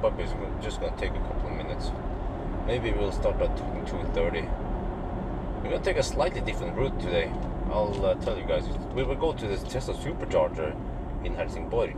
stop up is just gonna take a couple of minutes. Maybe we'll start at 2:30. We're gonna take a slightly different route today. I'll tell you guys. We will go to this Tesla Supercharger in Helsingborg.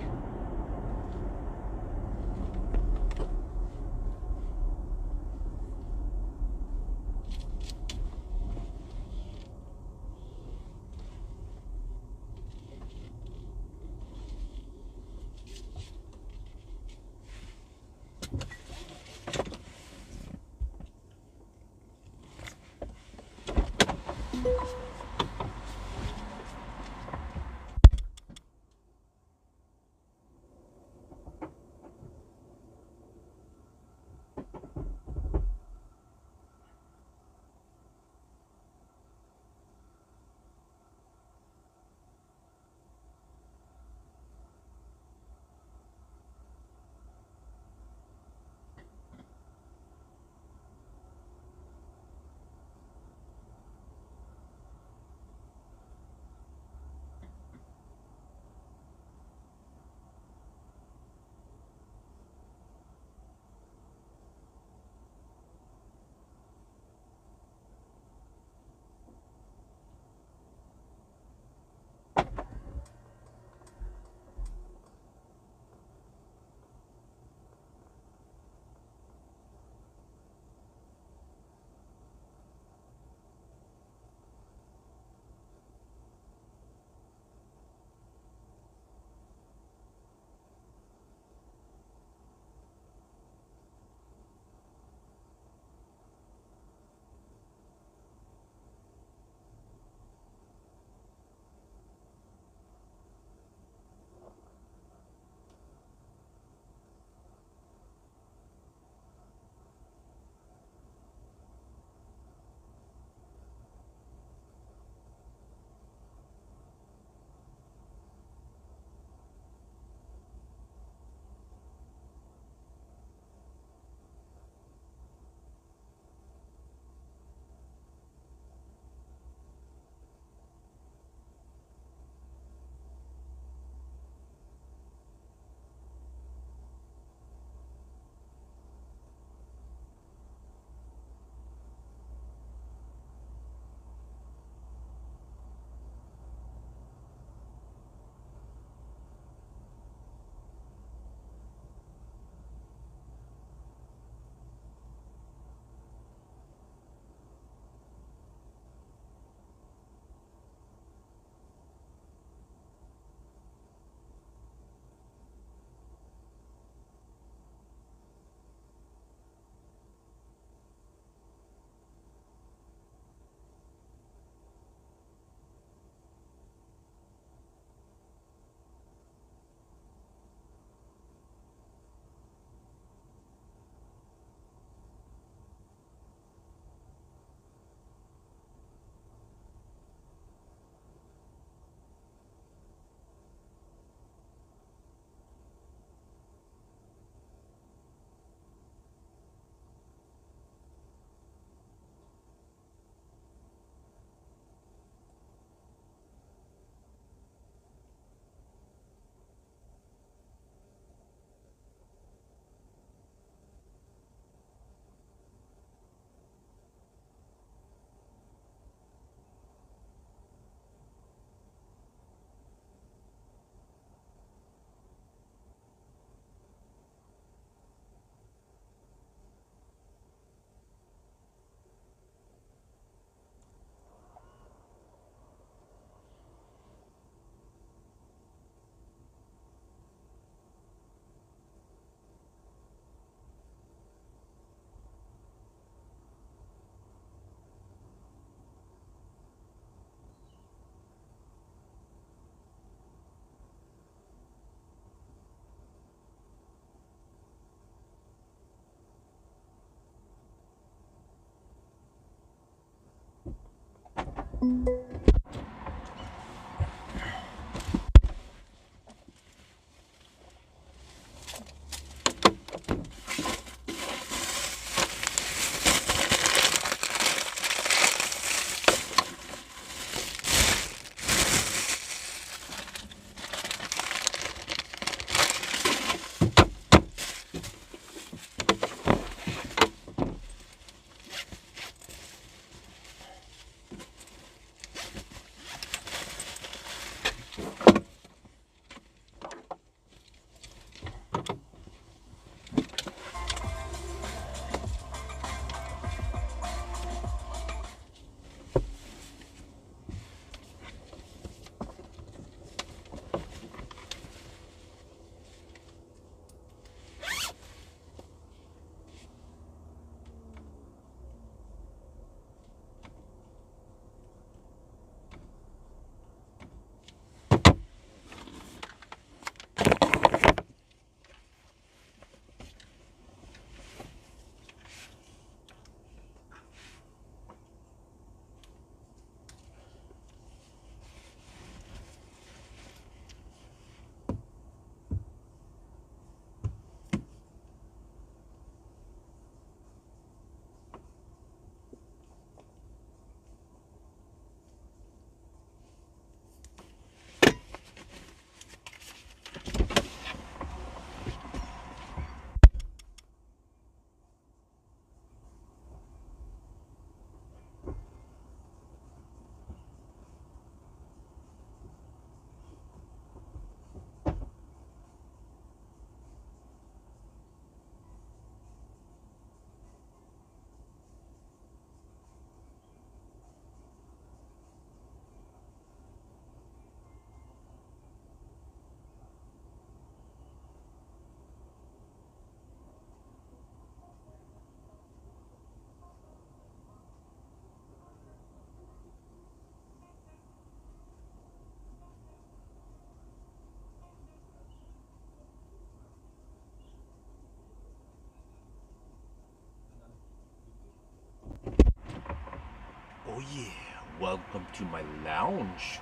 welcome to my lounge.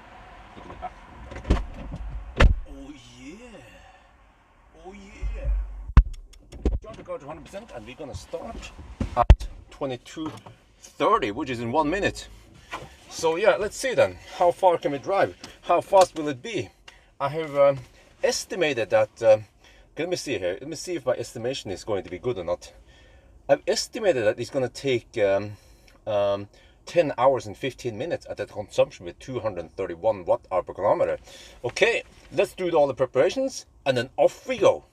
Look at the back. Oh yeah. Oh yeah. Charge the car to 100% and we're gonna start at 22:30, which is in 1 minute. So yeah, let's see then. How far can we drive? How fast will it be? I have estimated that, let me see here. Let me see if my estimation is going to be good or not. I've estimated that it's going to take 10 hours and 15 minutes at that consumption with 231 watt-hour per kilometer. Okay, let's do all the preparations and then off we go.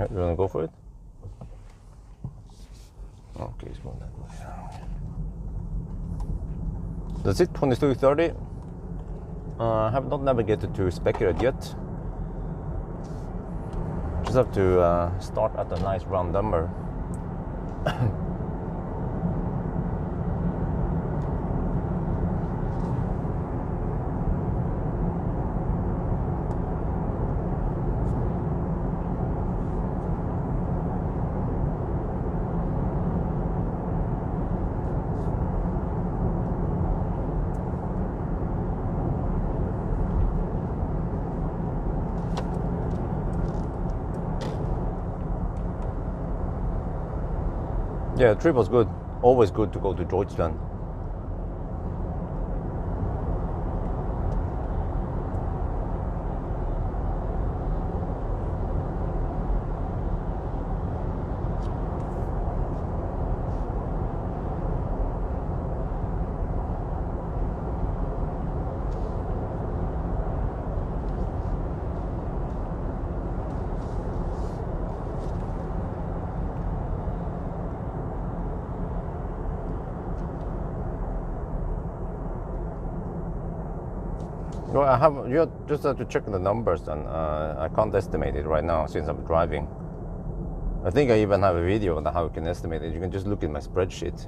You want to go for it? Okay, it's going that way. That's it, 22:30. I have not navigated to Speculate yet. Just have to start at a nice round number. Yeah, the trip was good. Always good to go to Deutschland. Well, you just have to check the numbers, and I can't estimate it right now since I'm driving. I think I even have a video on how you can estimate it. You can just look at my spreadsheet.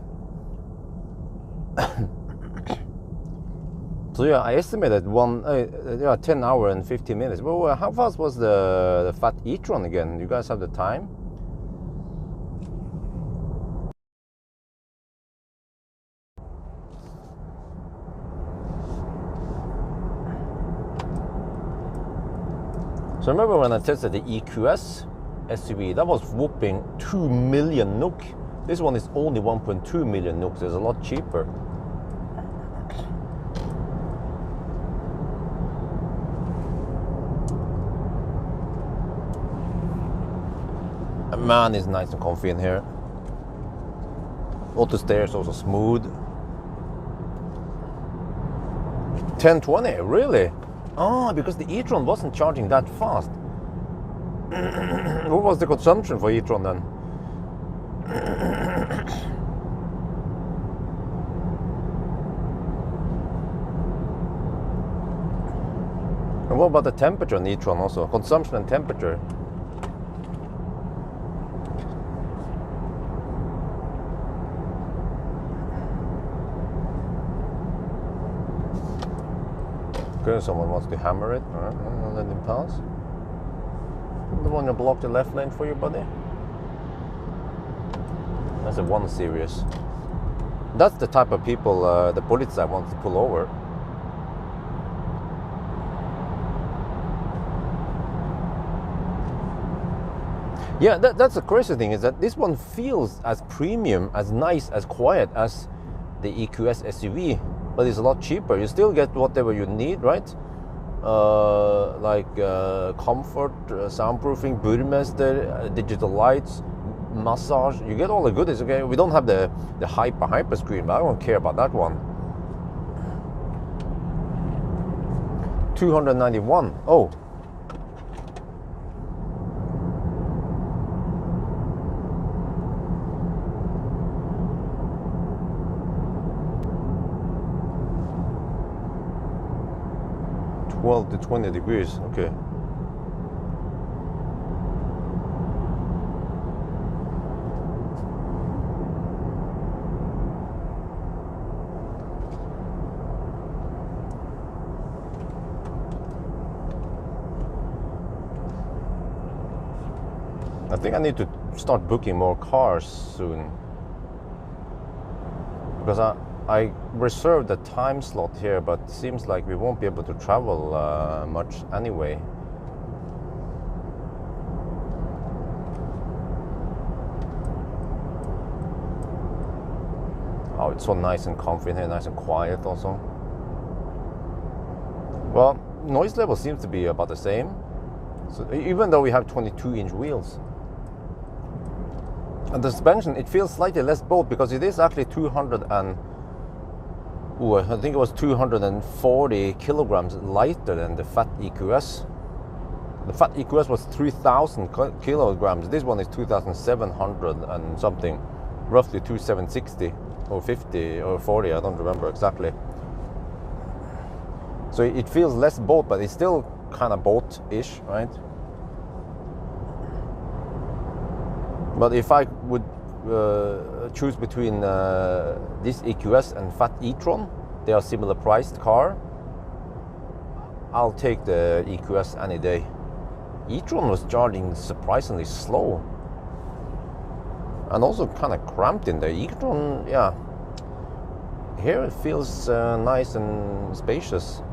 So yeah, I estimated 10 hours and 15 minutes. Well, how fast was the fat e-tron again? You guys have the time? So remember when I tested the EQE SUV, that was whooping 2 million NOK. This one is only 1.2 million NOK, so it's a lot cheaper. Man, it's nice and comfy in here. All the stairs also smooth. 1020, really? Oh, because the e-tron wasn't charging that fast. What was the consumption for e-tron then? And what about the temperature on e-tron also? Consumption and temperature. Okay, someone wants to hammer it. Alright, I'll let him pass. The one that blocked the left lane for you, buddy. That's a 1 Series. That's the type of people the police wants to pull over. Yeah, that's the crazy thing, is that this one feels as premium, as nice, as quiet as the EQE SUV, but it's a lot cheaper. You still get whatever you need, right? Comfort, soundproofing, Burmester, digital lights, massage. You get all the goodies. Okay, we don't have the hyper screen, but I don't care about that one. 291. Oh. 12 to 20 degrees. Okay. I think I need to start booking more cars soon, because I reserved a time slot here, but it seems like we won't be able to travel much anyway. Oh, it's so nice and comfy in here, nice and quiet also. Well, noise level seems to be about the same. So even though we have 22-inch wheels. And the suspension, it feels slightly less bolt because it is actually 200 and... Ooh, I think it was 240 kilograms lighter than the Fat EQS. The Fat EQS was 3,000 kilograms. This one is 2,700 and something. Roughly 2,760 or 50 or 40, I don't remember exactly. So it feels less bolt, but it's still kind of bolt-ish, right? But if I would choose between this EQS and Fat e-tron, they are similar priced car, I'll take the EQS any day. e-tron was charging surprisingly slow and also kind of cramped in there. e-tron, yeah, here it feels nice and spacious.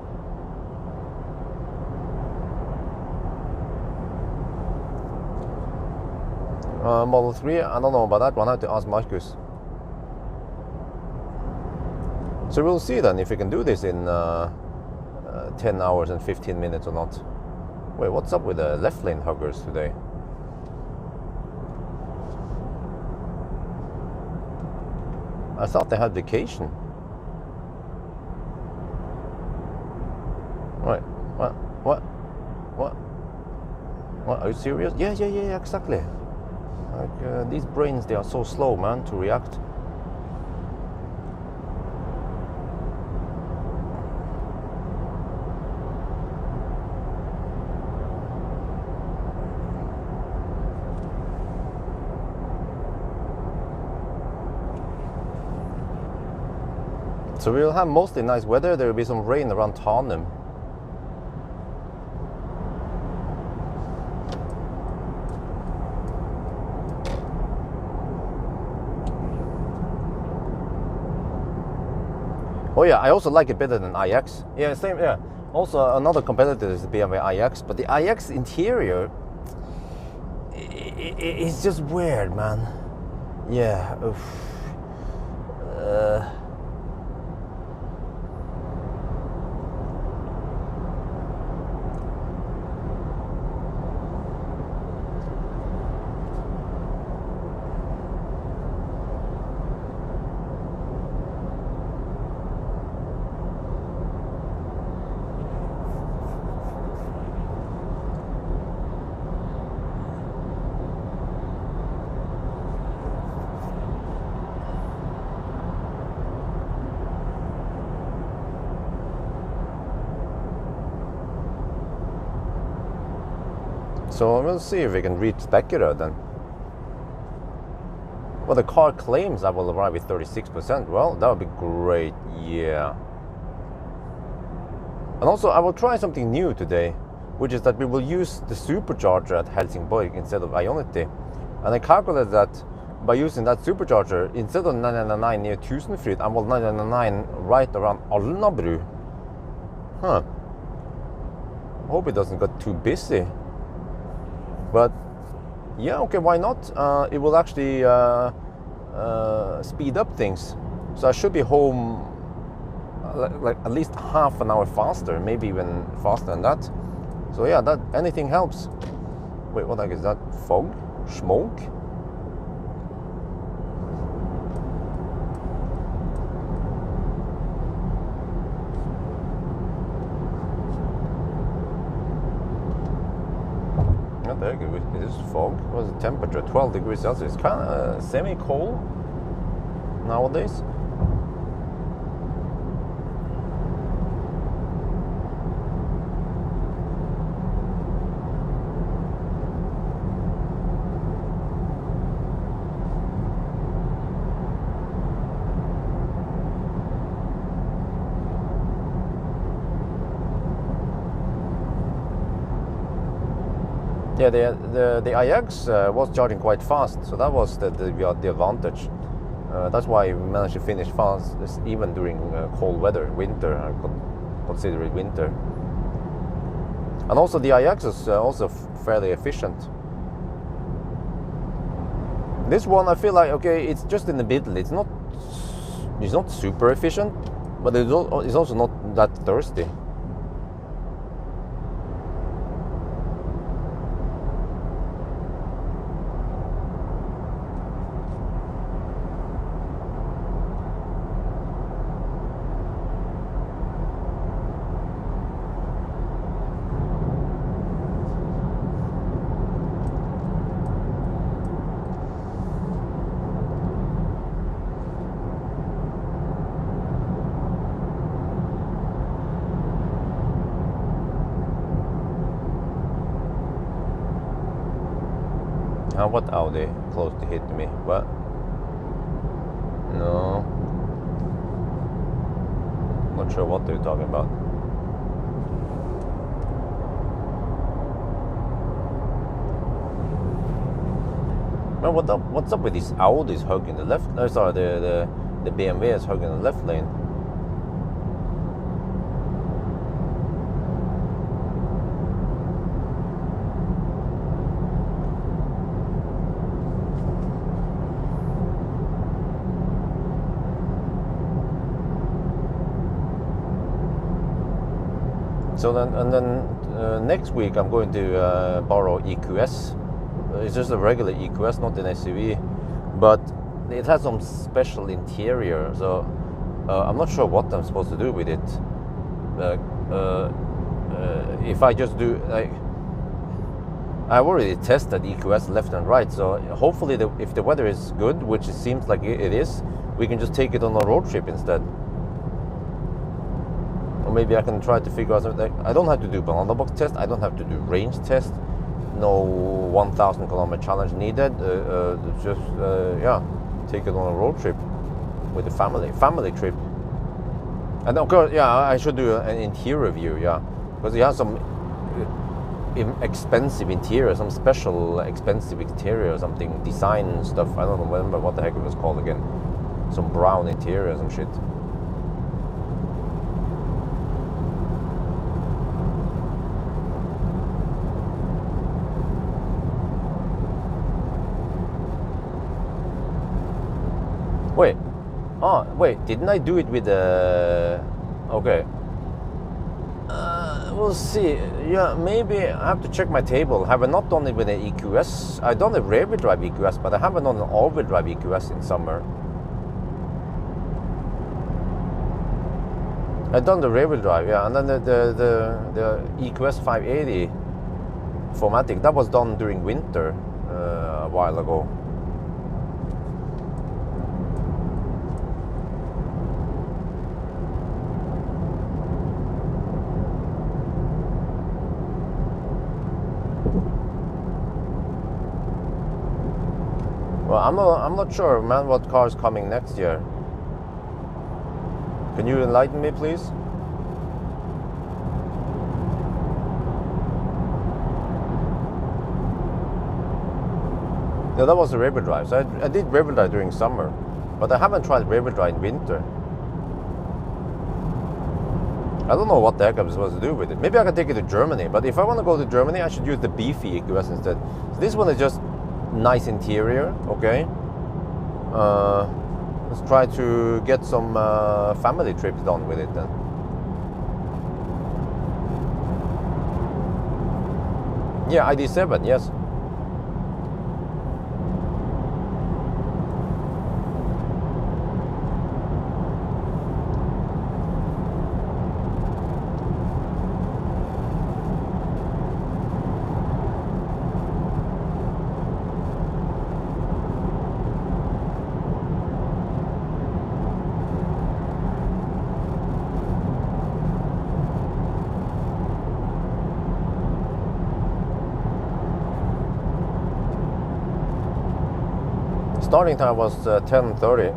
Model 3, I don't know about that one, I have to ask Marcus. So we'll see then if we can do this in 10 hours and 15 minutes or not. Wait, what's up with the left lane huggers today? I thought they had vacation. Right, what, are you serious? Yeah, exactly. Like, these brains, they are so slow, man, to react. So we'll have mostly nice weather. There will be some rain around Tarnum. Oh yeah, I also like it better than iX. Yeah, same. Yeah. Also, another competitor is the BMW iX, but the iX interior it's just weird, man. Yeah. Oof. So we'll see if we can reach Spekkere then. Well, the car claims I will arrive with 36%. Well, that would be great, yeah. And also, I will try something new today, which is that we will use the Supercharger at Helsingborg instead of Ionity. And I calculated that by using that Supercharger, instead of 999 near Tusenfryd, I will 999 right around Alnabru. Huh. I hope it doesn't get too busy. But yeah, okay, why not? It will actually speed up things. So I should be home like at least half an hour faster, maybe even faster than that. So yeah, that anything helps. Wait, what the heck is that? Fog? Smoke? Is this fog? What's the temperature? 12 degrees Celsius. It's kind of semi-cold nowadays. Yeah, the IX was charging quite fast, so that was the advantage. That's why we managed to finish fast, even during cold weather, winter. I could consider it winter. And also the IX is also fairly efficient. This one I feel like, okay, it's just in the middle. It's not super efficient, but it's also not that thirsty. What Audi close to hit me? What? No. Not sure what they're talking about. Man, what's up with these Audis hugging the left? No, sorry, the BMW is hugging the left lane. So then next week I'm going to borrow EQS. It's just a regular EQS, not an SUV, but it has some special interior. So I'm not sure what I'm supposed to do with it. If I just do, I've already tested EQS left and right. So hopefully, if the weather is good, which it seems like it is, we can just take it on a road trip instead. Or maybe I can try to figure out something. I don't have to do banana box test. I don't have to do range test. No 1,000 kilometer challenge needed. Just yeah, take it on a road trip with the family trip. And of course, yeah, I should do an interior review. Yeah, because it has some expensive interior, some special expensive interior, or something design stuff. I don't remember what the heck it was called again. Some brown interior, some shit. Wait, didn't I do it with the... Okay. We'll see. Yeah, maybe I have to check my table. Have I not done it with an EQS? I've done a rear-wheel drive EQS, but I haven't done an all-wheel drive EQS in summer. I've done the rear-wheel drive, yeah, and then the EQS 580 4Matic, that was done during winter a while ago. Well, I'm not sure, man, what car is coming next year. Can you enlighten me, please? Yeah, that was the rear-wheel drive. So I did rear-wheel drive during summer, but I haven't tried rear-wheel drive in winter. I don't know what the heck I'm supposed to do with it. Maybe I can take it to Germany, but if I want to go to Germany, I should use the beefy EQS instead. So this one is just nice interior, okay. Let's try to get some family trips done with it then. Yeah, ID7, yes. Starting time was 10:30,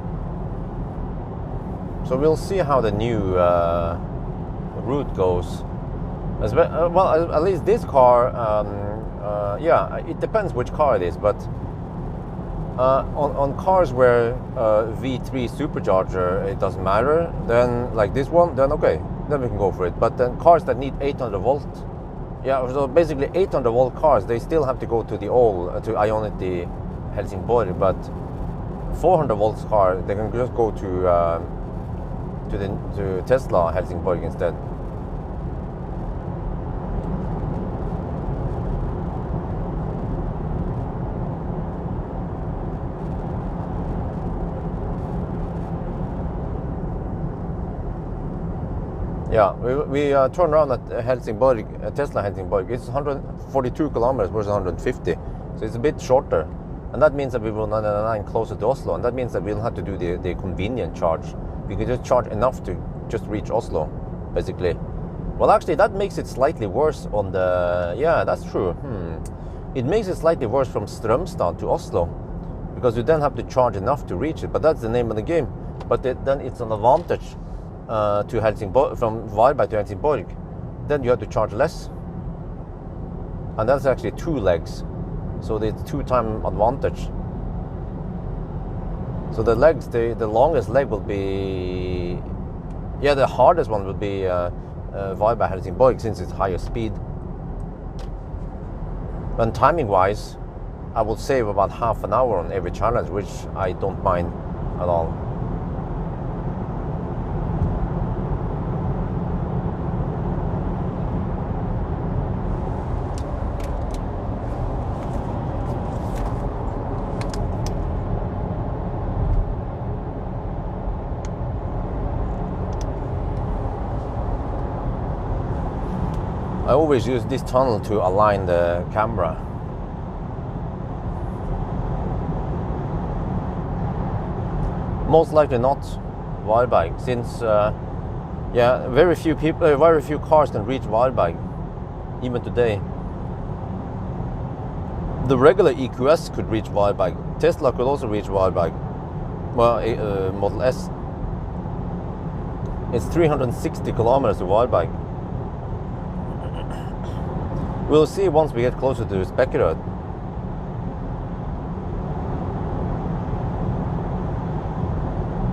so we'll see how the new route goes. Well, at least this car Yeah, it depends which car it is, but on cars where V3 supercharger, it doesn't matter, then like this one, then okay, then we can go for it. But then cars that need 800 volt, yeah, so basically 800 volt cars, they still have to go to the old, to Ionity Helsingborg, but 400 volts car, they can just go to Tesla Helsingborg instead. Yeah, we turn around at Helsingborg, Tesla Helsingborg. It's 142 kilometers versus 150, so it's a bit shorter. And that means that we will land closer to Oslo, and that means that we'll have to do the convenient charge. We can just charge enough to just reach Oslo, basically. Well, actually, that makes it slightly worse on the... Yeah, that's true. It makes it slightly worse from Strømstad to Oslo, because you then have to charge enough to reach it, but that's the name of the game. But then it's an advantage to Helsingborg, from Varberg to Helsingborg. Then you have to charge less. And that's actually 2 legs. So it's 2-time advantage. So the legs, the longest leg will be, yeah, the hardest one will be Varberg Helsingborg, since it's higher speed. And timing wise, I will save about half an hour on every challenge, which I don't mind at all. I always use this tunnel to align the camera. Most likely not Varberg, since yeah, very few cars can reach Varberg, even today. The regular EQS could reach Varberg. Tesla could also reach Varberg. Well, Model S. It's 360 kilometers to Varberg. We'll see once we get closer to Spekerød.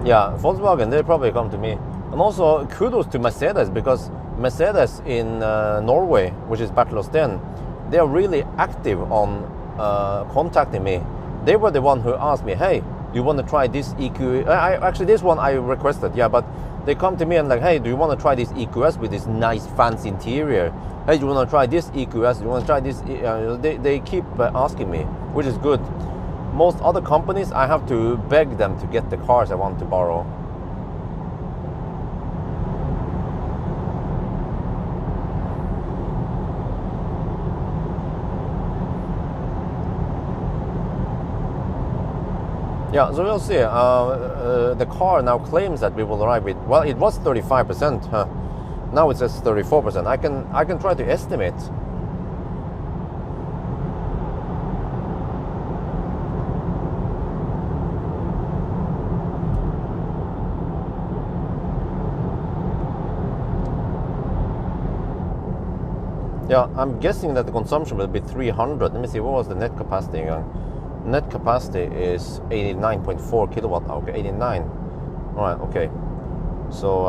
Yeah, Volkswagen, they probably come to me. And also kudos to Mercedes, because Mercedes in Norway, which is Bertelåsten, they are really active on contacting me. They were the one who asked me, hey, do you want to try this EQE? Actually, this one I requested, yeah, but they come to me and like, hey, do you want to try this EQS with this nice fancy interior? Hey, do you want to try this EQS? Do you want to try this? They keep asking me, which is good. Most other companies, I have to beg them to get the cars I want to borrow. Yeah, so we'll see. The car now claims that we will arrive with, well, it was 35%. Huh? Now it says 34%. I can try to estimate. Yeah, I'm guessing that the consumption will be 300. Let me see, what was the net capacity again? Net capacity is 89.4 kilowatt hour. Okay, 89. All right, okay. So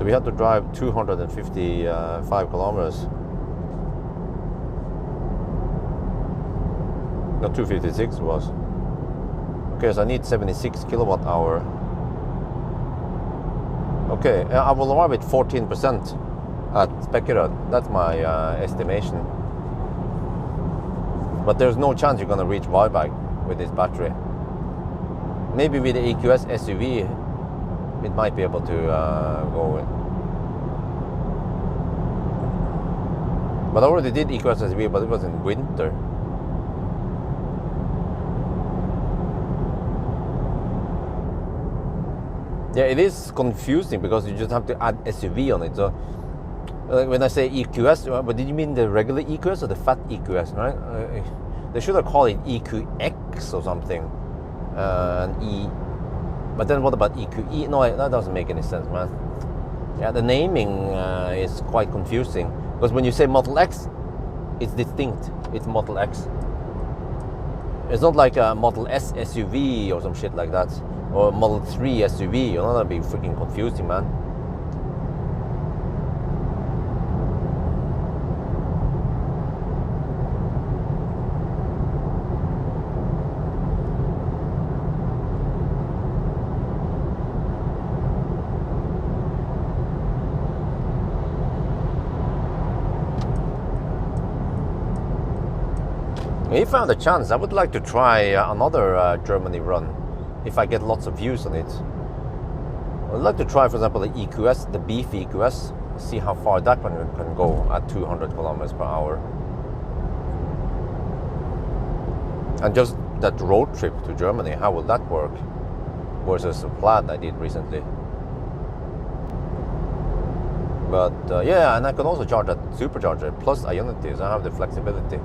we have to drive 255 kilometers. No, 256 was. Okay, so I need 76 kilowatt hour. Okay, I will arrive at 14% at Spekerød. That's my estimation. But there's no chance you're gonna reach Varberg with this battery. Maybe with the EQS SUV, it might be able to go with. But I already did EQS SUV, but it was in winter. Yeah, it is confusing because you just have to add SUV on it. So when I say EQS, but did you mean the regular EQS or the fat EQS, right? They should have called it EQX or something. But then what about EQE? No, that doesn't make any sense, man. Yeah, the naming is quite confusing. Because when you say Model X, it's distinct. It's Model X. It's not like a Model S SUV or some shit like that, or Model 3 SUV. You know, that'd be freaking confusing, man. If I had a chance, I would like to try another Germany run, if I get lots of views on it. I'd like to try, for example, the EQS, the beef EQS, see how far that one can go at 200 kilometers per hour. And just that road trip to Germany, how will that work versus a Plaid I did recently. But yeah, and I can also charge that Supercharger plus Ionity, so I have the flexibility.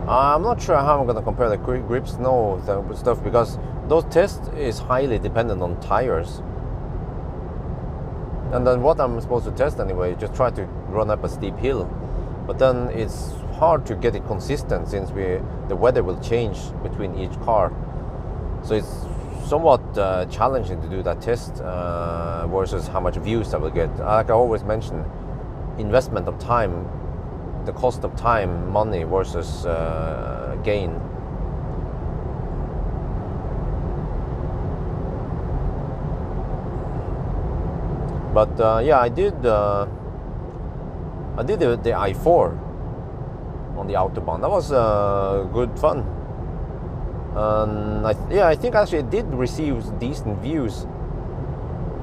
I'm not sure how I'm going to compare the grip snow stuff, because those tests is highly dependent on tires. And then what I'm supposed to test anyway, just try to run up a steep hill. But then it's hard to get it consistent, since the weather will change between each car. So it's somewhat challenging to do that test versus how much views I will get. Like I always mention, investment of time, the cost of time, money versus gain. But yeah, I did the I4 on the Autobahn. That was good fun. And I think actually it did receive decent views.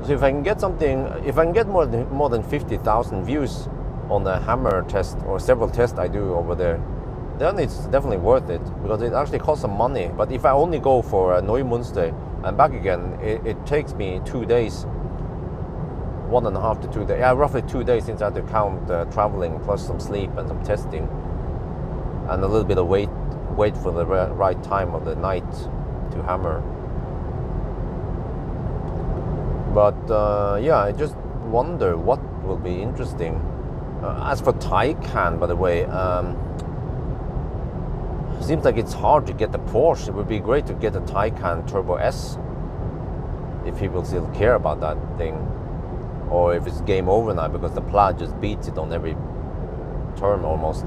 So if I can get something, if I can get more than 50,000 views on the hammer test or several tests I do over there, then it's definitely worth it, because it actually costs some money. But if I only go for Neumünster and back again, it takes me 2 days, 1.5 to 2 days. Yeah, roughly 2 days, since I have to count traveling plus some sleep and some testing and a little bit of wait for the right time of the night to hammer. But yeah, I just wonder what will be interesting. As for Taycan, by the way, seems like it's hard to get the Porsche. It would be great to get a Taycan Turbo S, if people still care about that thing, or if it's game over now because the Plaid just beats it on every turn almost.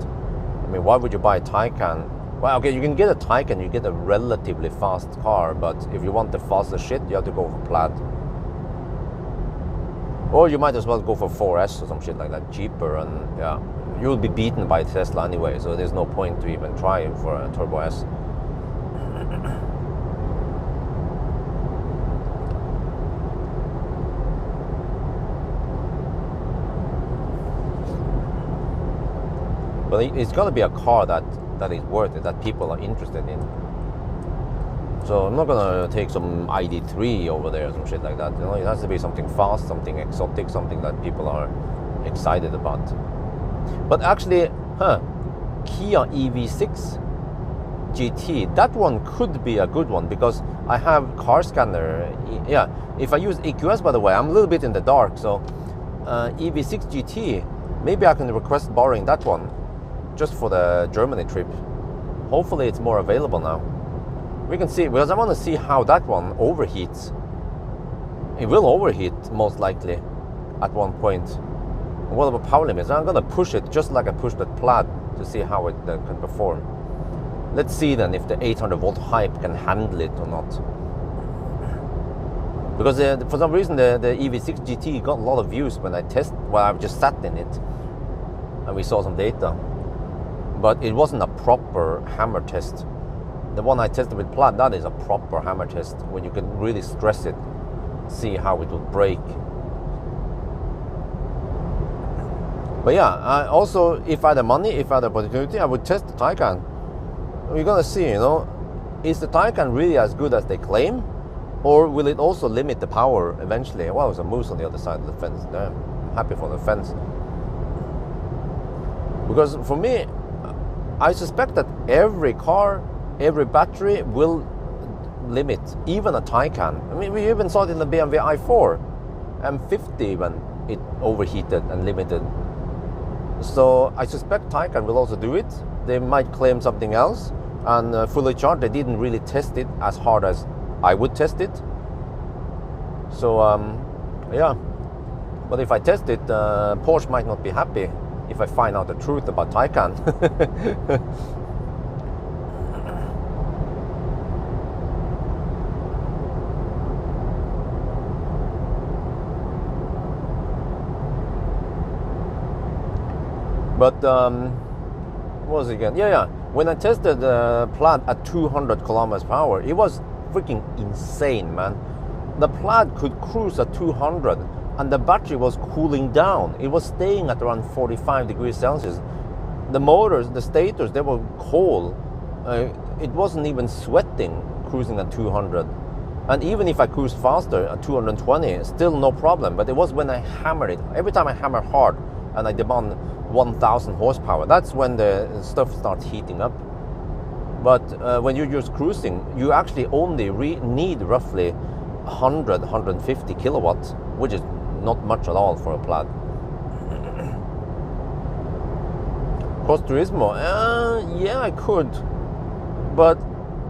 I mean, why would you buy a Taycan? Well, okay, you can get a Taycan, you get a relatively fast car, but if you want the fastest shit, you have to go for Plaid. Or you might as well go for 4S or some shit like that, cheaper, and yeah, you'll be beaten by Tesla anyway, so there's no point to even try for a Turbo S. But it's got to be a car that is worth it, that people are interested in. So I'm not gonna take some ID3 over there or some shit like that. You know, it has to be something fast, something exotic, something that people are excited about. But actually, Kia EV6 GT, that one could be a good one, because I have car scanner. Yeah, if I use EQS, by the way, I'm a little bit in the dark. So EV6 GT, maybe I can request borrowing that one just for the Germany trip. Hopefully it's more available now. We can see, because I want to see how that one overheats. It will overheat most likely at one point. And what about power limits? I'm going to push it just like I pushed that Plaid to see how it can perform. Let's see then if the 800 volt hype can handle it or not. Because for some reason the EV6 GT got a lot of views when I I've just sat in it and we saw some data. But it wasn't a proper hammer test. The one I tested with Plaid, that is a proper hammer test, when you can really stress it, see how it will break. But yeah, also, if I had the money, if I had the opportunity, I would test the Taycan. We're gonna see, you know, is the Taycan really as good as they claim, or will it also limit the power eventually? Well, there's a moose on the other side of the fence there. I'm happy for the fence. Because for me, I suspect that every car, every battery will limit, even a Taycan. I mean, we even saw it in the BMW i4 M50 when it overheated and limited. So I suspect Taycan will also do it. They might claim something else. And fully charged, they didn't really test it as hard as I would test it. So yeah. But if I test it, Porsche might not be happy if I find out the truth about Taycan. But what was it again? Yeah. When I tested the Plaid at 200 kilometers per hour, it was freaking insane, man. The Plaid could cruise at 200, and the battery was cooling down. It was staying at around 45 degrees Celsius. The motors, the stators, they were cold. It wasn't even sweating cruising at 200. And even if I cruised faster at 220, still no problem. But it was when I hammered it. Every time I hammer hard and I demand 1,000 horsepower, that's when the stuff starts heating up. But when you're just cruising, you actually only need roughly 100, 150 kilowatts, which is not much at all for a Plaid. Cost Turismo, yeah, I could, but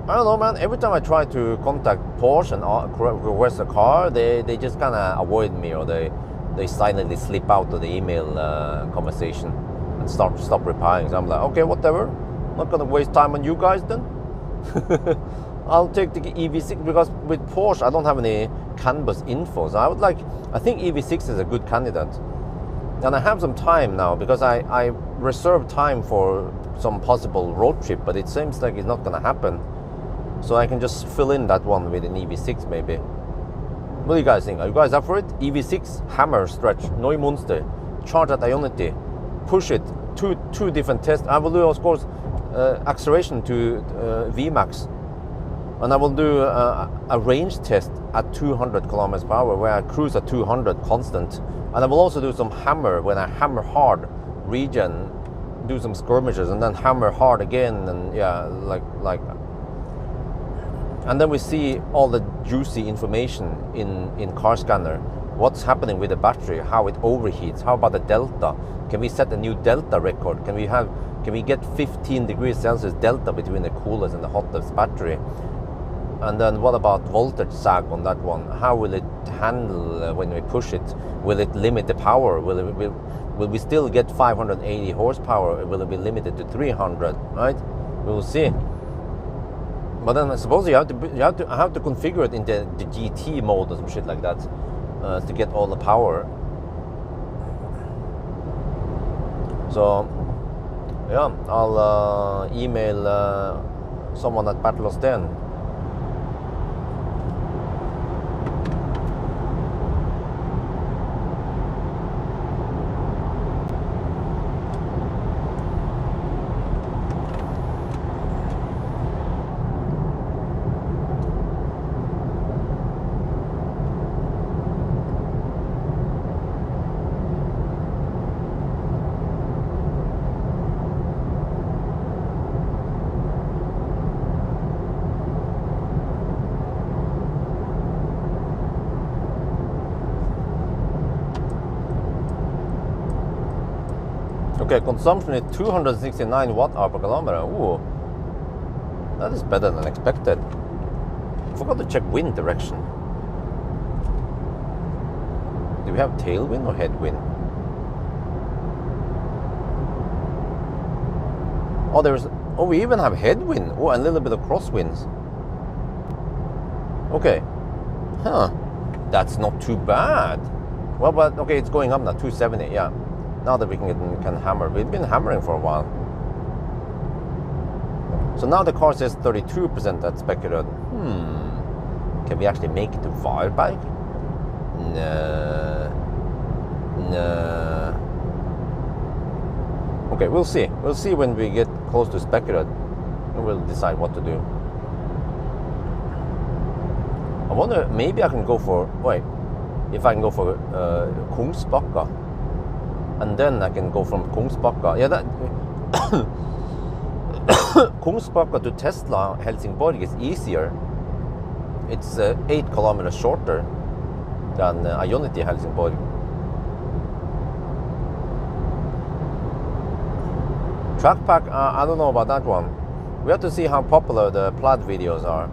I don't know, man. Every time I try to contact Porsche and request a car, they just kind of avoid me, or they silently slip out of the email conversation and stop replying. So I'm like, okay, whatever. Not gonna waste time on you guys then. I'll take the EV6, because with Porsche I don't have any CAN bus info. So I think EV6 is a good candidate. And I have some time now, because I reserved time for some possible road trip, but it seems like it's not gonna happen. So I can just fill in that one with an EV6 maybe. What do you guys think? Are you guys up for it? EV6, hammer stretch, Neue Munster, charge at Ionity, push it, two different tests. I will do, of course, acceleration to VMAX, and I will do a range test at 200 kilometers per hour, where I cruise at 200 constant, and I will also do some hammer when I hammer hard region, do some skirmishes, and then hammer hard again, and yeah, like. And then we see all the juicy information in car scanner. What's happening with the battery? How it overheats? How about the delta? Can we set a new delta record? Can we get 15 degrees Celsius delta between the coolest and the hottest battery? And then what about voltage sag on that one? How will it handle when we push it? Will it limit the power? Will we still get 580 horsepower? Will it be limited to 300? Right? We will see. But then I suppose you have to configure it in the GT mode or some shit like that to get all the power. So yeah, I'll email someone at Battle of Sten. Okay, consumption is 269 watt-hour per kilometer. Ooh, that is better than expected. Forgot to check wind direction. Do we have tailwind or headwind? Oh, we even have headwind. Oh, and a little bit of crosswinds. Okay. Huh. That's not too bad. Well, but okay, it's going up now, 270, yeah. Now that we can hammer. We've been hammering for a while. So now the car says 32% at speculated. Can we actually make it to Firebike? No. Okay, we'll see. We'll see when we get close to speculated. And we'll decide what to do. I wonder, maybe I can go for, if I can go for Kungsbacka. And then I can go from Kungsbacka. Yeah, that Kungsbacka to Tesla Helsingborg is easier. It's 8 kilometers shorter than Ionity Helsingborg. Track pack, I don't know about that one. We have to see how popular the Plaid videos are.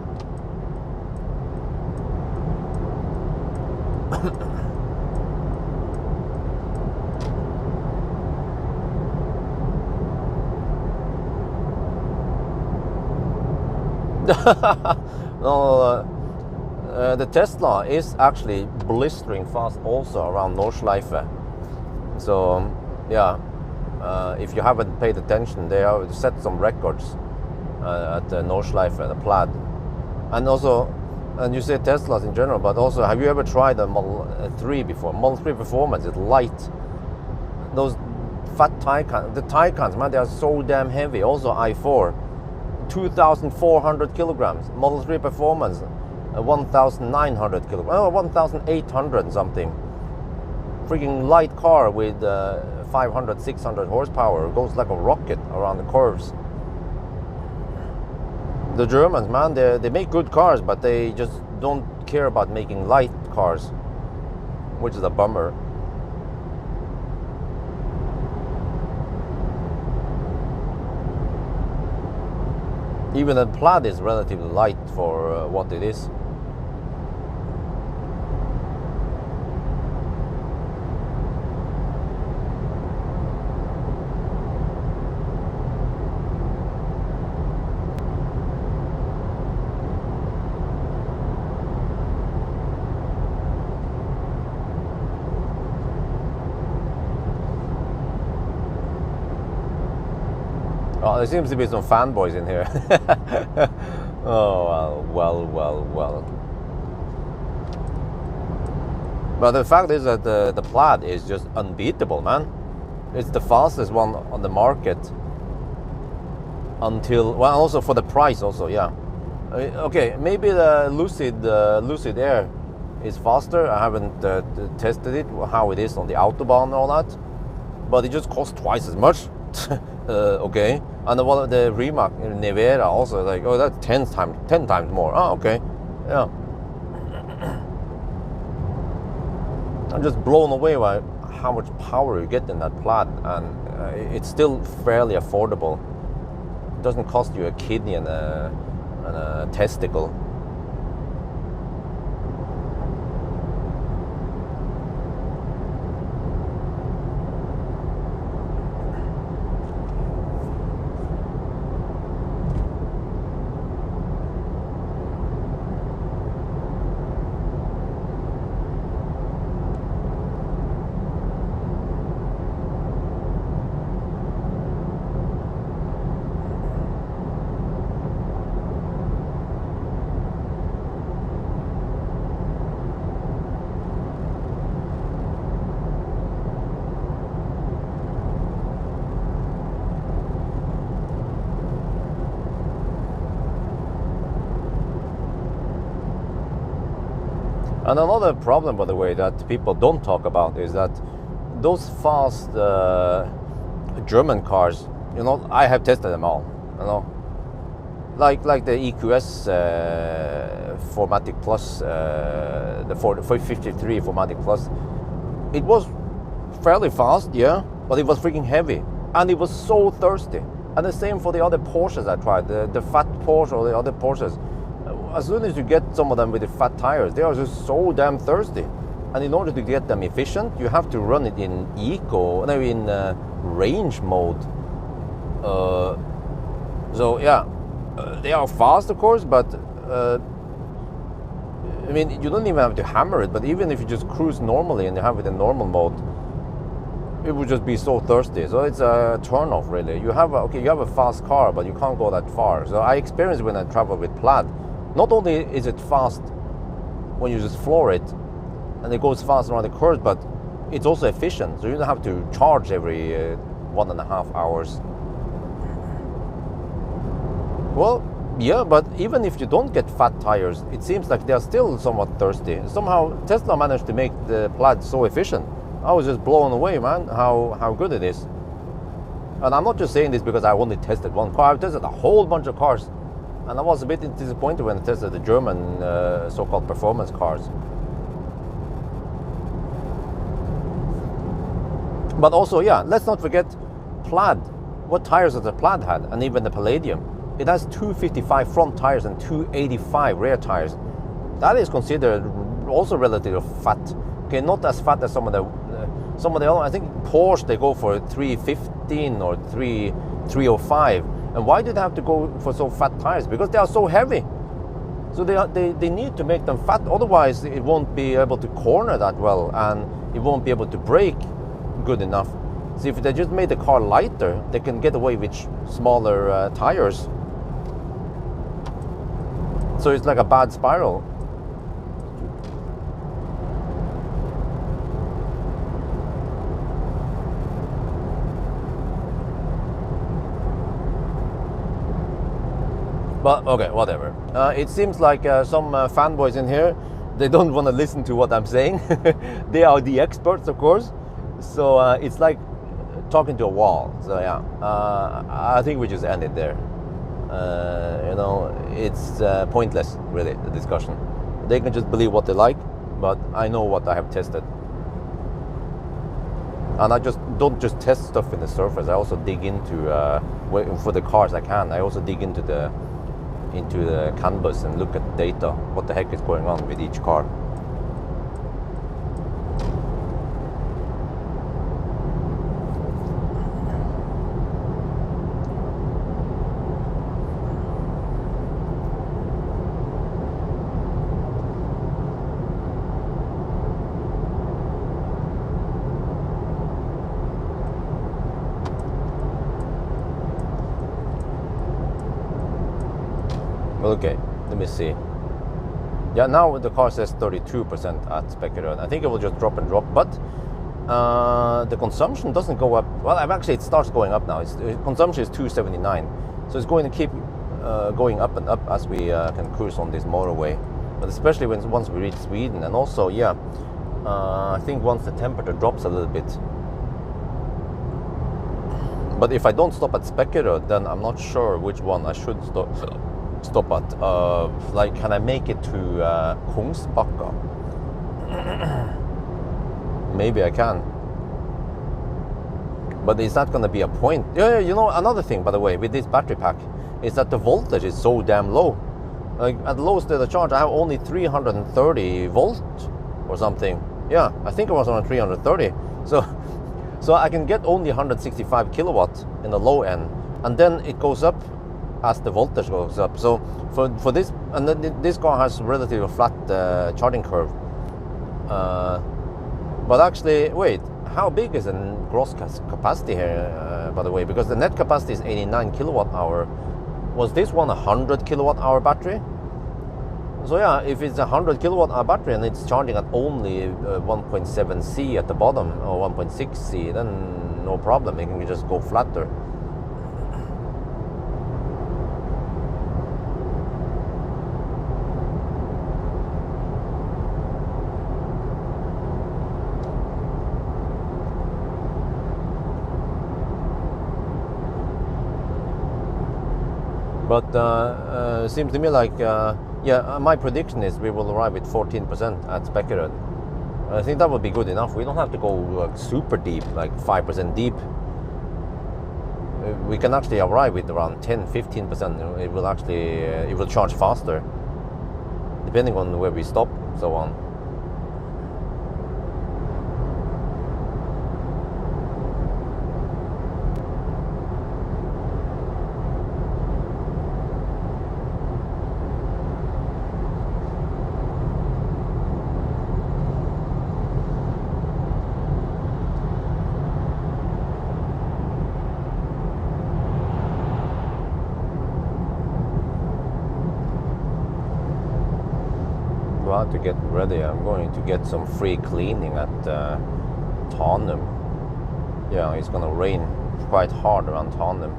No, the Tesla is actually blistering fast also around Nordschleife. So yeah, if you haven't paid attention, they have set some records at the Nordschleife, the Plaid. And also, and you say Teslas in general, but also, have you ever tried a Model 3 before? Model 3 Performance is light. Those fat Taycans, the Taycans, man, they are so damn heavy. Also i4, 2,400 kilograms. Model 3 Performance, 1,900 kilograms. Oh, 1,800 something. Freaking light car with 500, 600 horsepower. It goes like a rocket around the curves. The Germans, man, they make good cars, but they just don't care about making light cars, which is a bummer. Even the Plaid is relatively light for what it is. Oh, there seems to be some fanboys in here. Oh, well. But the fact is that the Plaid is just unbeatable, man. It's the fastest one on the market until, well, also for the price also, yeah. Okay, maybe the Lucid Air is faster. I haven't tested it, how it is on the Autobahn and all that. But it just costs twice as much. Okay, and the Rimac Nevera also, like, oh, that's 10 times more. Oh, okay, yeah. I'm just blown away by how much power you get in that Plaid, and it's still fairly affordable. It doesn't cost you a kidney and a testicle. And another problem, by the way, that people don't talk about is that those fast German cars, you know, I have tested them all, you know, like the EQS 4Matic Plus, the 453 4Matic Plus. It was fairly fast, yeah, but it was freaking heavy, and it was so thirsty. And the same for the other Porsches I tried, the fat Porsche or the other Porsches. As soon as you get some of them with the fat tires, they are just so damn thirsty. And in order to get them efficient, you have to run it in range mode. So yeah, they are fast, of course, but I mean, you don't even have to hammer it. But even if you just cruise normally and you have it in normal mode, it would just be so thirsty. So it's a turn-off, really. You have a fast car, but you can't go that far. So I experienced when I travel with Plaid. Not only is it fast when you just floor it, and it goes fast around the curves, but it's also efficient. So you don't have to charge every 1.5 hours. Well, yeah, but even if you don't get fat tires, it seems like they are still somewhat thirsty. Somehow Tesla managed to make the Plaid so efficient. I was just blown away, man, how good it is. And I'm not just saying this because I only tested one car. I've tested a whole bunch of cars And I was a bit disappointed when I tested the German so-called performance cars. But also, yeah, let's not forget Plaid. What tires has the Plaid had, and even the Palladium? It has 255 front tires and 285 rear tires. That is considered also relatively fat. Okay, not as fat as some of the other. I think Porsche, they go for 315 or 305. And why do they have to go for so fat tires? Because they are so heavy. So they need to make them fat. Otherwise, it won't be able to corner that well, and it won't be able to brake good enough. So if they just made the car lighter, they can get away with smaller tires. So it's like a bad spiral. But okay, whatever. It seems like some fanboys in here, they don't want to listen to what I'm saying. They are the experts, of course. So it's like talking to a wall. So yeah, I think we just end it there. You know, it's pointless, really, the discussion. They can just believe what they like, but I know what I have tested. And I just don't just test stuff in the surface. I also dig into, for the cars I can, I also dig into the canvas and look at data, what the heck is going on with each car. Okay, let me see. Yeah, now the car says 32% at Speculator. I think it will just drop and drop, but the consumption doesn't go up. Well, actually, it starts going up now. Consumption is 279, so it's going to keep going up and up as we can cruise on this motorway. But especially once we reach Sweden, and also, yeah, I think once the temperature drops a little bit. But if I don't stop at Speculator, then I'm not sure which one I should stop at. Like, can I make it to Kungsbacka? Maybe I can. But is that going to be a point? Yeah, you know, another thing, by the way, with this battery pack is that the voltage is so damn low. Like, at the lowest state of charge, I have only 330 volt or something. Yeah, I think it was around 330. So I can get only 165 kilowatt in the low end, and then it goes up as the voltage goes up. So for this, and then this car has relatively flat charging curve. But actually, wait, how big is the gross capacity here, by the way? Because the net capacity is 89 kilowatt hour. Was this one a 100 kilowatt hour battery? So yeah, if it's a 100 kilowatt hour battery and it's charging at only 1.7 C at the bottom, or 1.6 C, then no problem, it can just go flatter. But seems to me like, yeah, my prediction is we will arrive with 14% at Speculator. I think that would be good enough. We don't have to go like super deep, like 5% deep. We can actually arrive with around 10-15%. It will actually, it will charge faster, depending on where we stop, so on. To get ready, I'm going to get some free cleaning at Tanum. Yeah, it's gonna rain quite hard around Tanum,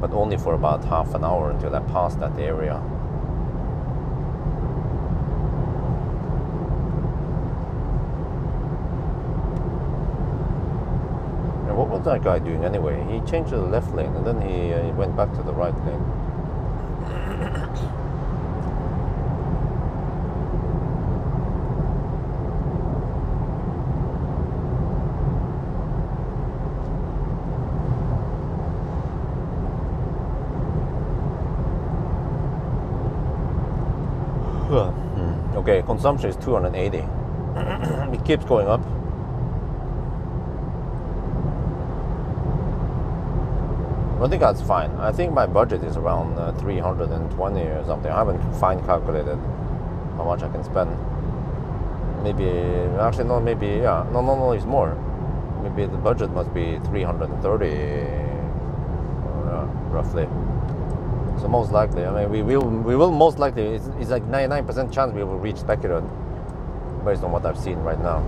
but only for about half an hour until I pass that area. And what was that guy doing anyway? He changed to the left lane and then he went back to the right lane. Okay, consumption is 280. It keeps going up. I think that's fine. I think my budget is around 320 or something. I haven't fine calculated how much I can spend. Maybe, actually no, maybe, yeah, no, it's more. Maybe the budget must be 330, roughly. So most likely, I mean, we will most likely, it's like 99% chance we will reach speculative based on what I've seen right now.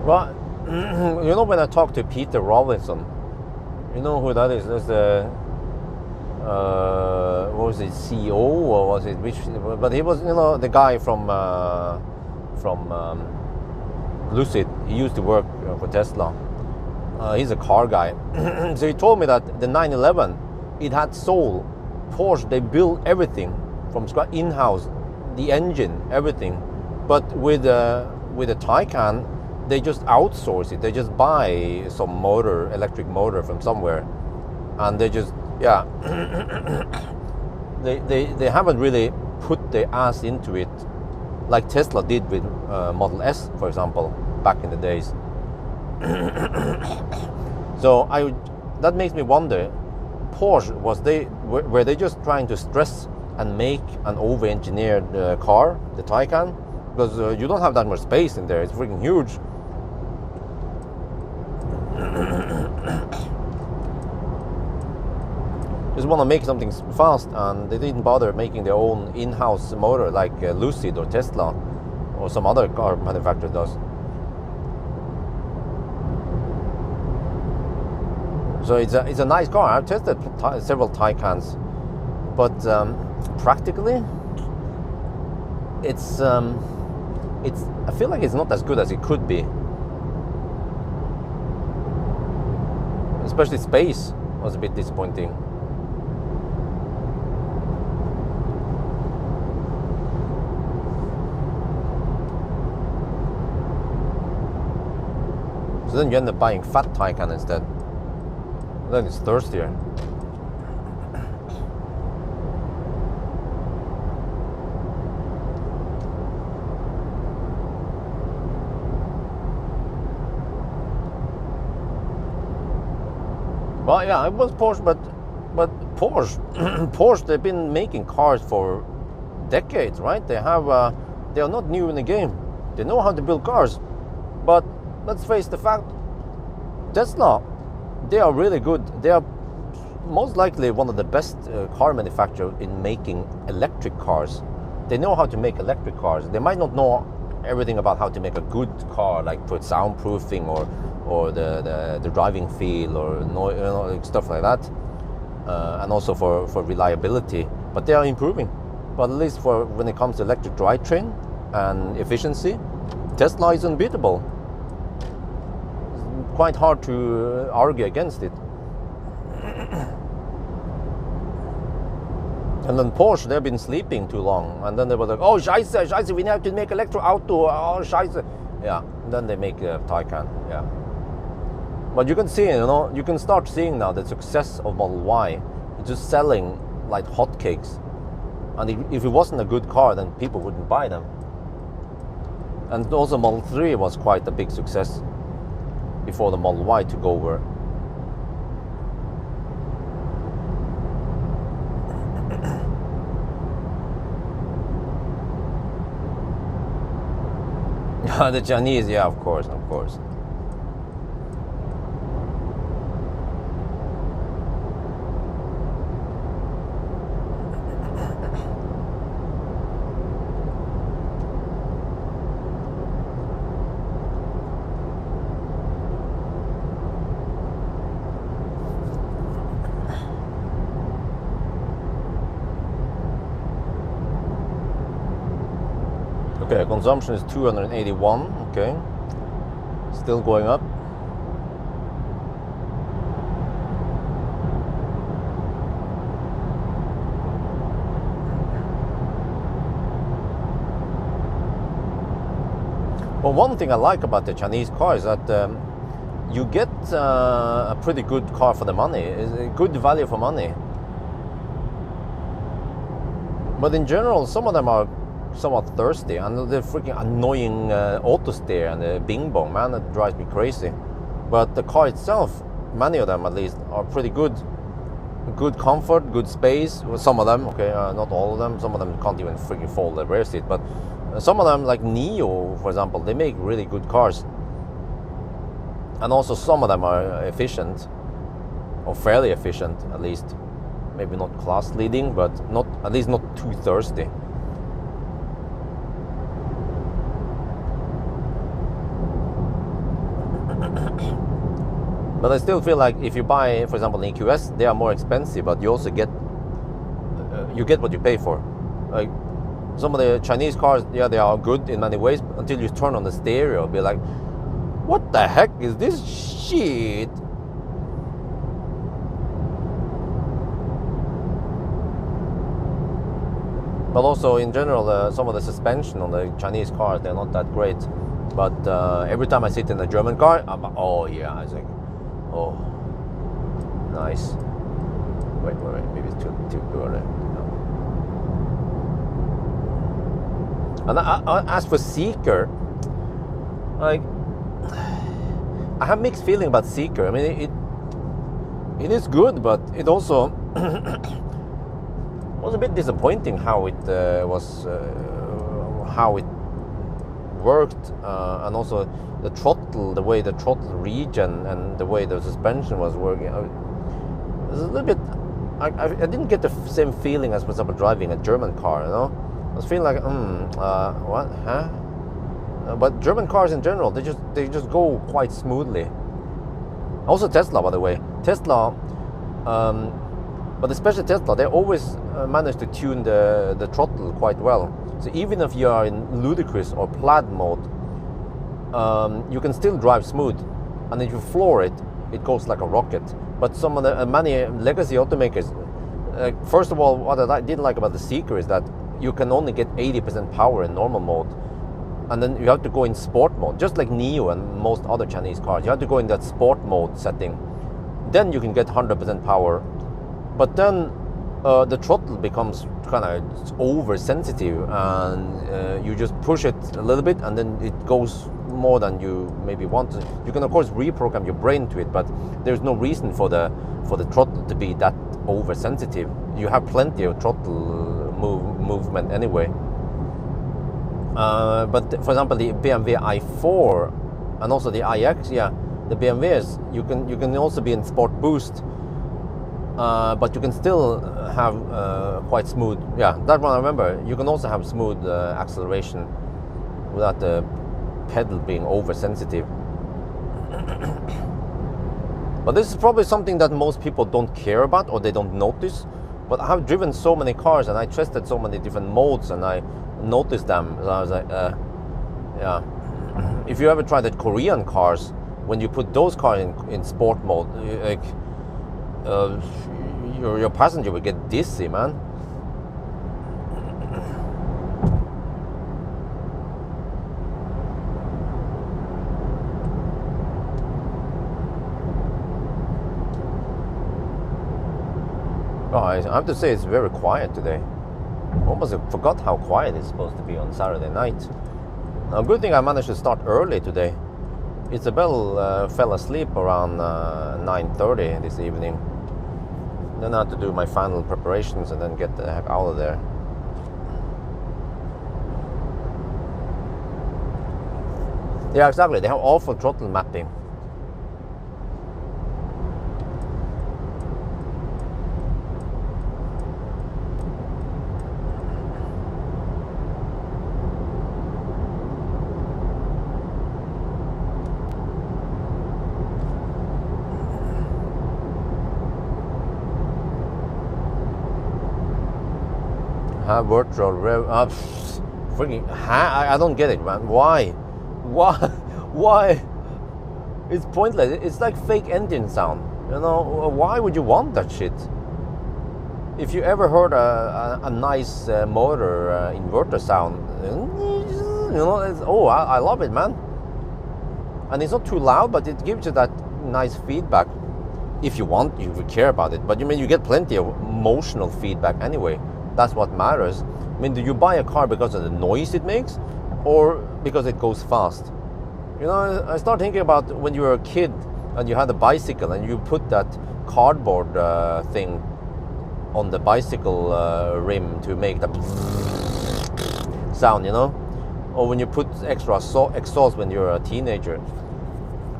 Well, you know, when I talked to Peter Rawlinson, you know who that is? There's the what was it, CEO, or was it which? But he was, you know, the guy from Lucid. He used to work for Tesla. He's a car guy. So he told me that the 911, it had soul. Porsche, they built everything from scratch, in-house, the engine, everything. But with the Taycan, they just outsource it. They just buy some motor, electric motor from somewhere, and they just, yeah, they haven't really put their ass into it like Tesla did with Model S, for example, back in the days. So that makes me wonder, Porsche, were they just trying to stress and make an over-engineered car, the Taycan? Because you don't have that much space in there. It's freaking huge. Just want to make something fast, and they didn't bother making their own in-house motor like Lucid or Tesla or some other car manufacturer does. So it's a nice car. I've tested several Taycans, but practically, it's I feel like it's not as good as it could be. Especially space was a bit disappointing. So then you end up buying fat Taycan instead. Then it's thirstier. Well, yeah, it was Porsche, but Porsche, Porsche, they've been making cars for decades, right? They are not new in the game. They know how to build cars. But let's face the fact, Tesla, they are really good. They are most likely one of the best car manufacturers in making electric cars. They know how to make electric cars. They might not know everything about how to make a good car, like put soundproofing or the driving feel or stuff like that, and also for reliability. But they are improving. But at least for when it comes to electric drivetrain and efficiency, Tesla is unbeatable. It's quite hard to argue against it. And then Porsche, they've been sleeping too long, and then they were like, oh, scheiße, we have to make electric auto, oh, scheiße. Yeah, and then they make a Taycan, yeah. But you can see, you can start seeing now the success of Model Y. It's just selling like hotcakes. And if it wasn't a good car, then people wouldn't buy them. And also Model 3 was quite a big success before the Model Y took over. The Chinese, yeah, of course. Okay, consumption is 281. Okay, still going up. Well, one thing I like about the Chinese car is that you get a pretty good car for the money. It's a good value for money. But in general, some of them are somewhat thirsty, and the freaking annoying auto steer and the bing bong, man, that drives me crazy. But the car itself, many of them at least, are pretty good. Good comfort, good space. Well, some of them, okay, not all of them. Some of them can't even freaking fold the rear seat. But some of them, like Neo, for example, they make really good cars. And also some of them are efficient, or fairly efficient at least. Maybe not class leading, but not at least not too thirsty. But I still feel like if you buy, for example, an EQS, they are more expensive, but you also get what you pay for. Like some of the Chinese cars, yeah, they are good in many ways, until you turn on the stereo, be like, what the heck is this shit? But also in general, some of the suspension on the Chinese cars, they're not that great. But every time I sit in a German car, I'm like, oh yeah, I think, oh, nice. Wait, maybe it's too early. No. And as for Seeker, like, I have mixed feeling about Seeker. I mean, it is good, but it also was a bit disappointing how it how it worked, and also the throttle, the way the throttle regen and the way the suspension was working. It was a little bit. I didn't get the same feeling as, for example, driving a German car. You know, I was feeling like, what, huh? But German cars in general, they just go quite smoothly. Also Tesla, by the way, Tesla. But especially Tesla, they always manage to tune the throttle quite well. So even if you are in ludicrous or plaid mode, you can still drive smooth. And if you floor it, it goes like a rocket. But some of the many legacy automakers, first of all, what I didn't like about the Seeker is that you can only get 80% power in normal mode. And then you have to go in sport mode, just like Neo and most other Chinese cars. You have to go in that sport mode setting. Then you can get 100% power. But then the throttle becomes kind of oversensitive, and you just push it a little bit, and then it goes more than you maybe want to. You can of course reprogram your brain to it, but there's no reason for the throttle to be that oversensitive. You have plenty of throttle movement anyway. But for example, the BMW i4 and also the iX, yeah, the BMWs, you can also be in sport boost. But you can still have quite smooth, yeah, that one I remember. You can also have smooth acceleration without the pedal being oversensitive. But this is probably something that most people don't care about or they don't notice. But I have driven so many cars and I tested so many different modes and I noticed them. So I was like, yeah. If you ever tried the Korean cars, when you put those cars in sport mode, like, your passenger will get dizzy, man. Oh, I have to say it's very quiet today. Almost forgot how quiet it's supposed to be on Saturday night. Now, good thing I managed to start early today. Isabel fell asleep around 9:30 this evening. Then I had to do my final preparations and then get the heck out of there. Yeah, exactly. They have awful throttle mapping. Virtual rev, freaking, I don't get it, man. Why? Why? It's pointless. It's like fake engine sound. You know, why would you want that shit? If you ever heard a nice motor inverter sound, you know, I love it, man. And it's not too loud, but it gives you that nice feedback. If you want, you would care about it. But you get plenty of emotional feedback anyway. That's what matters. I mean, do you buy a car because of the noise it makes, or because it goes fast? You know, I start thinking about when you were a kid and you had a bicycle and you put that cardboard thing on the bicycle rim to make the sound, you know? Or when you put extra exhaust when you're a teenager.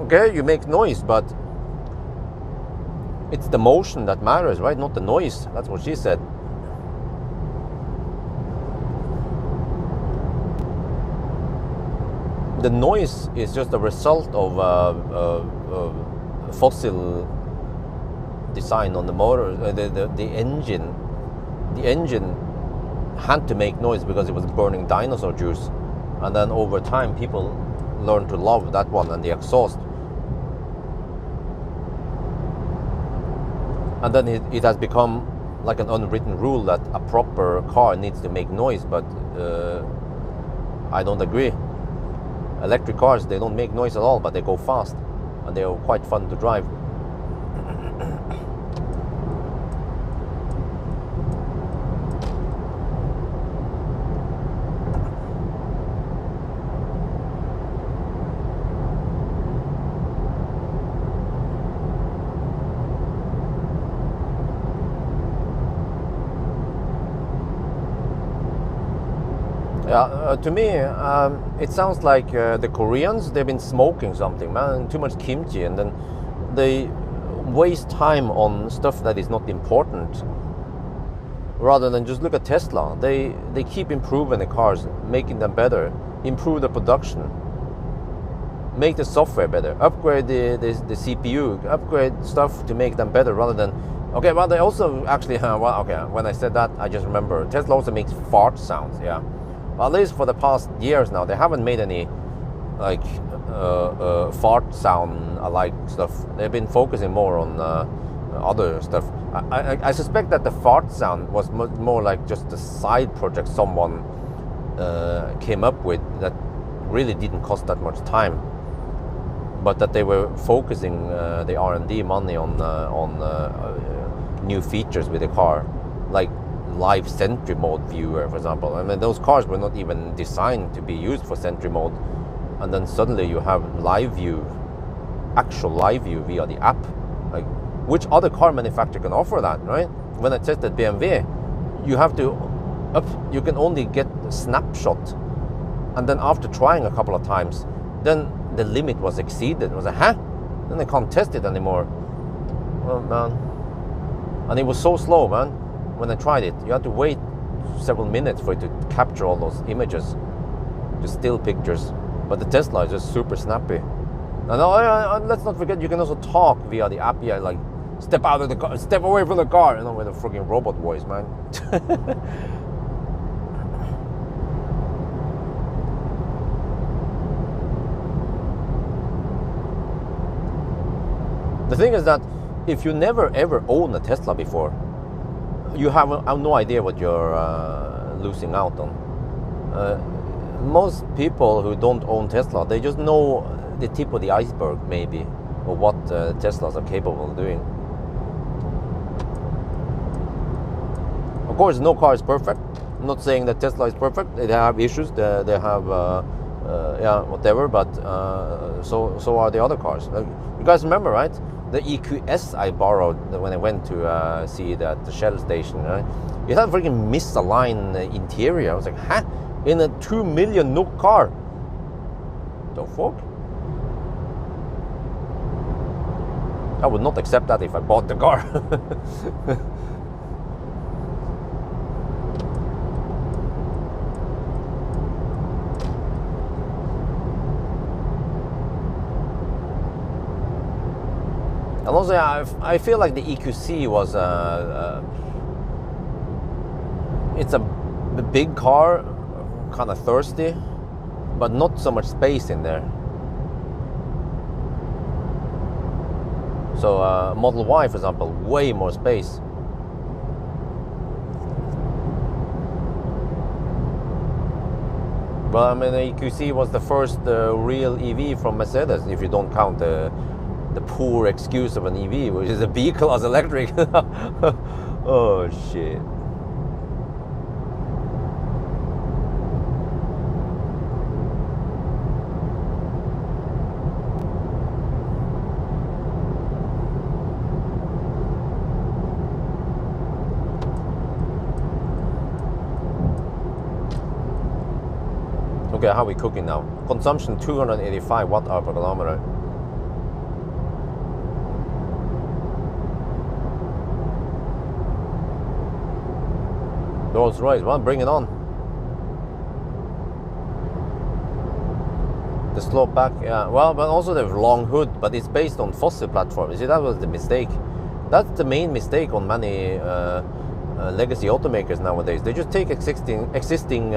Okay, you make noise, but it's the motion that matters, right? Not the noise. That's what she said. The noise is just a result of fossil design on the motor. The engine had to make noise because it was burning dinosaur juice, and then over time people learned to love that one and the exhaust, and then it has become like an unwritten rule that a proper car needs to make noise. But I don't agree. Electric cars, they don't make noise at all, but they go fast and they're quite fun to drive. To me, it sounds like the Koreans, they've been smoking something, man, too much kimchi, and then they waste time on stuff that is not important, rather than just look at Tesla. They keep improving the cars, making them better, improve the production, make the software better, upgrade the CPU, upgrade stuff to make them better, rather than, okay, well, they also actually, when I said that, I just remember, Tesla also makes fart sounds, yeah. At least for the past years now, they haven't made any like fart sound alike stuff. They've been focusing more on other stuff. I suspect that the fart sound was more like just a side project someone came up with that really didn't cost that much time, but that they were focusing the R&D money on new features with the car, like live Sentry mode viewer, for example. I mean, those cars were not even designed to be used for Sentry mode, and then suddenly you have live view, actual live view via the app. Like, which other car manufacturer can offer that, right? When I tested BMW, you can only get a snapshot, and then after trying a couple of times, then the limit was exceeded. It was like, then I can't test it anymore. Oh man, and it was so slow, man. When I tried it, you had to wait several minutes for it to capture all those images, just still pictures. But the Tesla is just super snappy. And let's not forget, you can also talk via the app. Yeah, like, step out of the car, step away from the car, you know, with a freaking robot voice, man. The thing is that if you never ever own a Tesla before, you have no idea what you're losing out on. Most people who don't own Tesla, they just know the tip of the iceberg, maybe, of what Teslas are capable of doing. Of course, no car is perfect. I'm not saying that Tesla is perfect. They have issues. They have whatever. But so are the other cars. You guys remember, right? The EQS I borrowed when I went to see it at the Shell station, right? It had a freaking misaligned interior. I was like, in a 2 million NOK car? The fuck? I would not accept that if I bought the car. And also, I feel like the EQC was it's a big car, kind of thirsty, but not so much space in there. So Model Y, for example, way more space. Well, I mean, the EQC was the first real EV from Mercedes, if you don't count the poor excuse of an EV, which is a B-class electric. Oh, shit. Okay, how are we cooking now? Consumption 285 watt-hour per kilometer. Rolls Royce, well, bring it on. The slope back, yeah. Well, but also the long hood, but it's based on fossil platform. You see, that was the mistake. That's the main mistake on many legacy automakers nowadays. They just take existing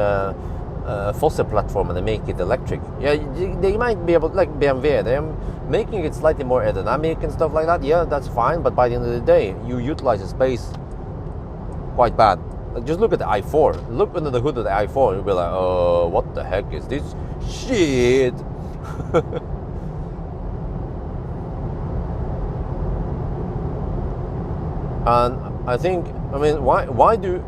fossil platform and they make it electric. Yeah, they might be able, like BMW, they're making it slightly more aerodynamic and stuff like that. Yeah, that's fine, but by the end of the day, you utilize the space quite bad. Like, just look at the i4. Look under the hood of the i4, you'll be like, oh, what the heck is this shit? And I think, I mean, why do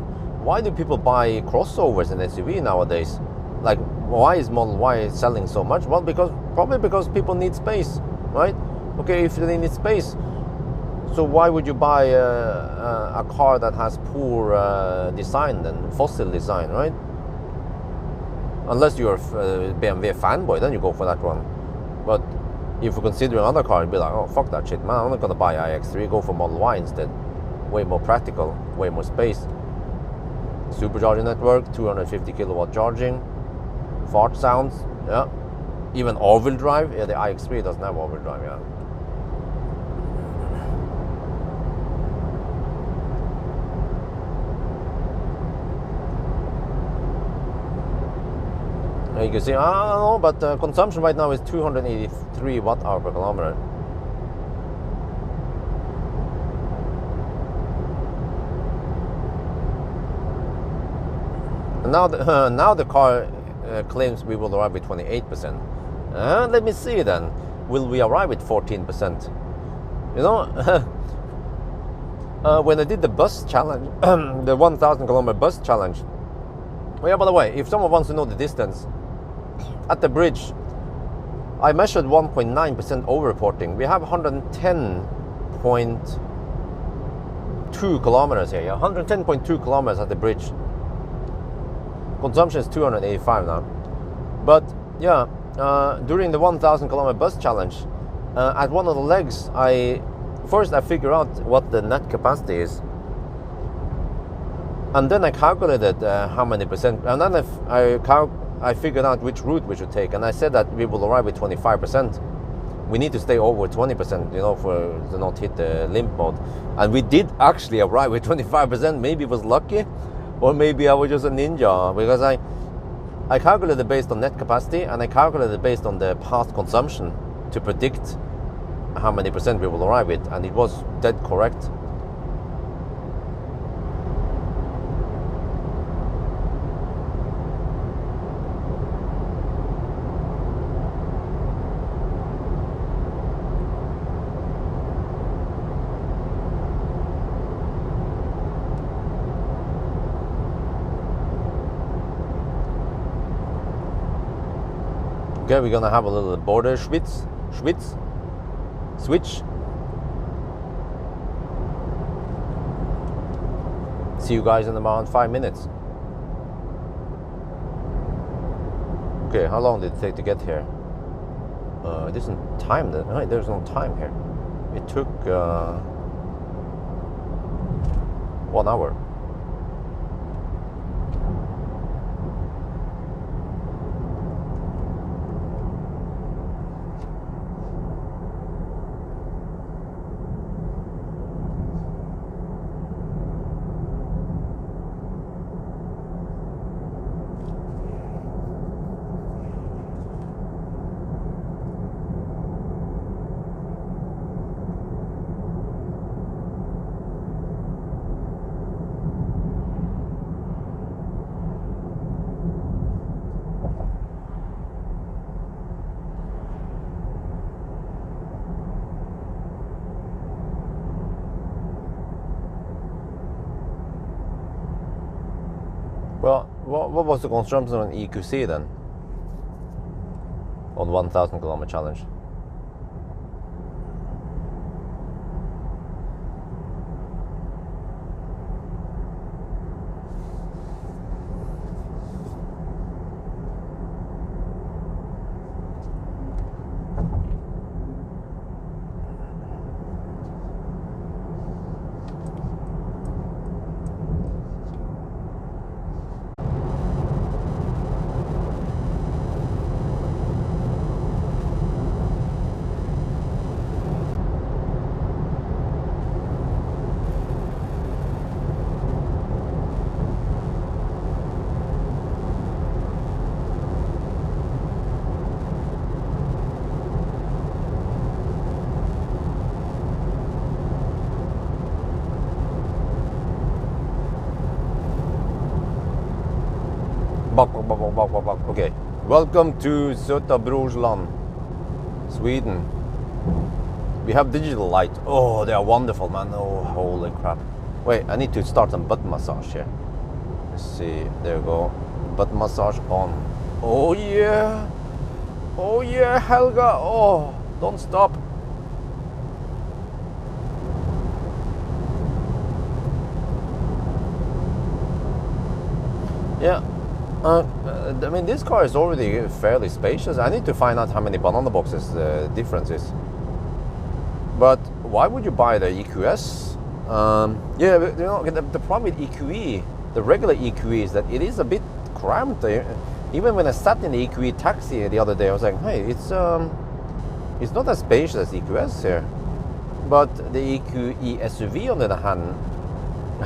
people buy crossovers in SUV nowadays? Like, why is Model Y selling so much? Well, probably because people need space, right? Okay, if they need space, so why would you buy a car that has poor design and fossil design, right? Unless you're a BMW fanboy, then you go for that one. But if you consider another car, you'd be like, oh, fuck that shit, man, I'm not gonna buy iX3, go for Model Y instead. Way more practical, way more space. Supercharger network, 250 kilowatt charging, fart sounds, yeah. Even all-wheel drive, yeah, the iX3 doesn't have all-wheel drive, yeah. You can see, I don't know, but consumption right now is 283 watt-hour per kilometer. And now the car claims we will arrive with 28%. Let me see then. Will we arrive with 14%? You know, when I did the bus challenge, the 1,000 kilometer bus challenge. Oh yeah, by the way, if someone wants to know the distance, at the bridge, I measured 1.9% over-reporting. We have 110.2 kilometers here. Yeah, 110.2 kilometers at the bridge. Consumption is 285 now. But yeah, during the 1,000 kilometer bus challenge, at one of the legs, I figure out what the net capacity is, and then I calculated how many percent, and then I figured out which route we should take, and I said that we will arrive with 25%. We need to stay over 20%, you know, for to not hit the limp mode. And we did actually arrive with 25%. Maybe it was lucky, or maybe I was just a ninja, because I calculated based on net capacity, and I calculated based on the past consumption to predict how many percent we will arrive with, and it was dead correct. Okay, we're gonna have a little border switch. See you guys in about 5 minutes. Okay, how long did it take to get here? It isn't timed. Right, there's no time here. It took 1 hour. Well, what was the consumption on EQC then? On 1,000 kilometer challenge? Okay, welcome to Sötabrorsland, Sweden. We have digital light. Oh, they are wonderful, man. Oh, holy crap. Wait, I need to start some butt massage here. Let's see, there we go. Butt massage on. Oh yeah. Oh yeah, Helga. Oh, don't stop. Yeah. I mean, this car is already fairly spacious. I need to find out how many banana boxes the difference is. But why would you buy the EQS? Yeah, you know, the problem with EQE, the regular EQE, is that it is a bit cramped. Even when I sat in the EQE taxi the other day, I was like, hey, it's not as spacious as EQS here. But the EQE SUV, on the other hand,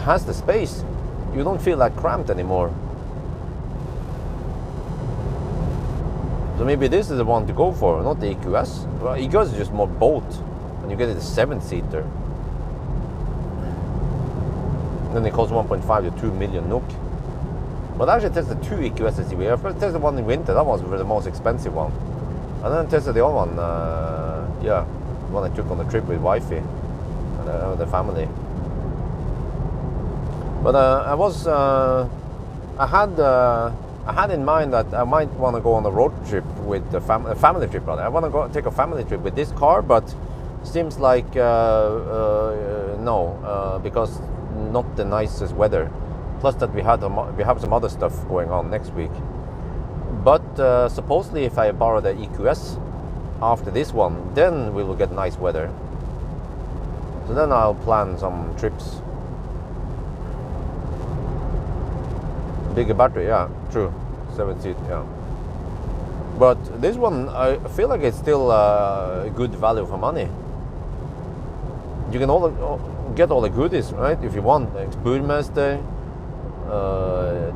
has the space. You don't feel like cramped anymore. So maybe this is the one to go for, not the EQS. Well, EQS is just more boat, and you get it a 7-seater. Then it costs 1.5 to 2 million NOK. But I actually tested 2 EQS SUV. I first tested one in winter, that was the most expensive one. And then I tested the other one, yeah, the one I took on the trip with wifey and the family. But I had in mind that I might want to go on a road trip with a family trip rather. I want to take a family trip with this car, but seems like no, because not the nicest weather. Plus that we have some other stuff going on next week. But supposedly, if I borrow the EQS after this one, then we will get nice weather. So then I'll plan some trips. Bigger battery, yeah, true. 7-seat, yeah. But this one, I feel like it's still good value for money. You can get all the goodies, right? If you want, like Spurmester,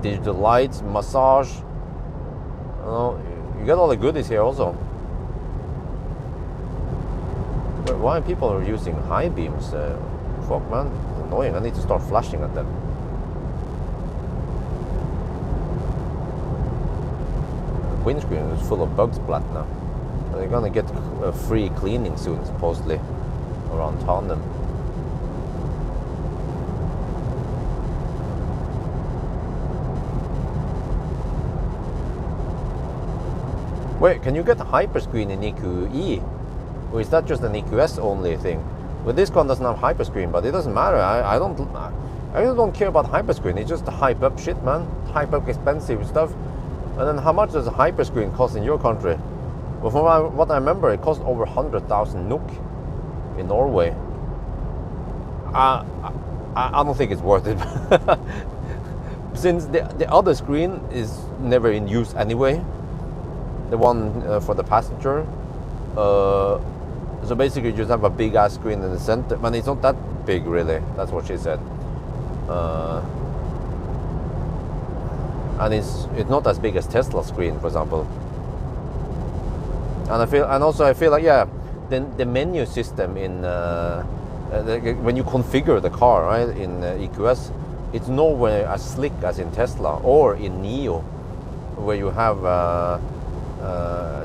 digital lights, massage. You get all the goodies here also. But why people are using high beams? Fuck, man, it's annoying. I need to start flashing at them. Windscreen is full of bug splat now. They're gonna get a free cleaning soon, supposedly, around Tandem. Wait, can you get a hyperscreen in EQE? Or is that just an EQS only thing? Well, this one doesn't have hyperscreen, but it doesn't matter. I really don't care about hyperscreen. It's just the hype up shit, man. Hype up expensive stuff. And then how much does a hyperscreen cost in your country? Well, from what I remember, it cost over 100,000 NOK in Norway. I don't think it's worth it. Since the other screen is never in use anyway. The one for the passenger. So basically you just have a big ass screen in the center. Man, it's not that big really. That's what she said. And it's not as big as Tesla screen, for example. And I feel like, yeah, the menu system in when you configure the car, right, in EQS, it's nowhere as slick as in Tesla or in Neo, where you have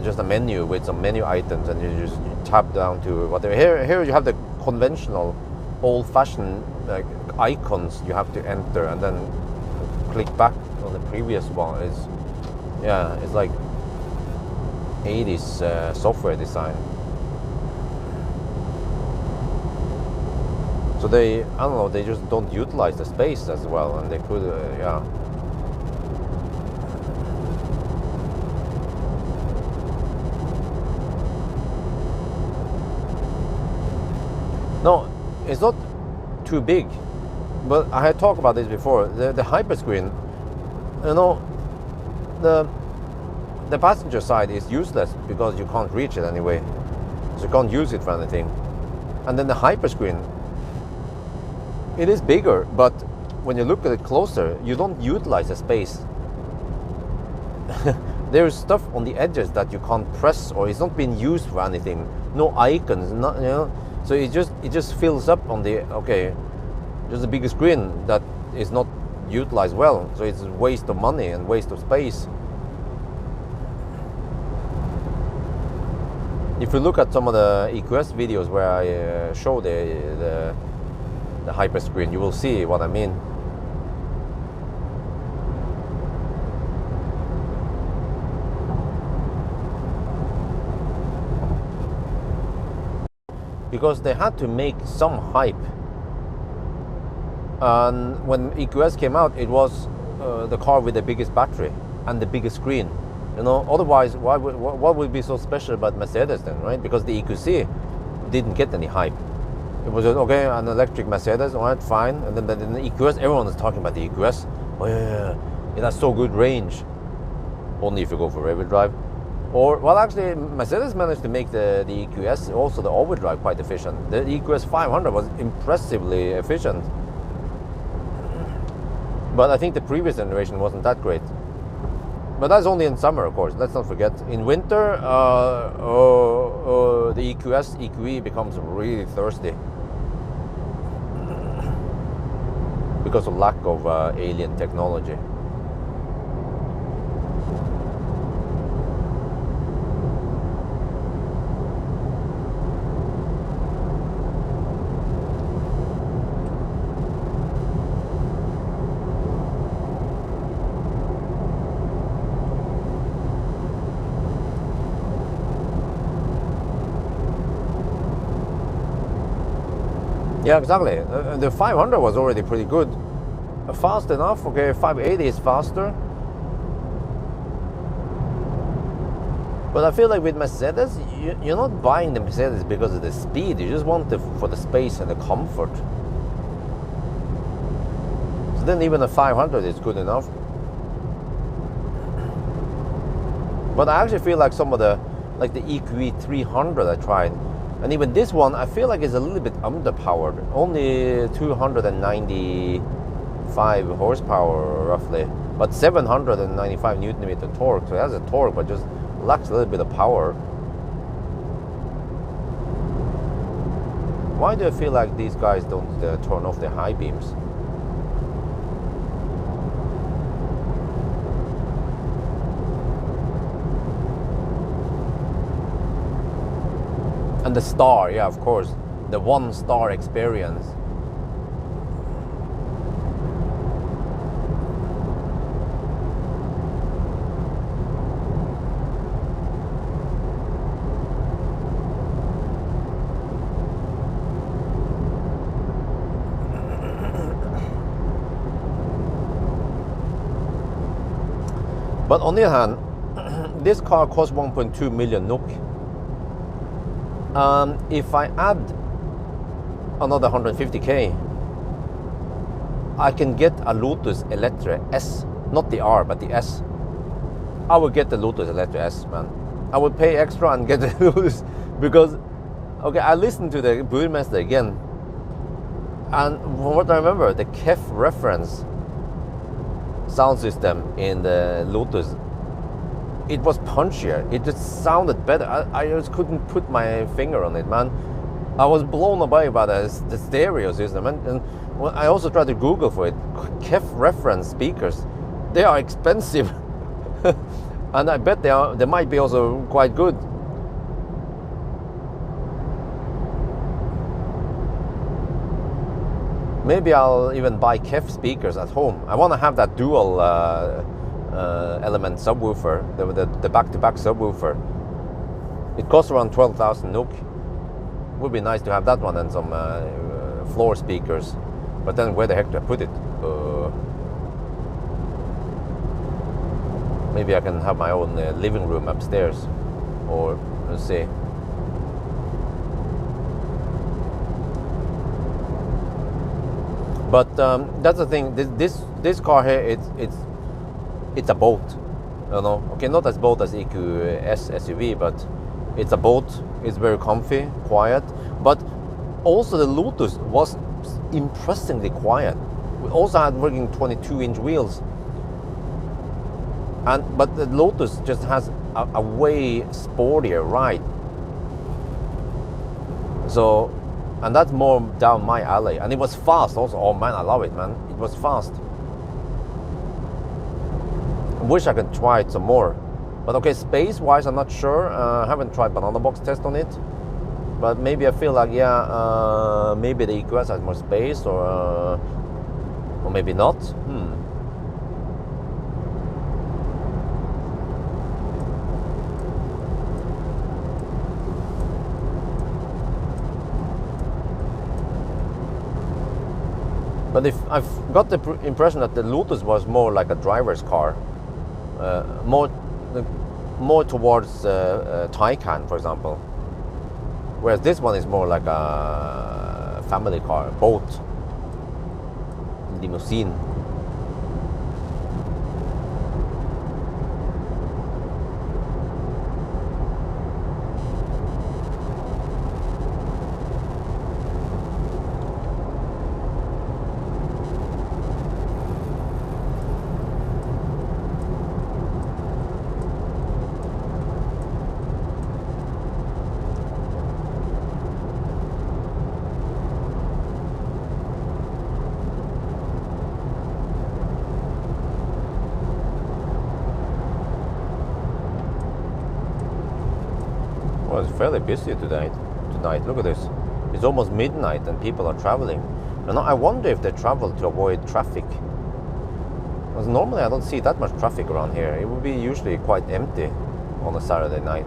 just a menu with some menu items and you just tap down to whatever. Here you have the conventional, old-fashioned icons you have to enter and then click back on the previous one is, yeah, it's like 80s software design. So they, I don't know, they just don't utilize the space as well, and they could, yeah. No, it's not too big, but I had talked about this before. The hyperscreen, you know, the passenger side is useless because you can't reach it anyway, so you can't use it for anything. And then the hyperscreen, it is bigger, but when you look at it closer, you don't utilize the space. There's stuff on the edges that you can't press, or it's not being used for anything. No icons, not, you know. So it just fills up on the, okay, just a bigger screen that is not utilized well. So it's a waste of money and waste of space. If you look at some of the EQS videos where I show the hyper screen, you will see what I mean. Because they had to make some hype. And when EQS came out, it was the car with the biggest battery and the biggest screen. You know, otherwise, what would be so special about Mercedes then, right? Because the EQC didn't get any hype. It was just, okay, an electric Mercedes, all right, fine. And then the EQS, everyone is talking about the EQS. Oh yeah, it has so good range. Only if you go for rear-wheel drive. Or, well, actually, Mercedes managed to make the EQS, also the all-wheel drive, quite efficient. The EQS 500 was impressively efficient. But I think the previous generation wasn't that great. But that's only in summer, of course. Let's not forget. In winter, the EQS, EQE becomes really thirsty because of lack of alien technology. Yeah, exactly. The 500 was already pretty good. Fast enough, okay, 580 is faster. But I feel like with Mercedes, you're not buying the Mercedes because of the speed. You just want it for the space and the comfort. So then even the 500 is good enough. But I actually feel like some of the, like the EQE 300 I tried, and even this one, I feel like it's a little bit underpowered. Only 295 horsepower roughly, but 795 Newton meter torque. So it has a torque, but just lacks a little bit of power. Why do I feel like these guys don't turn off their high beams? And the star, yeah, of course, the 1-star experience. But on the other hand, this car costs 1.2 million NOK. If I add another 150k, I can get a Lotus Eletre S, not the R, but the S. I would get the Lotus Eletre S, man. I would pay extra and get the Lotus because, okay, I listened to the Burmester again, and from what I remember, the KEF reference sound system in the Lotus, it was punchier. It just sounded better. I just couldn't put my finger on it, man. I was blown away by the stereo system. And I also tried to Google for it. KEF reference speakers, they are expensive. And I bet they might be also quite good. Maybe I'll even buy KEF speakers at home. I want to have that dual element subwoofer, the back-to-back subwoofer. It costs around 12,000 NOK. Would be nice to have that one and some floor speakers. But then where the heck do I put it? Maybe I can have my own living room upstairs, or let's see. But that's the thing. This car here, it's a boat. You know, okay, not as boat as EQE SUV, but it's a boat. It's very comfy, quiet. But also the Lotus was impressively quiet. We also had working 22-inch wheels. But the Lotus just has a way sportier ride. So, and that's more down my alley. And it was fast also. Oh man, I love it, man. It was fast. I wish I could try it some more. But okay, space-wise, I'm not sure. I haven't tried banana box test on it. But maybe I feel like, yeah, maybe the EQS has more space, or maybe not. But if I've got the impression that the Lotus was more like a driver's car, more towards Taycan, for example, whereas this one is more like a family car, boat, limousine. Well, it's fairly busy tonight. Look at this. It's almost midnight and people are traveling. And I wonder if they travel to avoid traffic. Because normally I don't see that much traffic around here. It would be usually quite empty on a Saturday night.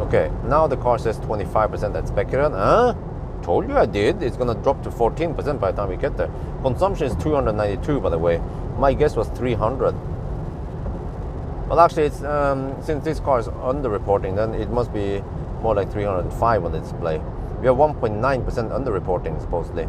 Okay, now the car says 25% at Speckeren. Huh? Told you I did. It's gonna drop to 14% by the time we get there. Consumption is 292, by the way. My guess was 300. Well, actually, it's since this car is under-reporting, then it must be more like 305 on the display. We have 1.9% under-reporting, supposedly.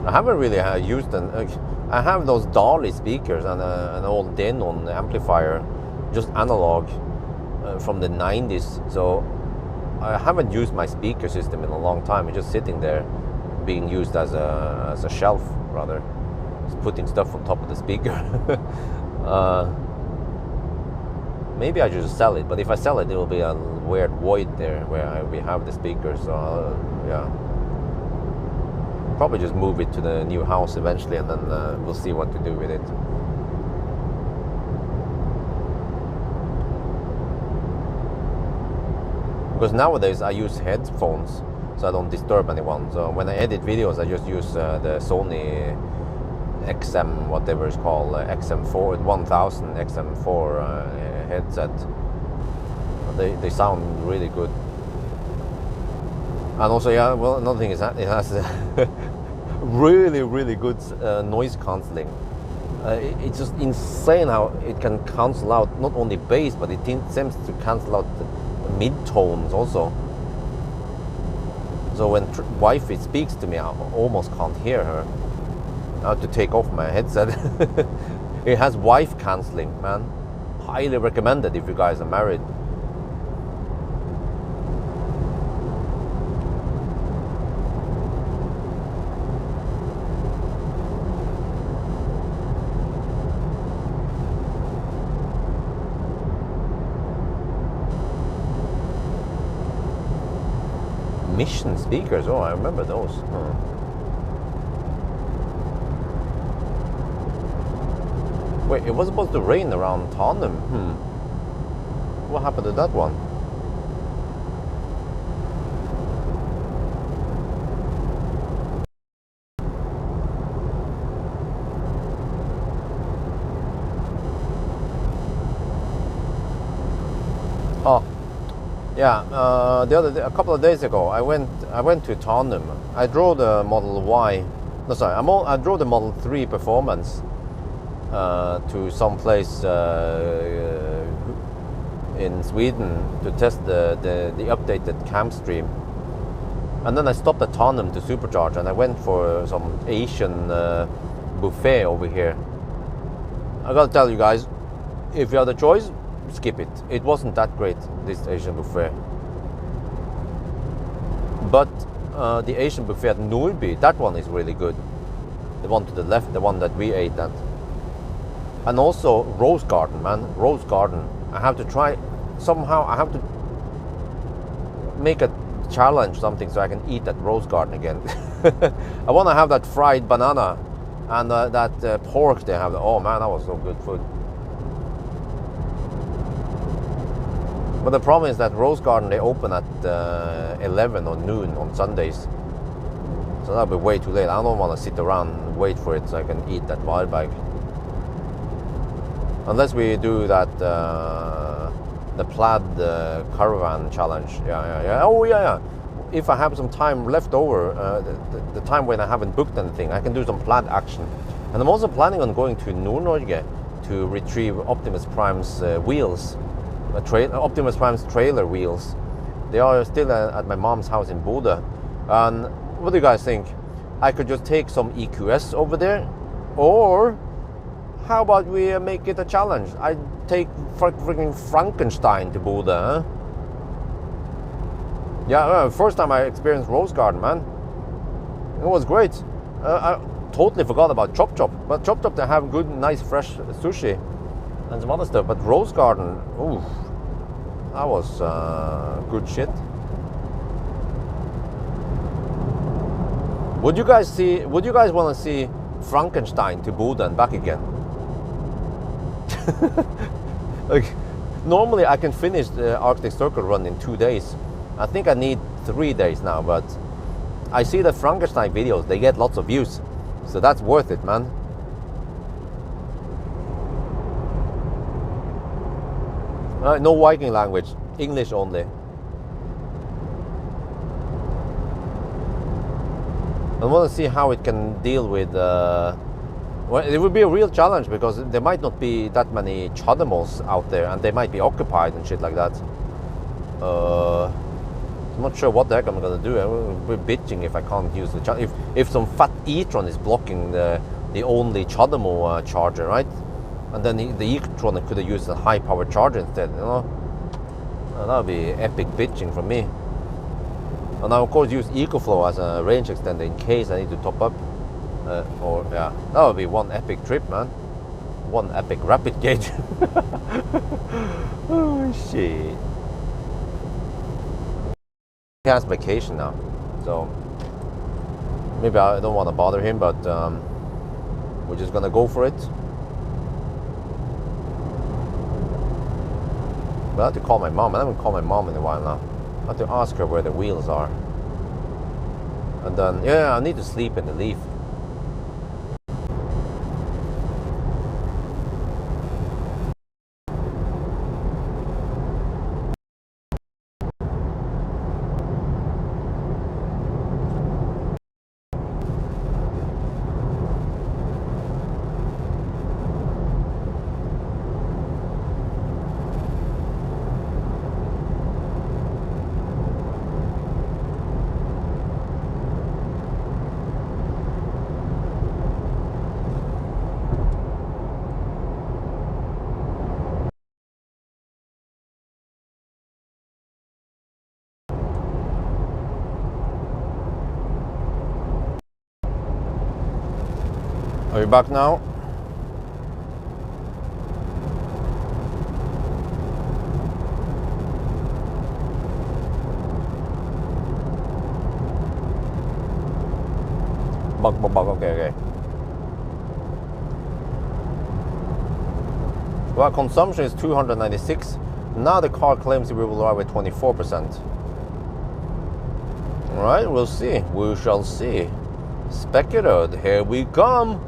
I haven't really used them. I have those Dolly speakers and an old Denon amplifier, just analog from the 90s. So I haven't used my speaker system in a long time. It's just sitting there, being used as a shelf, rather. Just putting stuff on top of the speaker. Maybe I should just sell it, but if I sell it, there will be a weird void there where we have the speakers. So yeah. Probably just move it to the new house eventually, and then we'll see what to do with it. Because nowadays I use headphones so I don't disturb anyone. So when I edit videos, I just use the Sony XM, whatever it's called, XM4 1000 XM4 headset. They sound really good. And also, yeah, well, another thing is that it has really, really good noise cancelling. It's just insane how it can cancel out not only bass, but it seems to cancel out the mid-tones also. So when wifey speaks to me, I almost can't hear her. I have to take off my headset. It has wife cancelling, man. Highly recommended if you guys are married. emission speakers. Oh, I remember those. Wait, it was supposed to rain around Tottenham. What happened to that one? Oh, yeah. The other day, a couple of days ago, I went to Tottenham. I drove the Model Y. No, sorry. I drove the Model 3 Performance to some place in Sweden to test the updated cam stream. And then I stopped at Tottenham to Supercharger, and I went for some Asian buffet over here. I gotta tell you guys, if you have the choice, skip it. It wasn't that great, this Asian buffet. But the Asian buffet at Nordby, that one is really good. The one to the left, the one that we ate at. And also Rose Garden, man. Rose Garden. I have to try, somehow I have to make a challenge, something, so I can eat at Rose Garden again. I want to have that fried banana and that pork they have. Oh man, that was so good food. But the problem is that Rose Garden, they open at 11 or noon on Sundays. So that'll be way too late. I don't want to sit around and wait for it so I can eat that wild bag. Unless we do that, the plaid caravan challenge. Yeah. Oh, yeah. If I have some time left over, the time when I haven't booked anything, I can do some plaid action. And I'm also planning on going to Nord-Norge to retrieve Optimus Prime's wheels. Optimus Prime's trailer wheels. They are still at my mom's house in Bodø. And what do you guys think? I could just take some EQS over there, or how about we make it a challenge? I take freaking Frankenstein to Bodø, huh? Yeah, first time I experienced Rose Garden, man. It was great. I totally forgot about Chop Chop. But Chop Chop, they have good, nice, fresh sushi and some other stuff. But Rose Garden, ooh, that was good shit. Would you guys want to see Frankenstein to Bodø and back again? Like, normally I can finish the Arctic Circle run in 2 days. I think I need 3 days now, but I see the Frankenstein videos, they get lots of views, so that's worth it, man. No Viking language, English only. I want to see how it can deal with well, it would be a real challenge, because there might not be that many Chademos out there, and they might be occupied and shit like that. I'm not sure what the heck I'm gonna do. I will be bitching if I can't use the if some fat e-tron is blocking the only Chademo charger, right? And then the e-tron could have used a high power charger instead, you know? That would be epic bitching from me. And I of course use EcoFlow as a range extender in case I need to top up. Yeah, that would be one epic trip, man. One epic rapid gauge. Oh shit. He has vacation now, so maybe I don't want to bother him, but we're just gonna go for it. But I have to call my mom. I haven't called my mom in a while now. I have to ask her where the wheels are. And then, yeah, I need to sleep in the Leaf. Are you back now? Okay. Well, consumption is 296. Now the car claims it will arrive at 24%. Alright, we'll see. We shall see. Speculated, here we come.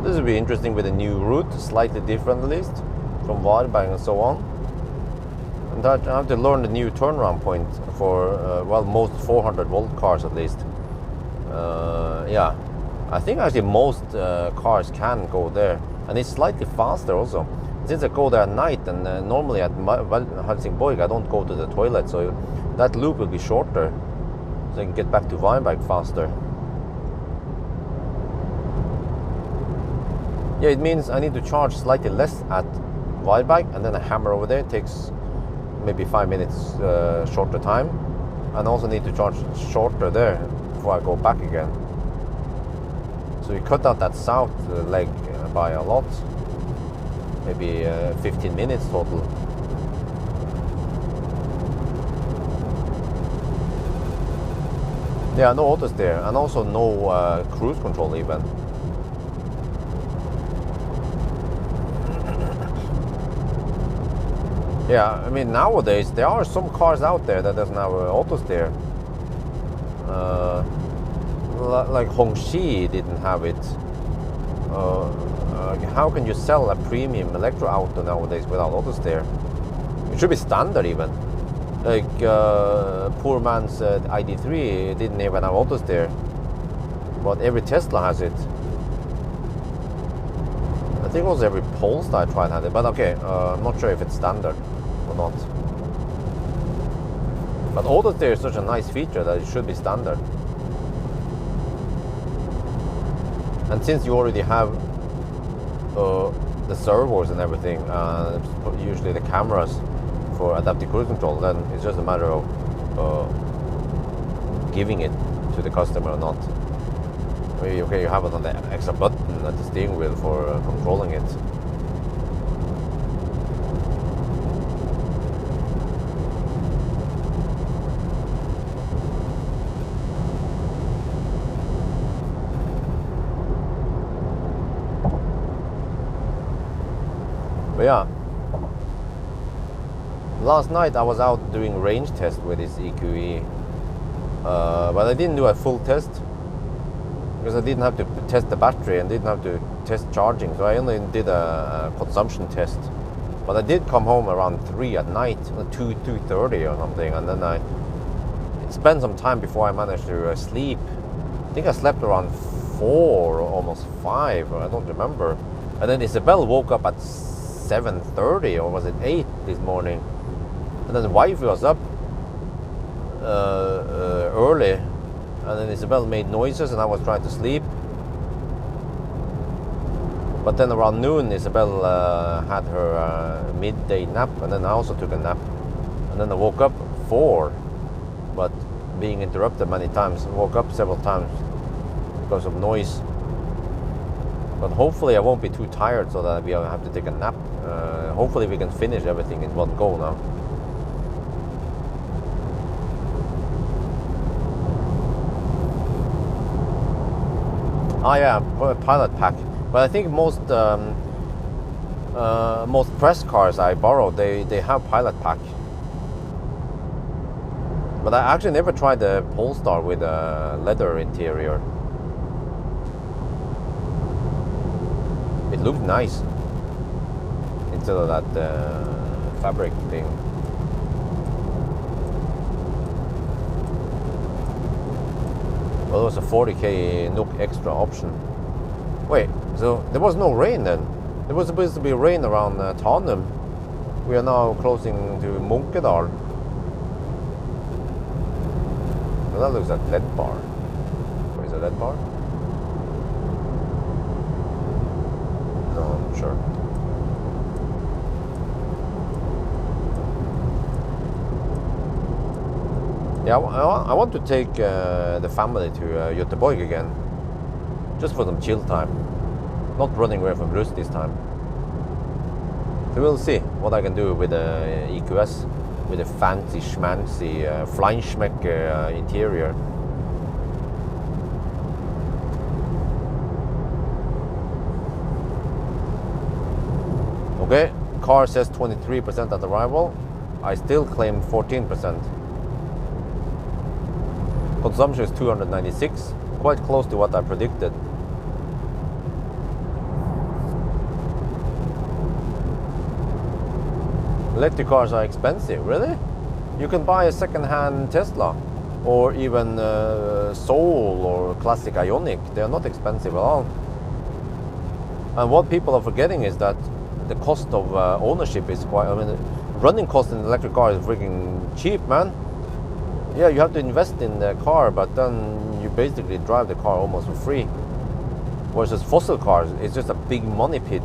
This will be interesting with a new route, slightly different at least, from Varberg and so on. And I have to learn the new turnaround point for, well, most 400 volt cars at least. Yeah, I think actually most cars can go there. And it's slightly faster also. Since I go there at night, and normally at Helsingborg I don't go to the toilet, so that loop will be shorter, so I can get back to Weinberg faster. Yeah, it means I need to charge slightly less at Weinberg, and then I hammer over there. It takes maybe 5 minutes shorter time, and I also need to charge shorter there before I go back again. So we cut out that south leg by a lot. Maybe 15 minutes total. Yeah, no auto steer, and also no cruise control even. Yeah, I mean nowadays there are some cars out there that doesn't have auto steer. Like Hongxi didn't have it. How can you sell a premium electro auto nowadays without auto steer? It should be standard even. Like poor man's ID3 didn't even have auto steer, but every Tesla has it. I think also every Polestar I tried had it, but okay, I'm not sure if it's standard or not. But auto steer is such a nice feature that it should be standard. And since you already have the servos and everything, usually the cameras for adaptive cruise control, then it's just a matter of giving it to the customer or not. I mean, okay, you have it on the extra button at the steering wheel for controlling it. But yeah, last night I was out doing range test with this EQE, but I didn't do a full test because I didn't have to test the battery and didn't have to test charging, so I only did a consumption test. But I did come home around 3 at night, 2:30 or something, and then I spent some time before I managed to sleep. I think I slept around 4 or almost 5, I don't remember. And then Isabel woke up at 7:30 or was it 8 this morning, and then the wife was up early, and then Isabel made noises and I was trying to sleep. But then around noon Isabel had her midday nap, and then I also took a nap, and then I woke up 4, but being interrupted many times. I woke up several times because of noise. But hopefully I won't be too tired so that we have to take a nap. Hopefully we can finish everything in one go now. Oh yeah, pilot pack. But I think most press cars I borrowed, they have pilot pack. But I actually never tried the Polestar with a leather interior. It looked nice instead of that fabric thing. Well, it was a 40k NOK extra option. Wait, so there was no rain then? There was supposed to be rain around Tanum. We are now closing to Munkedal. Well, that looks like LED bar. Or is it LED bar? No, I'm not sure. Yeah, I want to take the family to Göteborg again, just for some chill time. Not running away from Rust this time. So we'll see what I can do with the EQS, with a fancy schmancy Fleinschmecker interior. car says 23% at arrival. I still claim 14%. Consumption is 296, quite close to what I predicted. Electric cars are expensive, really? You can buy a second-hand Tesla, or even Soul or classic Ioniq. They are not expensive at all. And what people are forgetting is that the cost of ownership is quite, I mean, running cost in an electric car is freaking cheap, man. Yeah, you have to invest in the car, but then you basically drive the car almost for free. Versus fossil cars, it's just a big money pit.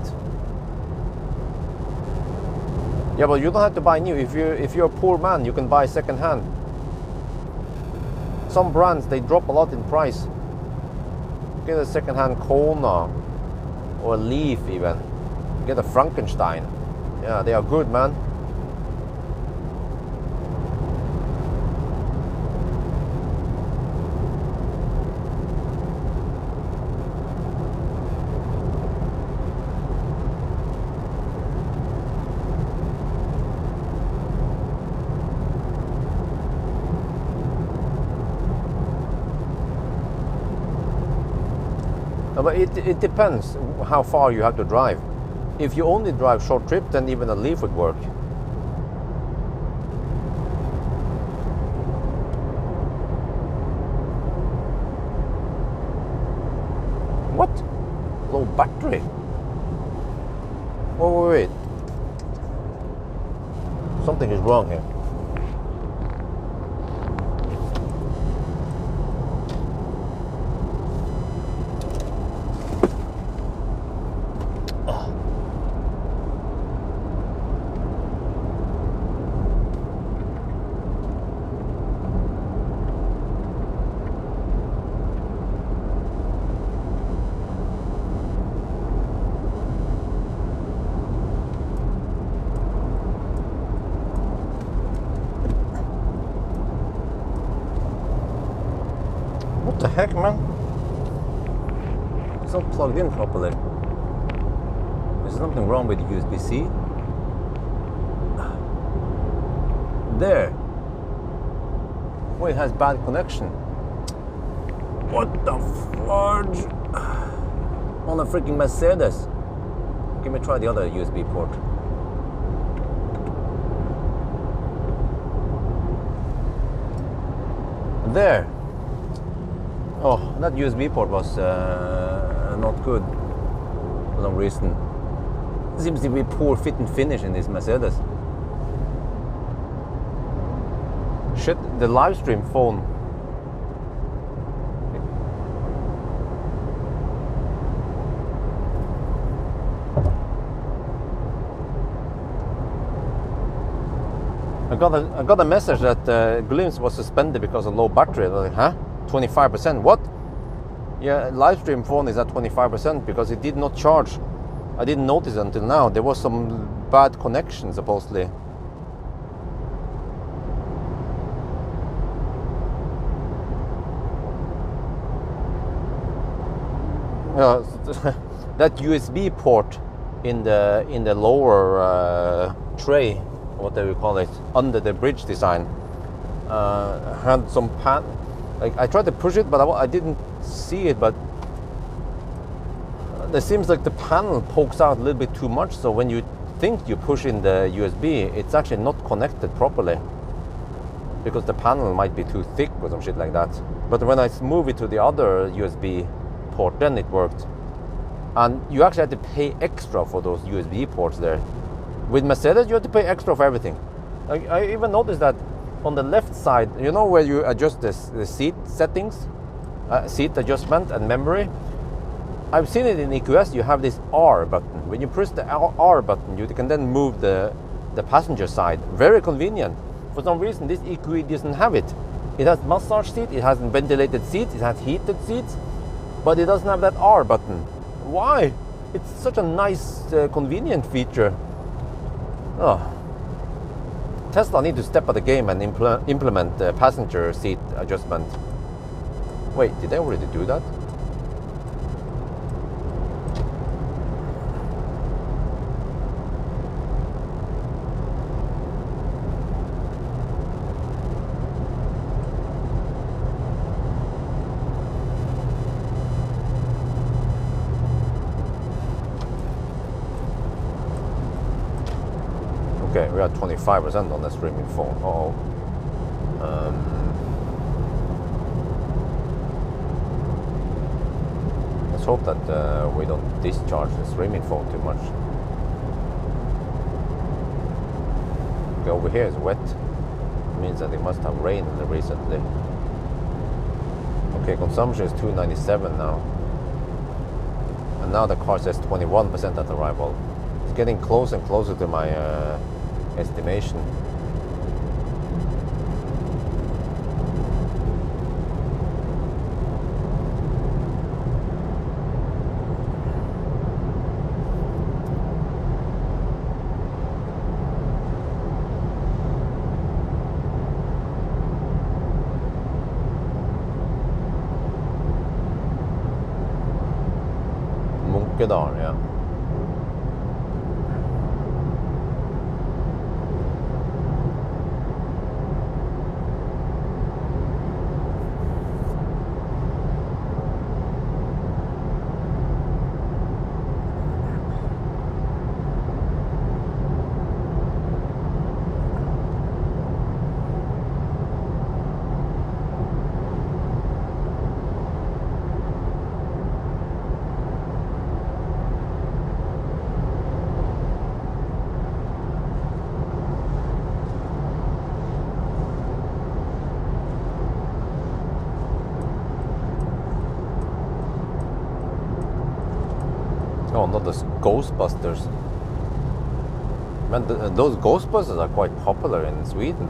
Yeah, but you don't have to buy new. If you're a poor man, you can buy second hand. Some brands, they drop a lot in price. Get a second hand Kona or a Leaf even. Get a Frankenstein. Yeah, they are good, man. But it depends how far you have to drive. If you only drive short trip, then even a Leaf would work. What? Low battery? Wait. Something is wrong here. What the heck, man? It's not plugged in properly. There's something wrong with the USB-C. There. Well, it has bad connection. What the fudge? On a freaking Mercedes. Give me try the other USB port. There. Oh, that USB port was not good for some reason. Seems to be poor fit and finish in this Mercedes. Shit, the live stream phone. I got a message that Glimpse was suspended because of low battery. I was like, huh? 25%? What? Yeah, live stream phone is at 25% because it did not charge. I didn't notice until now. There was some bad connection supposedly. That USB port in the lower tray, whatever you call it, under the bridge design, had some like I tried to push it, but I didn't see it. But it seems like the panel pokes out a little bit too much. So when you think you push in the USB, it's actually not connected properly because the panel might be too thick or some shit like that. But when I move it to the other USB port, then it worked. And you actually had to pay extra for those USB ports there. With Mercedes, you have to pay extra for everything. I even noticed that on the left side, you know where you adjust the seat settings, seat adjustment and memory. I've seen it in EQS. You have this R button. When you press the R button, you can then move the passenger side. Very convenient. For some reason, this EQE doesn't have it. It has massage seat, it has ventilated seats, it has heated seats, but it doesn't have that R button. Why? It's such a nice, convenient feature. Oh. Tesla need to step up the game and implement the passenger seat adjustment. Wait, did they already do that? Okay, we are 25% on the streaming phone. Uh-oh. Let's hope that we don't discharge the streaming phone too much. Okay, over here is wet. It means that it must have rained recently. Okay, consumption is 297 now. And now the car says 21% at arrival. It's getting closer and closer to my estimation. Munkedal, yeah. Oh, not the Ghostbusters. Man, those Ghostbusters are quite popular in Sweden.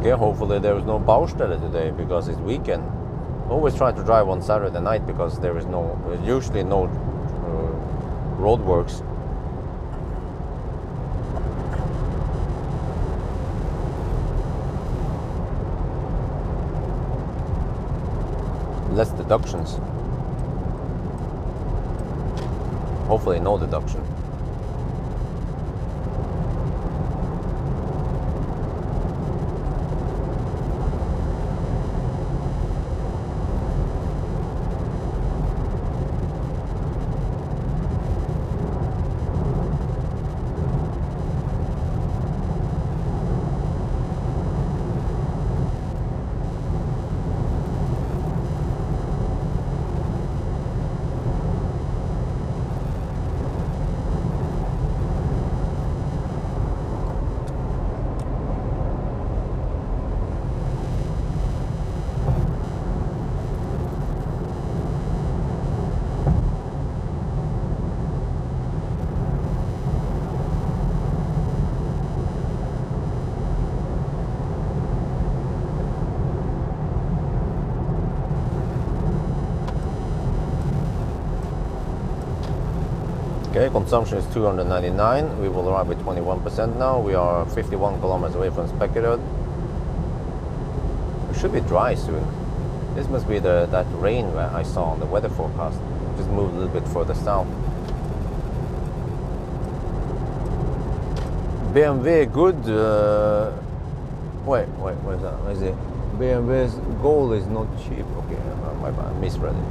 Okay, hopefully there is no Baustelle today because it's weekend. Always try to drive on Saturday night because there is usually no roadworks. Less deductions. Hopefully no deduction. Okay, consumption is 299. We will arrive with 21% now. We are 51 kilometers away from Spekeröd. It should be dry soon. This must be that rain that I saw on the weather forecast. Just moved a little bit further south. BMW good. Wait, what is that? What is it? BMW's goal is not cheap. Okay, my bad, misread it.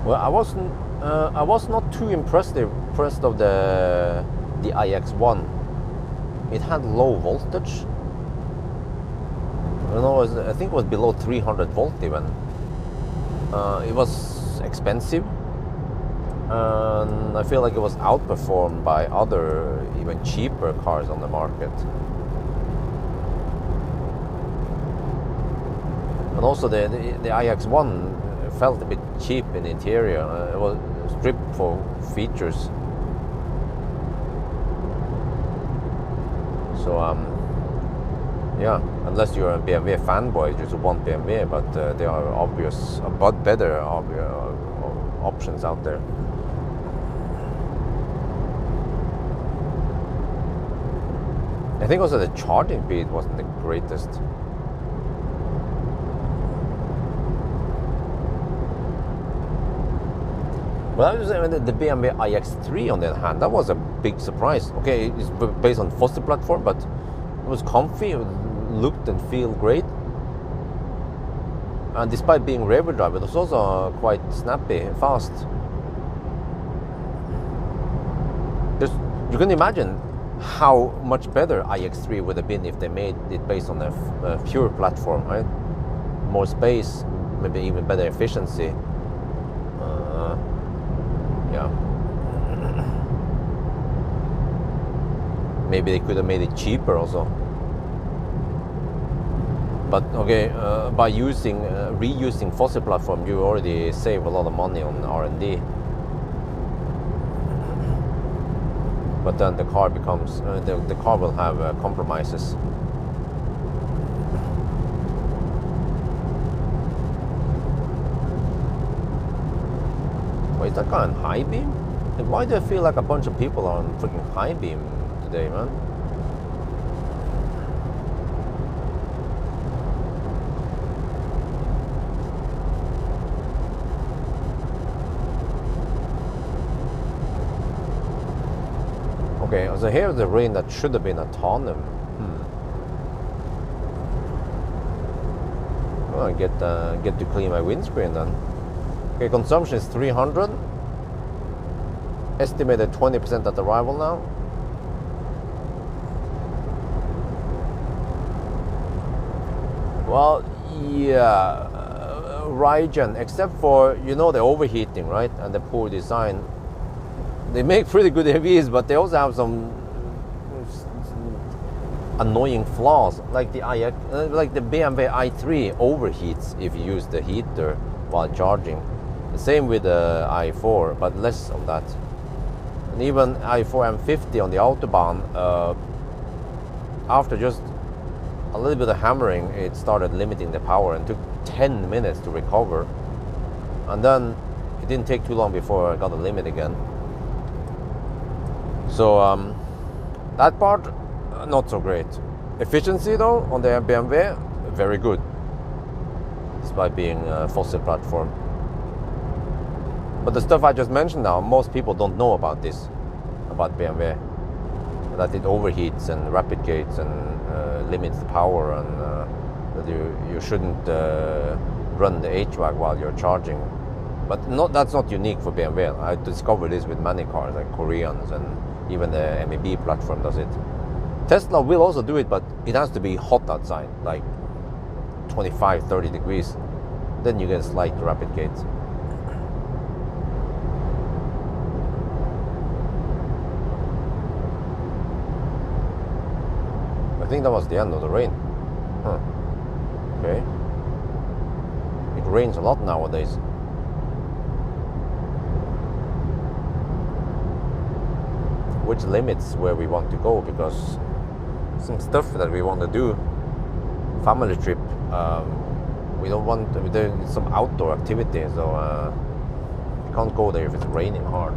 Well, I was not too impressed of the the iX1, it had low voltage. You know, I think it was below 300 volt even. It was expensive, and I feel like it was outperformed by other even cheaper cars on the market. And also the iX1 felt a bit cheap in the interior. It was stripped for features. So yeah, unless you're a BMW fanboy, you just want BMW, but there are obvious, but better options out there. I think also the charging speed wasn't the greatest. Well, I was saying the BMW iX3 on the other hand, that was a big surprise. Okay, it's based on fossil platform, but it was comfy, it looked and feel great. And despite being rear wheel drive, it was also quite snappy, fast. You can imagine how much better iX3 would have been if they made it based on a pure platform, right? More space, maybe even better efficiency. Yeah. Maybe they could have made it cheaper also. But okay, by reusing fossil platform, you already save a lot of money on R&D. But then the car becomes the car will have compromises. Wait, is that guy on high beam? And why do I feel like a bunch of people are on freaking high beam today, man? Okay, so here's the rain that should have been a tandem. Well, I get to clean my windscreen then. Okay, consumption is 300. Estimated 20% at arrival now. Well, yeah, Rygen, except for, you know, the overheating, right, and the poor design. They make pretty good EVs, but they also have some annoying flaws, like the BMW i3 overheats if you use the heater while charging. The same with the i4, but less of that. And even i4 M50 on the Autobahn, after just a little bit of hammering, it started limiting the power and took 10 minutes to recover. And then it didn't take too long before I got the limit again. So that part, not so great. Efficiency though, on the BMW, very good. Despite being a fossil platform. But the stuff I just mentioned now, most people don't know about this, about BMW. That it overheats and rapid gates and limits the power, and that you shouldn't run the HVAC while you're charging. But that's not unique for BMW. I discovered this with many cars, like Koreans, and even the MEB platform does it. Tesla will also do it, but it has to be hot outside, like 25-30 degrees. Then you get slight rapid gates. I think that was the end of the rain. Huh. Okay. It rains a lot nowadays. Which limits where we want to go, because some stuff that we want to do, family trip, we don't want, there's some outdoor activity, so we can't go there if it's raining hard.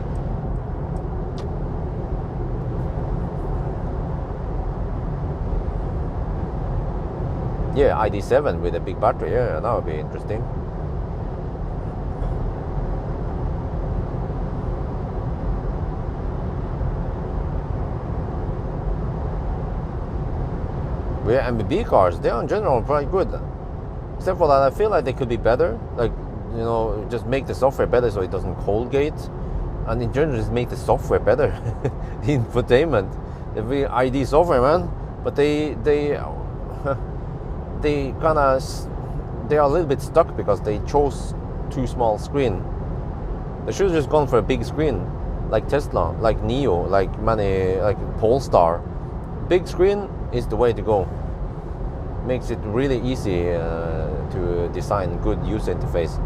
Yeah, ID7 with a big battery, yeah, that would be interesting. Yeah, MEB cars, they are in general quite good. Except for that, I feel like they could be better. Like, you know, just make the software better so it doesn't cold gate. and in general just make the software better. The infotainment, the ID software, man. But they kind of, they are a little bit stuck because they chose too small screen. They should have just gone for a big screen, like Tesla, like Neo, like Polestar. Big screen is the way to go. Makes it really easy to design good user interface.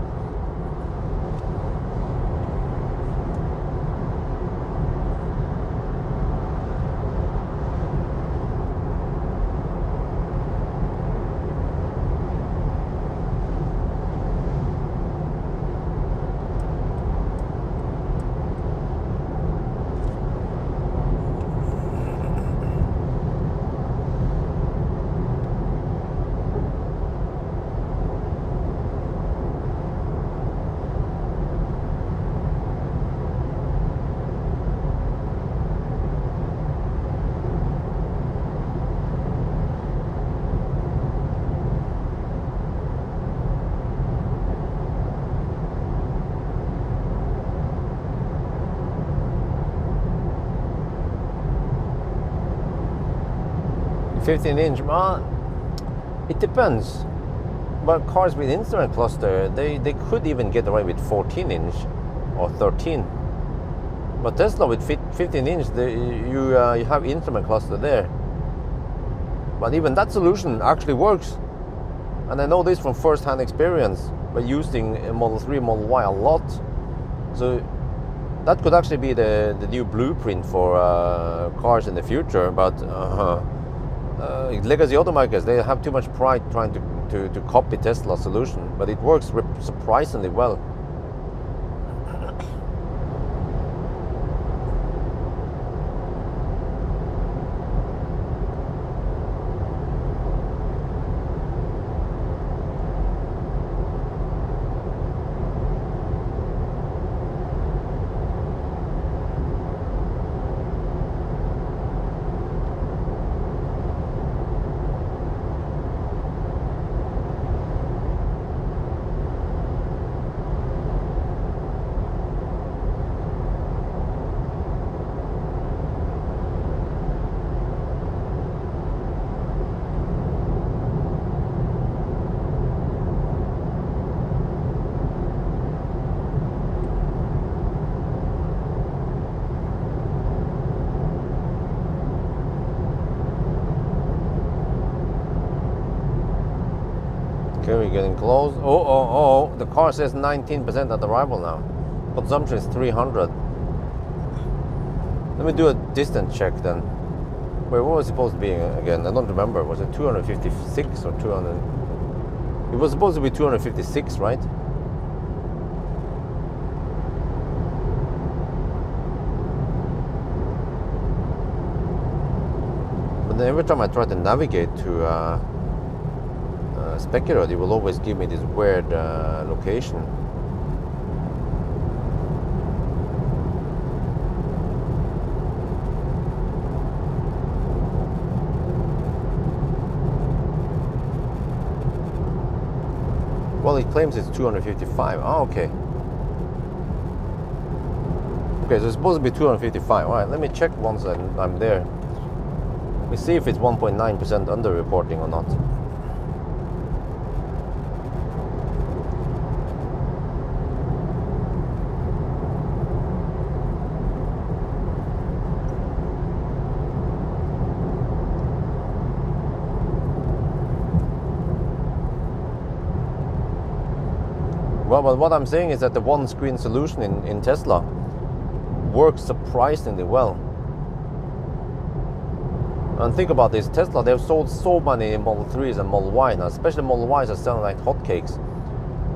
$15-inch, it depends. But cars with instrument cluster, they could even get away with 14-inch or 13. But Tesla with 15-inch, you have instrument cluster there. But even that solution actually works. And I know this from first-hand experience by using Model 3, Model Y a lot. So that could actually be the new blueprint for cars in the future. But legacy automakers, they have too much pride trying to copy Tesla's solution, but it works surprisingly well. Okay, we're getting close. Oh, the car says 19% at arrival now. Consumption is 300. Let me do a distance check then. Wait, what was it supposed to be again? I don't remember. Was it 256 or 200? It was supposed to be 256, right? But then every time I try to navigate to Specular, it will always give me this weird location. Well, it claims it's 255. Oh, okay. Okay, so it's supposed to be 255. All right, let me check once I'm there. Let me see if it's 1.9% under-reporting or not. Well, but what I'm saying is that the one-screen solution in Tesla works surprisingly well. And think about this, Tesla, they've sold so many Model 3s and Model Y now, especially Model Ys are selling like hotcakes.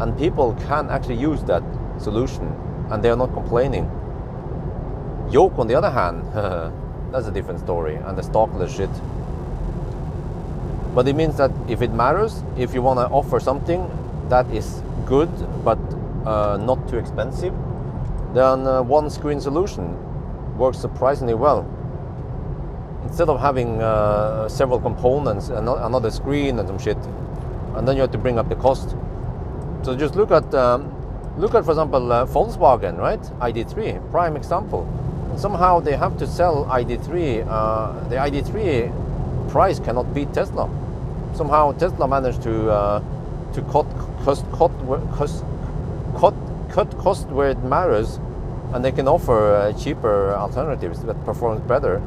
And people can actually use that solution, and they're not complaining. Yoke, on the other hand, that's a different story, and the stockless shit. But it means that if it matters, if you want to offer something that is good but not too expensive, then one screen solution works surprisingly well. Instead of having several components and another screen and some shit, and then you have to bring up the cost. So just look at Look at, for example, Volkswagen, right? ID3, prime example. And somehow they have to sell ID3. The ID3 price cannot beat Tesla. Somehow Tesla managed to cut cost where it matters, and they can offer cheaper alternatives that perform better.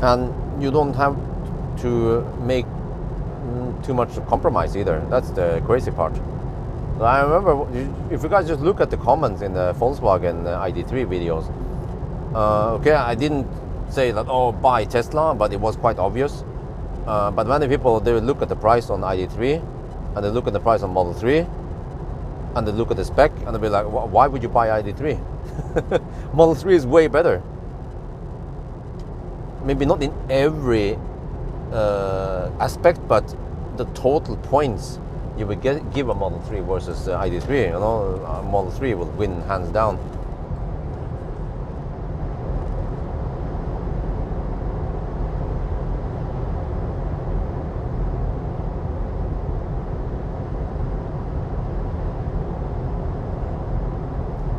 And you don't have to make too much compromise either. That's the crazy part. I remember, if you guys just look at the comments in the Volkswagen ID3 videos, okay, I didn't say that, oh, buy Tesla, but it was quite obvious. But many people, they will look at the price on ID3, and they look at the price on Model 3, and they look at the spec, and they'll be like, why would you buy ID3? Model 3 is way better. Maybe not in every aspect, but the total points you would give a Model 3 versus ID3, you know, Model 3 will win hands down.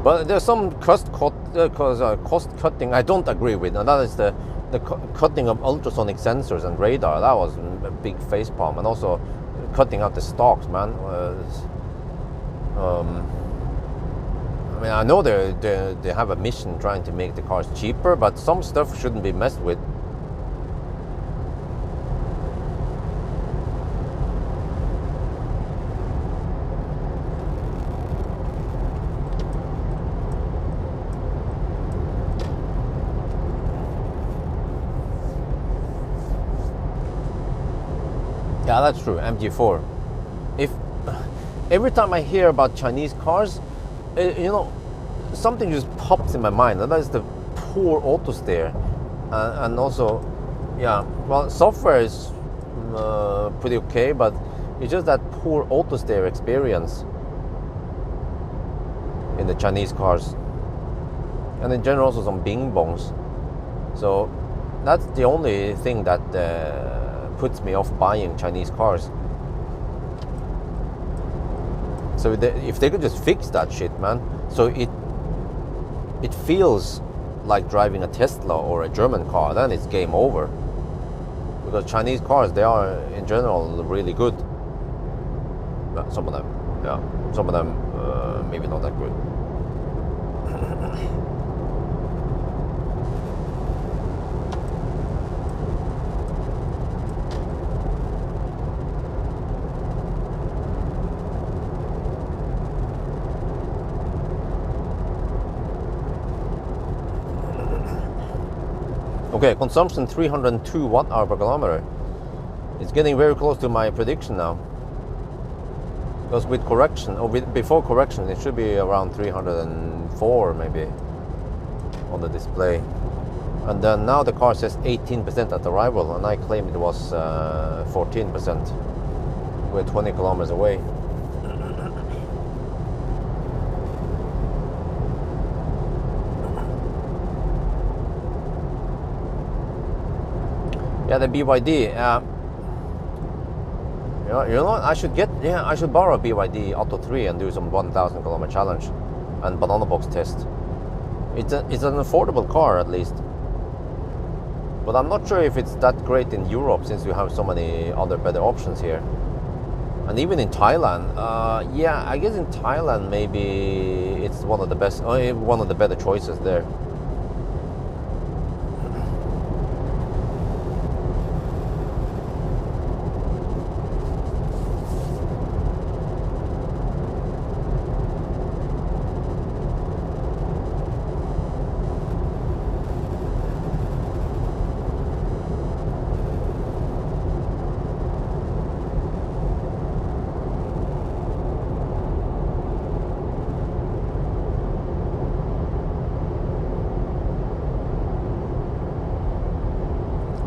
But there's some cost cutting I don't agree with, and that is the cutting of ultrasonic sensors and radar. That was a big facepalm, and also cutting out the stocks, man. I mean, I know they have a mission trying to make the cars cheaper, but some stuff shouldn't be messed with. Yeah, that's true. MG4. If every time I hear about Chinese cars, you know, something just pops in my mind, and that is the poor auto steer, and also, yeah, well, software is pretty okay, but it's just that poor auto steer experience in the Chinese cars, and in general also some bing bongs. So that's the only thing that puts me off buying Chinese cars. So if they could just fix that shit, man, so it feels like driving a Tesla or a German car, then it's game over. Because Chinese cars, they are in general really good. Some of them, yeah, some of them maybe not that good. Okay, consumption 302 watt-hour per kilometer. It's getting very close to my prediction now. Because with correction, or before correction, it should be around 304 maybe on the display. And then now the car says 18% at arrival, and I claimed it was 14%. We're 20 kilometers away. Yeah, the BYD. You know what? I should borrow a BYD Auto 3 and do some 1,000 kilometer challenge and banana box test. It's an affordable car at least, but I'm not sure if it's that great in Europe since you have so many other better options here. And even in Thailand, yeah, I guess in Thailand maybe it's one of the best, one of the better choices there.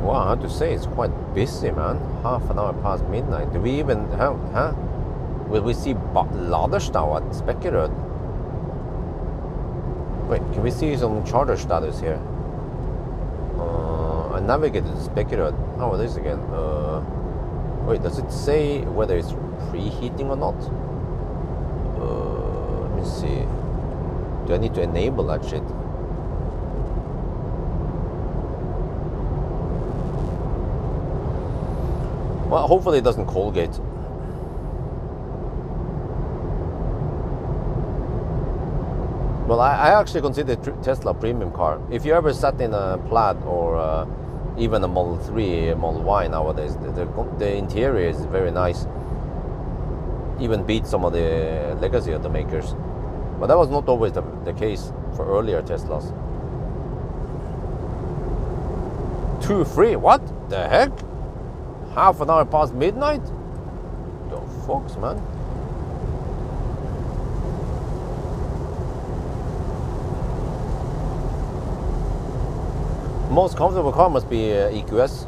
Wow, I have to say it's quite busy, man. Half an hour past midnight. Do we even have, will we see laderstau at Spekkerød? Wait, can we see some charger status here? I navigated to Spekkerød. Oh, this again. Wait, does it say whether it's preheating or not? Let me see. Do I need to enable that shit? Well, hopefully it doesn't Colgate. Well, I actually consider Tesla a premium car. If you ever sat in a Plaid or even a Model 3, Model Y nowadays, the interior is very nice. Even beats some of the legacy automakers. But that was not always the case for earlier Teslas. 2-3? What the heck? Half an hour past midnight? The fucks, man. Most comfortable car must be EQS.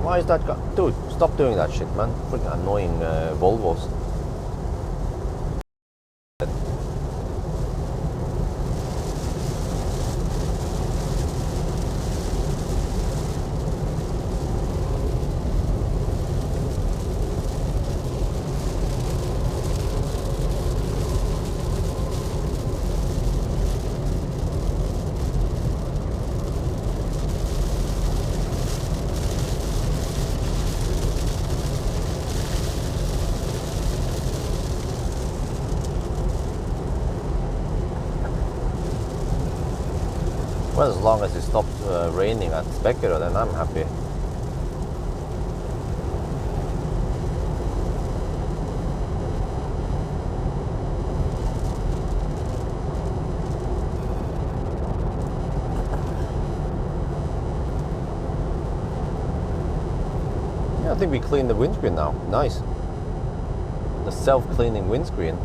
Why is that guy? Dude, stop doing that shit, man. Freaking annoying Volvos. Well, as long as it stops raining at Speckero, then I'm happy. Yeah, I think we cleaned the windscreen now. Nice. The self-cleaning windscreen.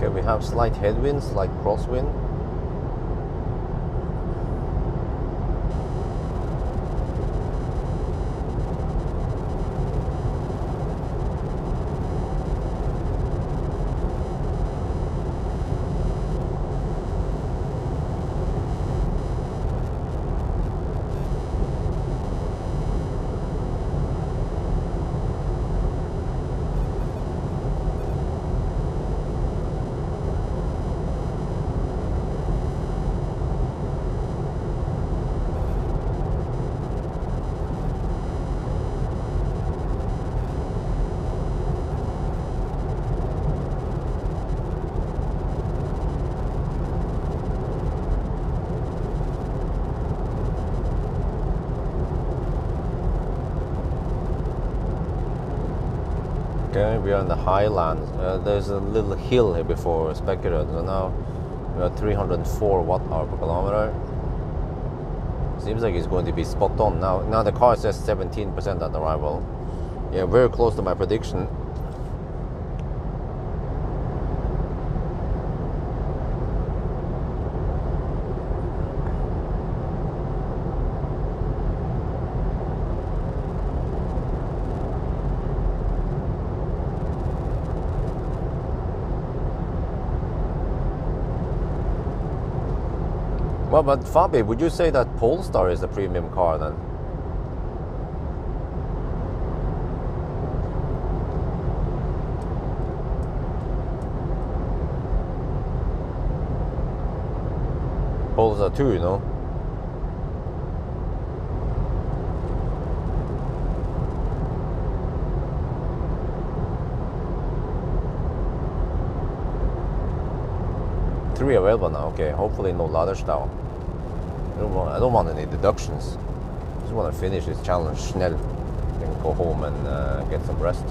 We have slight headwinds, slight crosswind. Okay, we are in the highlands. There's a little hill here before Speckero, so now we are 304 watt-hour per kilometer. Seems like it's going to be spot on. Now the car says 17% at arrival. Yeah, very close to my prediction. Well, but Fabi, would you say that Polestar is a premium car then? Polestar 2, you know? Three available now. Okay, hopefully no ladder style. I don't want any deductions. I just want to finish this challenge snel and go home and get some rest.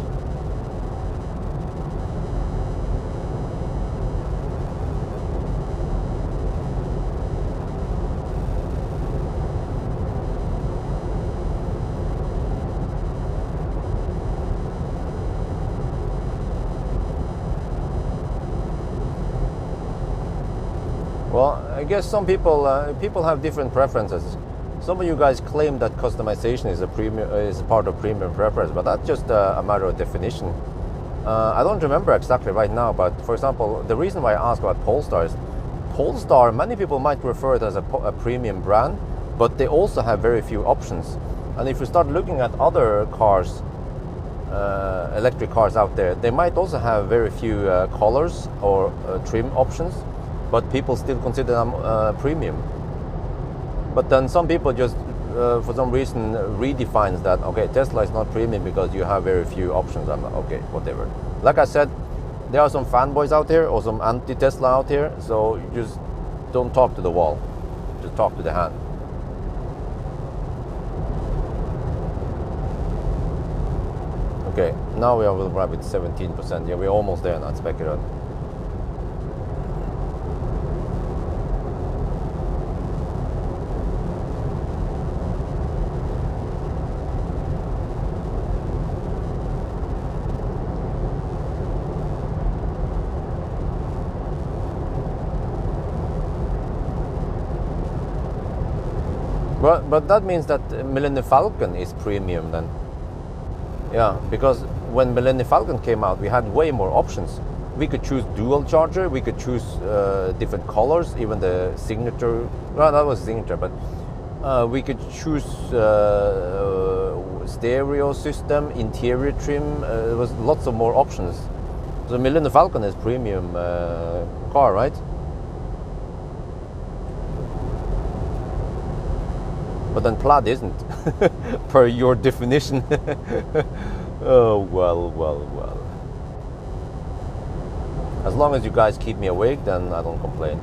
Well, I guess some people have different preferences. Some of you guys claim that customization is a part of premium preference, but that's just a matter of definition. I don't remember exactly right now, but for example, the reason why I ask about Polestar is Polestar, many people might refer it as a premium brand, but they also have very few options. And if you start looking at other cars, electric cars out there, they might also have very few colors or trim options, but people still consider them premium. But then some people just, for some reason, redefines that, okay, Tesla is not premium because you have very few options. I'm like, okay, whatever. Like I said, there are some fanboys out here or some anti-Tesla out here, so you just don't talk to the wall, just talk to the hand. Okay, now we will arrive with 17%. Yeah, we're almost there now, spec it out. But that means that Millennium Falcon is premium then. Yeah, because when Millennium Falcon came out, we had way more options. We could choose dual charger, we could choose different colors, even the signature, well, that was signature, but we could choose stereo system, interior trim, there was lots of more options. So Millennium Falcon is premium car, right? But then Plaid isn't, per your definition. Oh, well. As long as you guys keep me awake, then I don't complain.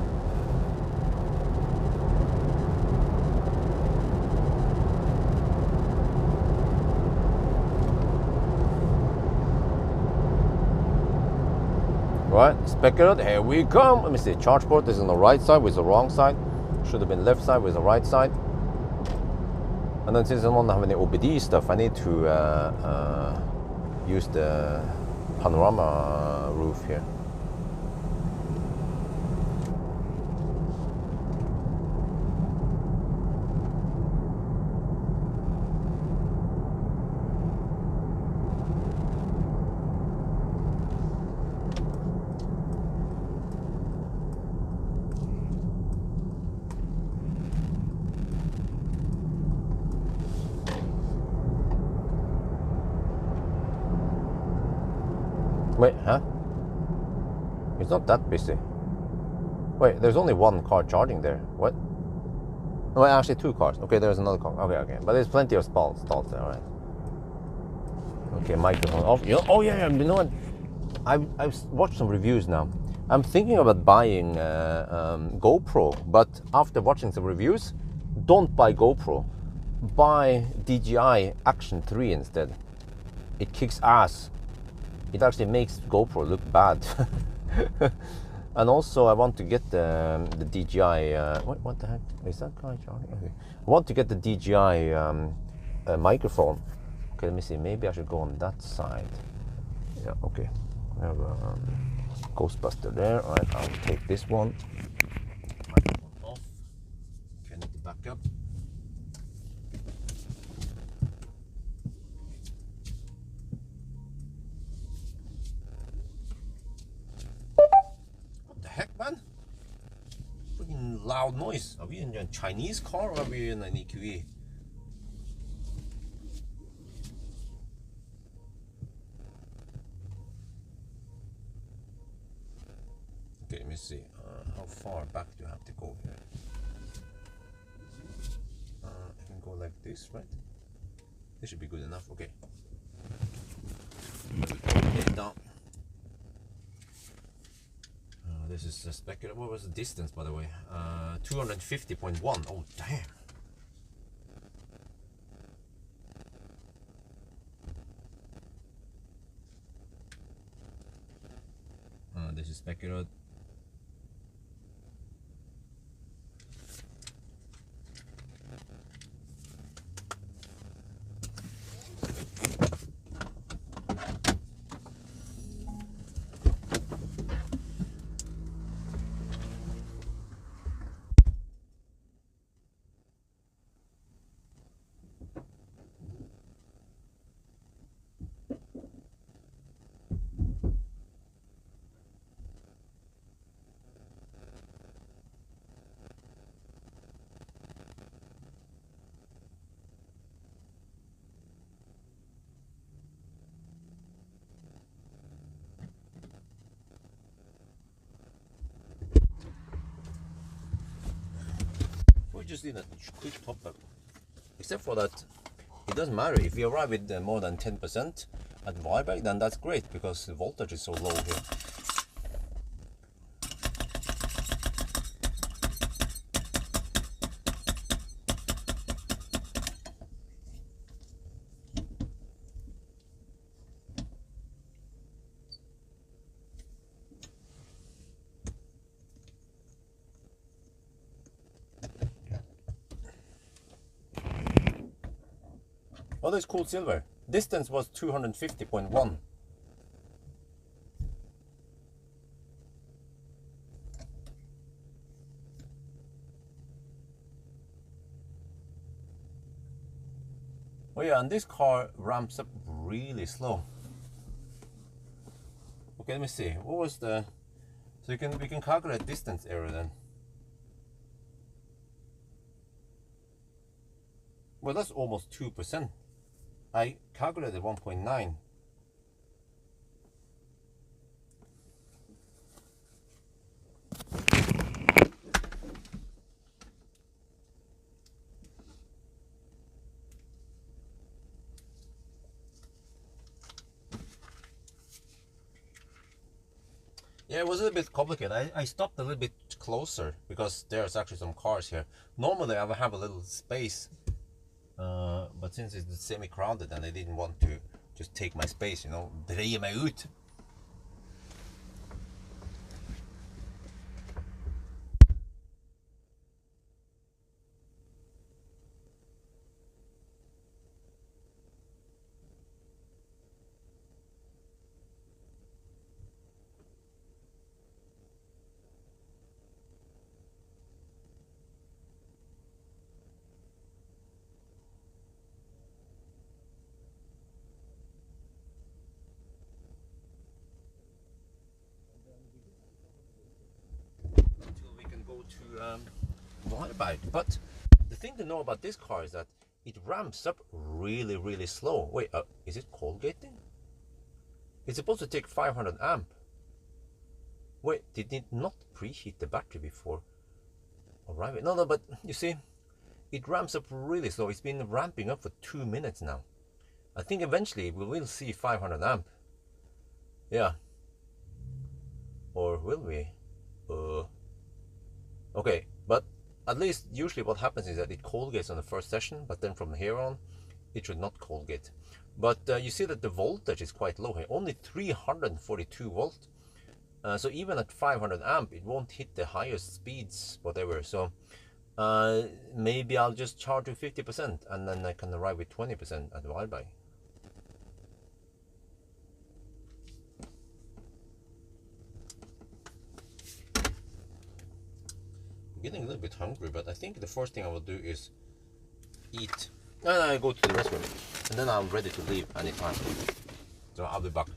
Right, spec it out, here we come. Let me see, charge port is on the right side, with the wrong side. Should have been left side, with the right side. And then since I don't have any OBD stuff, I need to use the panorama roof here. Wait, huh? It's not that busy. Wait, there's only one car charging there. What? Oh, actually two cars. Okay, there's another car. Okay. But there's plenty of stalls there, alright. Okay, microphone off. Oh yeah, you know what? I've watched some reviews now. I'm thinking about buying GoPro, but after watching some reviews, don't buy GoPro. Buy DJI Action 3 instead. It kicks ass. It actually makes GoPro look bad. And also I want to get the DJI, what the heck, is that guy charging? Okay. I want to get the DJI microphone. Okay, let me see, maybe I should go on that side. Yeah, okay. I have a Ghostbuster there. All right, I'll take this one. Microphone off. Okay, I need to back up. Heck, man, freaking loud noise. Are we in a Chinese car or are we in an EQE? Okay, let me see. How far back do I have to go here? I can go like this, right? This should be good enough. Okay. Get down. This is a speculative. What was the distance, by the way? 250.1. Oh, damn. This is speculative. just did a quick top up. Except for that, it doesn't matter. If we arrive with more than 10% at Viberg, then that's great because the voltage is so low here. Oh, that's cool silver. Distance was 250.1. Oh yeah, and this car ramps up really slow. Okay, let me see. What was the... So we can calculate distance error then. Well, that's almost 2%. I calculated 1.9. Yeah, it was a little bit complicated. I stopped a little bit closer because there's actually some cars here. Normally I would have a little space, but since it's semi-crowded and I didn't want to just take my space, you know, dreie meg ut. Until we can go to Valberg. But the thing to know about this car is that it ramps up really, really slow. Wait, is it cold gating? It's supposed to take 500 amp. Wait, did it not preheat the battery before arriving? No, but you see, it ramps up really slow. It's been ramping up for 2 minutes now. I think eventually we will see 500 amp. Yeah. Or will we? Okay, but at least usually what happens is that it cold gates on the first session, but then from here on, it should not cold gate. But you see that the voltage is quite low here, only 342 volt. So even at 500 amp, it won't hit the highest speeds, whatever. So maybe I'll just charge to 50% and then I can arrive with 20% at Valberg. I'm getting a little bit hungry, but I think the first thing I will do is eat. And I go to the restroom, and then I'm ready to leave anytime. So I'll be back.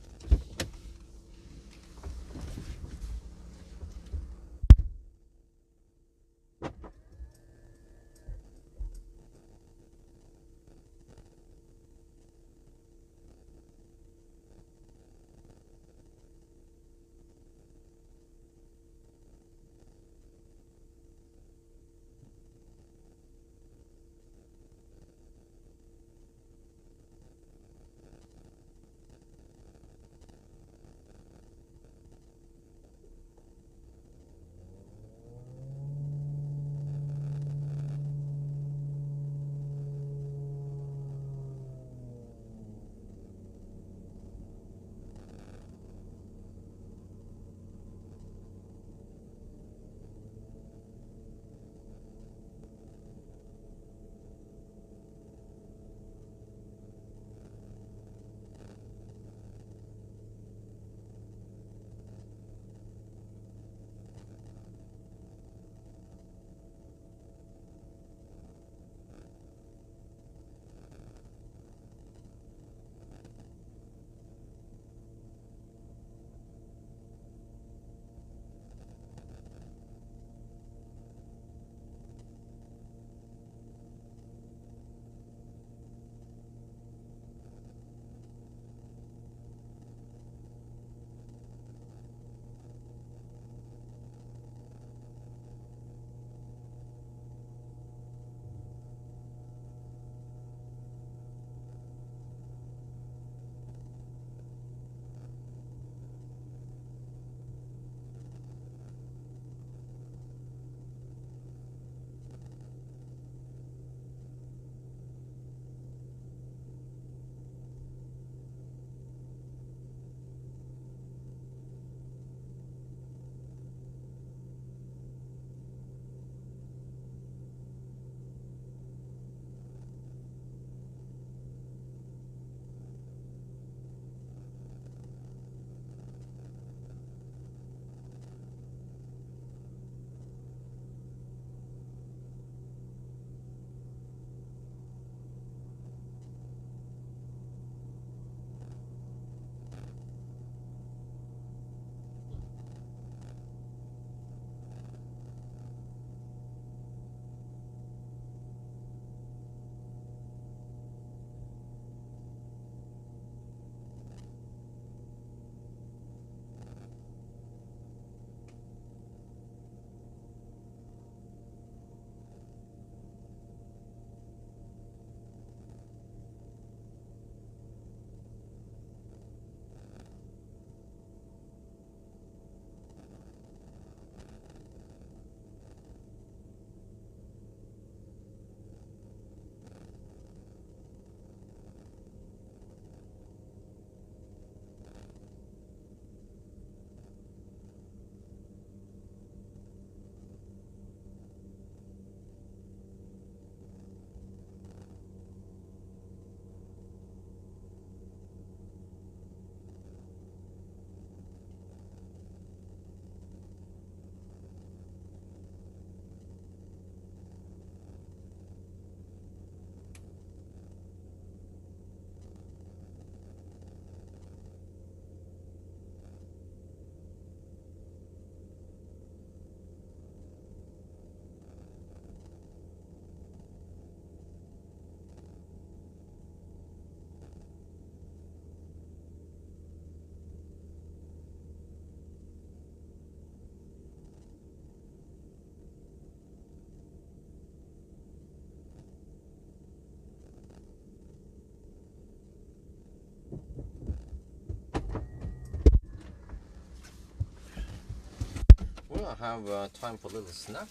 have time for a little snack.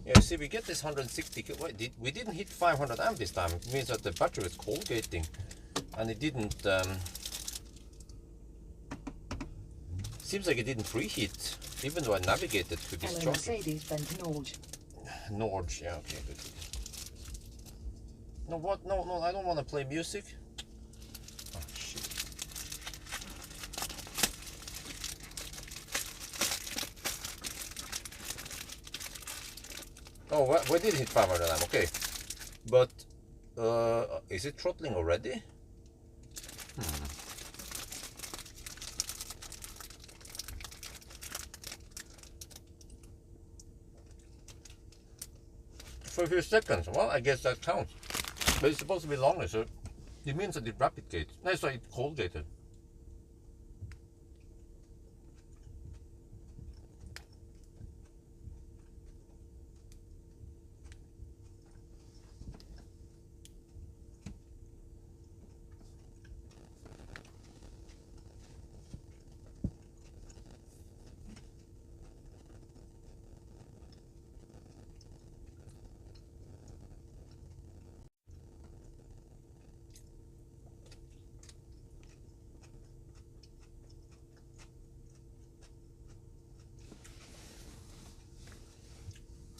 Yeah, you see, we get this 160. Wait, we didn't hit 500 amp this time. It means that the battery was cold gating, and it didn't. Seems like it didn't preheat, even though I navigated to this charger. Mercedes Benz Norge. Norge, yeah, okay, good. No, what? No, I don't want to play music. Oh, shit. Oh, we did hit 500 amp, okay. But, is it throttling already? For a few seconds, well, I guess that counts. But it's supposed to be longer, so it means that it rapid gated. No, sorry, it cold gated.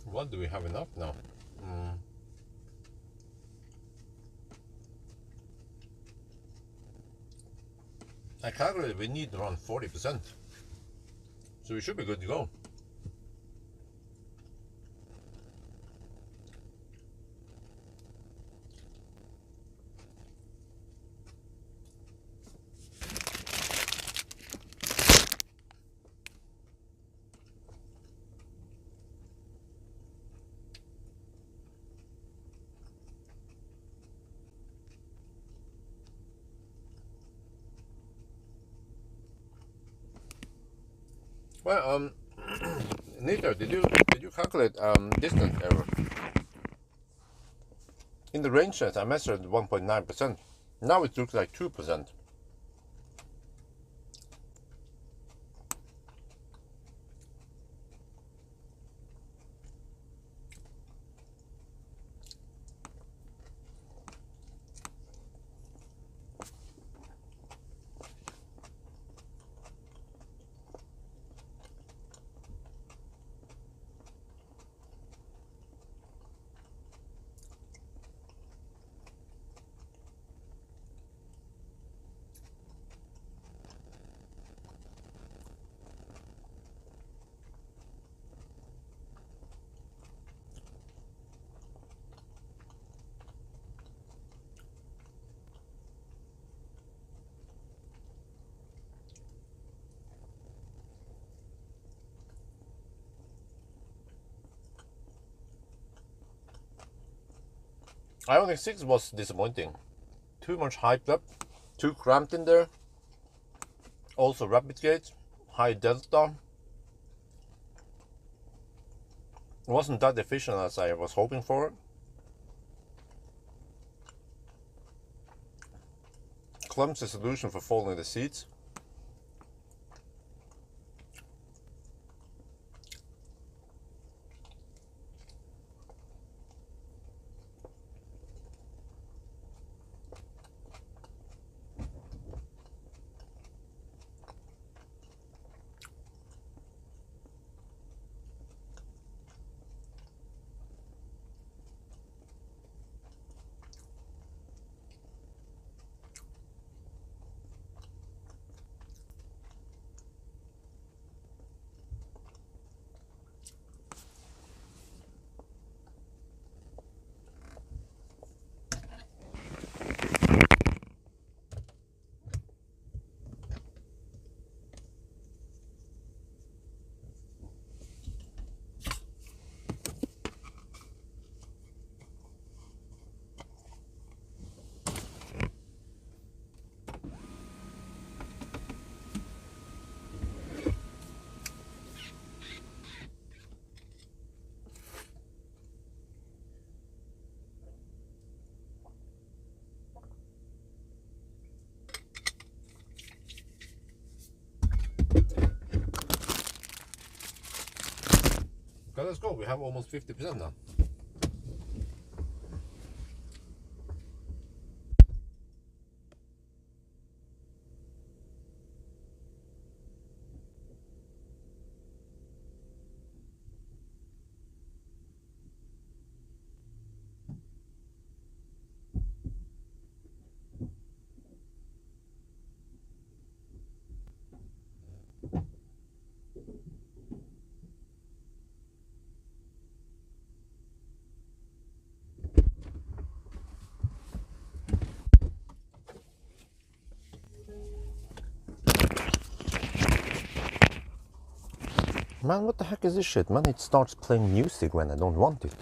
What do we have enough now? I calculated we need around 40%. So we should be good to go. Well, Nita, did you calculate distance error? In the range test, I measured 1.9%. Now it looks like 2%. Ioniq 6 was disappointing. Too much hyped up, too cramped in there. Also rapid gate, high delta. It wasn't that efficient as I was hoping for. Clumsy solution for folding the seats. Okay, let's go. We have almost 50% now. Man, what the heck is this shit, man? It starts playing music when I don't want it.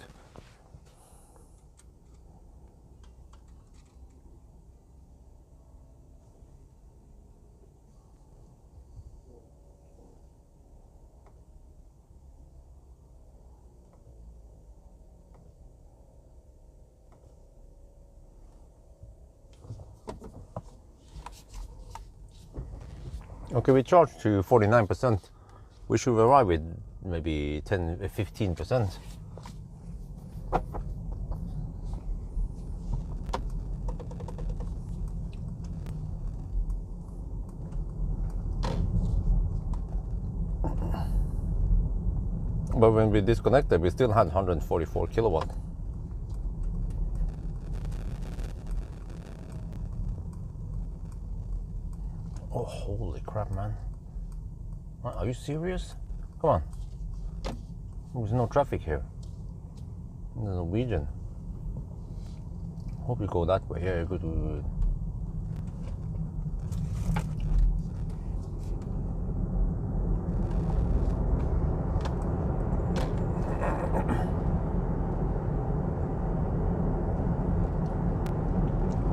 Okay, we charged to 49%. We should arrive with maybe 15%. But when we disconnected, we still had 144 kilowatt. Oh, holy crap, man. Are you serious? Come on. There's no traffic here. The Norwegian. Hope you go that way. Yeah, good.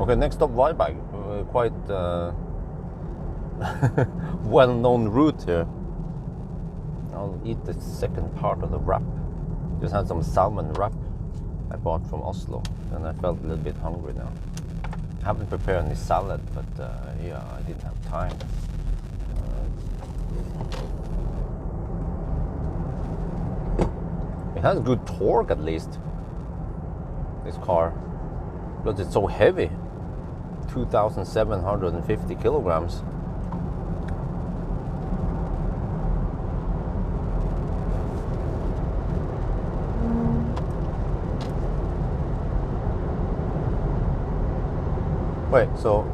Okay, next stop, Vyberg. Quite well-known route here. I'll eat the second part of the wrap. Just had some salmon wrap I bought from Oslo, and I felt a little bit hungry now. I haven't prepared any salad, but yeah, I didn't have time. It has good torque at least, this car, but it's so heavy. 2,750 kilograms. Wait, so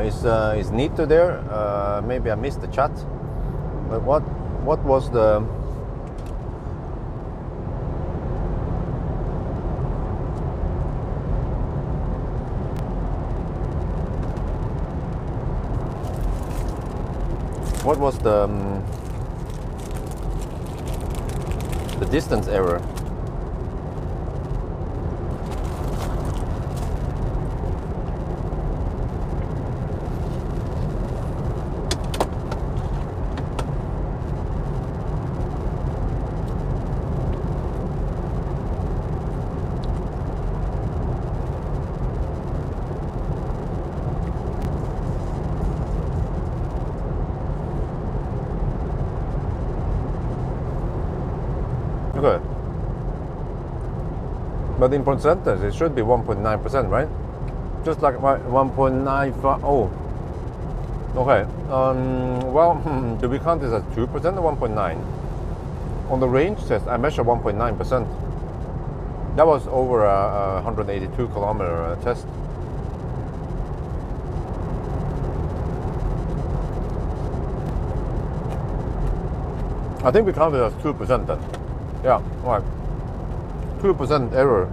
is Nito there? Maybe I missed the chat. But what was the distance error? Okay. But in percentage, it should be 1.9%, right? Just like 1.95. Oh. Okay. Well, do we count this as 2% or 1.9? On the range test, I measured 1.9%. That was over a 182 kilometer test. I think we count it as 2% then. Yeah, right. 2% error.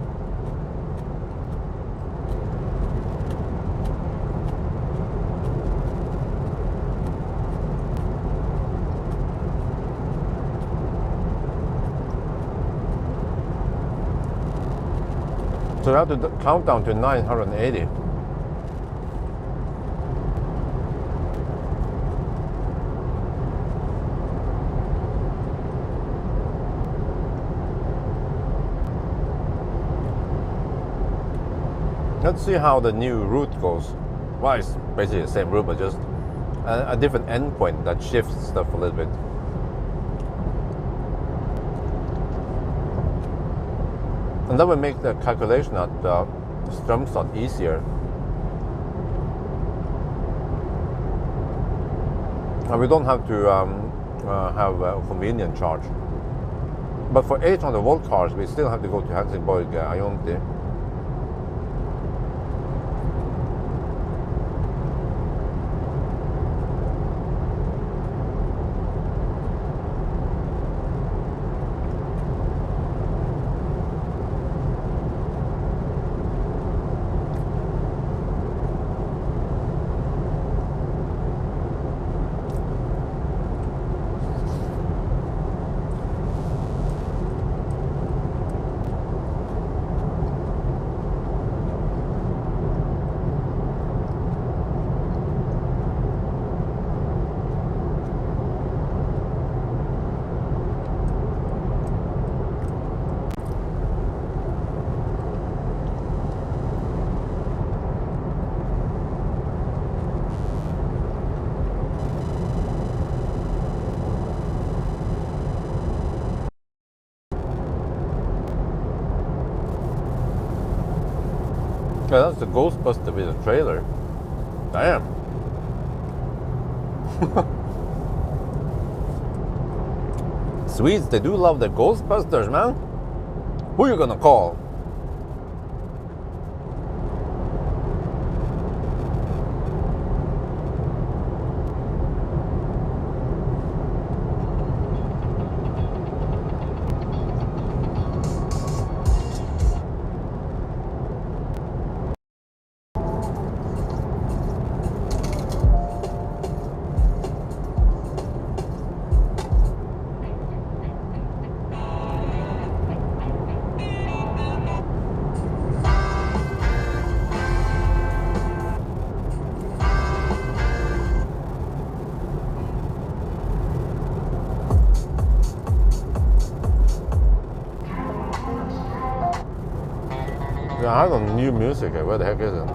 So you have to count down to 980. Let's see how the new route goes. Well, it's basically the same route, but just a different endpoint that shifts stuff a little bit. And that will make the calculation at Strömstad easier. And we don't have to have a convenient charge. But for 800 volt cars, we still have to go to Helsingborg Ionity. Yeah, that's the Ghostbuster with a trailer. Damn. Swedes, they do love the Ghostbusters, man. Who are you gonna call? Yeah, I don't new music. Where the heck is it?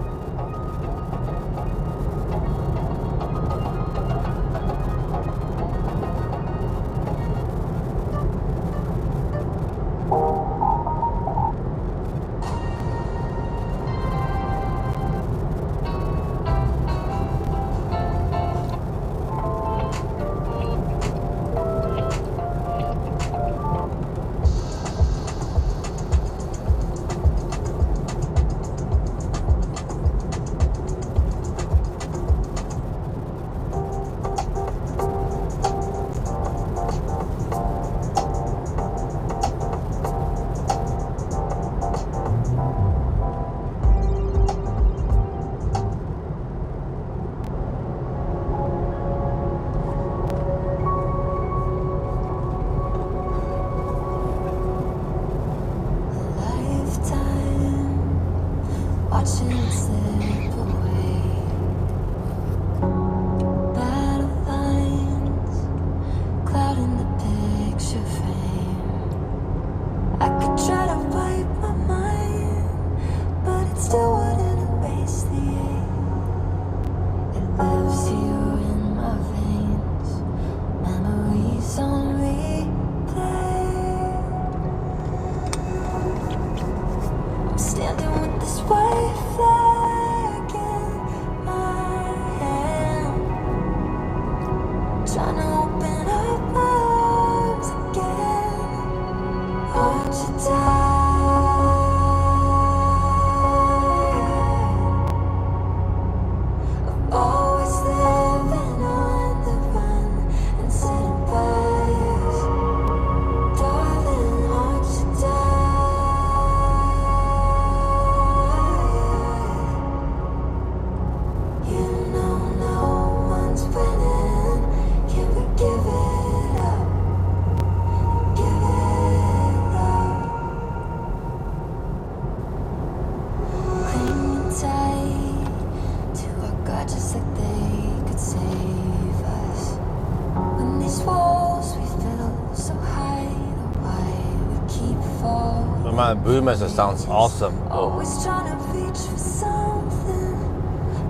Man, Boomers sounds awesome. Always trying to reach for something,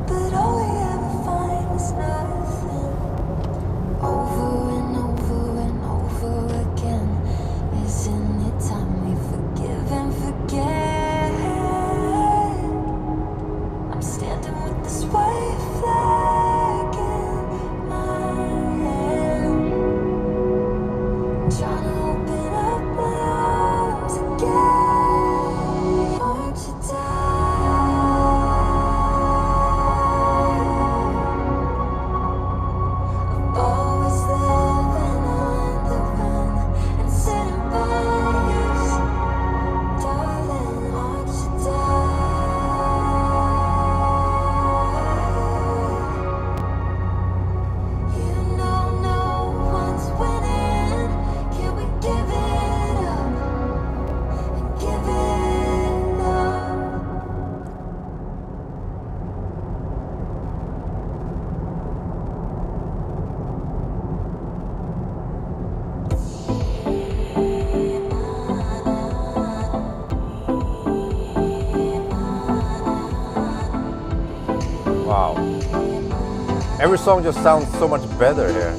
but all we ever find is nothing. Over and over and over again. Isn't it time we forgive and forget? Every song just sounds so much better here.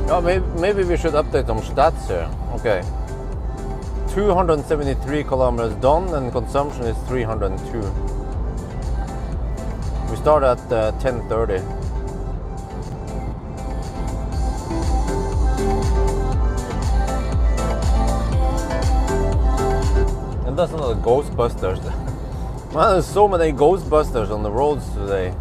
Oh, maybe we should update some stats here. Okay. 273 kilometers done and consumption is 302. We start at 10:30. And that's not the Ghostbusters. Man, there's so many Ghostbusters on the roads today.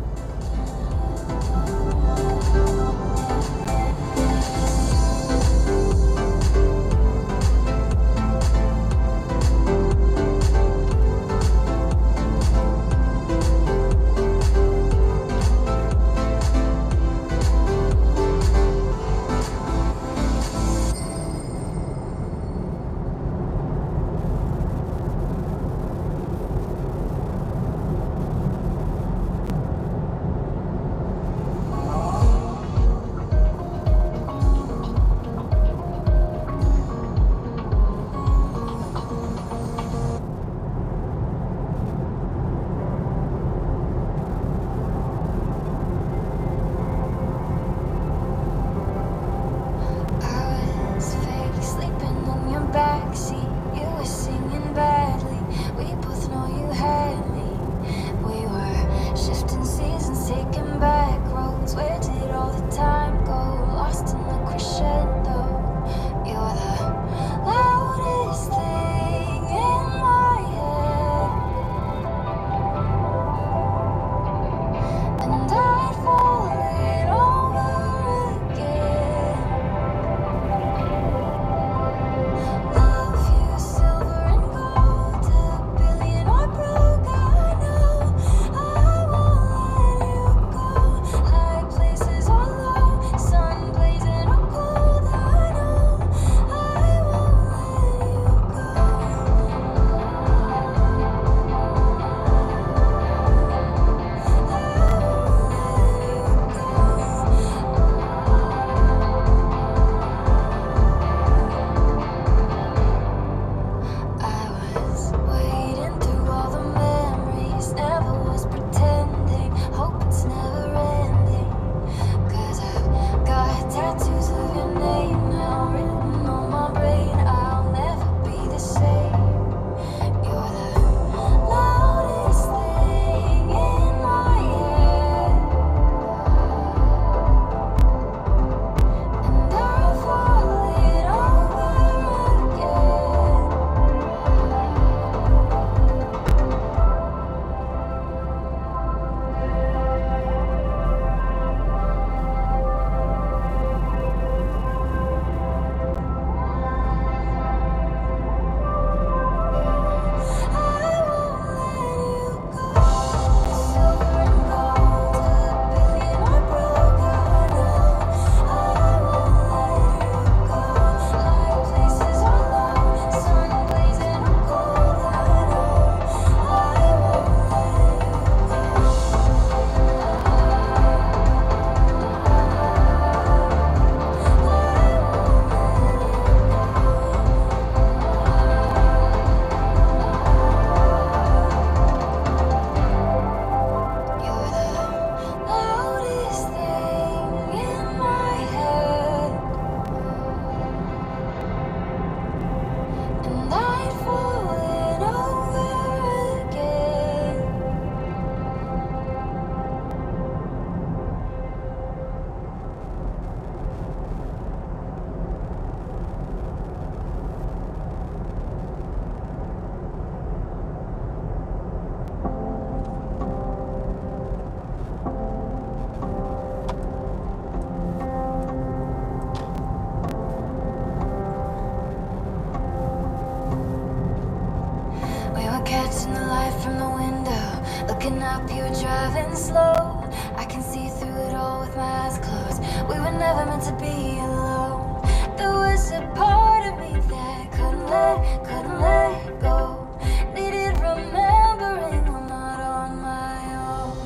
Looking up, you're driving slow. I can see through it all with my eyes closed. We were never meant to be alone. There was a part of me that couldn't let go. Needed remembering I'm not on my own.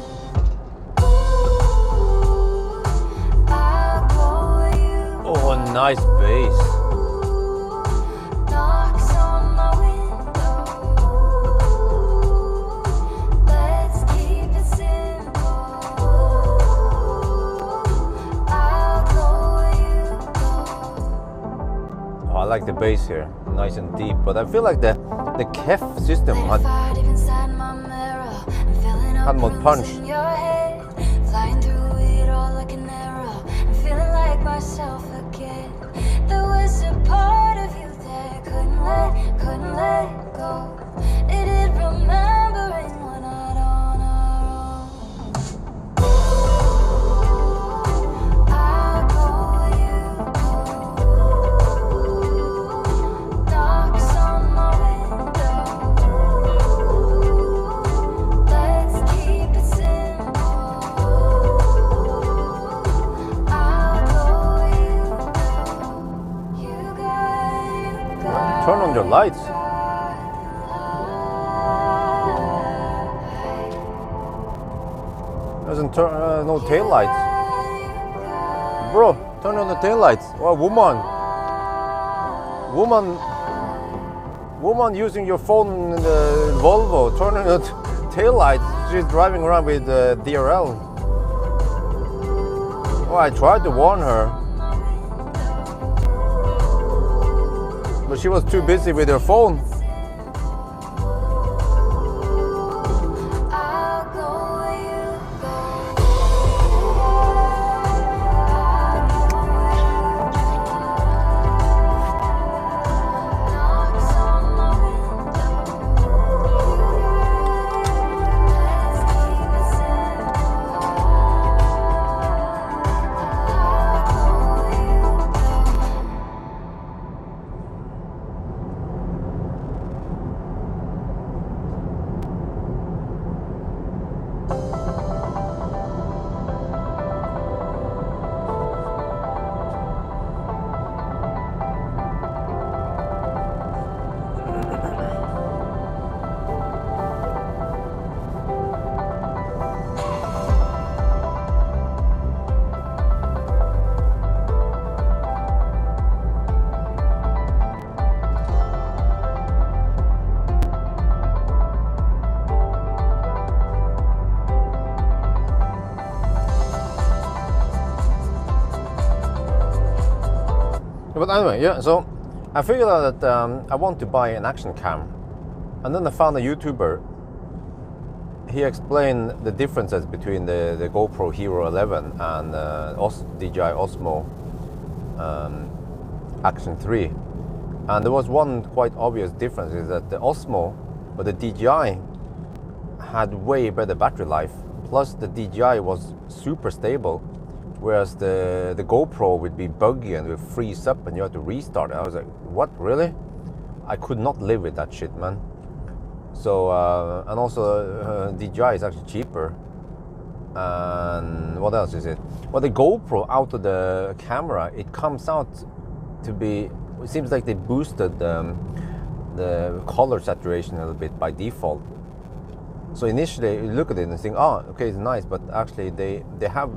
Ooh, I'll go where you go. Oh, nice bass. Knocks on my window. Let's keep it simple. I'll go where you go. Oh, I like the bass here, nice and deep. But I feel like the KEF system had more punch. Flying through it all like an arrow. I'm feeling like myself again. There was a part of you that couldn't let go. Needed remembering we're not on our own. I'll go where you go. Knocks on my window. Let's keep it simple. I'll go where you go. Turn on your lights. Doesn't turn no tail lights. Bro, turn on the tail lights. Oh, woman using your phone in the Volvo, turning on the tail lights. She's driving around with DRL. Oh, I tried to warn her, but she was too busy with her phone. I'll go where you go. Knocks on my window. Let's keep it simple. I'll go where you go. But anyway, yeah, so I figured out that I want to buy an action cam. And then I found a YouTuber. He explained the differences between the GoPro Hero 11 and DJI Osmo Action 3. And there was one quite obvious difference, is that the Osmo, or the DJI, had way better battery life. Plus the DJI was super stable, whereas the GoPro would be buggy and would freeze up and you had to restart it. I was like, what, really? I could not live with that shit, man. So, and also DJI is actually cheaper. And what else is it? Well, the GoPro out of the camera, it comes out to be, it seems like they boosted the color saturation a little bit by default. So initially you look at it and think, oh, okay, it's nice, but actually they have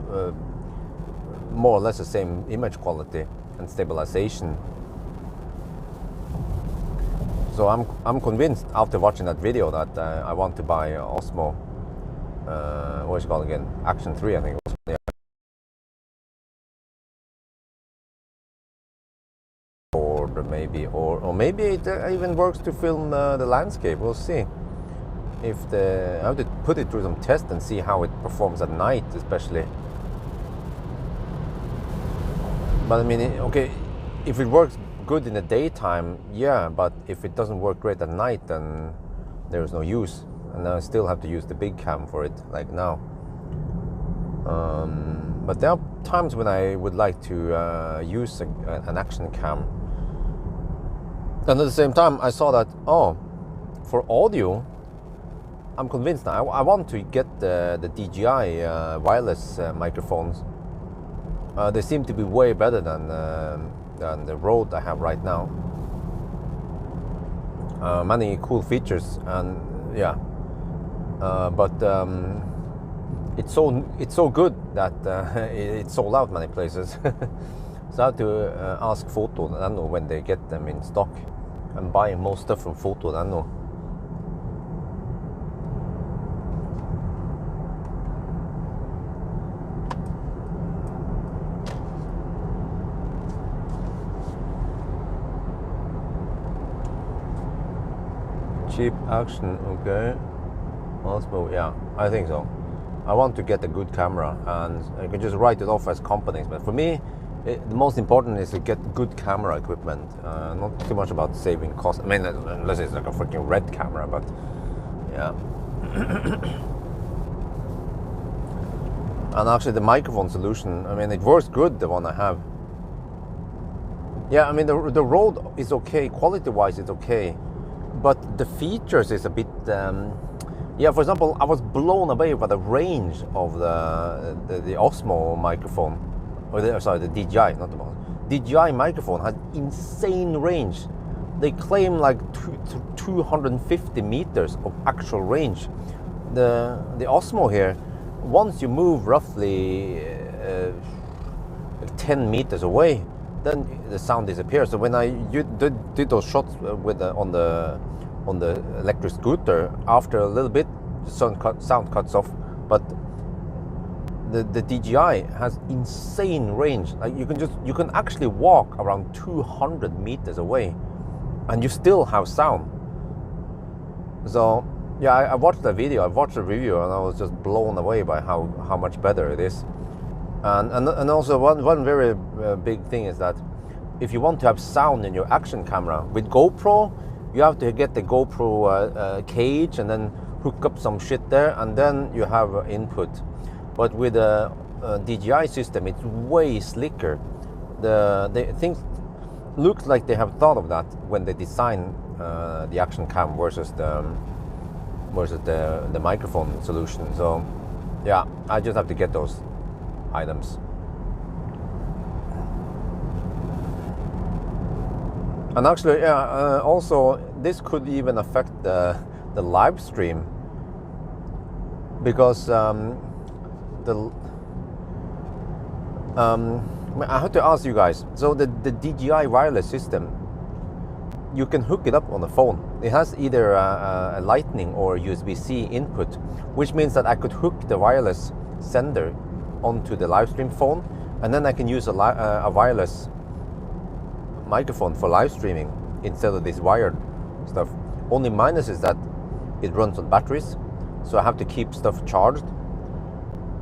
more or less the same image quality and stabilization. So I'm convinced after watching that video that I want to buy Osmo. What is it called again? Action 3, I think it was. Yeah. Or maybe it even works to film the landscape. We'll see. I have to put it through some tests and see how it performs at night, especially. But I mean, okay, if it works good in the daytime, yeah, but if it doesn't work great at night, then there's no use. And I still have to use the big cam for it, like now. But there are times when I would like to use an action cam. And at the same time, I saw that, oh, for audio, I'm convinced now. I want to get the DJI wireless microphones. They seem to be way better than the Rode I have right now. Many cool features, and yeah, but it's so good that it's sold out many places. So I have to ask Foto.no when they get them in stock. I'm buying most stuff from Foto.no. Cheap action, okay. Osmo, yeah, I think so. I want to get a good camera, and I can just write it off as companies. But for me, the most important is to get good camera equipment. Not too much about saving cost. I mean, unless it's like a freaking red camera, but yeah. And actually, the microphone solution, I mean, it works good, the one I have. Yeah, I mean, the Rode is okay, quality-wise it's okay, but the features is a bit, yeah, for example, I was blown away by the range of the Osmo microphone, or the DJI, not the Osmo. DJI microphone has insane range. They claim like 250 meters of actual range. The Osmo here, once you move roughly 10 meters away, then the sound disappears. So when I did those shots with on the electric scooter, after a little bit, the sound cuts off. But the DJI has insane range. Like you can actually walk around 200 meters away, and you still have sound. So yeah, I watched the video, I watched the review, and I was just blown away by how much better it is. And also one very big thing is that if you want to have sound in your action camera with GoPro, you have to get the GoPro cage and then hook up some shit there, and then you have input. But with the DJI system, it's way slicker. The things looks like they have thought of that when they design the action cam versus the microphone solution. So yeah, I just have to get those items. And actually, yeah, also this could even affect the live stream, because I have to ask you guys. So the DJI wireless system, you can hook it up on the phone. It has either a Lightning or USB-C input, which means that I could hook the wireless sender onto the live stream phone, and then I can use a wireless microphone for live streaming instead of this wired stuff. Only minus is that it runs on batteries, so I have to keep stuff charged.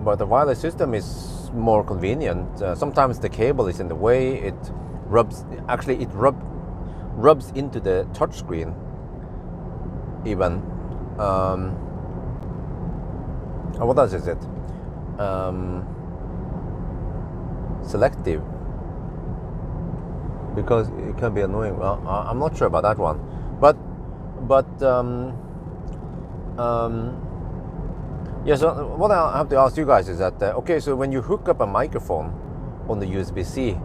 But the wireless system is more convenient. Sometimes the cable is in the way. It rubs into the touchscreen even. What else is it? Selective, because it can be annoying. Well, I'm not sure about that one, but yeah. So what I have to ask you guys is that okay, so when you hook up a microphone on the USB-C,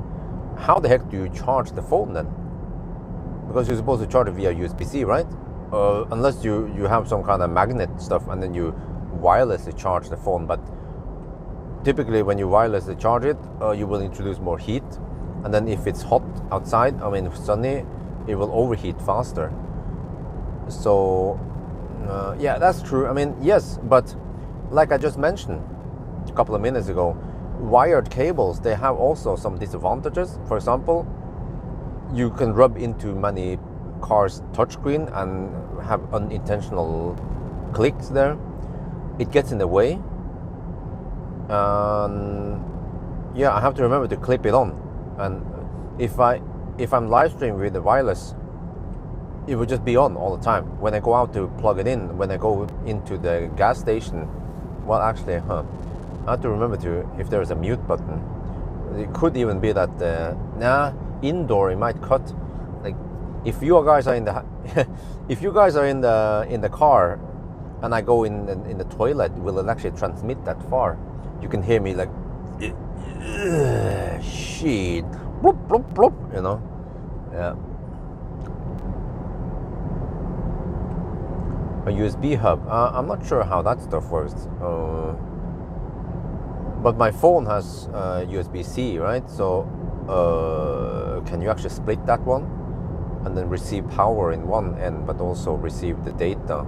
how the heck do you charge the phone then? Because you're supposed to charge it via USB-C, right? Unless you have some kind of magnet stuff, and then you wirelessly charge the phone. But typically when you wirelessly charge it, you will introduce more heat, and then if it's hot outside, I mean sunny, it will overheat faster. So yeah, that's true. I mean, yes, but like I just mentioned a couple of minutes ago, wired cables, they have also some disadvantages. For example, you can rub into many cars' touchscreen and have unintentional clicks there. It gets in the way. Yeah, I have to remember to clip it on. And if I'm live streaming with the wireless, it will just be on all the time. When I go out to plug it in, when I go into the gas station, well, actually, I have to remember if there's a mute button. It could even be that indoor it might cut. Like if you guys are in the if you guys are in the car and I go in the toilet, will it actually transmit that far? You can hear me like, shit, bloop, bloop, bloop, you know? Yeah. A USB hub. I'm not sure how that stuff works. But my phone has USB-C, right? So can you actually split that one and then receive power in one end, but also receive the data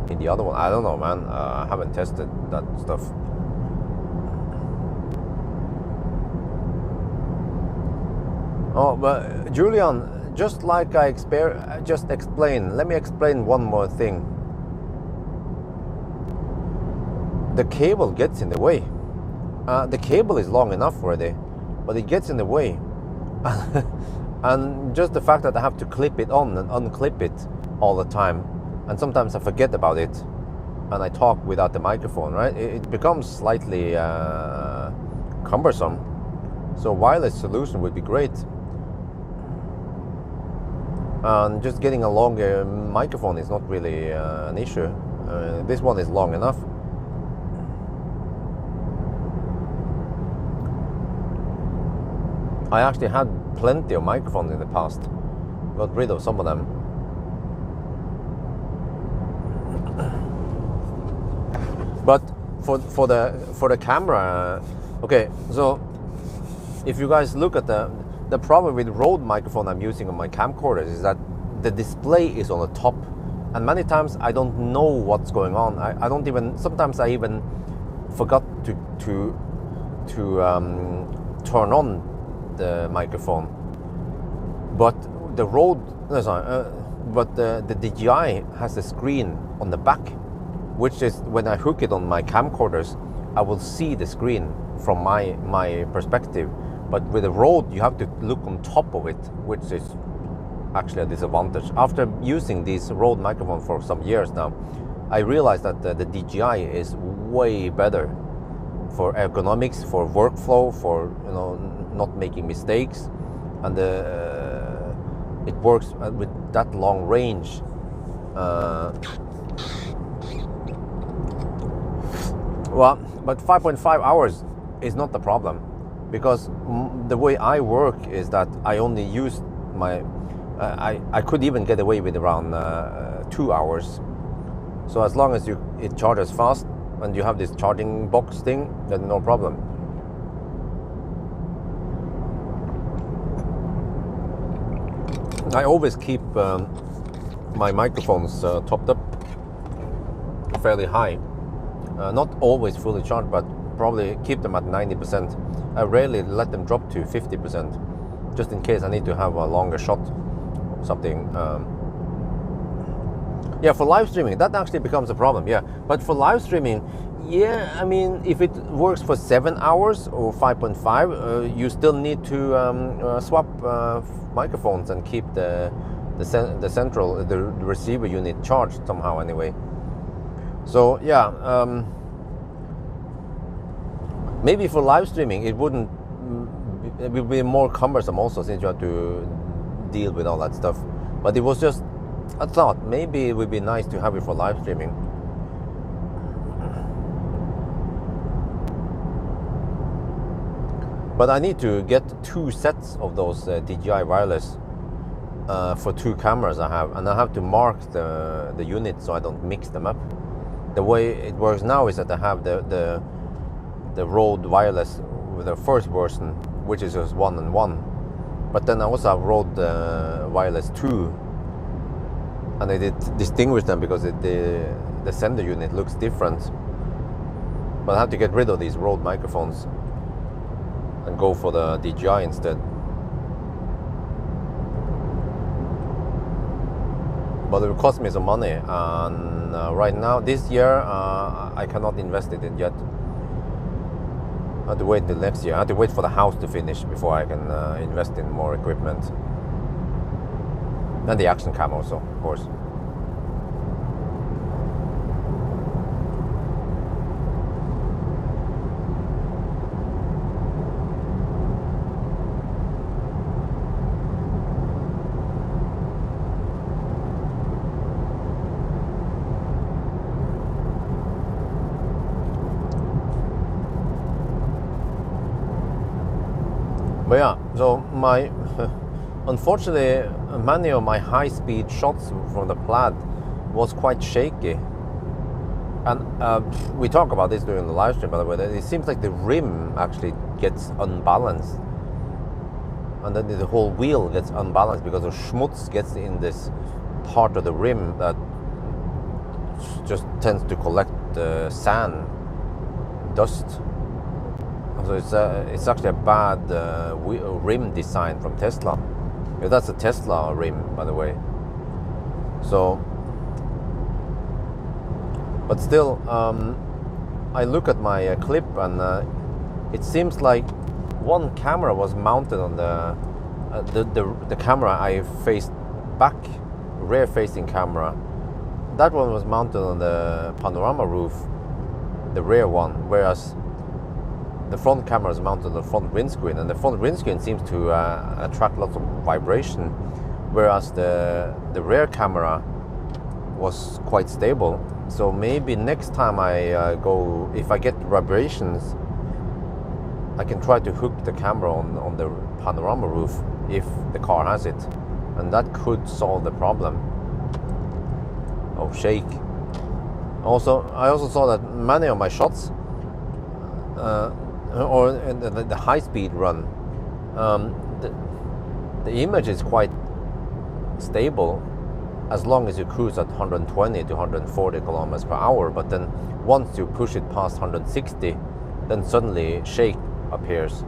in the other one? I don't know, man. I haven't tested that stuff. Oh, but Julian, just like I just explained, let me explain one more thing. The cable gets in the way. The cable is long enough already, but it gets in the way. And just the fact that I have to clip it on and unclip it all the time, and sometimes I forget about it, and I talk without the microphone, right? It becomes slightly cumbersome. So wireless solution would be great. And just getting a longer microphone is not really an issue. This one is long enough. I actually had plenty of microphones in the past. Got rid of some of them. But for the camera, okay. So if you guys look at the problem with Rode microphone I'm using on my camcorders is that the display is on the top, and many times I don't know what's going on. I don't even. Sometimes I even forgot to turn on the microphone, but the Rode, but the DJI has a screen on the back, which is when I hook it on my camcorders, I will see the screen from my perspective. But with the Rode, you have to look on top of it, which is actually a disadvantage. After using this Rode microphone for some years now, I realized that the DJI is way better for ergonomics, for workflow, for not making mistakes, and it works with that long range. Well, but 5.5 hours is not the problem, because the way I work is that I only use my. I could even get away with around 2 hours. So as long as it charges fast and you have this charging box thing, then no problem. I always keep my microphones topped up fairly high. Not always fully charged, but probably keep them at 90%. I rarely let them drop to 50%, just in case I need to have a longer shot, something. Yeah, for live streaming, that actually becomes a problem, yeah. But for live streaming, yeah, I mean, if it works for 7 hours or 5.5, you still need to swap microphones and keep the receiver unit charged somehow anyway. So yeah, maybe for live streaming it would be more cumbersome also, since you have to deal with all that stuff. But it was just a thought, maybe it would be nice to have it for live streaming. But I need to get 2 sets of those DJI wireless for 2 cameras I have, and I have to mark the units so I don't mix them up. The way it works now is that I have the Rode wireless with the first version, which is just 1 and 1, but then I also have Rode wireless 2, and I did distinguish them because the sender unit looks different. But I have to get rid of these Rode microphones and go for the DJI instead. But it will cost me some money, and right now, this year, I cannot invest it in yet. I have to wait till next year. I have to wait for the house to finish before I can invest in more equipment. And the action cam also, of course. But yeah, so my unfortunately many of my high-speed shots from the Plaid was quite shaky, and we talk about this during the live stream, by the way. It seems like the rim actually gets unbalanced, and then the whole wheel gets unbalanced because the schmutz gets in this part of the rim that just tends to collect sand, dust. So it's actually a bad rim design from Tesla. Yeah, that's a Tesla rim, by the way. So, but still, I look at my clip, and it seems like one camera was mounted on the camera I faced back, rear-facing camera. That one was mounted on the panorama roof, the rear one, whereas the front camera is mounted on the front windscreen, and the front windscreen seems to attract lots of vibration, whereas the rear camera was quite stable. So maybe next time I go, if I get vibrations, I can try to hook the camera on the panorama roof if the car has it, and that could solve the problem of shake. I also saw that many of my shots or the high-speed run, the image is quite stable as long as you cruise at 120 to 140 kilometers per hour. But then once you push it past 160, then suddenly shake appears,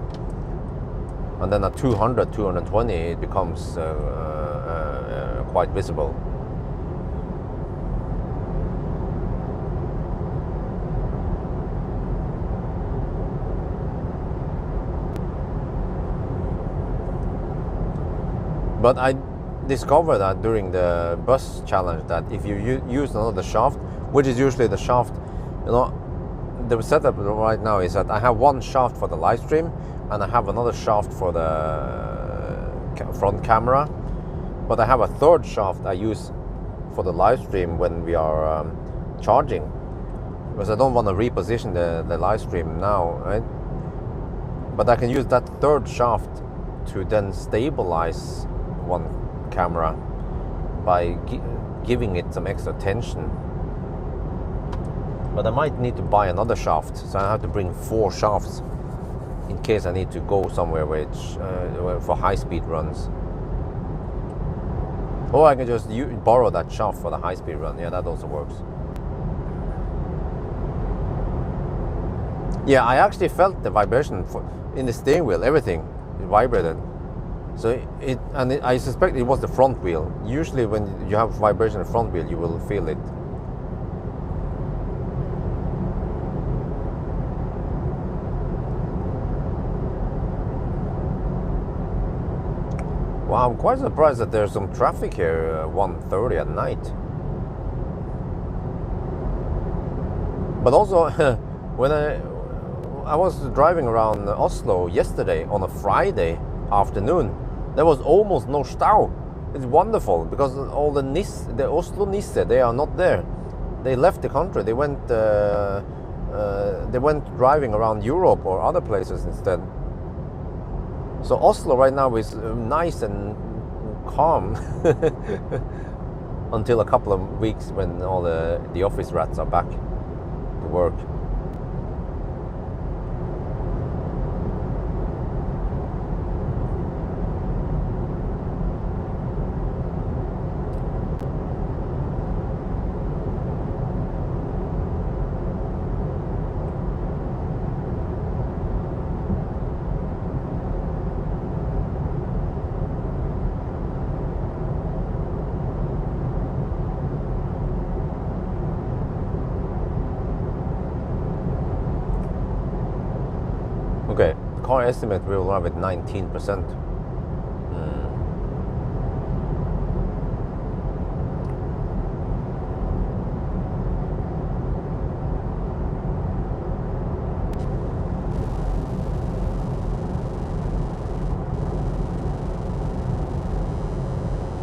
and then at 200, 220 it becomes quite visible. But I discovered that during the bus challenge that if you use another shaft, which is usually the shaft, you know, the setup right now is that I have one shaft for the live stream and I have another shaft for the front camera, but I have a third shaft I use for the live stream when we are charging, because I don't want to reposition the live stream now, right? But I can use that third shaft to then stabilize one camera by giving it some extra tension. But I might need to buy another shaft, so I have to bring 4 shafts in case I need to go somewhere for high-speed runs. Or I can just borrow that shaft for the high-speed run. Yeah, that also works. Yeah, I actually felt the vibration in the steering wheel. Everything vibrated. So I suspect it was the front wheel. Usually when you have vibration in the front wheel, you will feel it. Wow, I'm quite surprised that there's some traffic here 1:30 at night. But also, when I was driving around Oslo yesterday on a Friday afternoon, there was almost no stau. It's wonderful because all the Oslo Nisse, they are not there. They left the country. They went driving around Europe or other places instead. So Oslo right now is nice and calm until a couple of weeks when all the office rats are back to work. Okay, car estimate we will arrive at 19%.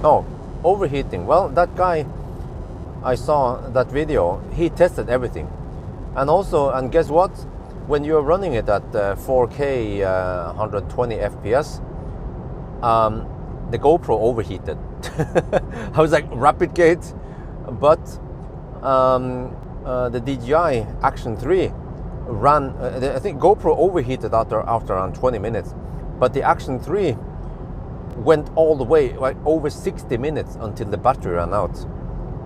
Oh, overheating. Well, that guy I saw that video, he tested everything. And guess what? when you're running it at 4K 120 FPS, the GoPro overheated. I was like, rapid gate, but the DJI Action 3 ran, I think GoPro overheated after around 20 minutes, but the Action 3 went all the way, like over 60 minutes until the battery ran out.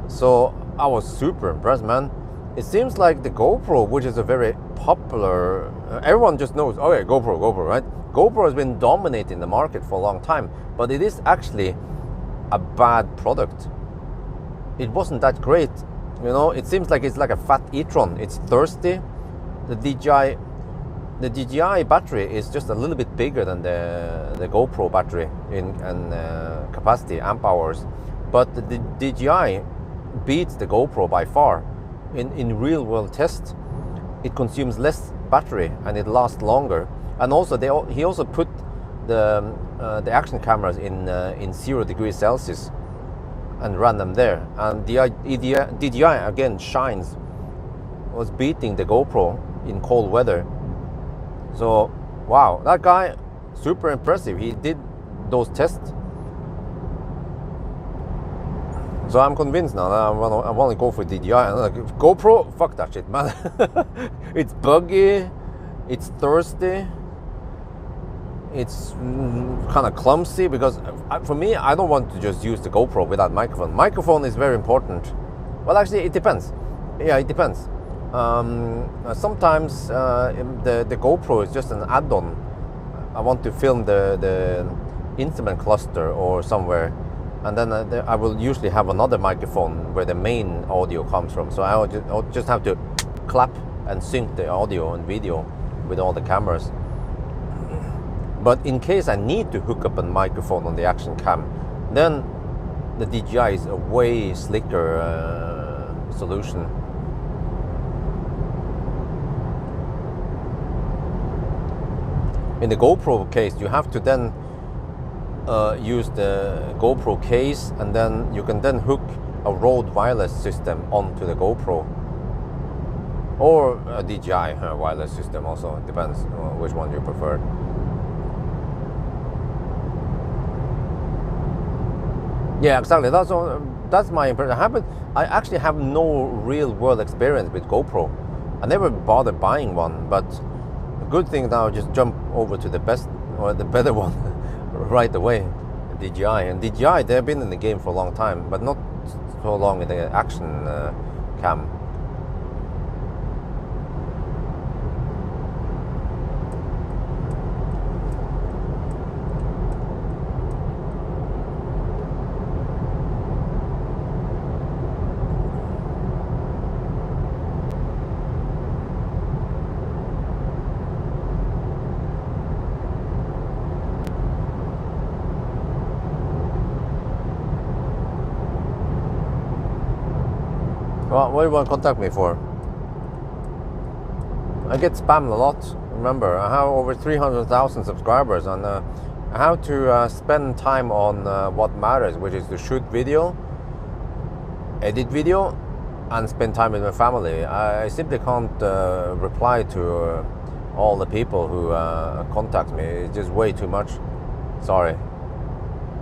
So I was super impressed, man. It seems like the GoPro, which is a very popular, everyone just knows, oh yeah, GoPro, right? GoPro has been dominating the market for a long time, but it is actually a bad product. It wasn't that great, you know. It seems like it's like a fat e-tron. It's thirsty. The DJI battery is just a little bit bigger than the GoPro battery in capacity, amp hours, but the DJI beats the GoPro by far. In real world tests, it consumes less battery and it lasts longer. And also, he also put the action cameras in 0 degrees Celsius and ran them there. And the DJI again shines, was beating the GoPro in cold weather. So wow, that guy, super impressive. He did those tests. So I'm convinced now that I want to go for DJI. Like, GoPro, fuck that shit, man. It's buggy, it's thirsty, it's kind of clumsy, because for me, I don't want to just use the GoPro without microphone. Microphone is very important. Well, actually, it depends. Yeah, it depends. Sometimes the GoPro is just an add-on. I want to film the instrument cluster or somewhere, and then I will usually have another microphone where the main audio comes from. So I'll just have to clap and sync the audio and video with all the cameras. But in case I need to hook up a microphone on the action cam, then the DJI is a way slicker solution. In the GoPro case, you have to then use the GoPro case, and then you can then hook a Rode wireless system onto the GoPro, or a DJI wireless system also. It depends which one you prefer. Yeah, exactly. That's my impression. I actually have no real world experience with GoPro. I never bothered buying one, but a good thing now, just jump over to the best or the better one right away. DJI. And DJI, they've been in the game for a long time, but not so long in the action cam. Well, what do you want to contact me for? I get spammed a lot. Remember, I have over 300,000 subscribers, and I have to spend time on what matters, which is to shoot video, edit video, and spend time with my family. I simply can't reply to all the people who contact me. It's just way too much. Sorry.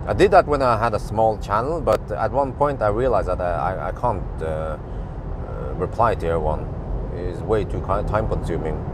I did that when I had a small channel, but at one point I realized that I can't reply to everyone. It's way too time consuming.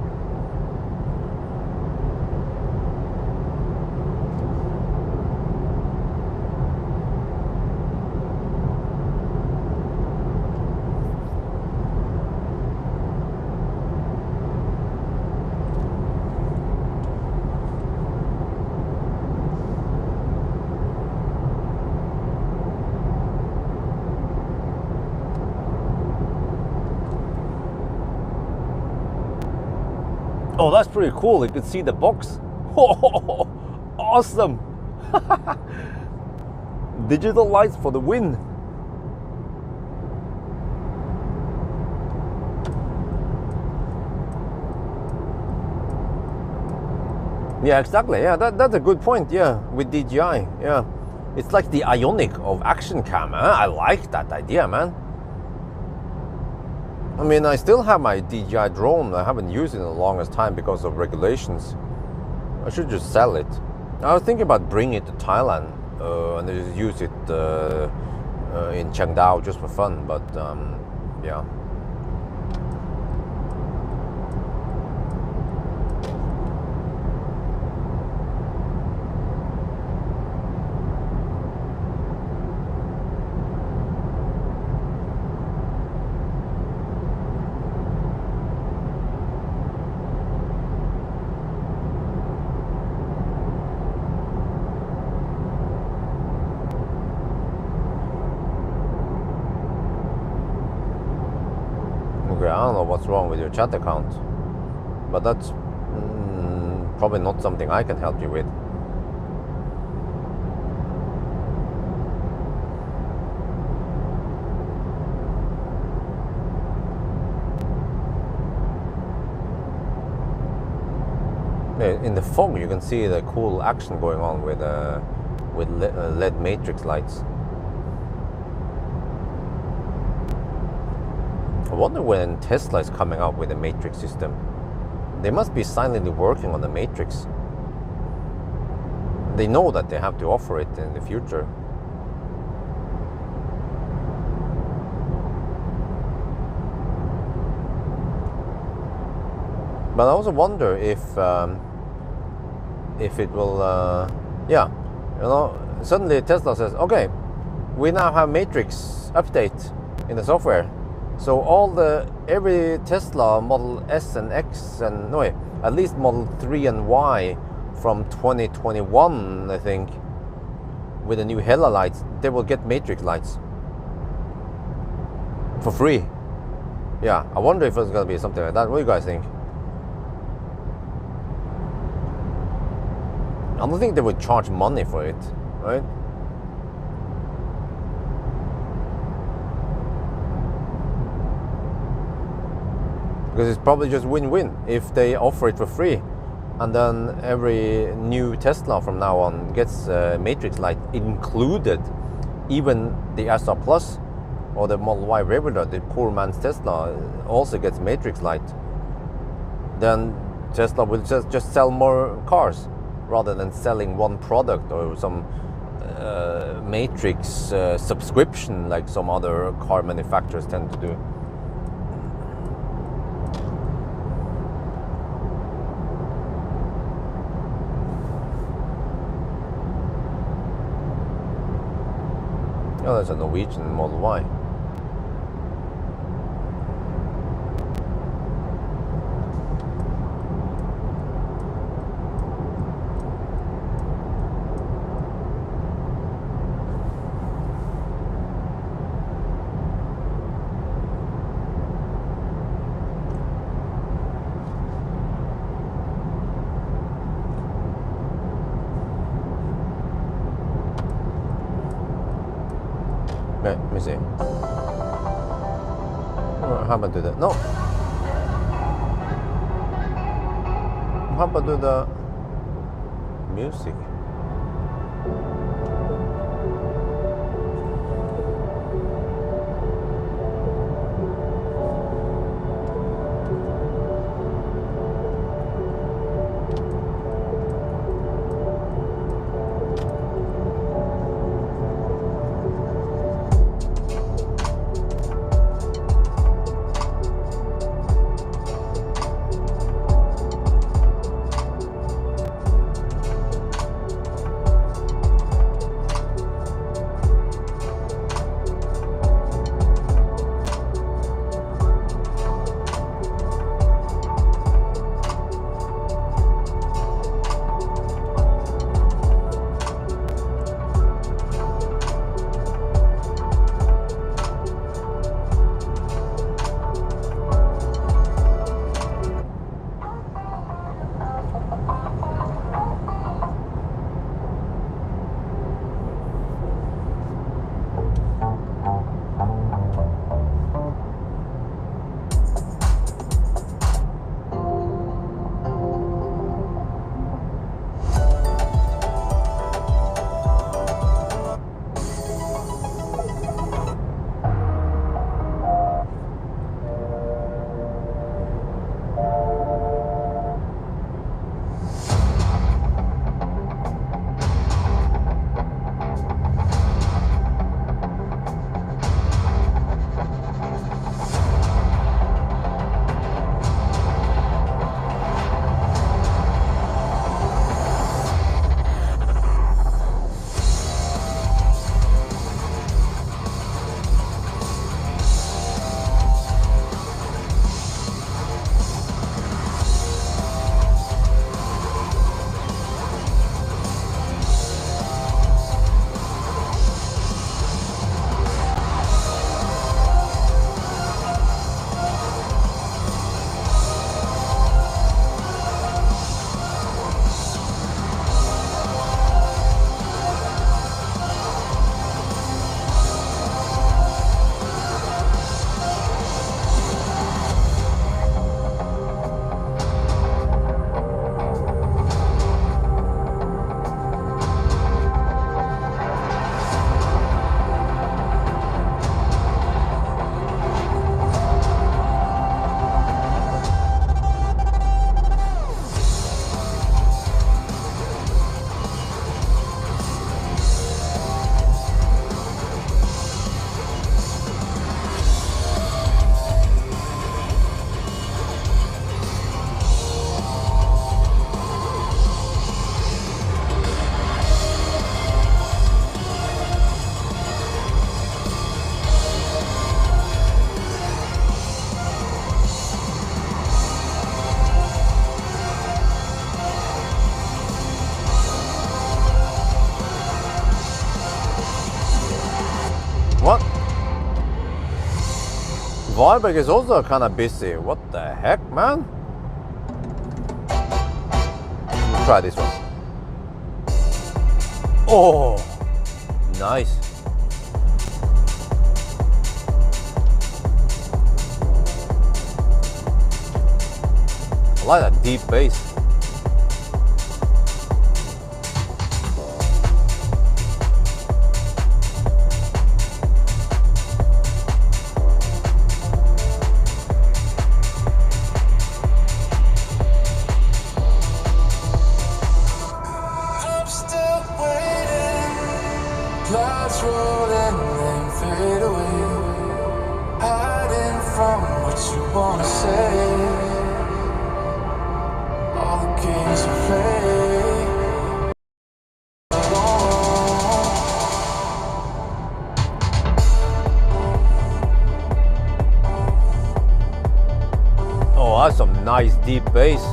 Oh, that's pretty cool. You can see the box. Oh, awesome. Digital lights for the win. Yeah, exactly. Yeah, that's a good point. Yeah, with DJI. Yeah, it's like the Ionic of action cam. Huh? I like that idea, man. I mean, I still have my DJI drone. I haven't used it in the longest time because of regulations. I should just sell it. I was thinking about bringing it to Thailand and just use it in Chiangdao just for fun, but yeah. I don't know what's wrong with your chat account, but that's probably not something I can help you with. In the fog, you can see the cool action going on with LED matrix lights. I wonder when Tesla is coming out with a matrix system. They must be silently working on the matrix. They know that they have to offer it in the future. But I also wonder if it will, yeah, you know, suddenly Tesla says, okay, we now have matrix update in the software. So every Tesla Model S and X and no, at least Model 3 and Y from 2021, I think, with the new Hella lights, they will get matrix lights for free. Yeah, I wonder if it's gonna be something like that. What do you guys think? I don't think they would charge money for it, right? Because it's probably just win-win if they offer it for free, and then every new Tesla from now on gets a matrix light included. Even the SR Plus or the Model Y regular, the poor man's Tesla, also gets matrix light. Then Tesla will just sell more cars rather than selling one product or some matrix subscription like some other car manufacturers tend to do. Oh, that's a Norwegian Model Y. Let me see. How about do that? No. How about do the music? Varberg is also kind of busy. What the heck, man? Let's try this one. Oh, nice. I like that deep bass. Clouds roll and then fade away, hiding from what you wanna say. All the games you play. Oh, that's some nice deep bass.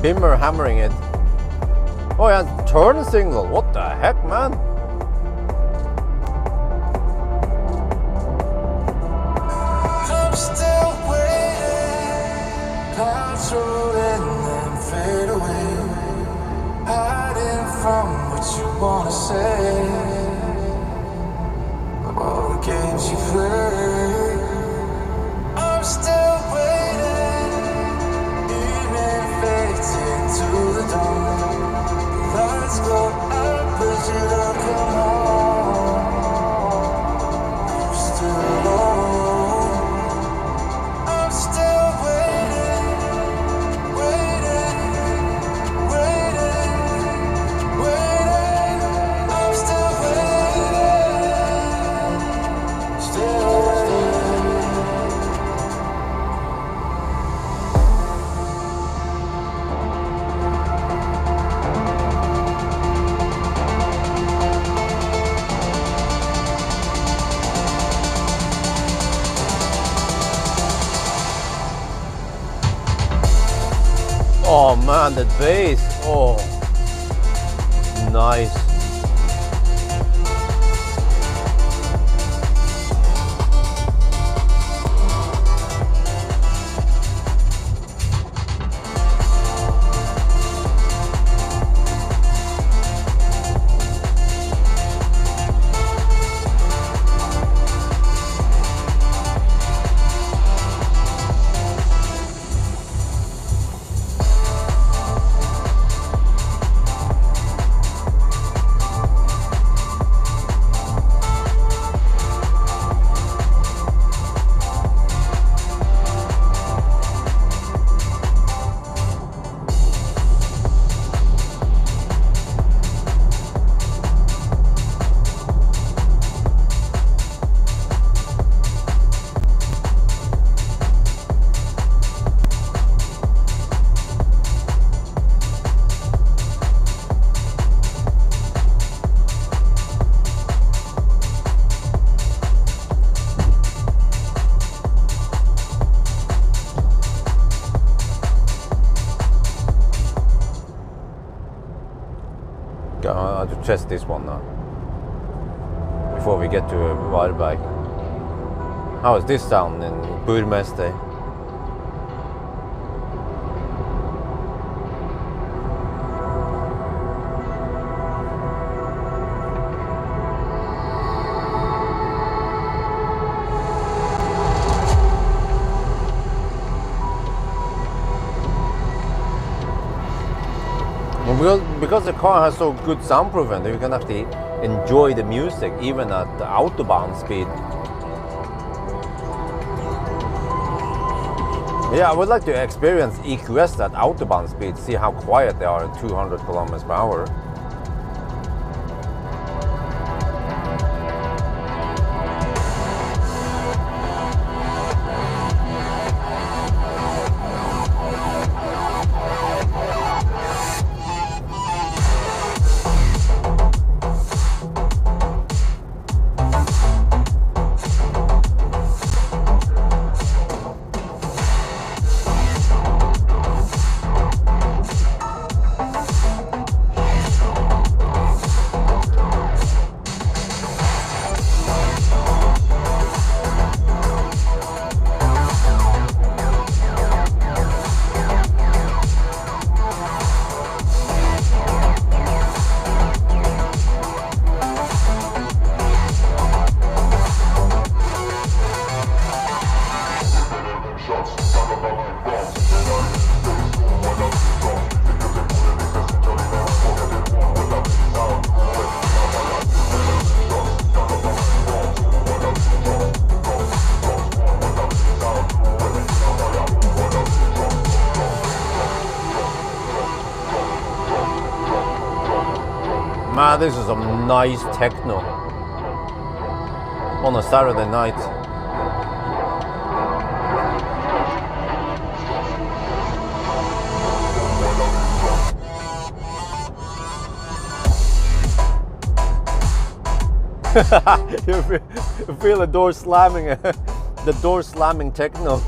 Bimmer hammering it. Oh yeah, turn signal. What the heck, man? I'm still waiting. Clouds roll and then fade away, hiding from what you wanna say. All the games you play. I'm still waiting. Evening fades into the dawn. Lights go out, but you don't come home. You're still alone. I'm still waiting, waiting, waiting, waiting. I'm still waiting, still waiting. Oh man, that bass. Oh, nice. I have to test this one now before we get to Varberg. How is this sound in Burmester? Because the car has so good soundproofing, you can actually enjoy the music even at the autobahn speed. Yeah, I would like to experience EQS at Autobahn speed, see how quiet they are at 200 kilometers per hour. Man, this is some nice techno on a Saturday night. You feel the door slamming, the door slamming techno.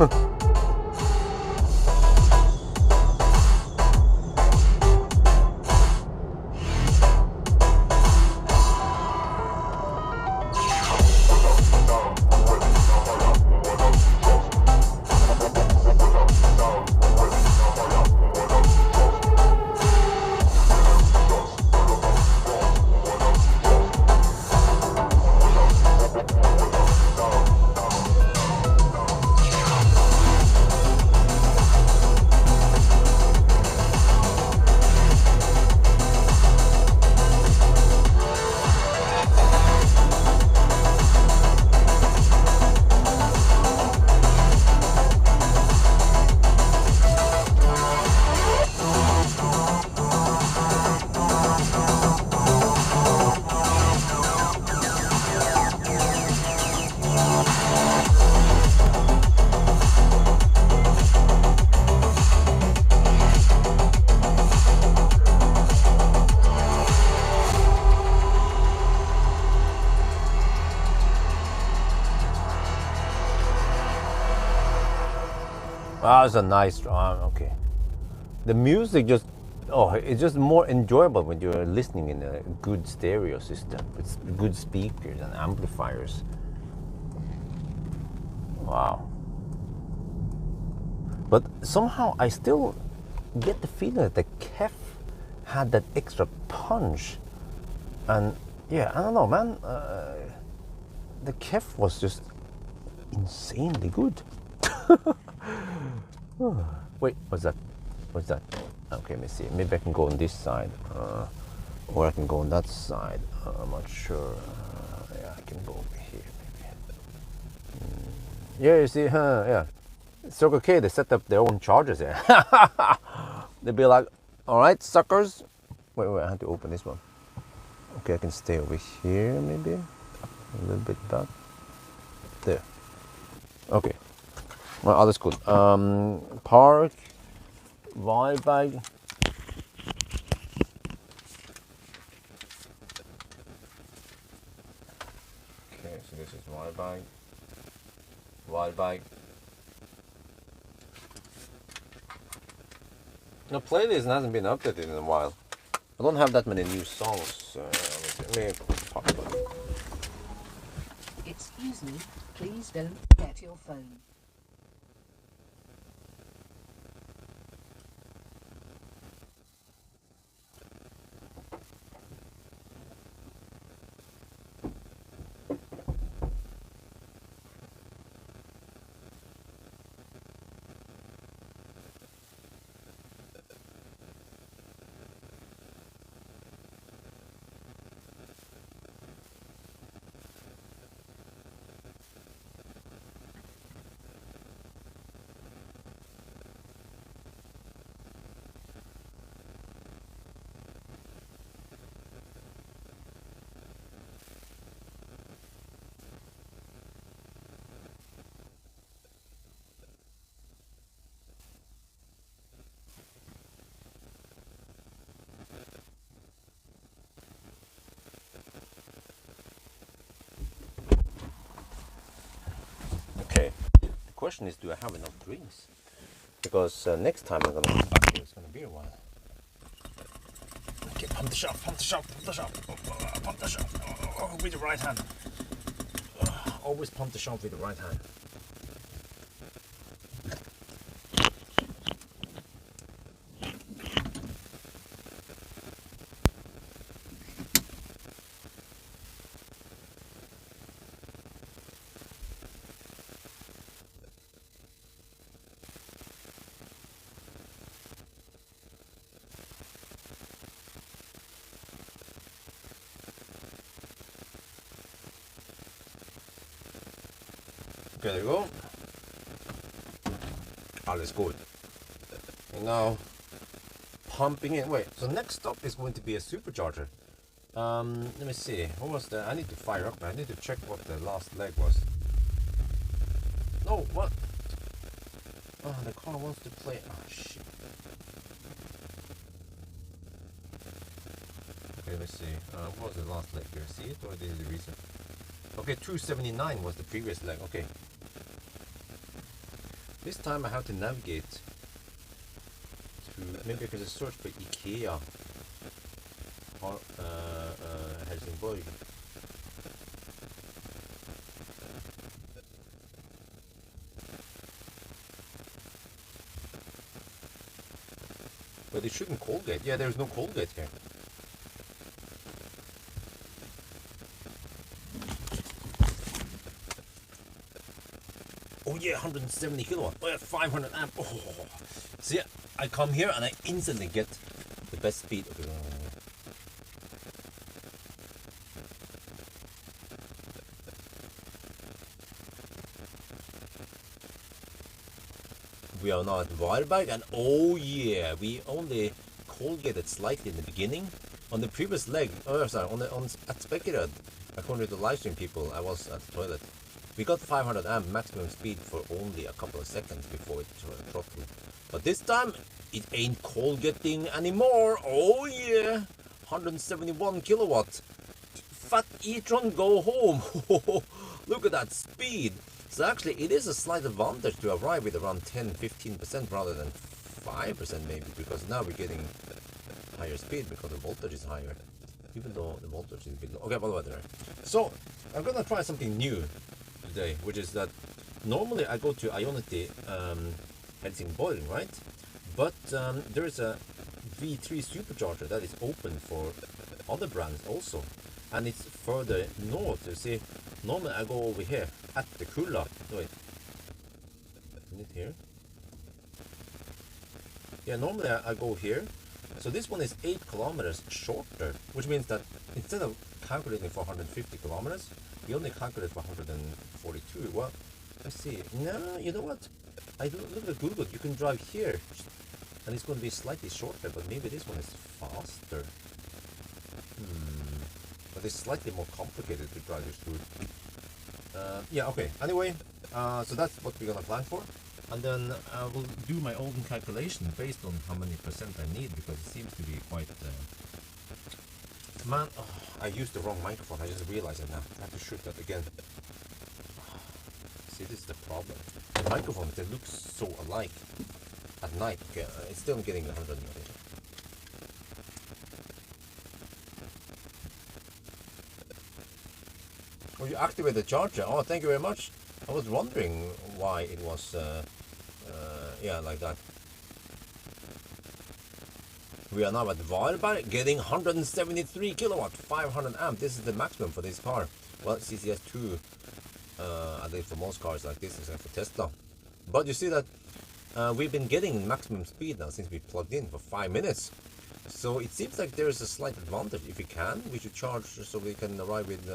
Ah, it's a nice drum. Okay, the music just it's just more enjoyable when you're listening in a good stereo system with good speakers and amplifiers. Wow. But somehow I still get the feeling that the Kef had that extra punch, and yeah, I don't know, man. The Kef was just insanely good. Wait, what's that? What's that? Okay, let me see. Maybe I can go on this side, or I can go on that side. I'm not sure. Yeah, I can go over here, maybe. Yeah, you see, yeah. Circle K, they set up their own chargers here. They'd be like, all right, suckers. Wait, I have to open this one. Okay, I can stay over here, maybe. A little bit back. There. Okay. Well, that's good. Park, wild bag. Okay, so this is wild bag. Wild bag. The playlist hasn't been updated in a while. I don't have that many new songs. Let me pop it. Excuse me, please don't forget your phone. question is, do I have enough drinks? Because next time I'm gonna come back here, it's gonna be a while. Okay, pump the shop, pump the shop, pump the shop, pump the shop. Oh, with the right hand. Always pump the shop with the right hand. Okay, there you go. Alles gut. And now, pumping in. Wait, so next stop is going to be a supercharger. Let me see. What was the? I need to fire up. I need to check what the last leg was. No, what? Oh, the car wants to play. Oh shit. Okay, let me see. What was the last leg here? See it, or this is the reason? Okay, 279 was the previous leg. Okay. This time I have to navigate to, maybe I can just search for EQE or Helsingborg. But it shouldn't Colgate. Yeah, there's no Colgate here. Oh yeah, 170 kilowatt. Oh yeah, 500 amp. Oh. See, I come here and I instantly get the best speed. Okay. We are now at Varberg, and oh yeah, we only Colgated slightly in the beginning. On the previous leg, at Spekerød, according to the live stream people, I was at the toilet. We got 500 amp maximum speed for only a couple of seconds before it throttled. But this time, it ain't Colgating anymore. Oh yeah! 171 kilowatt. Fat e-tron, go home. Look at that speed. So actually, it is a slight advantage to arrive with around 10-15% rather than 5% maybe, because now we're getting higher speed because the voltage is higher. Even though the voltage is a bit low. Okay, by the way, so I'm gonna try something new today, which is that normally I go to Ionity Helsingborg, right? But there is a V3 supercharger that is open for other brands also, and it's further north. You see, normally I go over here at the Kulla. Wait, isn't it here? Yeah, normally I go here. So this one is 8 kilometers shorter, which means that instead of calculating for 150 kilometers, we only calculate for 142. Well, let's see. No, you know what? I look at Google. You can drive here, and it's going to be slightly shorter, but maybe this one is faster. But it's slightly more complicated to drive this route. Yeah, okay. Anyway, so that's what we're gonna plan for, and then I will do my own calculation based on how many percent I need, because it seems to be quite. Man, oh, I used the wrong microphone. I just realized it now. I have to shoot that again. See, this is the problem. The microphones, they look so alike at night. Okay, it's still getting 100. Oh, you activate the charger. Oh, thank you very much. I was wondering why it was, yeah, like that. We are now at Varberg, getting 173 kilowatt, 500 amp. This is the maximum for this car. Well, CCS2, at least for most cars like this, except for Tesla. But you see that we've been getting maximum speed now since we plugged in for 5 minutes. So it seems like there is a slight advantage. If we can, we should charge so we can arrive with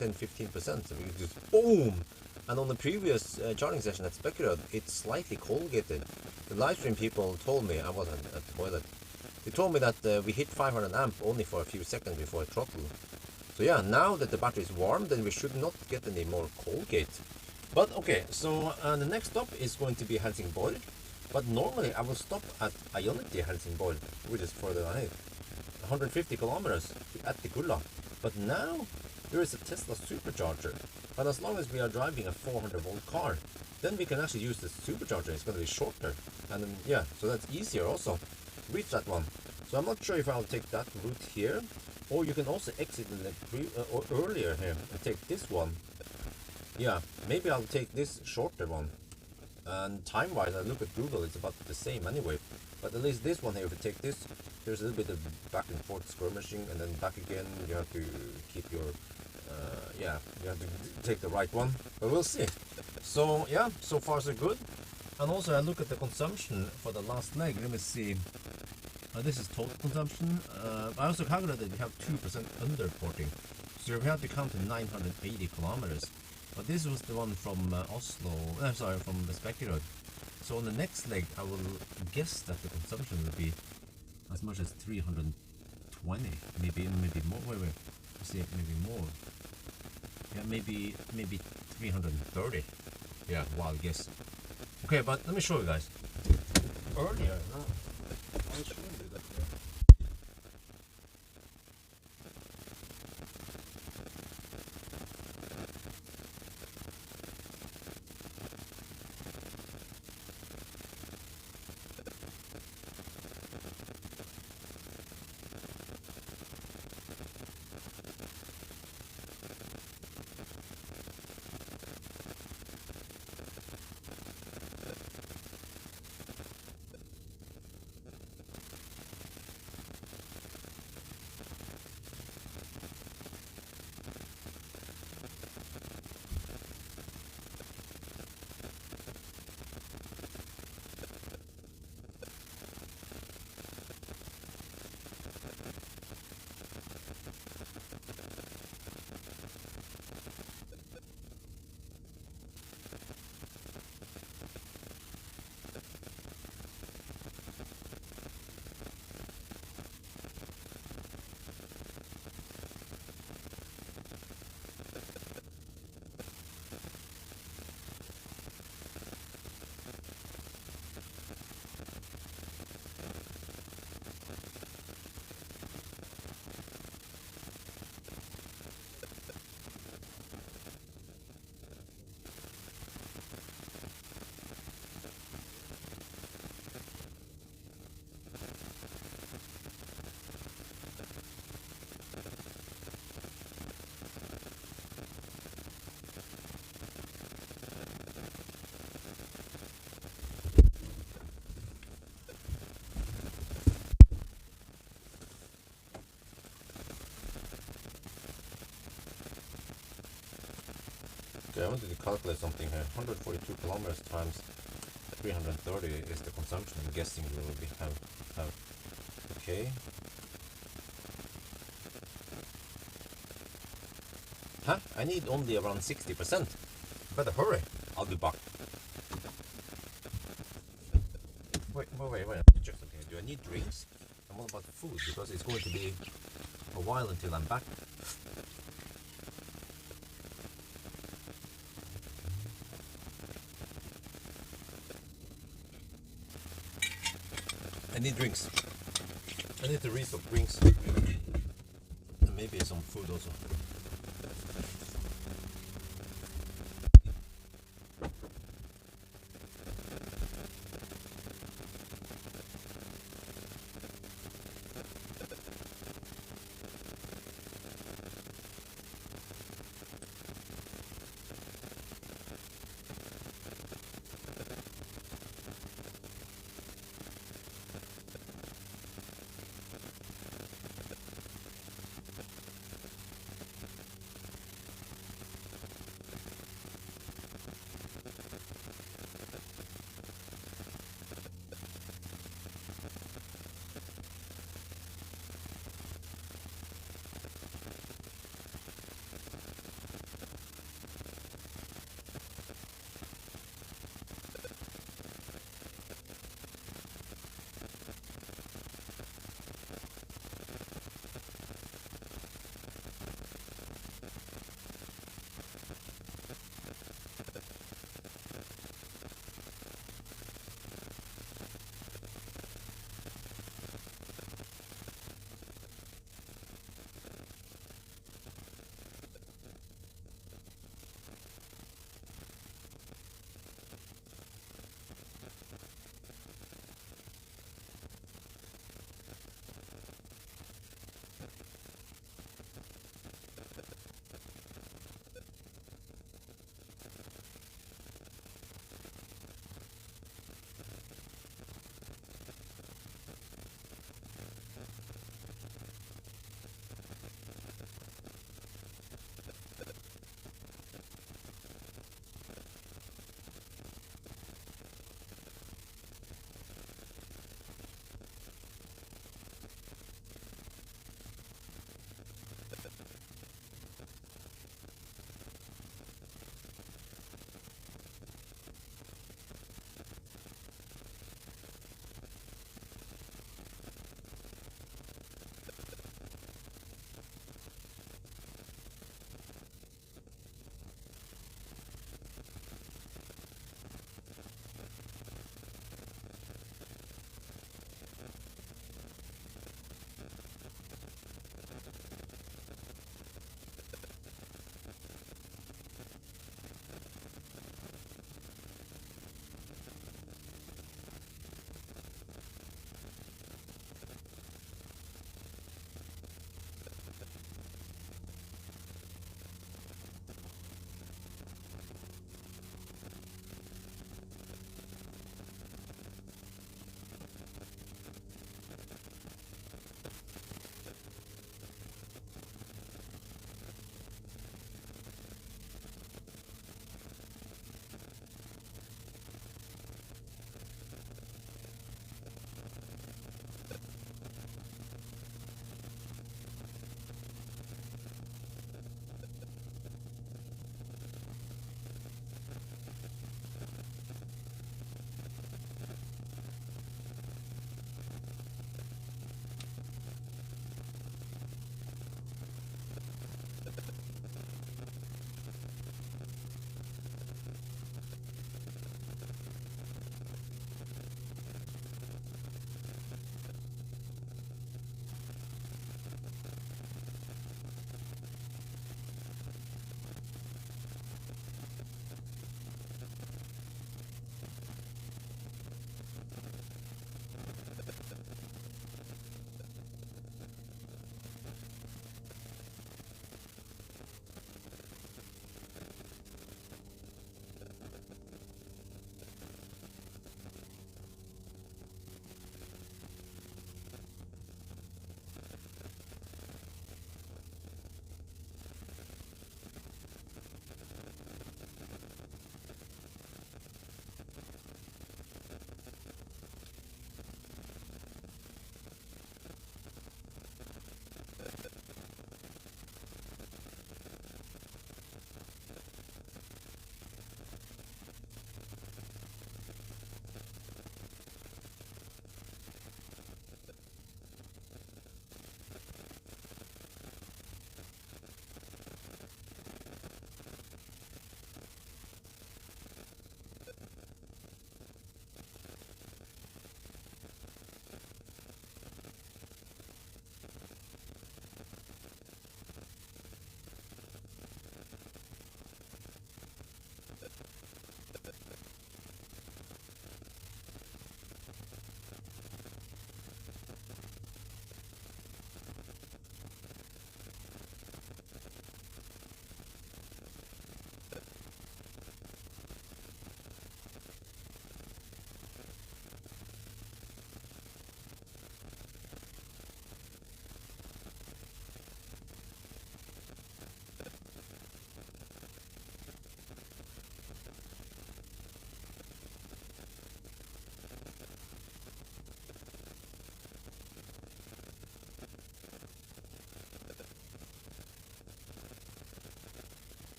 10-15%. So we can just boom. And on the previous charging session at Spekerød, it's slightly Colgated. The live stream people told me, I wasn't at the toilet. They told me that we hit 500 amp only for a few seconds before it throttled. So yeah, now that the battery is warm, then we should not get any more Colgate. But okay, so the next stop is going to be Helsingborg. But normally I will stop at Ionity Helsingborg, which is further ahead, 150 kilometers at the Kulla. But now there is a Tesla Supercharger. But as long as we are driving a 400 volt car, then we can actually use the supercharger. It's going to be shorter, and then, yeah, so that's easier also. Reach that one. So I'm not sure if I'll take that route here, or you can also exit in the or earlier here and take this one. Yeah, maybe I'll take this shorter one. And time-wise, I look at Google, it's about the same anyway. But at least this one here, if you take this, there's a little bit of back and forth skirmishing, and then back again. You have to keep your, yeah, you have to take the right one. But we'll see. So yeah, so far so good. And also I look at the consumption for the last leg. Let me see. This is total consumption. I also calculated that we have 2% underporting. So we have to count to 980 kilometers. But this was the one from Oslo, I'm sorry, from the Spekerud. So on the next leg, I will guess that the consumption will be as much as 320, maybe more. Wait, let's see, maybe more. Yeah, maybe 330. Yeah, wild guess. Okay, but let me show you guys. Earlier, I'll show you that. Okay, I wanted to calculate something here. 142 kilometers times 330 is the consumption. I'm guessing we will have. Okay. Huh? I need only around 60%. Better hurry. I'll be back. Wait. I have to check something. Do I need drinks? And what about food? Because it's going to be a while until I'm back. I need drinks. I need to restock drinks. And maybe some food also.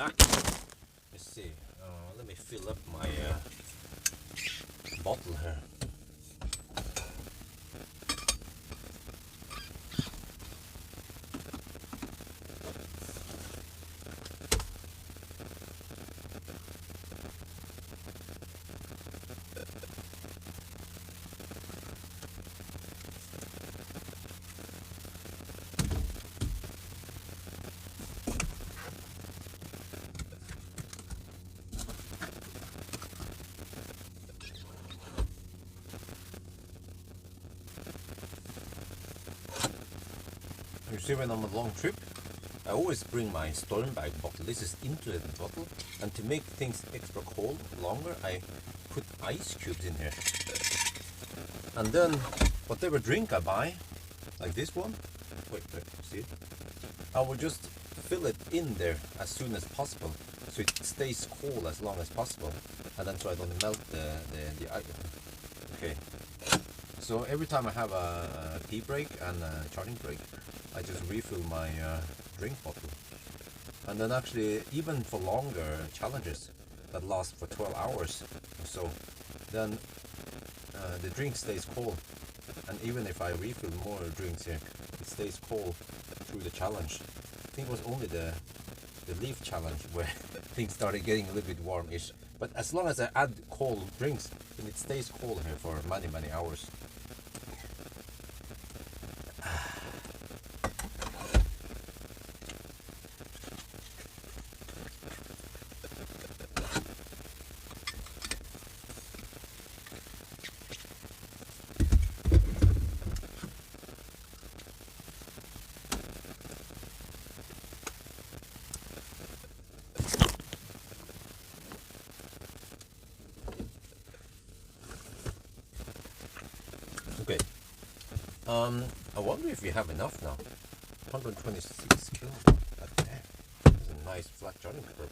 back. Let's see. Let me fill up my bottle here. You see, when I'm on a long trip, I always bring my storm bag bottle. This is insulated bottle, and to make things extra cold longer, I put ice cubes in here. And then whatever drink I buy, like this one, wait, see it? I will just fill it in there as soon as possible, so it stays cold as long as possible, and then so I don't melt the ice. Okay. So every time I have a tea break and a charging break, I just refill my drink bottle. And then actually, even for longer challenges that last for 12 hours or so, then the drink stays cold. And even if I refill more drinks here, it stays cold through the challenge. I think it was only the leaf challenge where things started getting a little bit warmish. But as long as I add cold drinks, then it stays cold here for many, many hours. Okay. I wonder if we have enough now. 126 kilograms. That's a nice flat charging curve.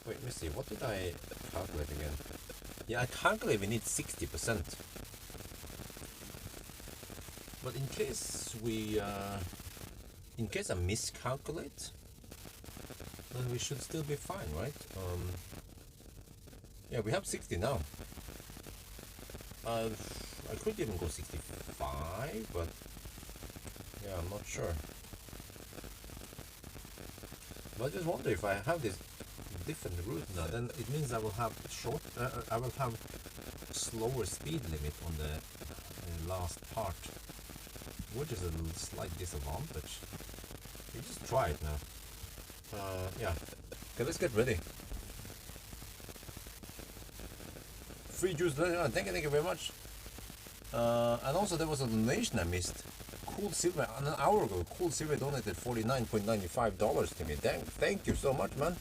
Wait, let me see. What did I calculate again? Yeah, I calculate we need 60%. But in case I miscalculate, then we should still be fine, right? Yeah, we have 60 now. I could even go 65, but yeah, I'm not sure. But I just wonder if I have this different route now, then it means I will have I will have slower speed limit on the last part, which is a slight disadvantage. You just try it now. Yeah. Okay, let's get ready. Free juice, thank you very much. And also there was a donation I missed. Cool Silver, an hour ago, Cool Silver donated $49.95 to me. Thank you so much, man.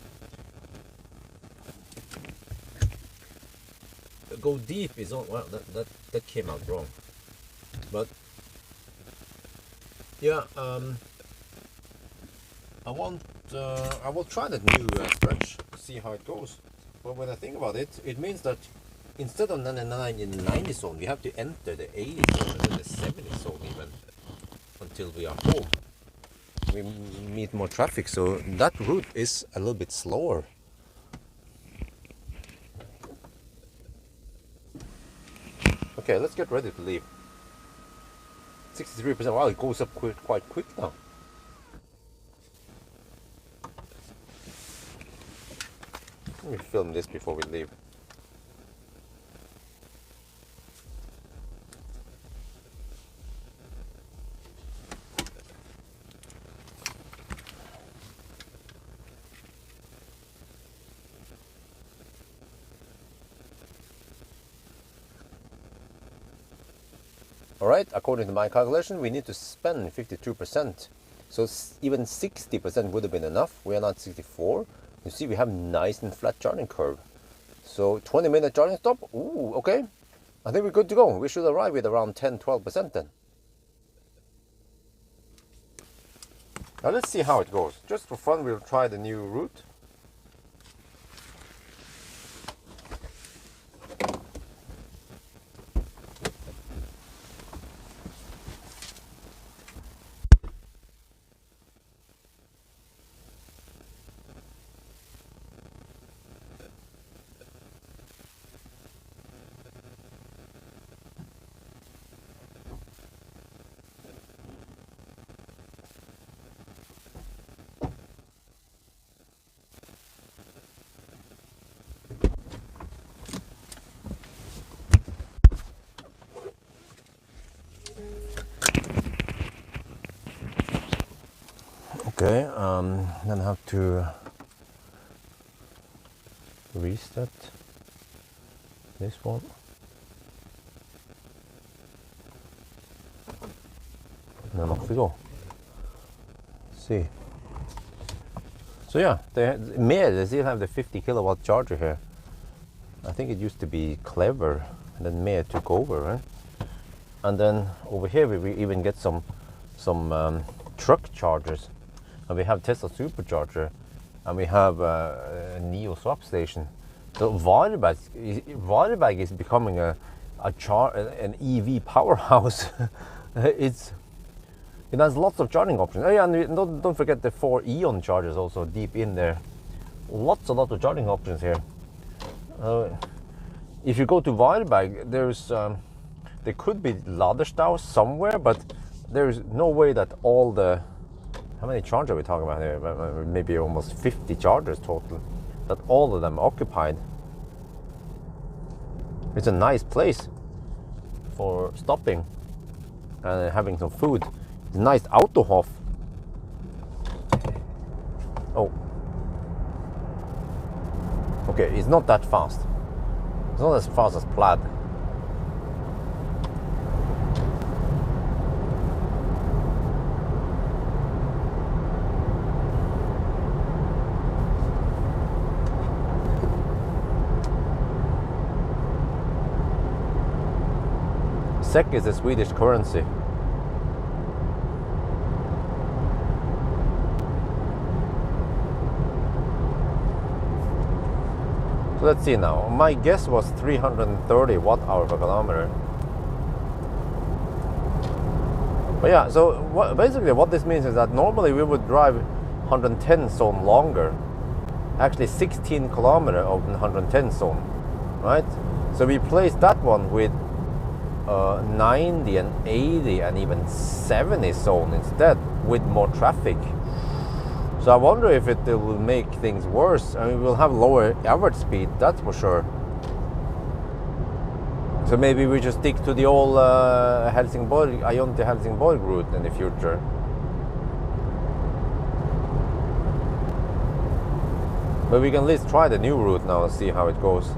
Go deep is on. Well, that came out wrong. But yeah, I will try that new stretch, see how it goes. But when I think about it, it means that instead of 99 in the 90 zone, we have to enter the 80 zone and then the 70 zone even until we are home. We meet more traffic, so that route is a little bit slower. Okay, let's get ready to leave. 63%. Wow, it goes up quite quick now. Let me film this before we leave. Alright, according to my calculation, we need to spend 52%. So even 60% would have been enough. We are not 64. You see, we have nice and flat charging curve. So 20-minute charging stop. Ooh, okay. I think we're good to go. We should arrive with around 10-12% then. Now let's see how it goes. Just for fun, we'll try the new route. Okay, then I have to reset this one. And then off we go. Let's see. So yeah, they still have the 50 kilowatt charger here. I think it used to be Clever, and then Mea took over, right? And then over here we even get some truck chargers, and we have Tesla Supercharger, and we have a Neo swap station. So Varberg is becoming an EV powerhouse. It has lots of charging options. Oh yeah, and don't forget the 4 Eon chargers also deep in there. Lots of charging options here. If you go to Varberg, there could be Laderstau somewhere, but there's no way that all the, how many chargers are we talking about here? Maybe almost 50 chargers total, that all of them are occupied. It's a nice place for stopping and having some food. It's a nice Autohof. Oh. Okay, it's not that fast. It's not as fast as Plaid. SEK is the Swedish currency. So let's see now. My guess was 330 watt-hour per kilometer. But yeah, so basically what this means is that normally we would drive 110 zone longer. Actually 16 kilometer of 110 zone, right? So we placed that one with 90 and 80 and even 70 zone instead with more traffic. So I wonder if it will make things worse. I mean, we'll have lower average speed, that's for sure. So maybe we just stick to the old Helsingborg, Helsingborg route in the future. But we can at least try the new route now and see how it goes.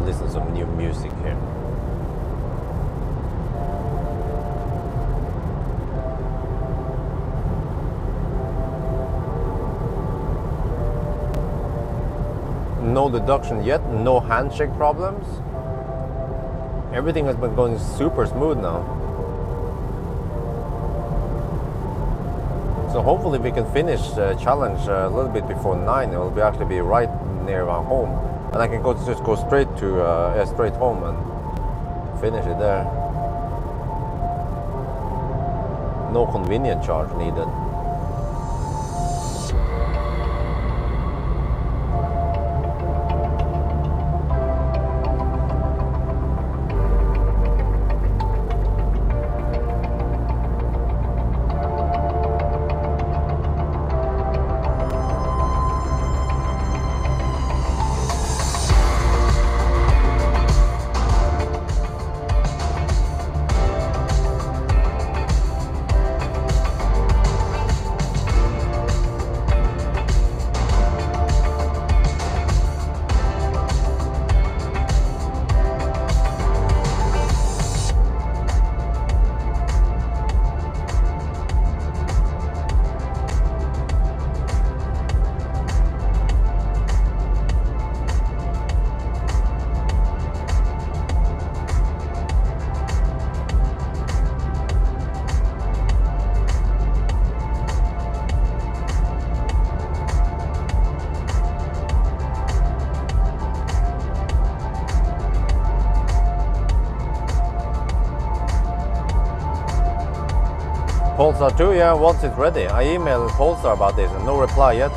Listen to some new music here. No deduction yet, no handshake problems. Everything has been going super smooth now. So hopefully we can finish the challenge a little bit before 9. It will actually be right near our home. And I can just go straight to straight home and finish it there. No convenient charge needed. Polestar 2, yeah, once it's ready. I emailed Polestar about this and no reply yet.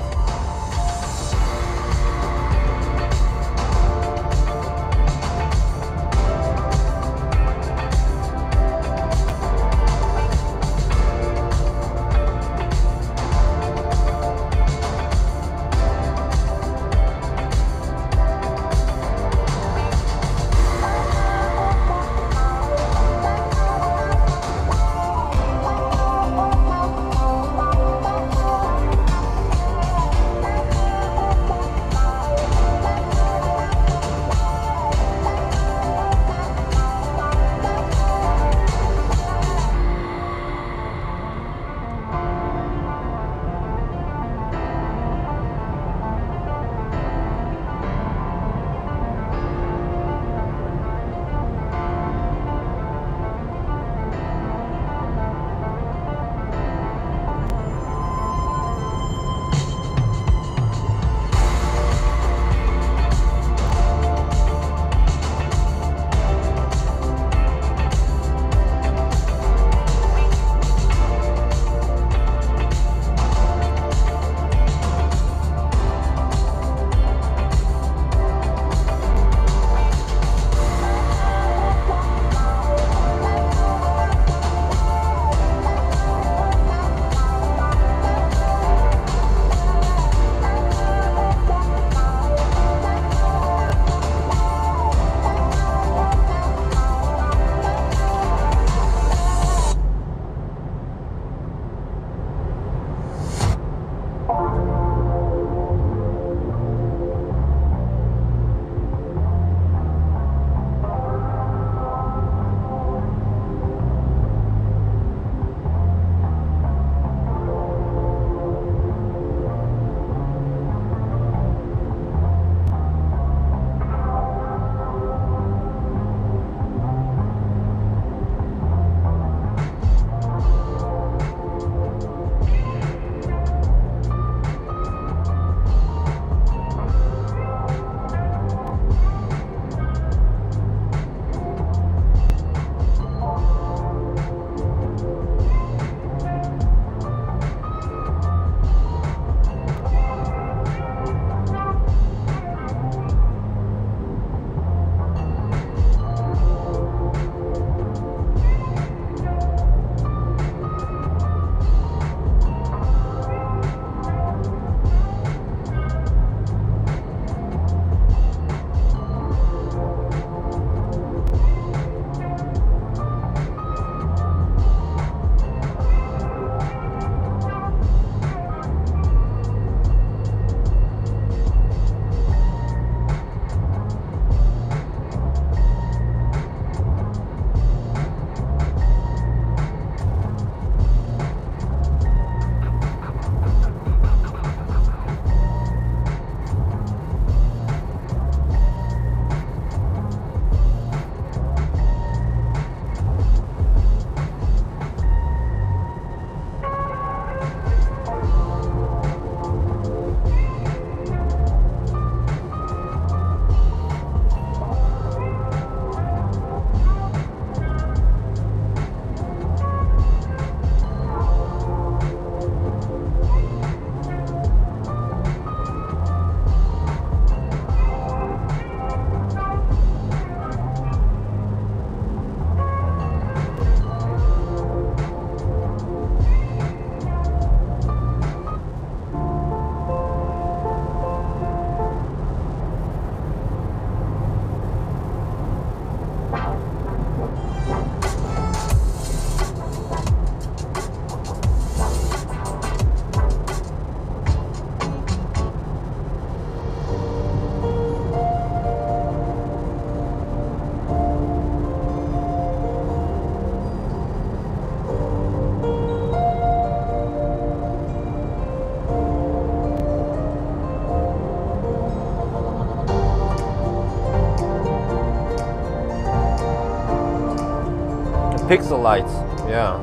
Pixel lights, yeah.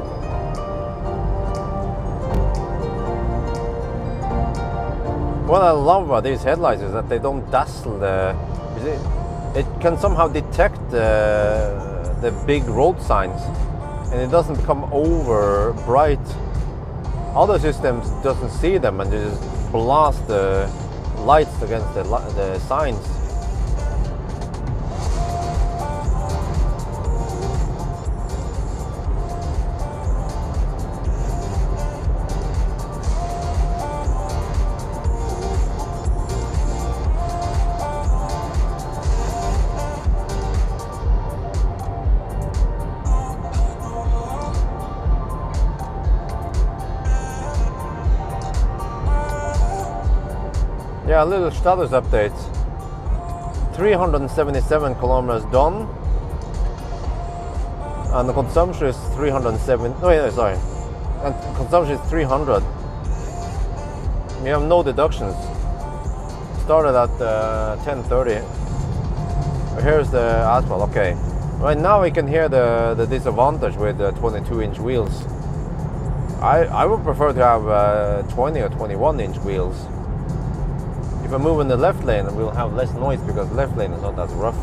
What I love about these headlights is that they don't dazzle the. It can somehow detect the big road signs and it doesn't become over bright. Other systems doesn't see them and they just blast the lights against the signs. Yeah, a little status update. 377 kilometers done, and the consumption is 307. No, sorry, and consumption is 300. We have no deductions. Started at 10:30. Here's the asphalt. Okay, right now we can hear the disadvantage with the 22-inch wheels. I would prefer to have 20 or 21-inch wheels. If I move in the left lane, we'll have less noise because the left lane is not as rough,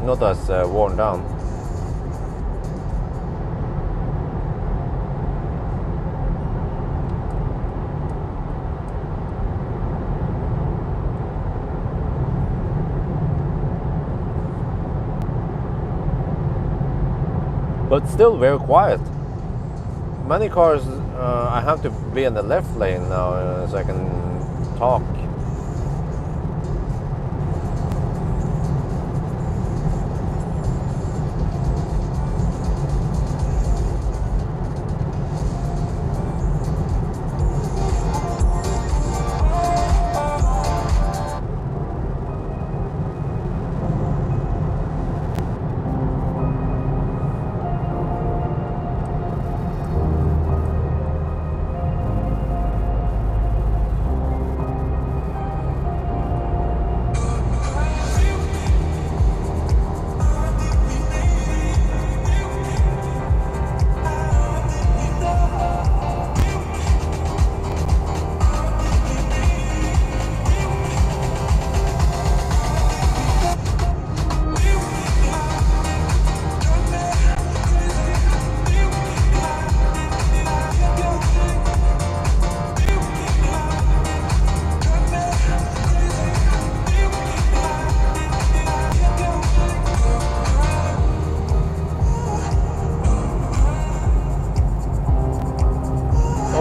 not as worn down. But still very quiet. Many cars, I have to be in the left lane now so I can talk.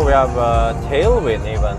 We have tailwind even.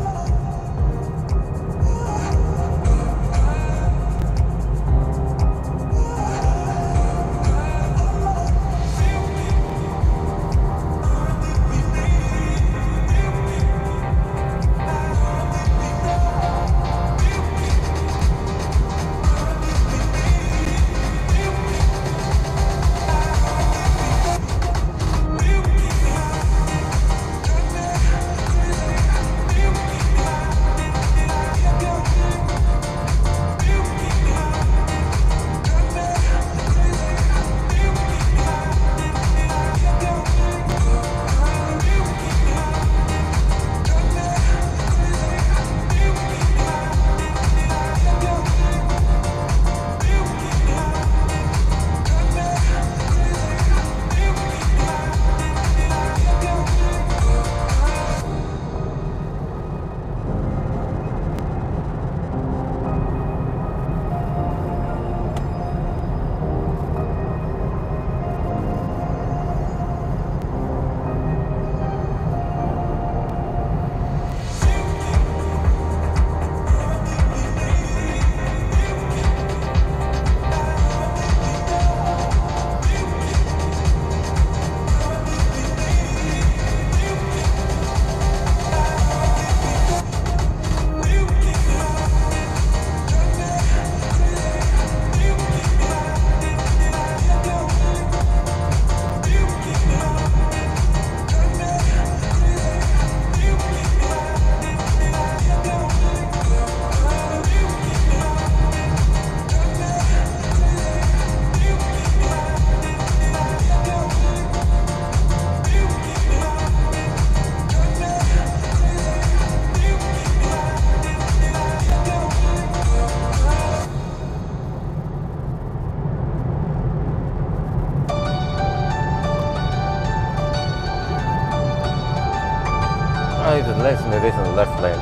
it is in the left lane.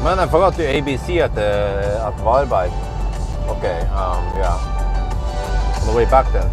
Man, I forgot to ABC at Varberg. Okay, yeah. On the way back then.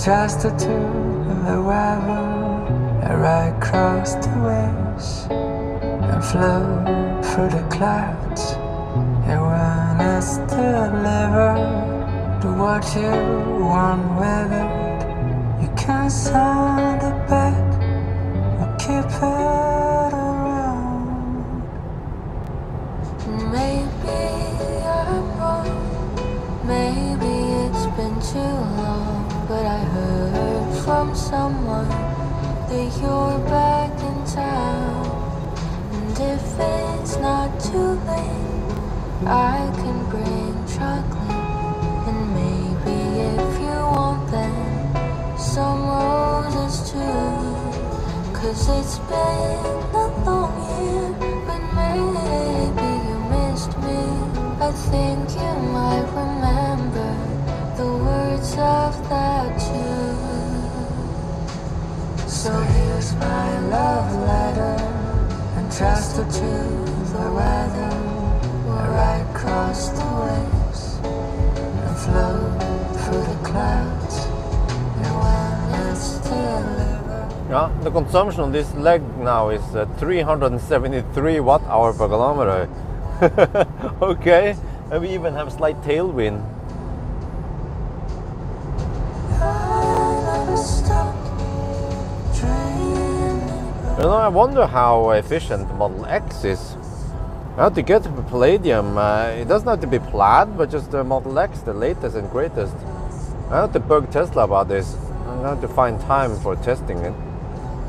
Trusted to the weather, I crossed the waves and flew through the clouds. And when it's delivered, do what you want with it. You can send it back or keep it around. Maybe I'm wrong, maybe it's been too long. But I heard from someone that you're back in town. And if it's not too late, I can bring chocolate. And maybe if you want then some roses too. 'Cause it's been a long think you might remember the words of that tune. So here's my love letter, entrusted to the weather, where I cross the waves and flow through the clouds. And when it's delivered. Yeah, the consumption on this leg now is 373 watt-hour per kilometer. Okay, and we even have slight tailwind. You know, I wonder how efficient the Model X is. Now to get to Palladium, it doesn't have to be plaid, but just the Model X, the latest and greatest. I have to bug Tesla about this. I'm going to find time for testing it.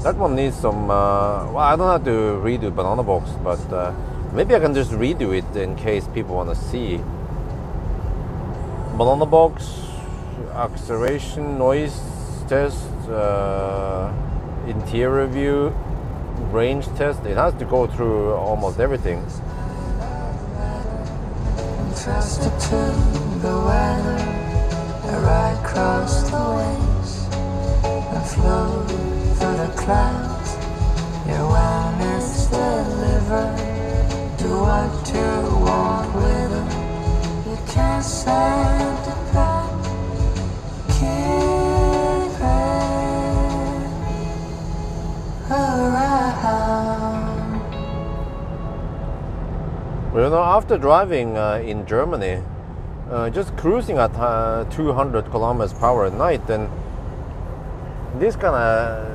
That one needs some, well, I don't have to redo Banana Box, but maybe I can just redo it in case people want to see. Banana Box, acceleration, noise test, interior view, range test. It has to go through almost everything. Trusted to the weather, right across the waves and flow through the clouds. Yeah, when it's delivered, do what you want with it. You can't send it back. Keep it around. Well, you know, after driving in Germany, just cruising at 200 kilometers per hour at night, and this kind of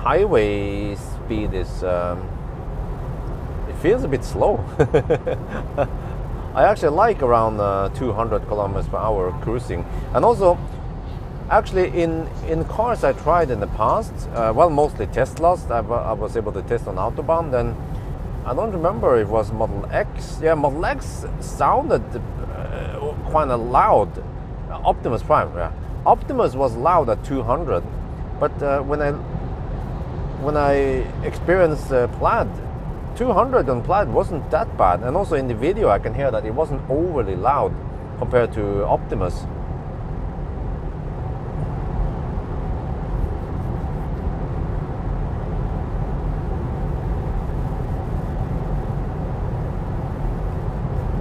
highway speed is, it feels a bit slow. I actually like around 200 kilometers per hour cruising. And also, actually in cars I tried in the past, well, mostly Teslas, I was able to test on Autobahn, then I don't remember if it was Model X. Yeah, Model X sounded kind of loud. Optimus Prime, yeah. Optimus was loud at 200, but when I experienced Plaid, 200 on Plaid wasn't that bad. And also in the video I can hear that it wasn't overly loud compared to Optimus.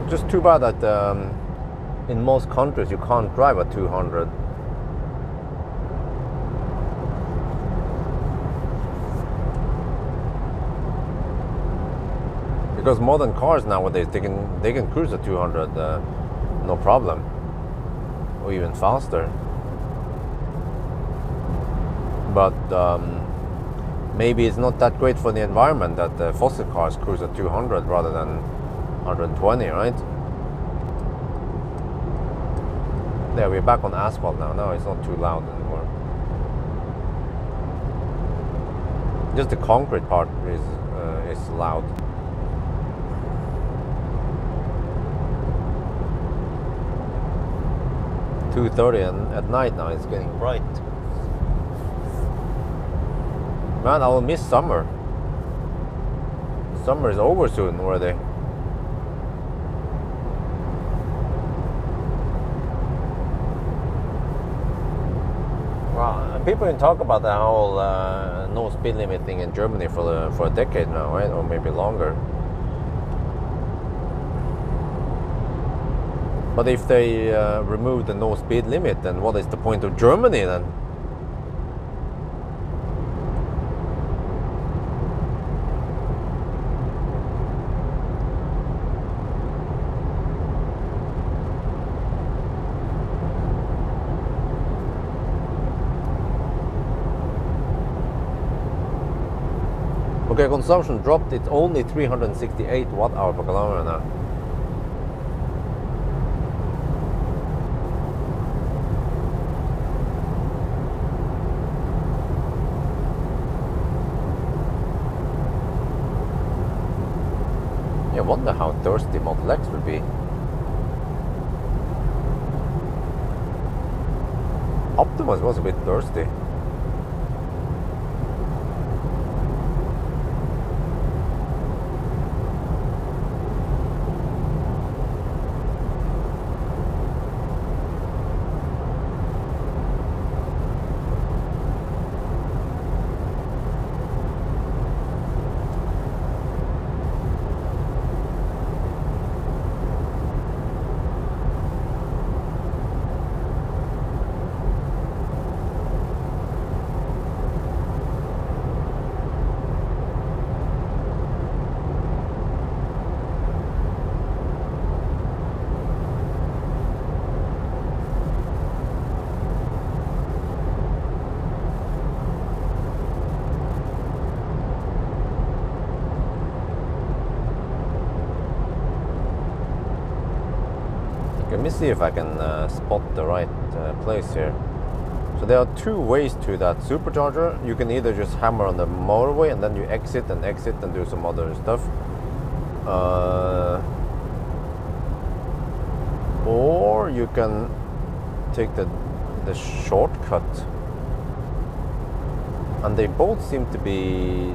Just too bad that in most countries you can't drive at 200. Because modern cars nowadays, they can cruise at 200 no problem, or even faster. But maybe it's not that great for the environment that fossil cars cruise at 200 rather than 120, right? There, we're back on asphalt now. Now it's not too loud anymore. Just the concrete part is loud. .230 and at night now it's getting bright. Man, I will miss summer. Summer is over soon already. Well, people can talk about the whole no speed limit thing in Germany for a decade now, right? Or maybe longer. But if they remove the no speed limit, then what is the point of Germany then? Okay, consumption dropped. It's only 368 watt-hour per kilometer now. I wonder how thirsty Model X will be. Optimus was a bit thirsty. Let me see if I can spot the right place here. So there are two ways to that supercharger. You can either just hammer on the motorway and then you exit and do some other stuff. Or you can take the shortcut. And they both seem to be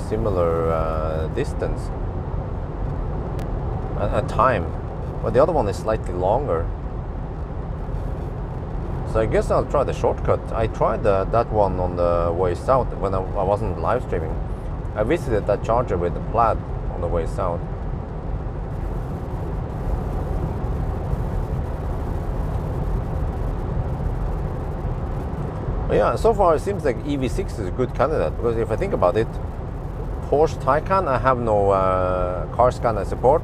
similar distance and time. But the other one is slightly longer. So I guess I'll try the shortcut. I tried that one on the way south when I wasn't live streaming. I visited that charger with the Plaid on the way south. But yeah, so far it seems like EV6 is a good candidate, because if I think about it, Porsche Taycan, I have no car scanner support.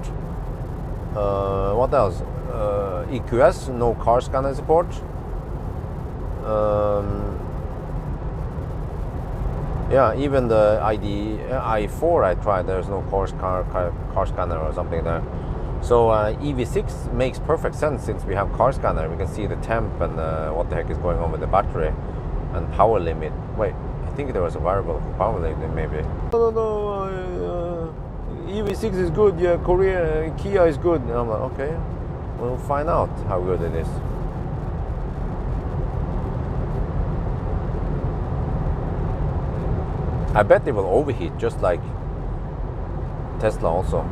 What else? EQS, no car scanner support. Yeah, even the i4 I tried, there's no car scanner or something there. So EV6 makes perfect sense, since we have car scanner. We can see the temp and what the heck is going on with the battery and power limit. Wait, I think there was a variable for power limit maybe. No, EV6 is good, yeah, Kia is good. And I'm like, okay, we'll find out how good it is. I bet it will overheat, just like Tesla also.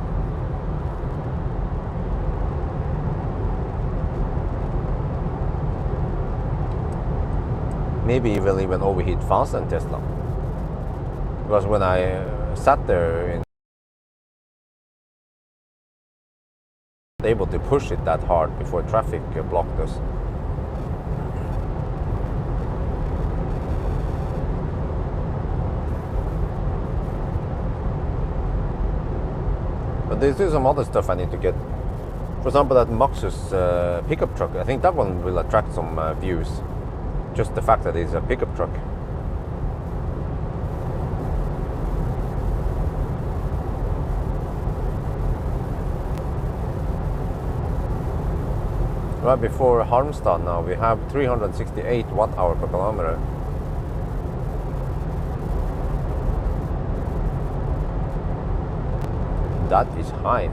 Maybe it will even overheat faster than Tesla. Because when I sat there, able to push it that hard before traffic blocked us. But there's still some other stuff I need to get. For example, that Maxus pickup truck. I think that one will attract some views. Just the fact that it's a pickup truck. Right before Halmstad now, we have 368 watt-hour per kilometer. That is high.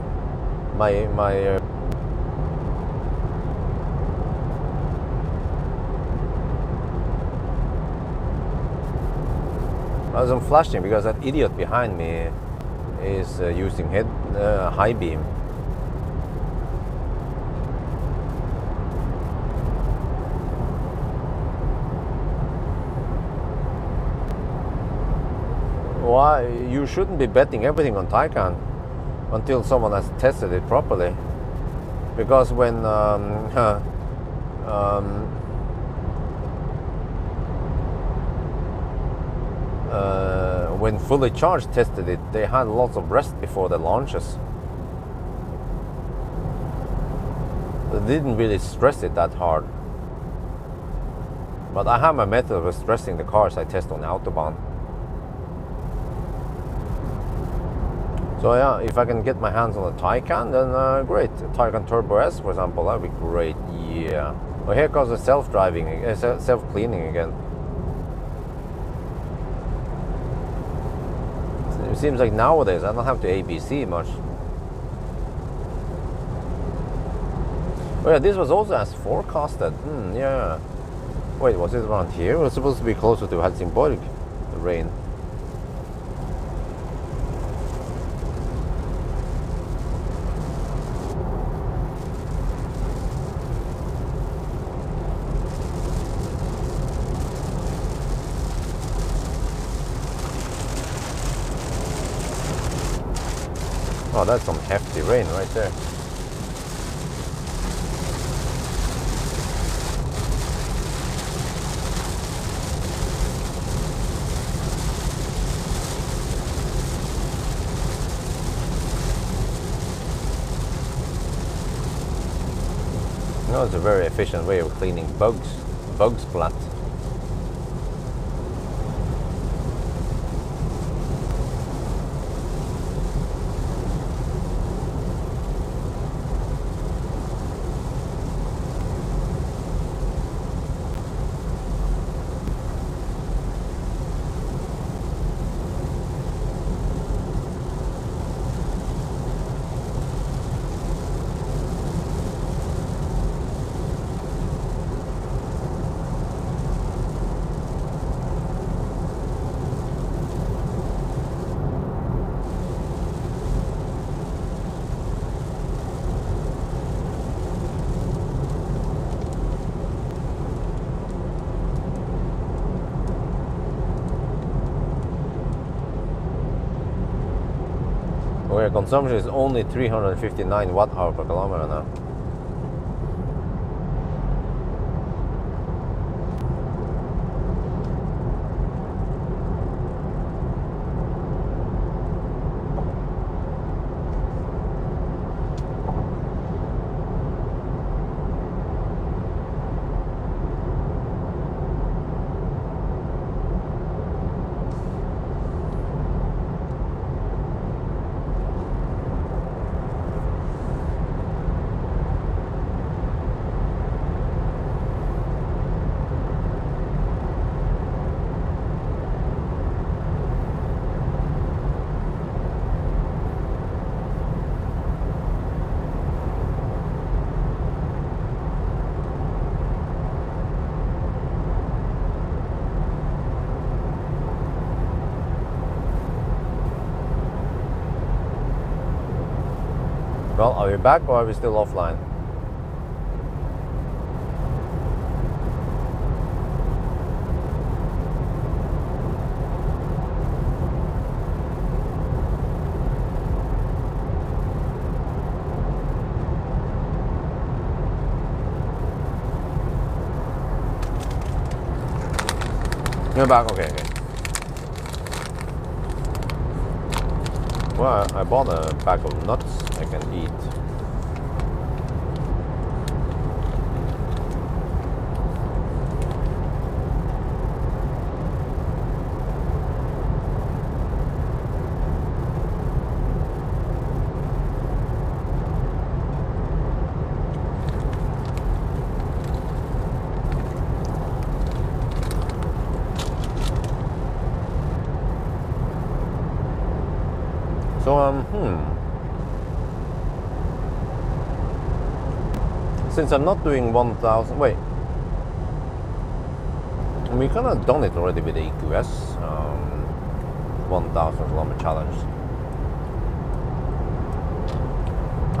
As I'm flashing because that idiot behind me is using high beam. Why? You shouldn't be betting everything on Taycan until someone has tested it properly. Because when Fully Charged tested it, they had lots of rest before the launches. They didn't really stress it that hard. But I have my method of stressing the cars I test on the Autobahn. So yeah, if I can get my hands on a Taycan, then great. Taycan Turbo S, for example, that would be great. Yeah. Well, here comes the self-driving, self-cleaning again. It seems like nowadays I don't have to ABC much. Oh yeah, this was also as forecasted. Yeah. Wait, was it around here? It was supposed to be closer to Helsingborg, the rain. Oh, that's some hefty rain right there. No, it's a very efficient way of cleaning bug splat. My consumption is only 359 watt-hour per kilometer now. Well, are we back or are we still offline? You're back, okay. Well, I bought a bag of nuts I can eat. So, since I'm not doing 1,000, wait, we kind of done it already with the EQS 1,000 kilometer challenge.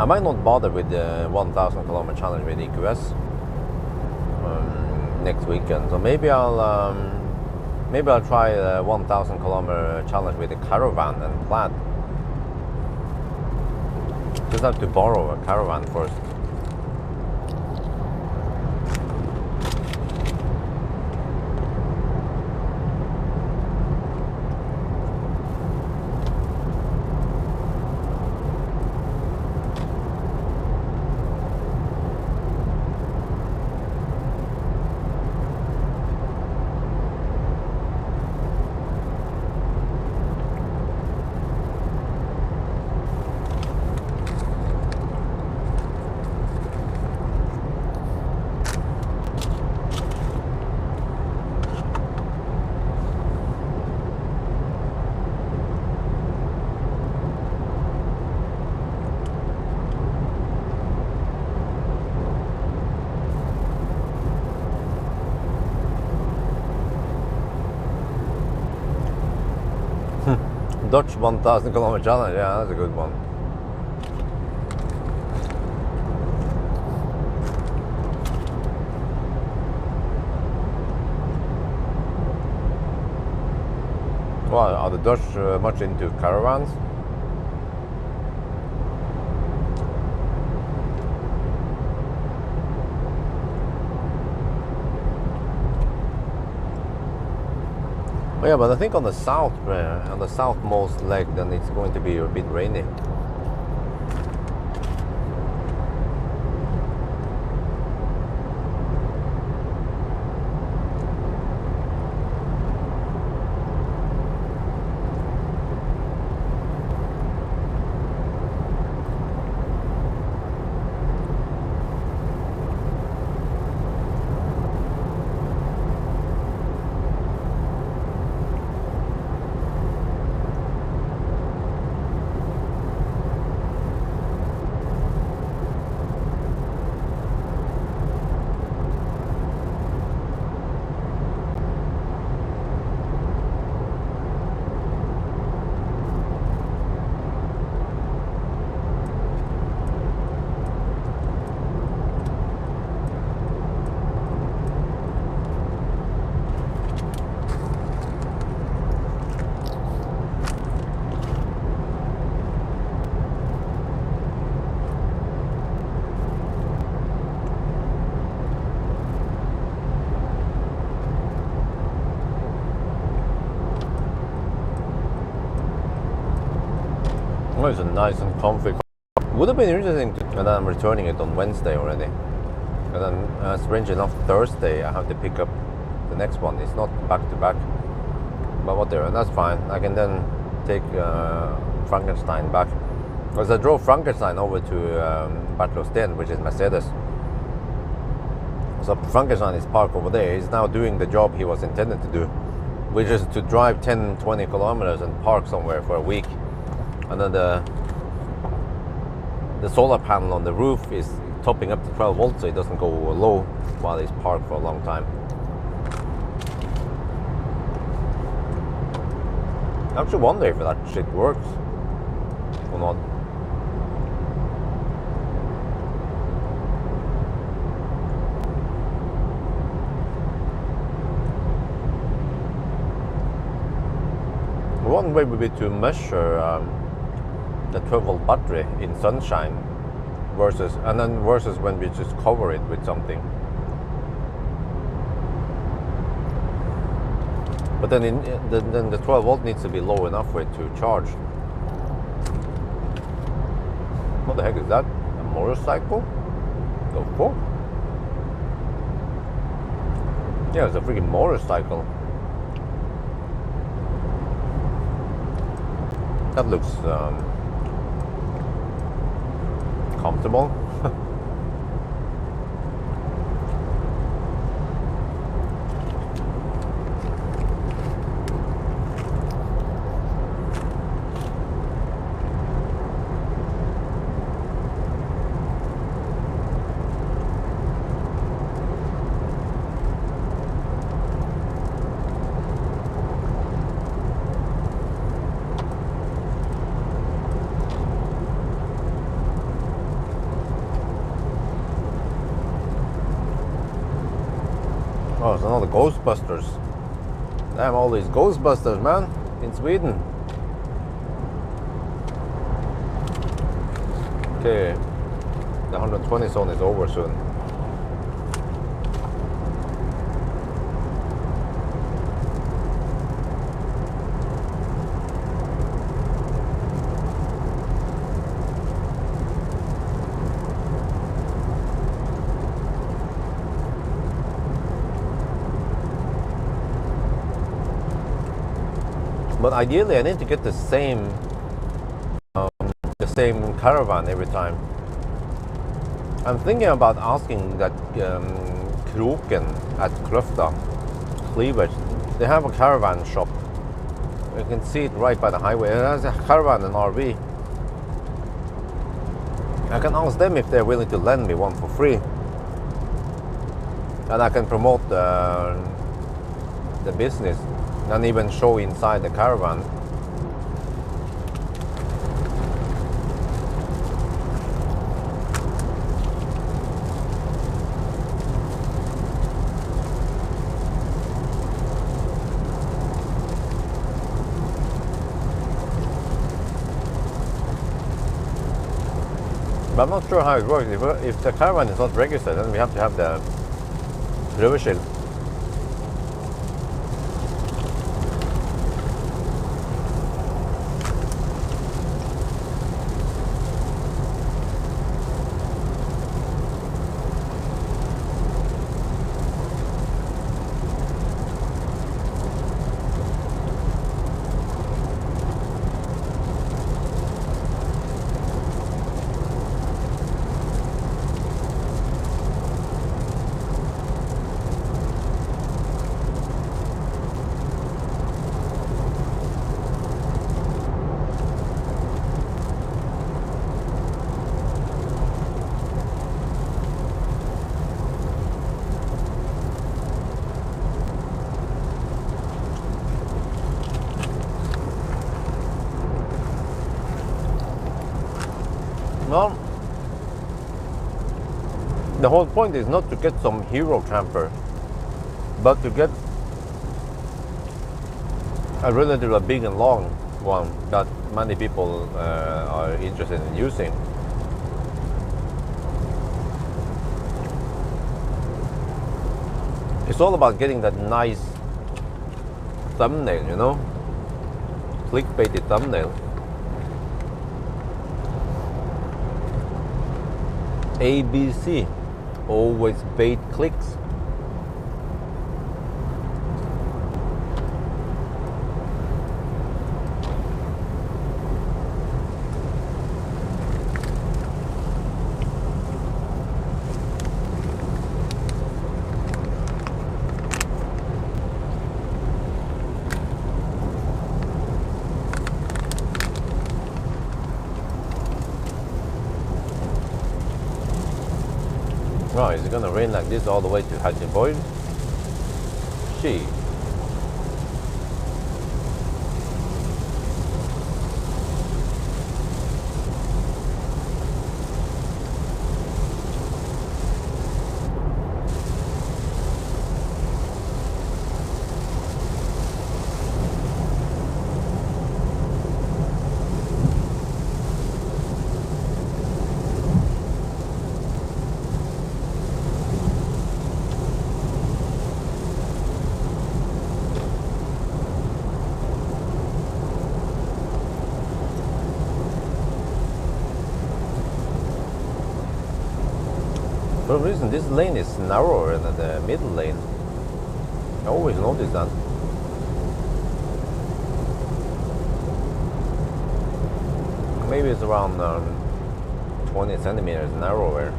I might not bother with the 1,000 kilometer challenge with EQS next weekend. So maybe I'll try a 1,000 kilometer challenge with a caravan and plaid. Just have to borrow a caravan first. Dutch 1,000 kilometer challenge, yeah, that's a good one. Well, are the Dutch much into caravans? Oh yeah, but I think on the southmost leg, then it's going to be a bit rainy. it's a nice and comfy car. Would have been interesting to, and then I'm returning it on Wednesday already. And then, strange enough, Thursday I have to pick up the next one. It's not back to back, but whatever, and that's fine. I can then take Frankenstein back, because I drove Frankenstein over to Bartlosten, which is Mercedes. So Frankenstein is parked over there. He's now doing the job he was intended to do, which is to drive 10-20 kilometers and park somewhere for a week. And then the solar panel on the roof is topping up to 12 volts, so it doesn't go low while he's parked for a long time. I actually wonder if that shit works or not. One way would be to measure the 12 volt battery in sunshine versus when we just cover it with something. But then then the 12 volt needs to be low enough for it to charge. What the heck is that? A motorcycle? The fuck? Yeah, it's a freaking motorcycle. That looks comfortable. Oh, it's another Ghostbusters. Damn, all these Ghostbusters, man, in Sweden. Okay, the 120 zone is over soon. But ideally, I need to get the same caravan every time. I'm thinking about asking that Kroken at Kløfta, Cleavage. They have a caravan shop. You can see it right by the highway. It has a caravan and RV. I can ask them if they're willing to lend me one for free, and I can promote the business and even show inside the caravan. But I'm not sure how it works. If the caravan is not registered, then we have to have the prøveskilt. Well, the whole point is not to get some hero camper, but to get a relatively big and long one that many people are interested in using. It's all about getting that nice thumbnail, you know, clickbaity thumbnail. ABC, always bait clicks. Oh, is it gonna rain like this all the way to Helsingborg? Gee. For some reason, this lane is narrower than the middle lane. I always notice that. Maybe it's around 20 centimeters narrower.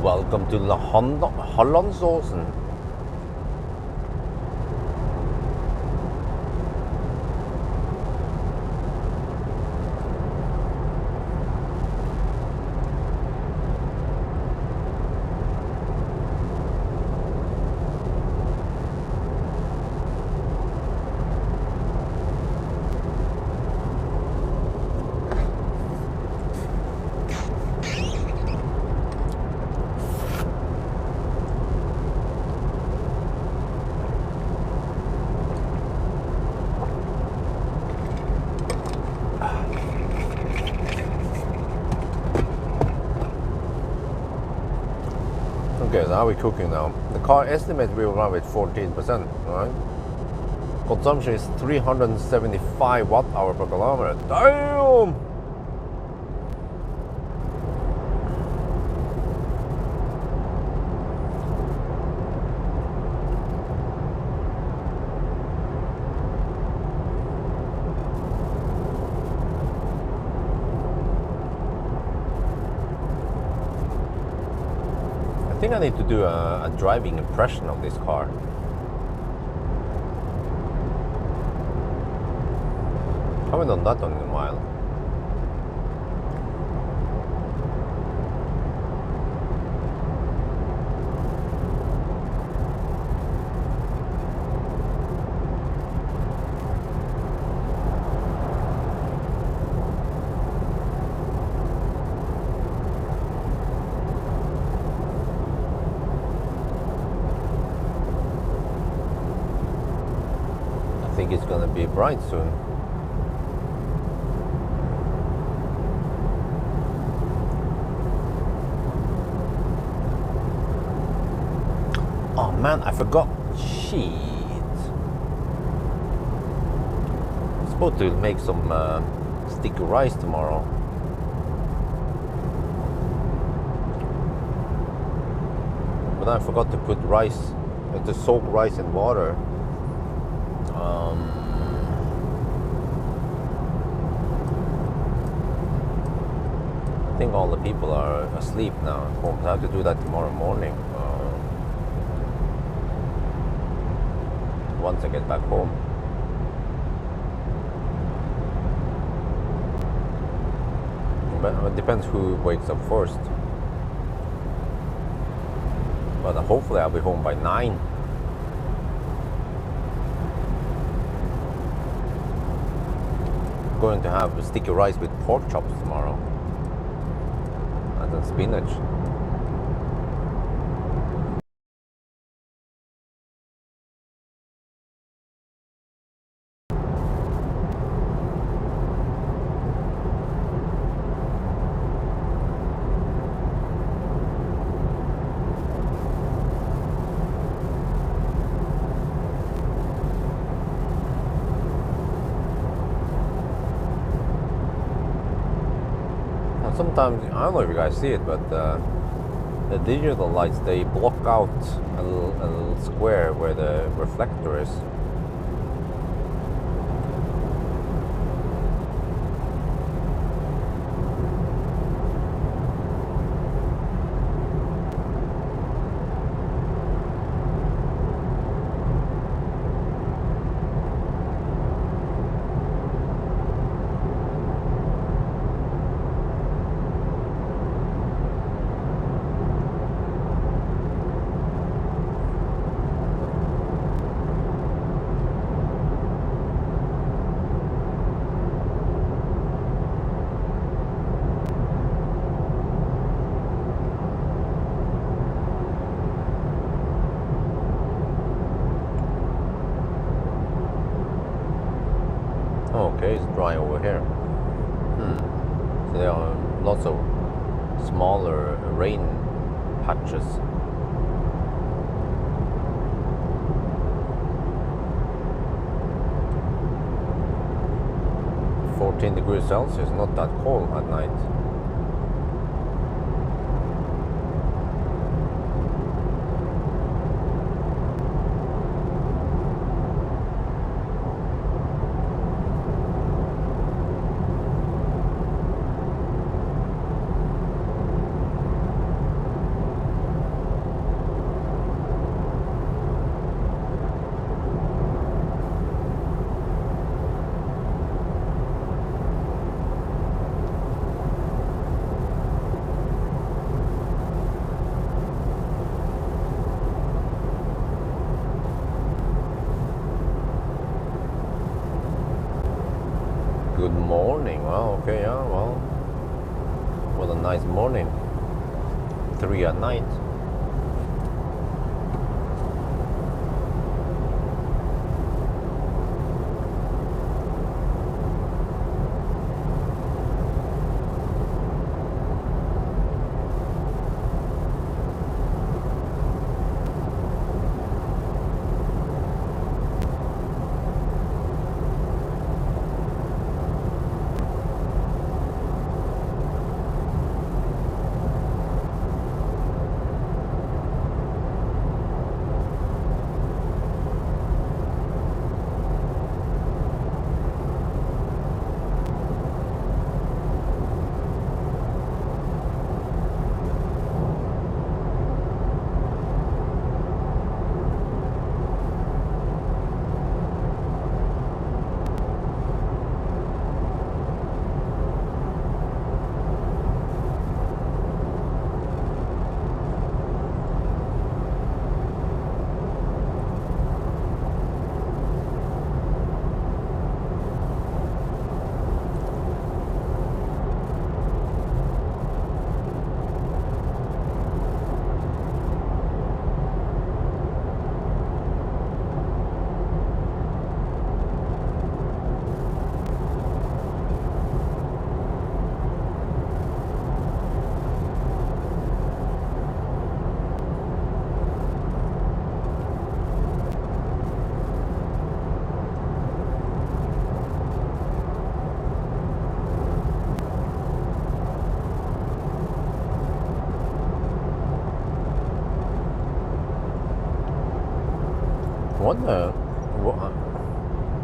Welcome to Hollandsåsen. Okay, so how are we cooking now? The car estimates we will run with 14%, right? Consumption is 375 watt-hour per kilometer. Damn! I think I need to do a driving impression of this car. Haven't done that one in a while. I think it's gonna be bright soon. Oh man, I forgot. Shit. I'm supposed to make some sticky rice tomorrow. But I forgot to put rice, to soak rice in water. I think all the people are asleep now at home. I have to do that tomorrow morning. Once I get back home. But it depends who wakes up first. But hopefully I'll be home by 9. going to have sticky rice with pork chops tomorrow. And then spinach. Sometimes, I don't know if you guys see it, but the digital lights, they block out a little square where the reflector is. Okay, it's dry over here. So there are lots of smaller rain patches. -14 degrees Celsius, not that cold at night. Good morning. Wow, okay, yeah, well, what a nice morning. 3 at night.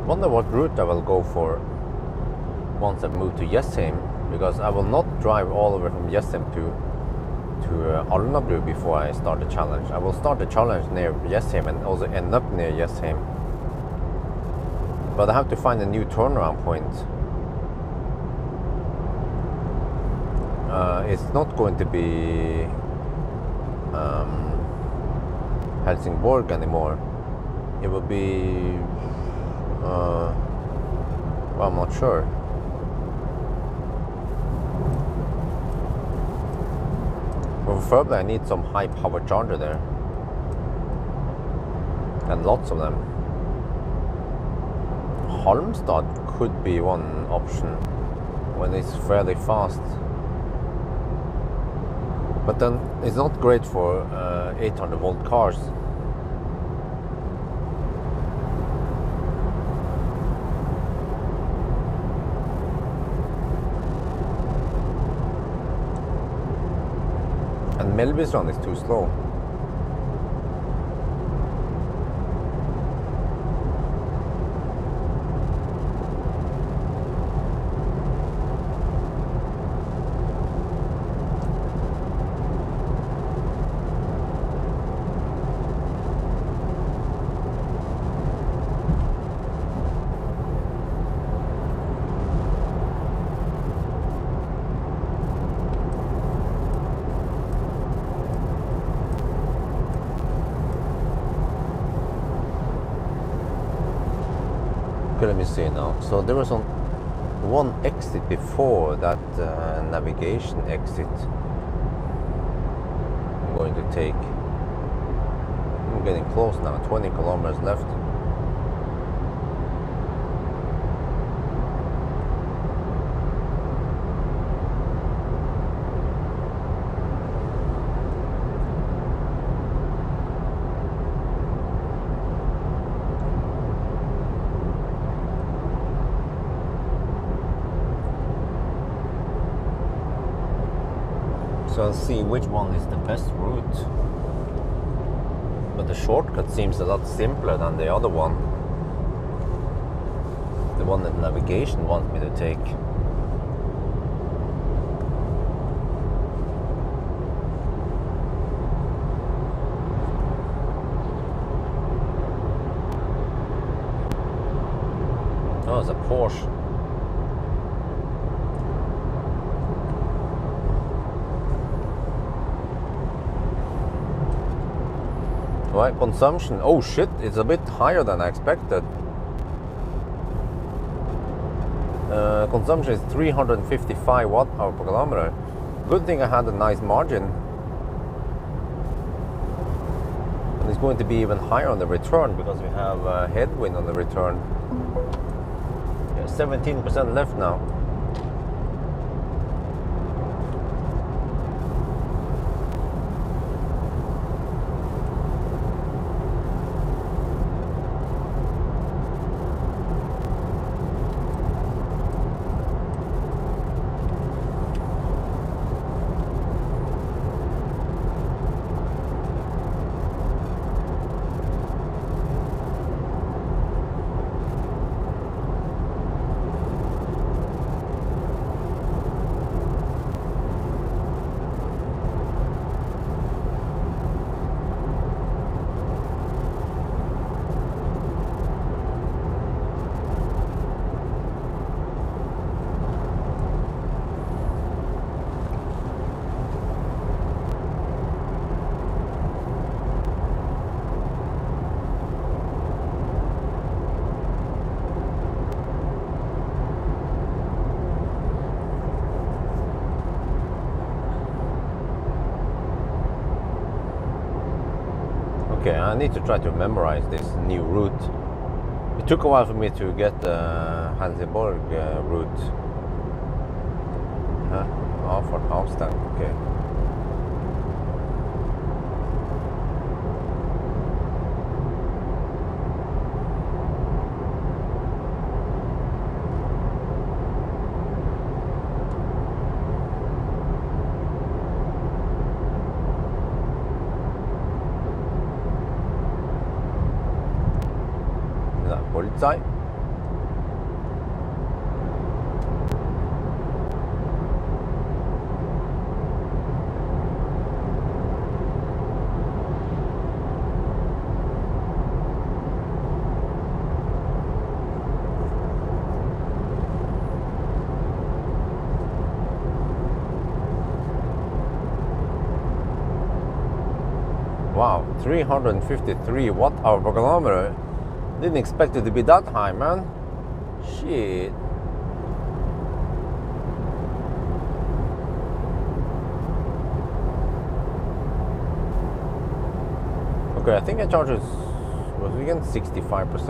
Wonder what route I will go for once I move to Jessheim, because I will not drive all the way from Jessheim to Alnabru before I start the challenge. I will start the challenge near Jessheim and also end up near Jessheim. But I have to find a new turnaround point. It's not going to be Helsingborg anymore. It will be well, I'm not sure. Preferably I need some high power charger there. And lots of them. Halmstad could be one option when it's fairly fast. But then it's not great for 800 volt cars. And Melbystrand is too slow. Okay, let me see now. So there was one exit before that navigation exit I'm going to take. I'm getting close now, 20 kilometers left. So I'll see which one is the best route. But the shortcut seems a lot simpler than the other one. The one that navigation wants me to take. Oh, it's a Porsche. Right, consumption. Oh shit, it's a bit higher than I expected. Consumption is 355 watt-hour per kilometer. Good thing I had a nice margin. And it's going to be even higher on the return because we have a headwind on the return. Yeah, 17% left now. Okay, I need to try to memorize this new route. It took a while for me to get the Helsingborg route. Afart avstand, okay. Polizei. Wow, 353 watt-hour per kilometer. Didn't expect it to be that high, man. Shit. Okay, I think I charged it, was it again 65%?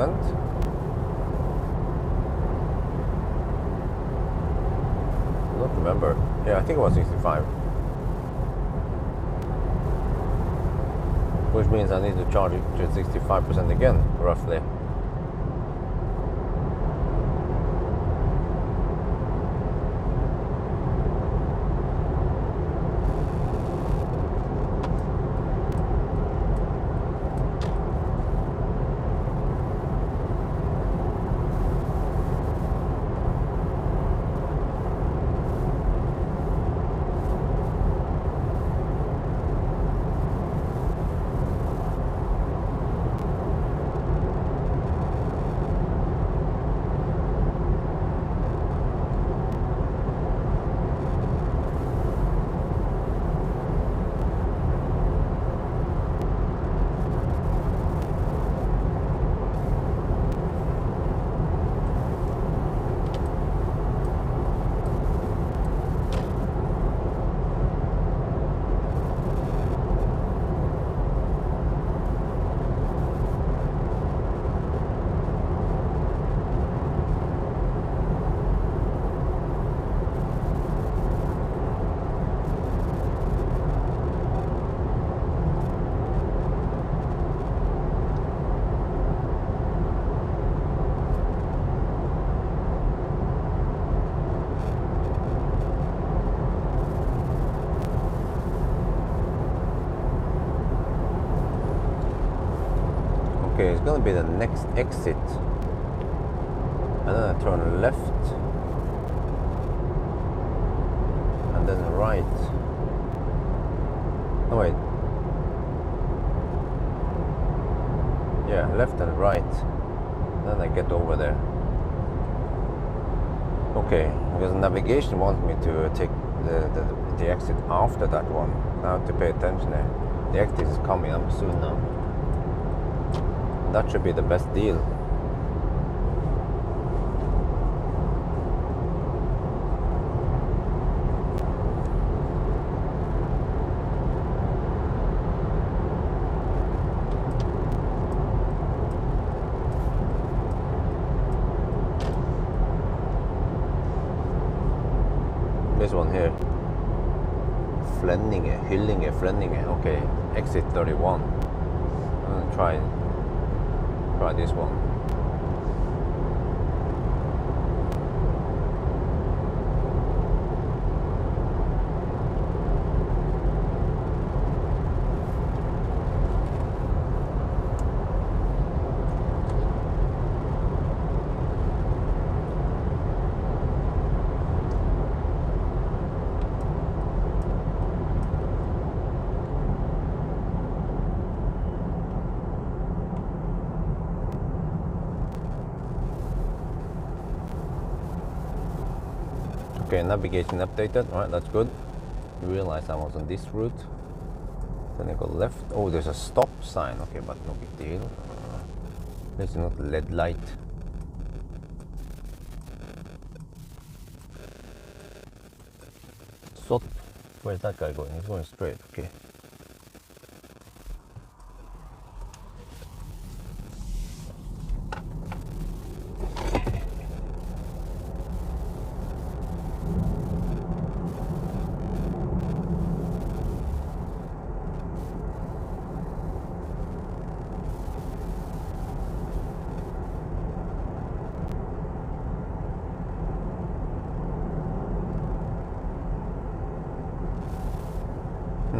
I don't remember. Yeah, I think it was 65. Which means I need to charge it to 65% again, roughly. Okay, it's gonna be the next exit. And then I turn left. And then right. No, wait. Yeah, left and right. Then I get over there. Okay, because navigation wants me to take the exit after that one. I have to pay attention there. The exit is coming up soon now. That should be the best deal. This one here. Flenninge. Okay, exit 31. I'm gonna try this one. Okay, navigation updated. Alright, that's good. Realize I was on this route. Then I go left. Oh, there's a stop sign. Okay, but no big deal. This is not LED light. So, where's that guy going? He's going straight. Okay.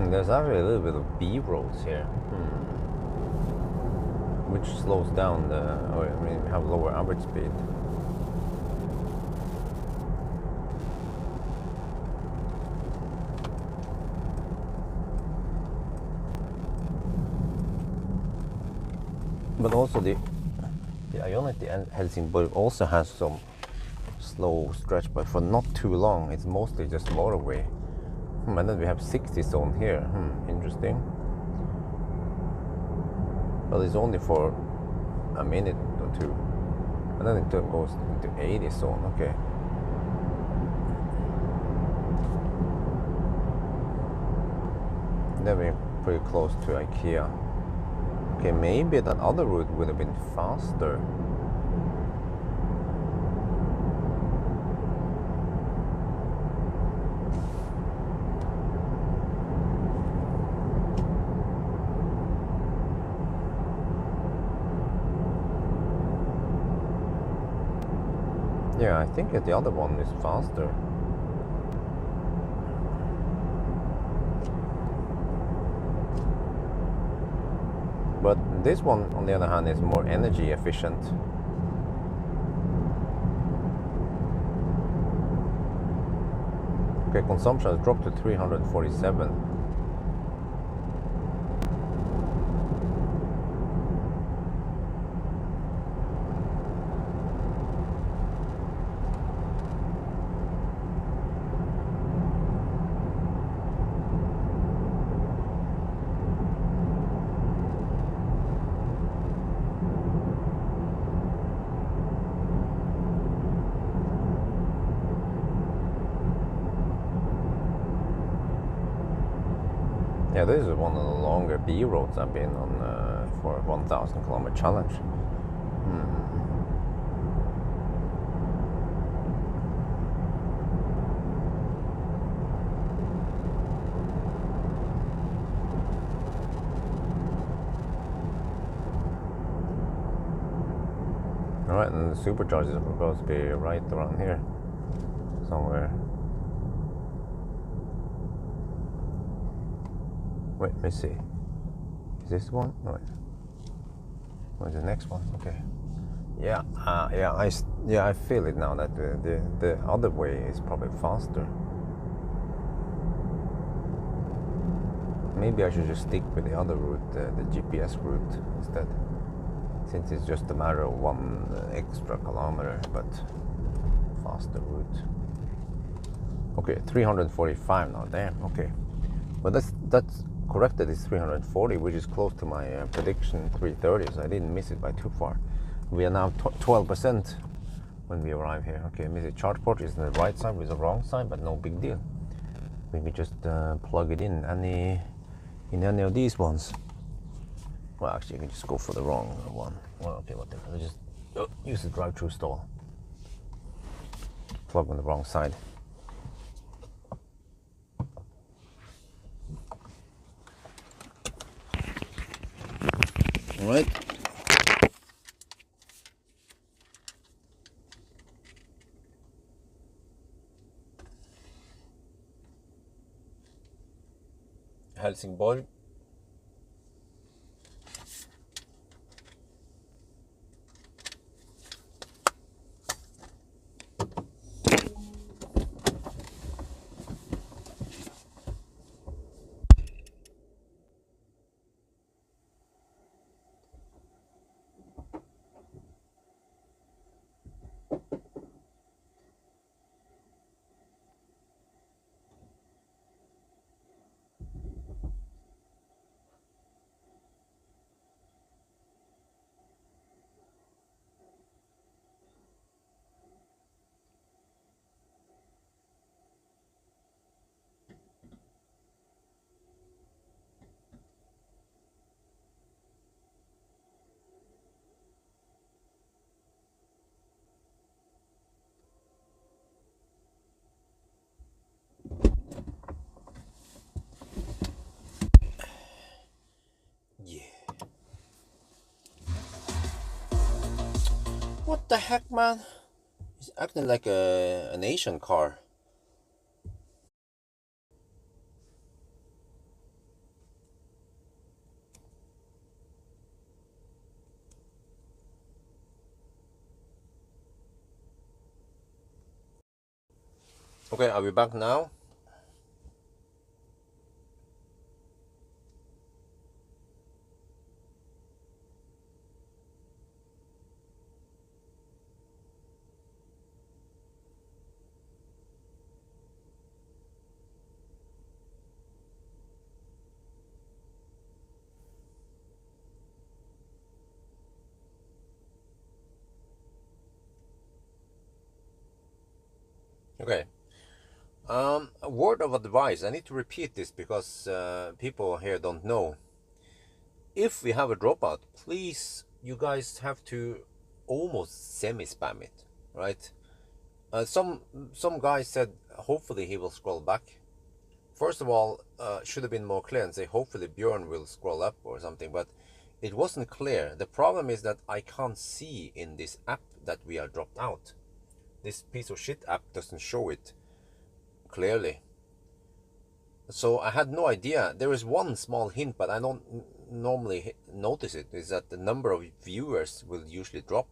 There's actually a little bit of B-rolls here, which slows down we have lower average speed. But also the Ionity Helsingborg also has some slow stretch, but for not too long. It's mostly just motorway. And then we have 60 zone here. Interesting. But it's only for a minute or two. And then it goes into 80 zone. Okay. Then we're pretty close to IKEA. Okay, maybe that other route would have been faster. Yeah, I think that the other one is faster. But this one, on the other hand, is more energy efficient. Okay, consumption has dropped to 347. Yeah, this is one of the longer B roads I've been on for a 1,000 kilometer challenge. Alright, and the Supercharger is supposed to be right around here somewhere. Wait, let me see. Is this one? No, wait. Where's the next one? Okay. Yeah, I feel it now that the other way is probably faster. Maybe I should just stick with the other route, the GPS route instead, since it's just a matter of 1 extra kilometer, but faster route. Okay, 345 now. Damn. Okay, but that's corrected. It's 340, which is close to my prediction 330. So I didn't miss it by too far. We are now 12% when we arrive here. Okay, maybe charge port is on the right side with the wrong side, but no big deal. Maybe just plug it in any of these ones. Well, actually, you can just go for the wrong one. Well, okay, whatever. Let's just use the drive-through stall. Plug on the wrong side. All right. Helsingborg. Yeah. What the heck, man? It's acting like an Asian car. Okay, are we back now? Okay. A word of advice. I need to repeat this because people here don't know. if we have a dropout, please, you guys have to almost semi-spam it, right? Some guy said hopefully he will scroll back. First of all, should have been more clear and say hopefully Björn will scroll up or something, but it wasn't clear. The problem is that I can't see in this app that we are dropped out. This piece of shit app doesn't show it clearly. So I had no idea. There is one small hint, but I don't normally notice it, is that the number of viewers will usually drop.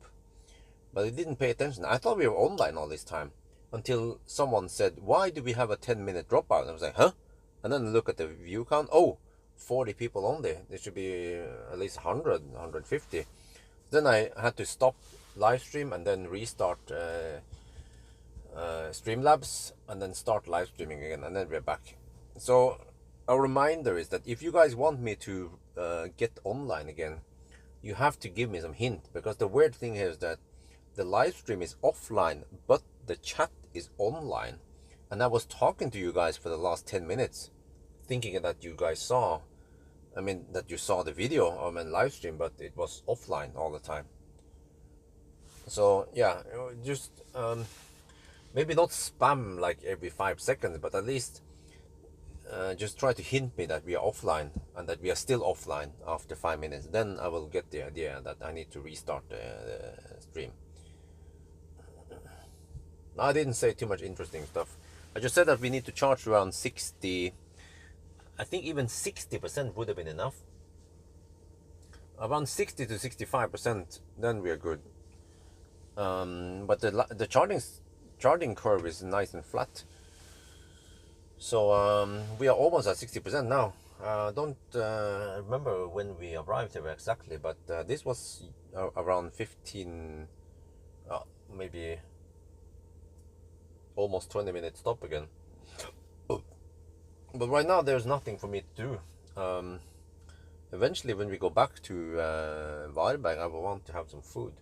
But I didn't pay attention. I thought we were online all this time until someone said, why do we have a 10-minute dropout? And I was like, huh? And then look at the view count. Oh, 40 people only. There should be at least 100, 150. Then I had to stop live stream and then restart Streamlabs and then start live streaming again, and then we're back. So a reminder is that if you guys want me to get online again, you have to give me some hint, because the weird thing here is that the live stream is offline, but the chat is online. And I was talking to you guys for the last 10 minutes, thinking that you guys saw, that you saw the video of my live stream, but it was offline all the time. So yeah, just maybe not spam like every 5 seconds, but at least just try to hint me that we are offline and that we are still offline after 5 minutes. Then I will get the idea that I need to restart the stream. I didn't say too much interesting stuff. I just said that we need to charge around 60. I think even 60% would have been enough. Around 60 to 65%, then we are good. But the charging curve is nice and flat. So we are almost at 60% now. Don't remember when we arrived here exactly, but this was around 15, maybe almost 20-minute stop again. But right now there's nothing for me to do. Eventually when we go back to Varberg, I will want to have some food.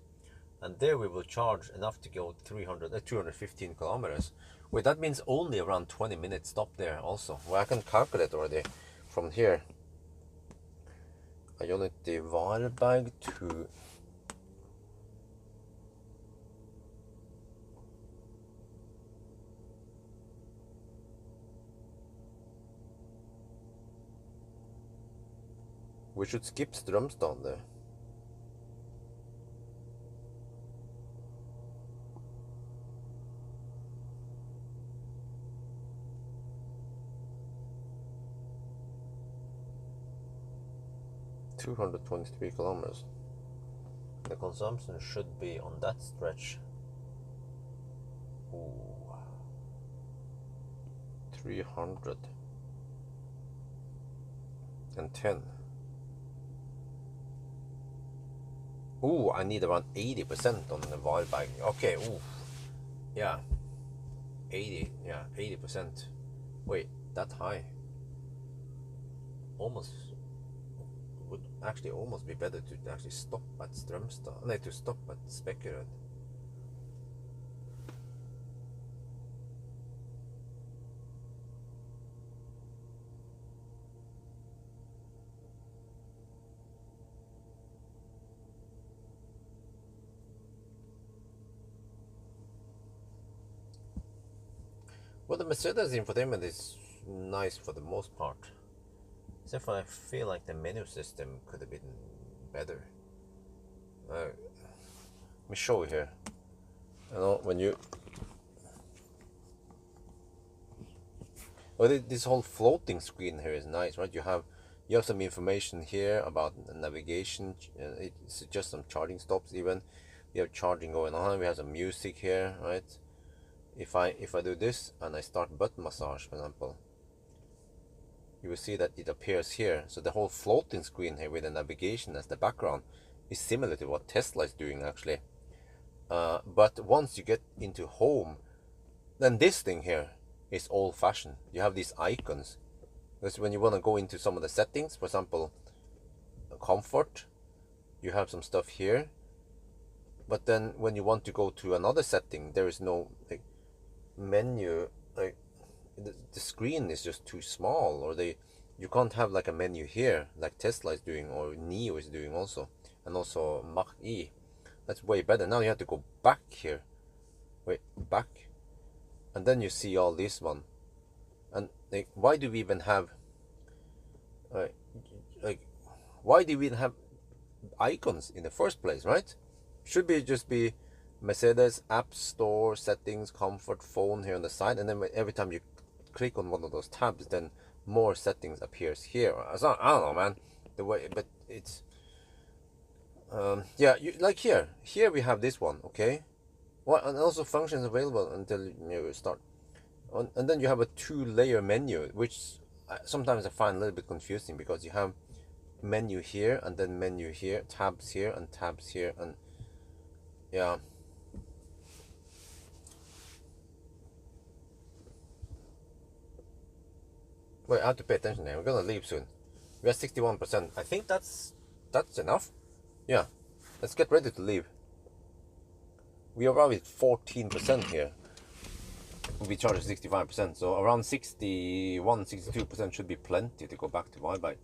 And there we will charge enough to go 215 kilometers. Wait, that means only around 20 minutes stop there also. Well, I can calculate already from here. Unity Varberg to we should skip Strömstad there. $223 kilometers. The consumption should be on that stretch. Ooh. 310. Ooh, I need around 80% on the Varberg. Okay, ooh. Yeah. 80%. Wait, that high. Almost would actually almost be better to actually stop at Strömstad. No, to stop at Spekeröd. Well, the Mercedes infotainment is nice for the most part. Except for I feel like the menu system could have been better. Let me show you here. You know, when you... Well, this whole floating screen here is nice, right? You have some information here about navigation. It's just some charging stops even. We have charging going on. We have some music here, right? If I do this and I start butt massage, for example, you will see that it appears here. So the whole floating screen here with the navigation as the background is similar to what Tesla is doing actually. But once you get into home, then this thing here is old-fashioned. You have these icons. Because when you want to go into some of the settings, for example, comfort, you have some stuff here. But then when you want to go to another setting, there is no menu. The screen is just too small, or they you can't have like a menu here like Tesla is doing or Neo is doing also, and also Mach-E. That's way better. Now you have to go back here. Wait, back. And then you see all this one. And like, why do we even have like why do we even have icons in the first place, right? Should be just be Mercedes App Store, settings, comfort, phone here on the side, and then every time you click on one of those tabs, then more settings appears here. I don't know, man. The way, but it's yeah, like here we have this one, okay. Well, and also functions available until you start, and then you have a 2-layer menu, which sometimes I find a little bit confusing, because you have menu here and then menu here, tabs here and tabs here, and yeah. Wait, I have to pay attention here. We're gonna leave soon. We're at 61%. I think that's enough. Yeah, let's get ready to leave. We arrive at 14% here. We charge 65%, so around 61-62% should be plenty to go back to Pawel.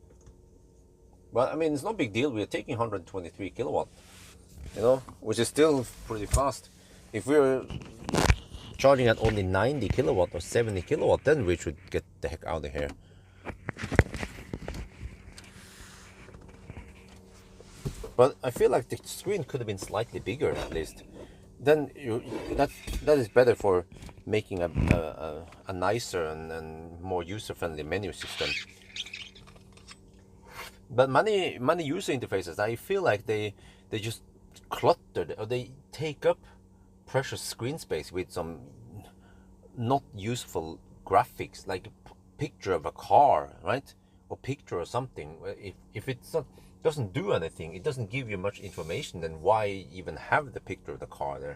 But I mean, it's no big deal. We're taking 123 kilowatt, you know, which is still pretty fast. If we're charging at only 90 kilowatt or 70 kilowatt, then we should get the heck out of here. But I feel like the screen could have been slightly bigger at least. Then that is better for making a nicer and more user-friendly menu system. But many user interfaces, I feel like they just cluttered, or they take up precious screen space with some not useful graphics, like a picture of a car, right? Or picture or something. If it's not, doesn't do anything, it doesn't give you much information, then why even have the picture of the car there?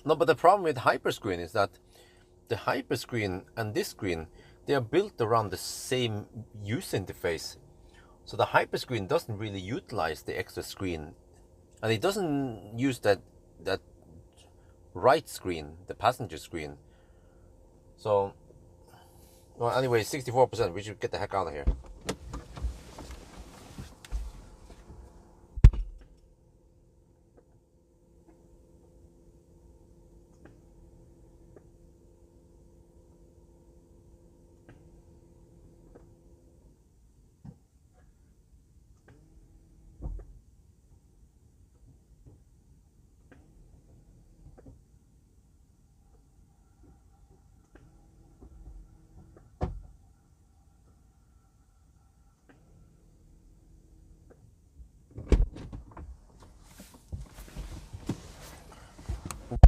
No, but the problem with Hyperscreen is that the Hyperscreen and this screen, they are built around the same user interface. So the Hyperscreen doesn't really utilize the extra screen, and it doesn't use that right screen, the passenger screen. So, well, anyway, 64%. We should get the heck out of here.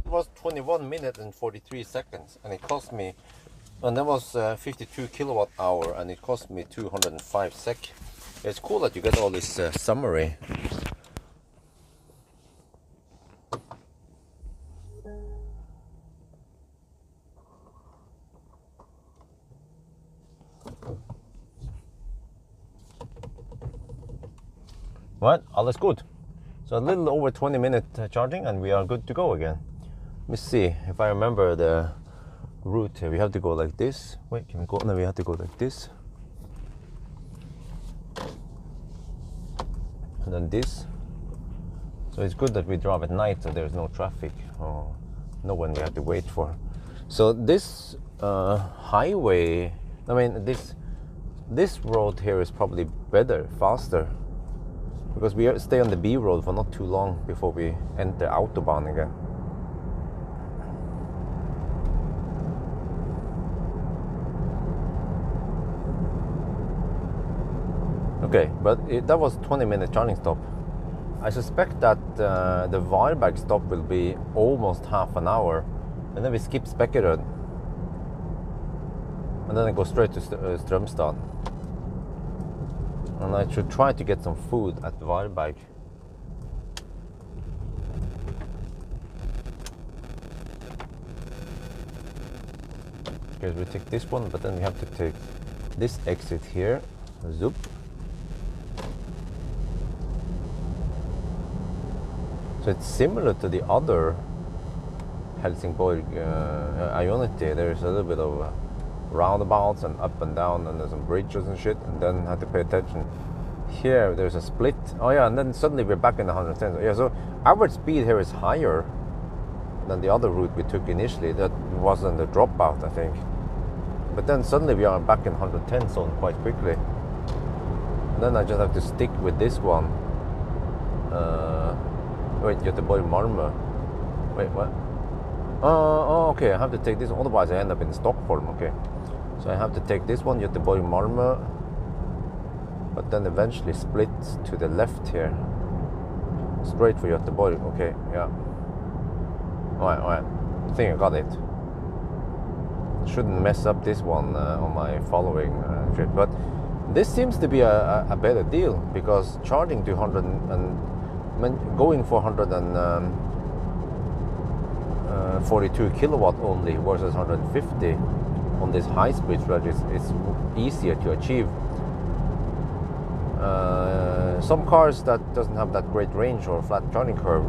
Was 21 minutes and 43 seconds, and it cost me, and that was 52 kilowatt hour, and it cost me 205 sec. It's cool that you get all this summary. Right, all is good. So a little over 20 minute charging, and we are good to go again. Let me see if I remember the route here. We have to go like this. Wait, can we go? No, we have to go like this. And then this. So it's good that we drive at night, so there's no traffic or no one we have to wait for. So this highway, I mean this road here is probably better, faster, because we stay on the B road for not too long before we enter Autobahn again. Okay, but that was 20-minute charging stop. I suspect that the Varberg stop will be almost half an hour, and then we skip Spekkerød, and then I go straight to Strømstad. And I should try to get some food at Varberg. Because we take this one, but then we have to take this exit here. Zoop. So it's similar to the other Helsingborg Ionity. There's a little bit of roundabouts and up and down, and there's some bridges and shit, and then have to pay attention. Here there's a split. Oh yeah, and then suddenly we're back in the 110. Yeah, so average speed here is higher than the other route we took initially. That wasn't a dropout, I think. But then suddenly we are back in 110 zone quite quickly. And then I just have to stick with this one. Wait, Göteborg Malmö. Wait, what? Oh, okay, I have to take this, otherwise I end up in Stockholm, okay. So I have to take this one, Göteborg Malmö, but then eventually split to the left here. Straight for Göteborg, okay, yeah. Alright, I think I got it. Shouldn't mess up this one on my following trip, but this seems to be a better deal, because charging to 100 and going for 142 kilowatt only versus 150 on this high-speed stretch is easier to achieve. Some cars that doesn't have that great range or flat charging curve,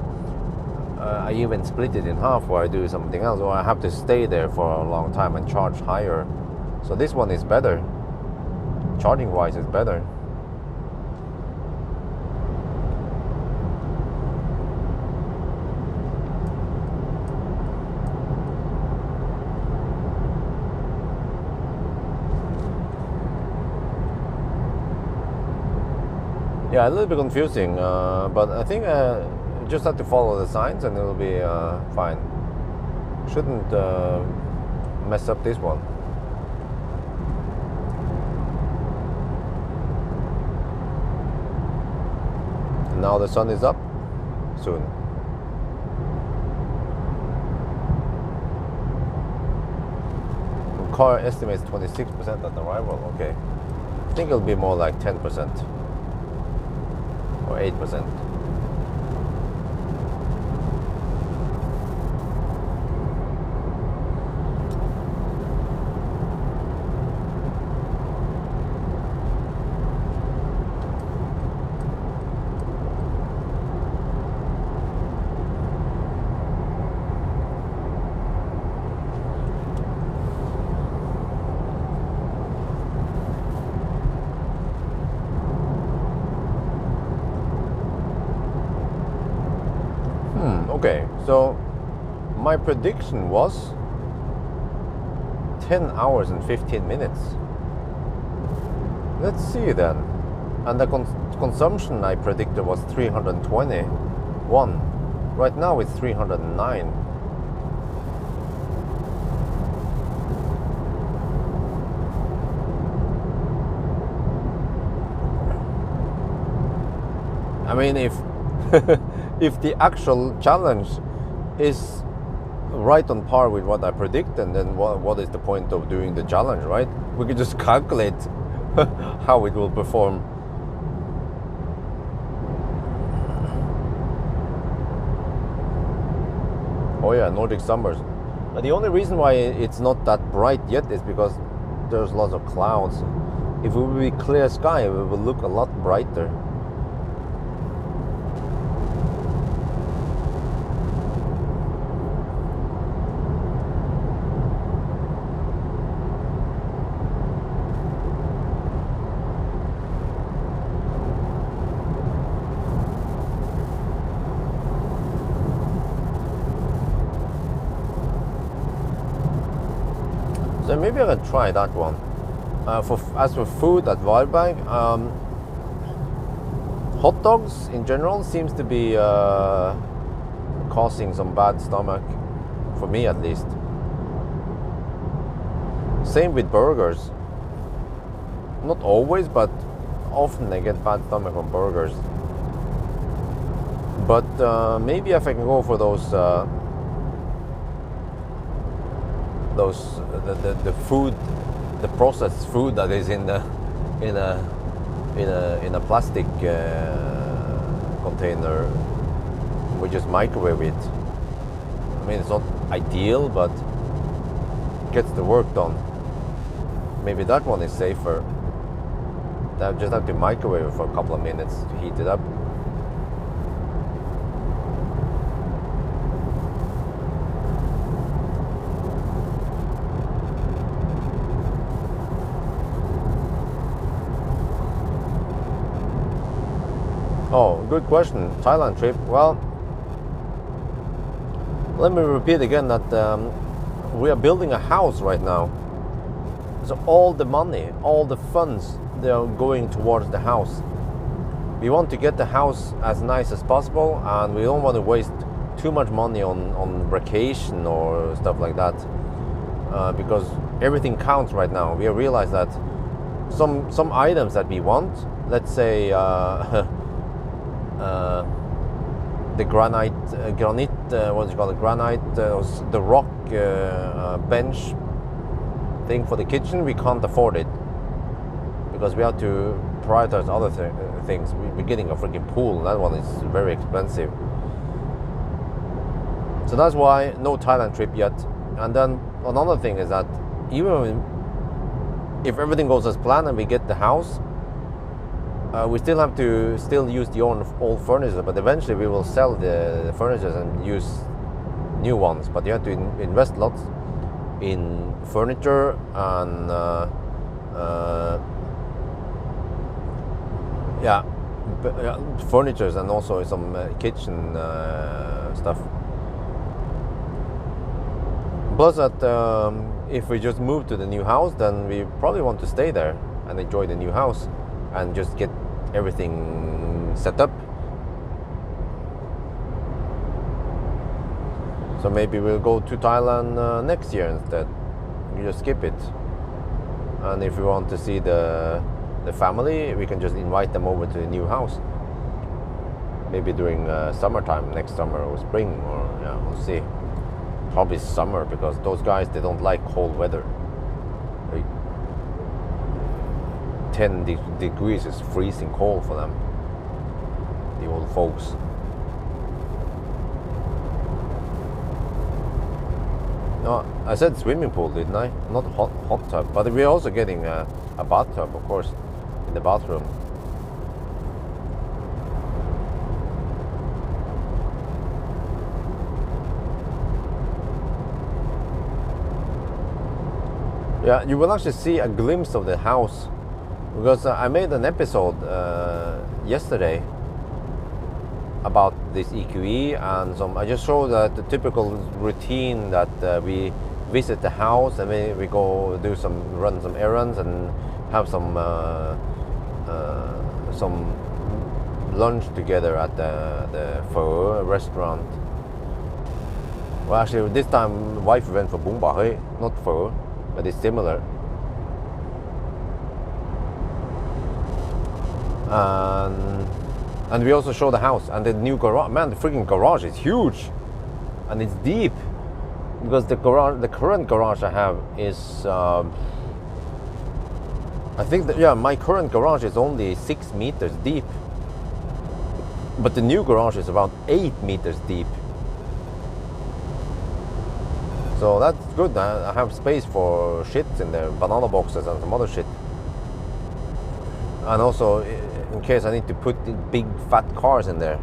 I even split it in half where I do something else, or I have to stay there for a long time and charge higher. So this one is better. Charging wise is better. Yeah, a little bit confusing, but I think you just have to follow the signs and it'll be fine. Shouldn't mess up this one. And now the sun is up soon. The car estimates 26% at arrival. Okay, I think it'll be more like 10%. Or 8%. Okay, so my prediction was 10 hours and 15 minutes. Let's see then. And the consumption I predicted was 321. Right now it's 309. I mean, if if the actual challenge is right on par with what I predicted, then what is the point of doing the challenge, right? We could just calculate how it will perform. Oh yeah, Nordic summers. But the only reason why it's not that bright yet is because there's lots of clouds. If it would be clear sky, it will look a lot brighter. So maybe I can try that one. As for food at Varberg, hot dogs in general seems to be causing some bad stomach, for me at least. Same with burgers. Not always, but often I get bad stomach on burgers. But maybe if I can go for those the food, the processed food that is in a plastic container, we just microwave it. I mean, it's not ideal, but gets the work done. Maybe that one is safer. I just have to microwave it for a couple of minutes to heat it up. Oh, good question. Thailand trip. Well, let me repeat again that we are building a house right now. So all the money, all the funds, they are going towards the house. We want to get the house as nice as possible, and we don't want to waste too much money on vacation or stuff like that, because everything counts right now. We realize that some items that we want, let's say the granite, what do you call it, granite, the rock bench thing for the kitchen, we can't afford it because we have to prioritize other things. We're getting a freaking pool, and that one is very expensive. So that's why no Thailand trip yet. And then another thing is that even if everything goes as planned and we get the house, we still have to use the old furniture, but eventually we will sell the furniture and use new ones. But you have to invest lots in furniture and furnitures, and also some kitchen stuff. Plus that if we just move to the new house, then we probably want to stay there and enjoy the new house and just get everything set up. So maybe we'll go to Thailand next year instead. You just skip it. And if we want to see the family, we can just invite them over to the new house. Maybe during summertime, next summer or spring, or yeah, we'll see. Probably summer, because those guys, they don't like cold weather. Like 10 degrees is freezing cold for them, the old folks. No, I said swimming pool, didn't I? Not hot tub, but we're also getting a bathtub, of course, in the bathroom. Yeah, you will actually see a glimpse of the house, because I made an episode yesterday about this EQE, and I just showed the typical routine that we visit the house, and we go run some errands and have some lunch together at the pho restaurant. Well, actually this time wife went for bún bò Huế, not pho, but it's similar. And we also show the house and the new garage. Man, the freaking garage is huge, and it's deep, because the current garage I have is I think that, my current garage is only 6 meters deep, but the new garage is about 8 meters deep. So that's good. I have space for shit in there, banana boxes and some other shit. And also, in case I need to put big fat cars in there,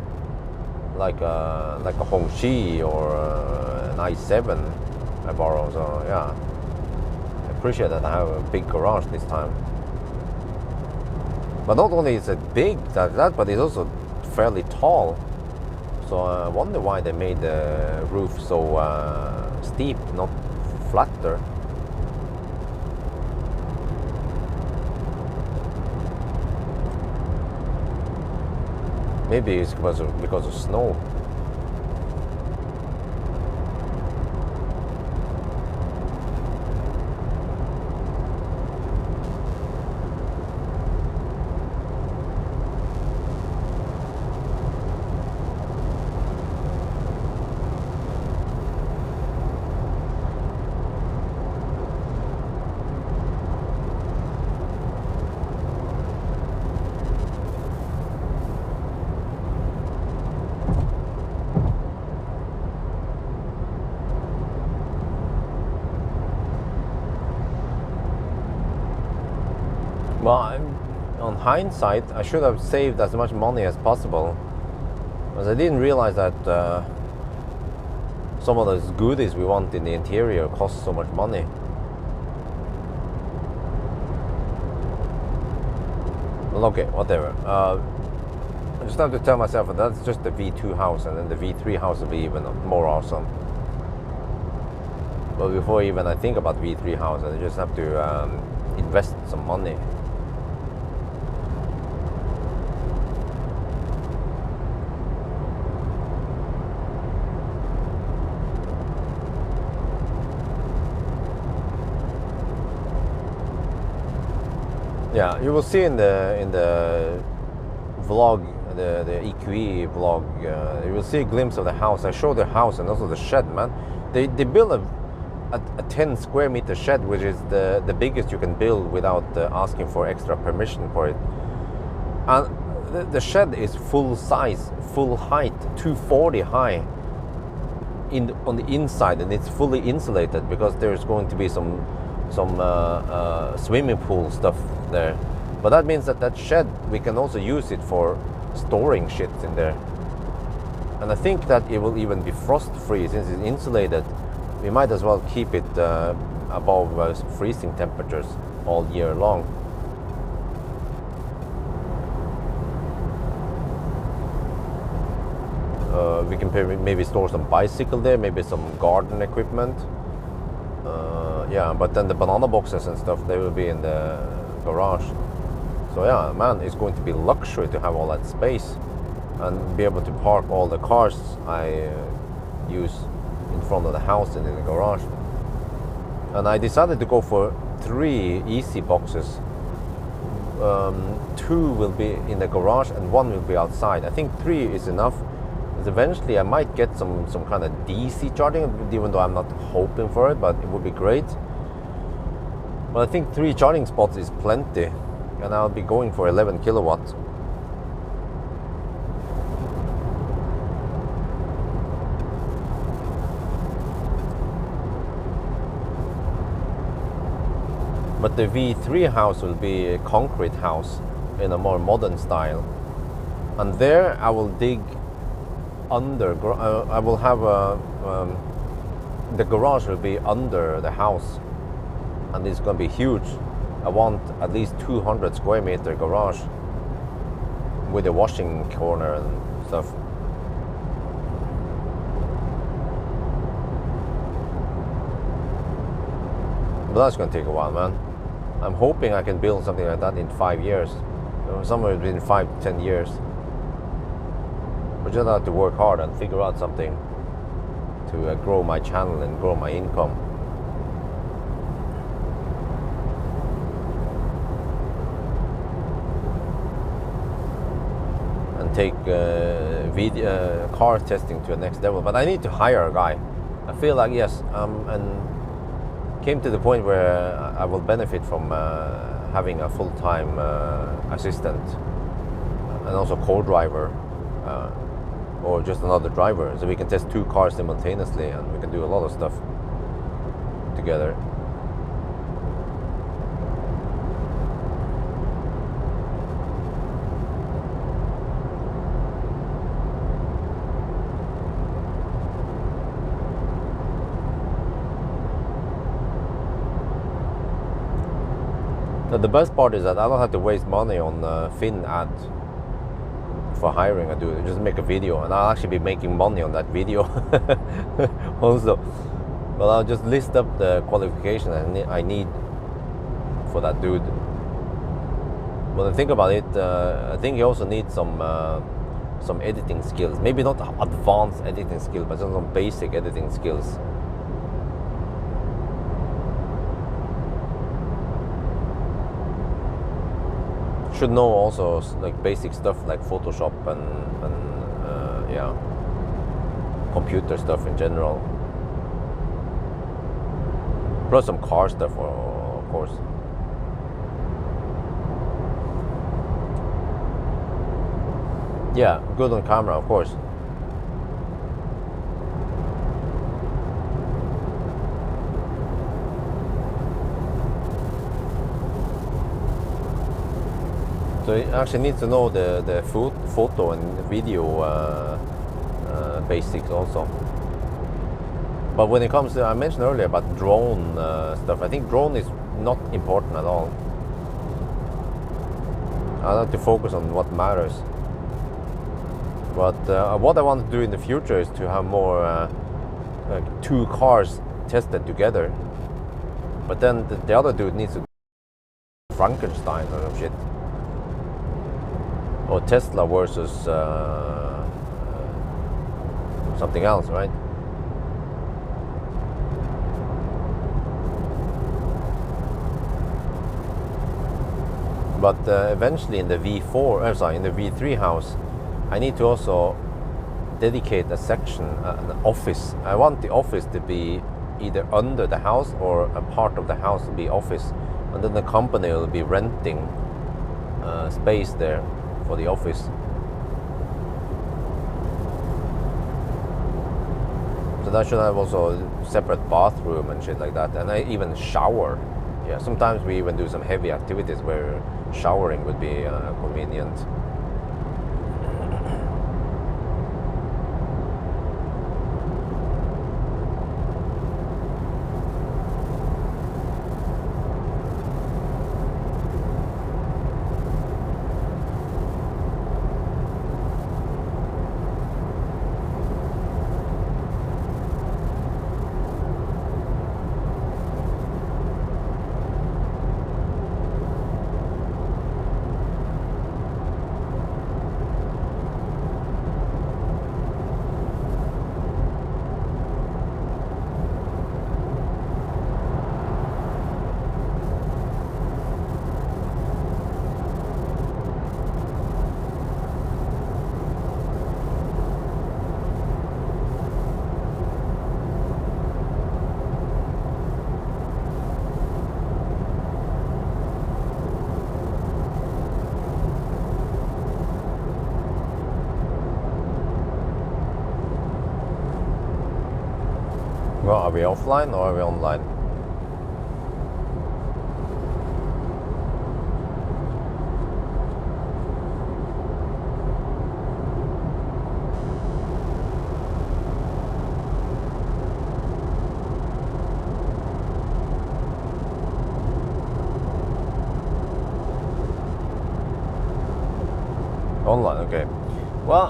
like a Hongqi or an i7 I borrow. So yeah, I appreciate that I have a big garage this time. But not only is it big like that, but it's also fairly tall. So I wonder why they made the roof so steep, not flatter. Maybe it's because of snow. Well, on hindsight, I should have saved as much money as possible, because I didn't realize that some of those goodies we want in the interior cost so much money. Well, okay, whatever. I just have to tell myself that that's just the V2 house, and then the V3 house will be even more awesome. But before even I think about V3 house, I just have to invest some money. Yeah, you will see in the vlog, the EQE vlog, you will see a glimpse of the house. I show the house and also the shed, man. They build a 10 square meter shed, which is the biggest you can build without asking for extra permission for it. And the shed is full size, full height, 240 high on the inside, and it's fully insulated because there's going to be some swimming pool stuff there. But that means that shed, we can also use it for storing shit in there. And I think that it will even be frost free since it's insulated. We might as well keep it above freezing temperatures all year long. We can maybe store some bicycle there, maybe some garden equipment. Yeah, but then the banana boxes and stuff, they will be in the garage. So yeah, man, it's going to be luxury to have all that space and be able to park all the cars I use in front of the house and in the garage. And I decided to go for 3 easy boxes. 2 will be in the garage and 1 will be outside. I think 3 is enough. Eventually I might get some kind of DC charging, even though I'm not hoping for it, but it would be great. But I think 3 charging spots is plenty, and I'll be going for 11 kilowatts. But the V3 house will be a concrete house in a more modern style, and there I will dig under. I will have the garage will be under the house, and it's going to be huge. I want at least 200 square meter garage with a washing corner and stuff. But that's going to take a while, man. I'm hoping I can build something like that in 5 years, somewhere between 5 to 10 years. But just have to work hard and figure out something to grow my channel and grow my income. And take car testing to the next level. But I need to hire a guy. I feel like, yes, and came to the point where I will benefit from having a full-time assistant and also co-driver. Or just another driver, so we can test 2 cars simultaneously and we can do a lot of stuff together. Now, the best part is that I don't have to waste money on Finn ad for hiring a dude. Just make a video, and I'll actually be making money on that video also. But I'll just list up the qualifications I need for that dude. When I think about it, I think he also needs some editing skills. Maybe not advanced editing skills, but some basic editing skills. Should know also like basic stuff like Photoshop and yeah, computer stuff in general. Plus some car stuff, of course. Yeah, good on camera, of course. So it actually needs to know the photo and video basics also. But when it comes to, I mentioned earlier about drone stuff, I think drone is not important at all. I like to focus on what matters. But what I want to do in the future is to have more like 2 cars tested together. But then the other dude needs to Frankenstein or some shit. Or Tesla versus something else, right? But eventually in the V4, in the V3 house, I need to also dedicate a section, an office. I want the office to be either under the house or a part of the house to be office, and then the company will be renting space there for the office. So that should have also a separate bathroom and shit like that, and I even shower. Yeah, sometimes we even do some heavy activities where showering would be convenient. Well, are we offline or are we online? Online, okay. Well,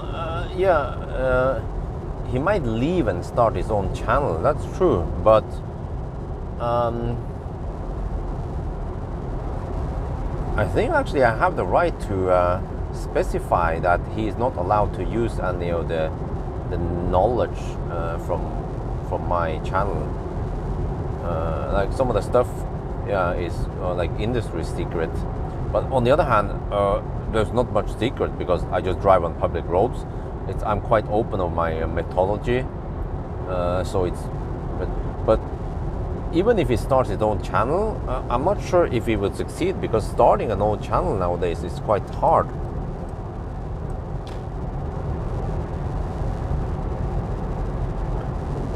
he might leave and start his own channel. That's true, but I think actually I have the right to specify that he is not allowed to use any of the knowledge from my channel. Like some of the stuff, is like industry secret. But on the other hand, there's not much secret because I just drive on public roads. I'm quite open on my methodology, so it's. But even if he starts his own channel, I'm not sure if he will succeed because starting an own channel nowadays is quite hard.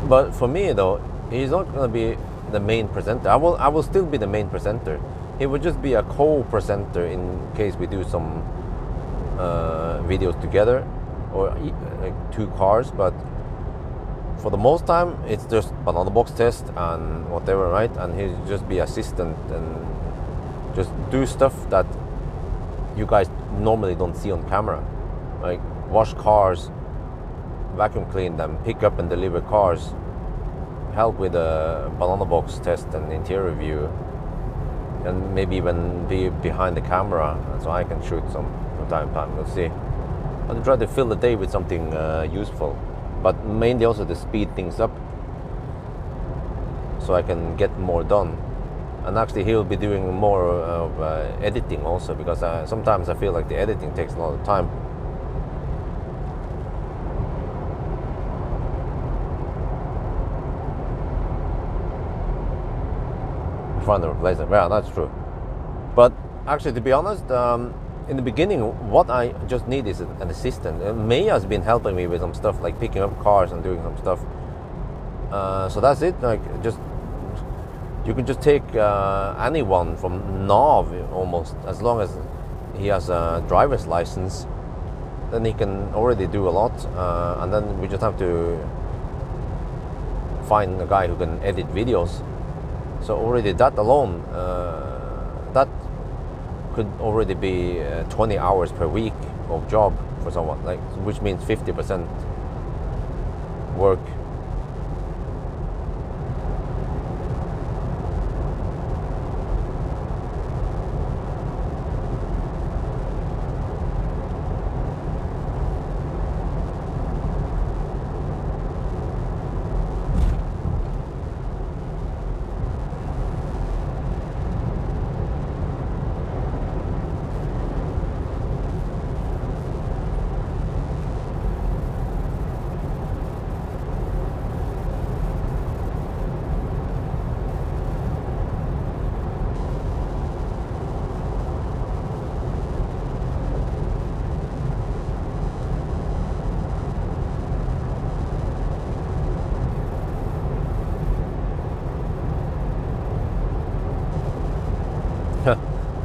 But for me though, he's not going to be the main presenter. I will still be the main presenter. He would just be a co-presenter in case we do some videos together or like 2 cars. But for the most time, it's just banana box test and whatever, right? And he'll just be assistant and just do stuff that you guys normally don't see on camera, like wash cars, vacuum clean them, pick up and deliver cars, help with a banana box test and interior view, and maybe even be behind the camera so I can shoot some from time to time. Let's see. I'll try to fill the day with something useful, but mainly also to speed things up so I can get more done. And actually he'll be doing more of editing also, because sometimes I feel like the editing takes a lot of time. Find a replacement. Yeah, that's true. But actually, to be honest, in the beginning, what I just need is an assistant. May has been helping me with some stuff, like picking up cars and doing some stuff. So that's it. Like, just you can just take anyone from Nav almost, as long as he has a driver's license. Then he can already do a lot, and then we just have to find a guy who can edit videos. So already that alone, that could already be 20 hours per week of job for someone, like, which means 50% work.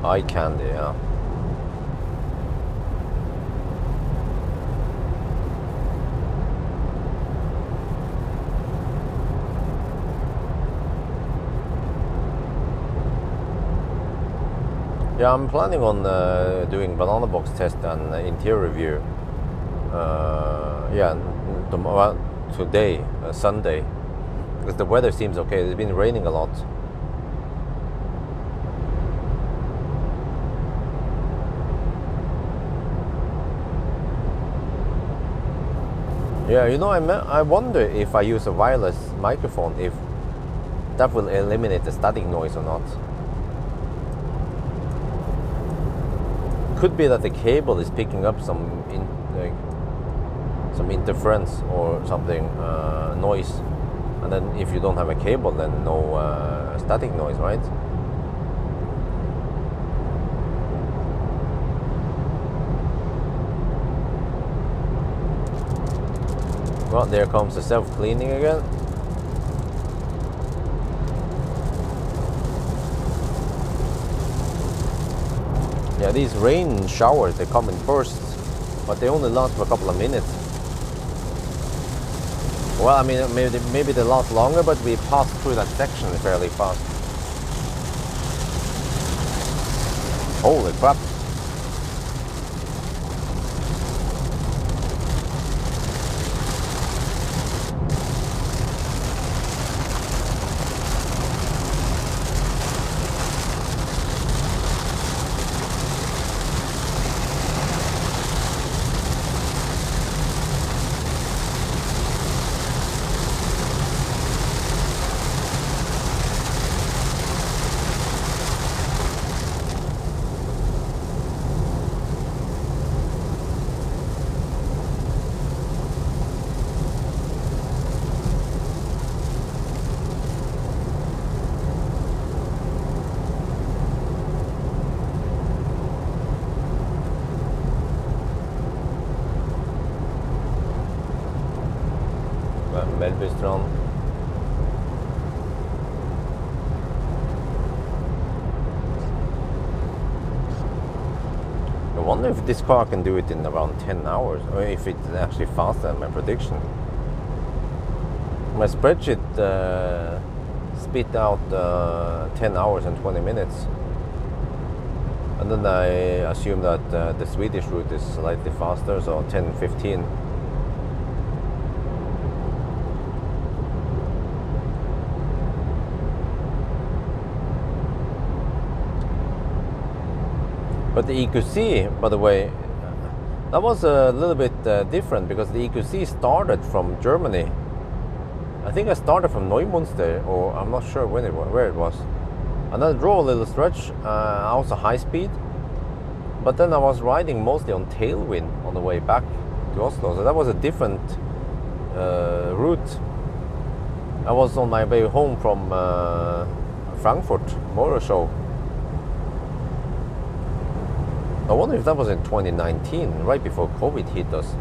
Eye candy, yeah. Yeah, I'm planning on doing banana box test and interior review. Yeah, tomorrow, today, Sunday, because the weather seems okay. It's been raining a lot. Yeah, you know, I wonder if I use a wireless microphone, if that will eliminate the static noise or not. Could be that the cable is picking up some interference or something, noise, and then if you don't have a cable, then no static noise, right? Well, there comes the self-cleaning again. Yeah, these rain showers, they come in bursts, but they only last for a couple of minutes. Well, I mean, maybe they last longer, but we passed through that section fairly fast. Holy crap. Melbystrand. I wonder if this car can do it in around 10 hours, or if it's actually faster than my prediction. My spreadsheet spit out 10 hours and 20 minutes. And then I assume that the Swedish route is slightly faster, so 10-15. But the EQC, by the way, that was a little bit different, because the EQC started from Germany. I think I started from Neumünster, or I'm not sure where it was. And then I drove a little stretch, also high speed. But then I was riding mostly on tailwind on the way back to Oslo, so that was a different route. I was on my way home from Frankfurt Motor Show. I wonder if that was in 2019, right before COVID hit us.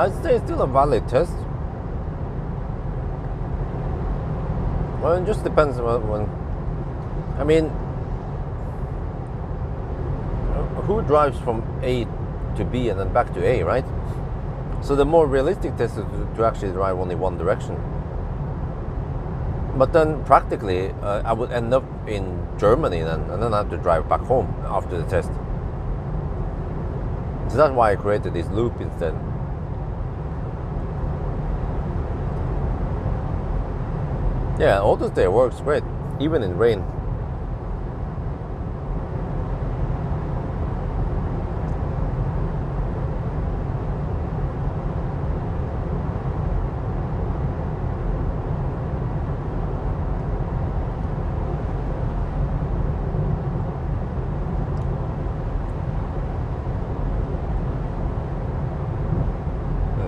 I'd say it's still a valid test. Well, it just depends on when. I mean, who drives from A to B and then back to A, right? So the more realistic test is to actually drive only one direction. But then practically, I would end up in Germany then, and then I have to drive back home after the test. So that's why I created this loop instead. Yeah, AutoStay works great, even in rain.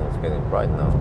It's getting bright now.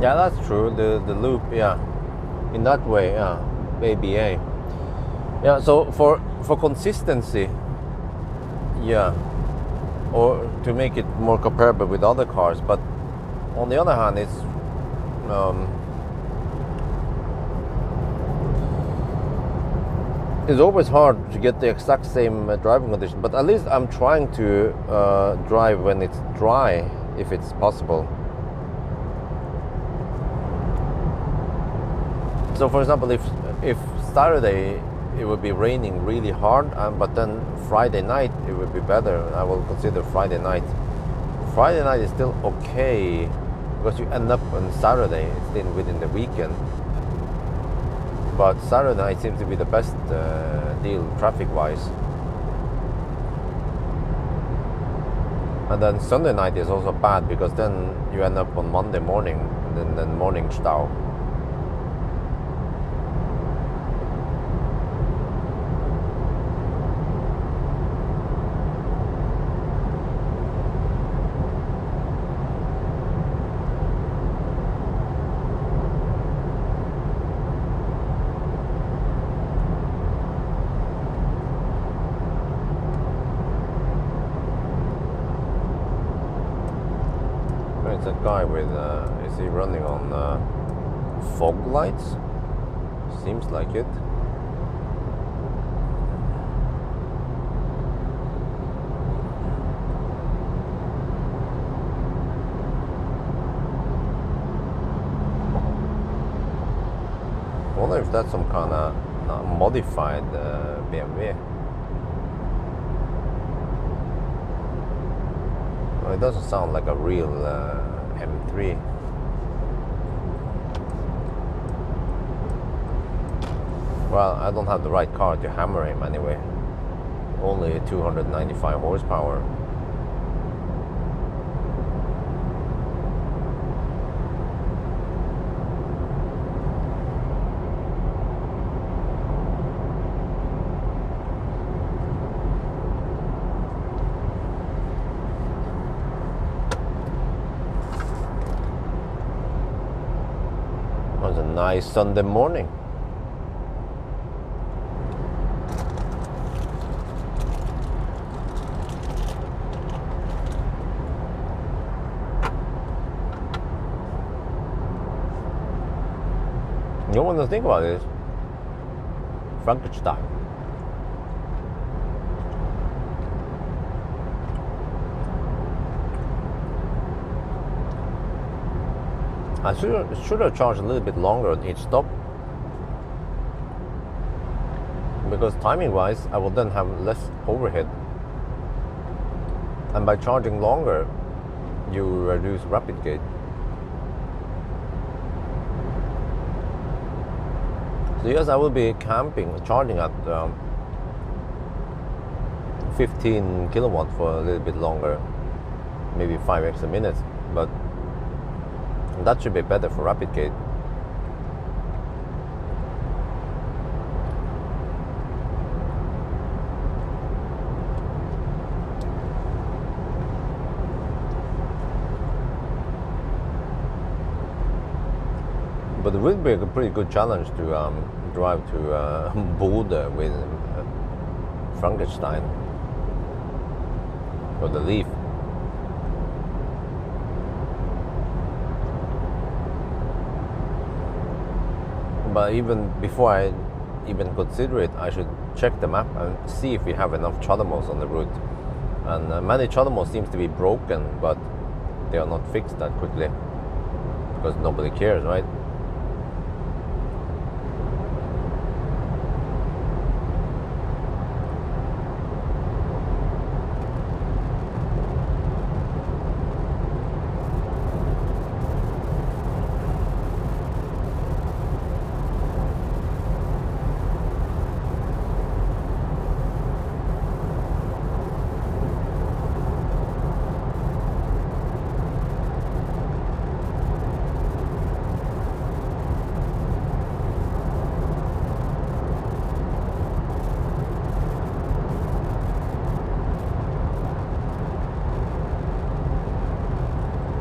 Yeah, that's true. The loop, yeah, in that way, yeah, ABA. Yeah, so for consistency, yeah, or to make it more comparable with other cars. But on the other hand, it's always hard to get the exact same driving condition. But at least I'm trying to drive when it's dry, if it's possible. So for example, if Saturday it would be raining really hard, but then Friday night it would be better, I will consider Friday night. Friday night is still okay because you end up on Saturday, it's still within the weekend. But Saturday night seems to be the best deal traffic-wise. And then Sunday night is also bad because then you end up on Monday morning and then morning stau. It's a guy with, is he running on fog lights? Seems like it. I wonder if that's some kind of modified BMW. Well, it doesn't sound like a real M3. Well, I don't have the right car to hammer him anyway. Only 295 horsepower. nice Sunday morning. You know what to think about it is Frankenstein. I should have charged a little bit longer at each stop, because timing wise I will then have less overhead, and by charging longer you reduce rapid gate. So yes, I will be charging at 15 kilowatt for a little bit longer, maybe 5 extra minutes, but that should be better for rapid gate. But it would be a pretty good challenge to drive to Bodø with Frankenstein or the Leaf. But even before I even consider it, I should check the map and see if we have enough CHAdeMOs on the route. And many CHAdeMOs seems to be broken, but they are not fixed that quickly because nobody cares, right?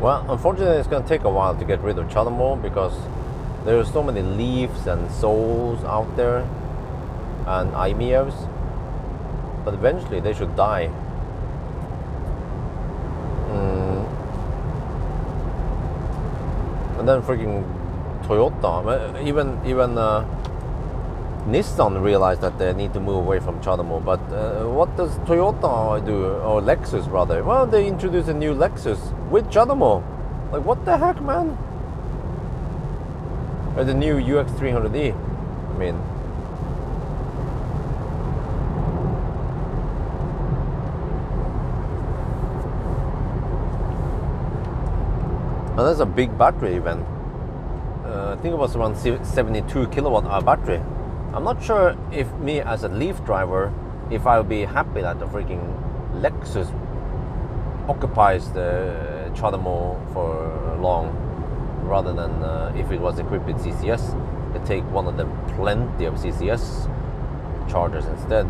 Well, unfortunately, it's going to take a while to get rid of CHAdeMO because there are so many Leafs and Souls out there and IMEOs, but eventually they should die. And then freaking Toyota, even Nissan realized that they need to move away from CHAdeMO, but what does Toyota do, or Lexus rather? Well, they introduced a new Lexus with CHAdeMO. Like, what the heck, man? Or the new UX300E. I mean, and that's a big battery even. I think it was around 72 kilowatt hour battery. I'm not sure if me as a Leaf driver, if I'll be happy that the freaking Lexus occupies the CHAdeMO for long, rather than if it was equipped with CCS, they take one of them plenty of CCS chargers instead.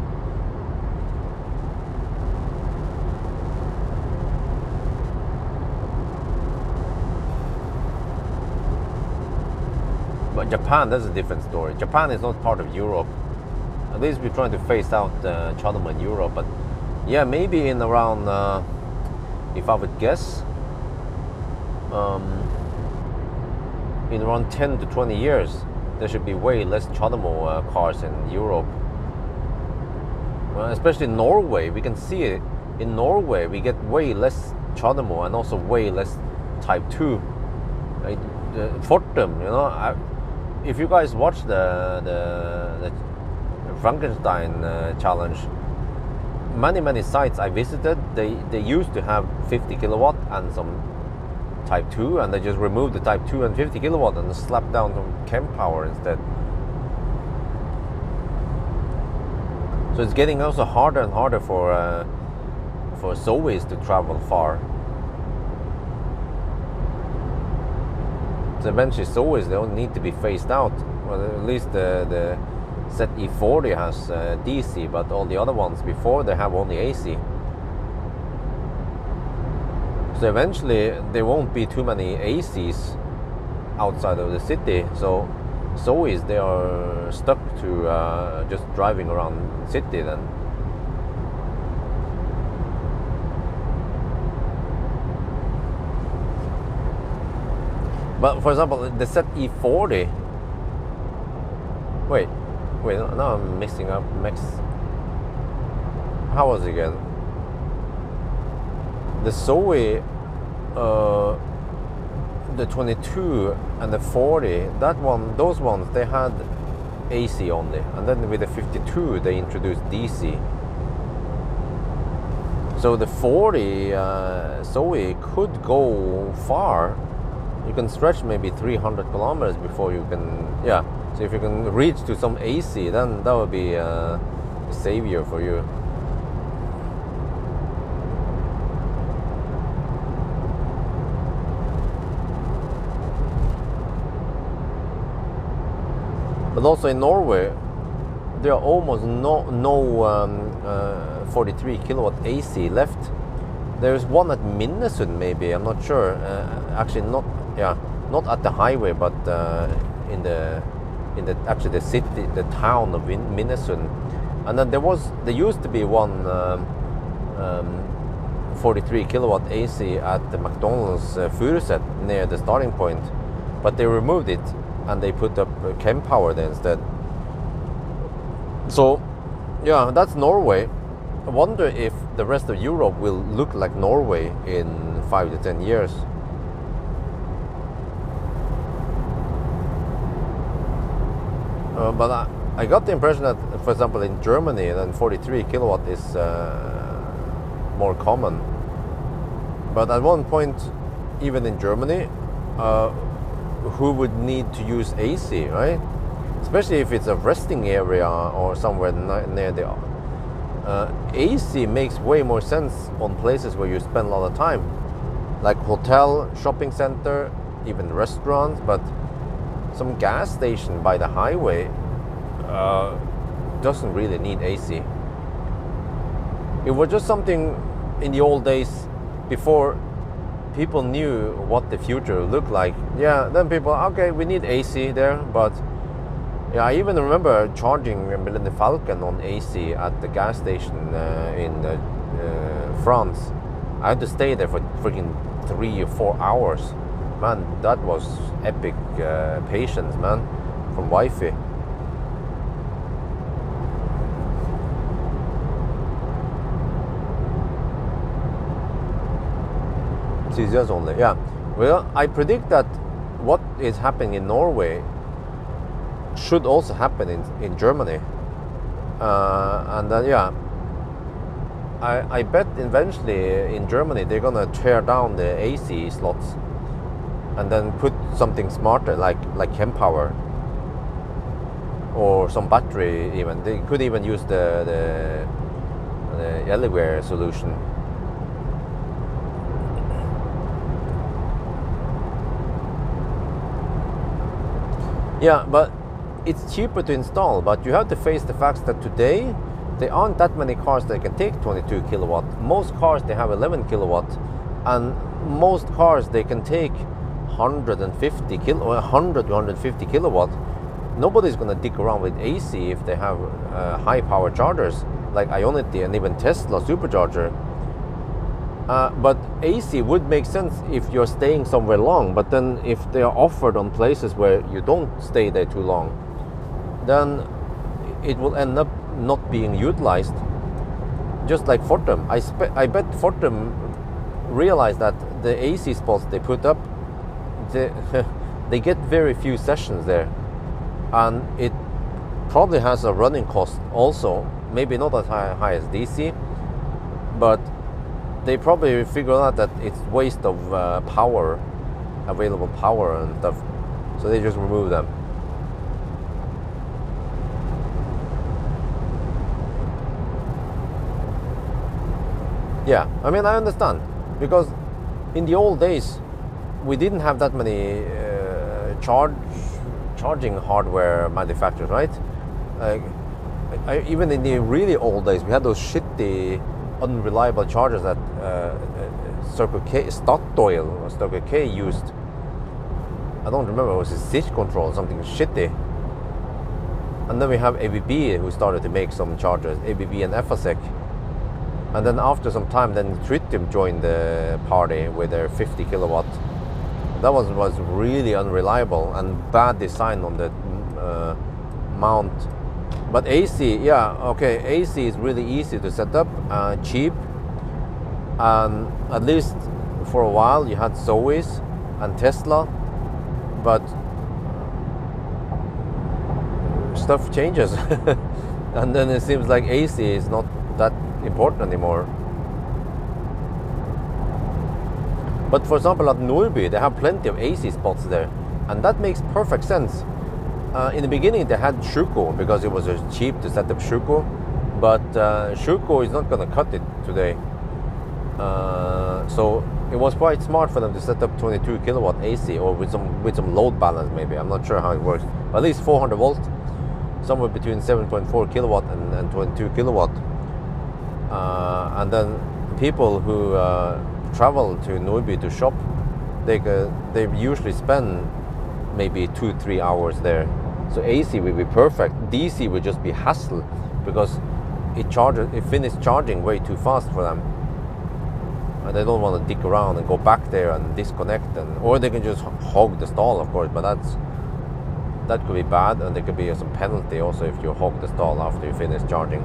But Japan, that's a different story. Japan is not part of Europe. At least we're trying to phase out CHAdeMO in Europe. But yeah, maybe in around, if I would guess, in around 10 to 20 years, there should be way less CHAdeMO cars in Europe. Especially in Norway, we can see it. In Norway, we get way less CHAdeMO and also way less Type 2. Like, Fortum, you know, if you guys watch the Frankenstein challenge, many sites I visited, they used to have 50 kilowatt and some Type 2, and they just removed the Type 2 and 50 kilowatt and slapped down some chem power instead. So it's getting also harder and harder for Zoes to travel far. So eventually Zoes, they don't need to be phased out. Well, at least the ZE40 has DC, but all the other ones before, they have only AC. So eventually there won't be too many ACs outside of the city, so Zoes, they are stuck to just driving around city then. But for example, the set E40. Wait, now I'm mixing up Max. How was it again? The Zoe, the 22 and the 40, those ones, they had AC only, and then with the 52 they introduced DC. So the 40 Zoe could go far. You can stretch maybe 300 kilometers before you can, yeah. So if you can reach to some AC, then that would be a savior for you. But also in Norway, there are almost no 43 kilowatt AC left. There's one at Minnesund, maybe, I'm not sure. Actually, not at the highway, but in the actually the city, the town of Minnesund. And then there used to be one 43 kilowatt AC at the McDonald's Furuset near the starting point, but they removed it and they put up Chem Power there instead. So yeah, that's Norway. I wonder if the rest of Europe will look like Norway in 5 to 10 years. But I got the impression that, for example, in Germany, then 43 kilowatt is more common. But at one point, even in Germany, who would need to use AC, right? Especially if it's a resting area or somewhere near the AC makes way more sense on places where you spend a lot of time, like hotel, shopping center, even restaurants. But some gas station by the highway doesn't really need AC. It was just something in the old days before people knew what the future looked like. Yeah, then people, okay, we need AC there. But yeah, I even remember charging a Millennium Falcon on AC at the gas station in France. I had to stay there for freaking 3 or 4 hours. Man, that was epic patience, man, from Wi-Fi. CCS only, yeah. Well, I predict that what is happening in Norway should also happen in Germany. And then, yeah, I bet eventually in Germany they're gonna tear down the AC slots and then put something smarter like Chem Power or some battery. Even they could even use the Anywhere solution. Yeah, but it's cheaper to install, but you have to face the fact that today there aren't that many cars that can take 22 kilowatt. Most cars, they have 11 kilowatt, and most cars, they can take 150 100 to 150 kilowatt. Nobody's going to dick around with AC if they have high power chargers like Ionity and even Tesla Supercharger. But AC would make sense if you're staying somewhere long, but then if they are offered on places where you don't stay there too long, then it will end up not being utilized. Just like Fortum. I bet Fortum realized that the AC spots they put up, they get very few sessions there, and it probably has a running cost also, maybe not as high as DC, but they probably figure out that it's waste of power, available power and stuff, so they just remove them. Yeah, I mean, I understand, because in the old days we didn't have that many charging hardware manufacturers, right? Even in the really old days, we had those shitty, unreliable chargers that Circle K, Statoil or Circle K used. I don't remember, it was a switch control, something shitty. And then we have ABB who started to make some chargers, ABB and FSEC. And then after some time, then Tritium joined the party with their 50 kilowatt. That was really unreliable and bad design on the mount. But AC, yeah, okay, AC is really easy to set up, cheap, and at least for a while you had Zoe's and Tesla, but stuff changes and then it seems like AC is not that important anymore. But for example at Nordby they have plenty of AC spots there, and that makes perfect sense. In the beginning they had Schuko because it was cheap to set up Schuko, but Schuko is not going to cut it today. So it was quite smart for them to set up 22 kilowatt AC, or with some load balance maybe. I'm not sure how it works. But at least 400 volt, somewhere between 7.4 kilowatt and 22 kilowatt. And then people who travel to Nordby to shop, they usually spend maybe 2-3 hours there. So AC will be perfect. DC will just be hassle because it finishes charging way too fast for them, and they don't want to dig around and go back there and disconnect, or they can just hog the stall, of course, but that could be bad, and there could be some penalty also if you hog the stall after you finish charging.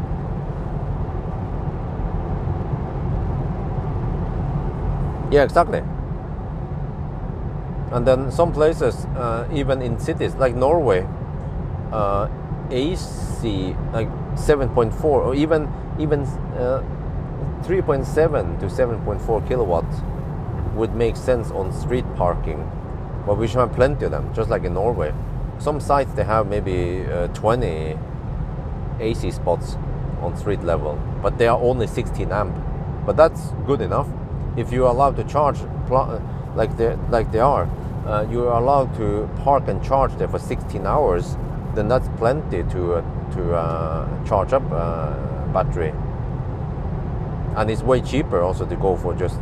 Yeah, exactly. And then some places, even in cities like Norway, AC like 7.4 or even 3.7 to 7.4 kilowatts would make sense on street parking, but we should have plenty of them, just like in Norway. Some sites they have maybe 20 AC spots on street level, but they are only 16 amp. But that's good enough. If you are allowed to charge like they are, you are allowed to park and charge there for 16 hours, then that's plenty to charge up battery. And it's way cheaper also to go for just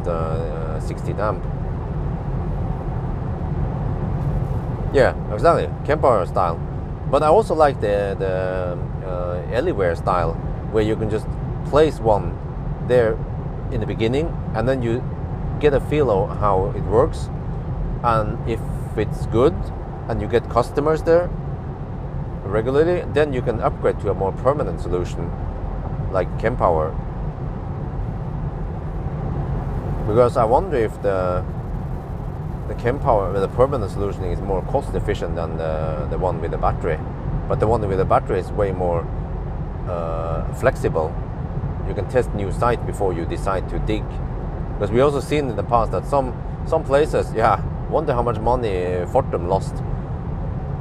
16 amp. Yeah, exactly, Kempower style. But I also like the Anywhere style, where you can just place one there in the beginning, and then you get a feel of how it works, and if it's good and you get customers there regularly, then you can upgrade to a more permanent solution like Kempower. Because I wonder if the Kempower, the permanent solution, is more cost efficient than the one with the battery. But the one with the battery is way more flexible. You can test new sites before you decide to dig. Because we also seen in the past that some places, yeah, wonder how much money Fortum lost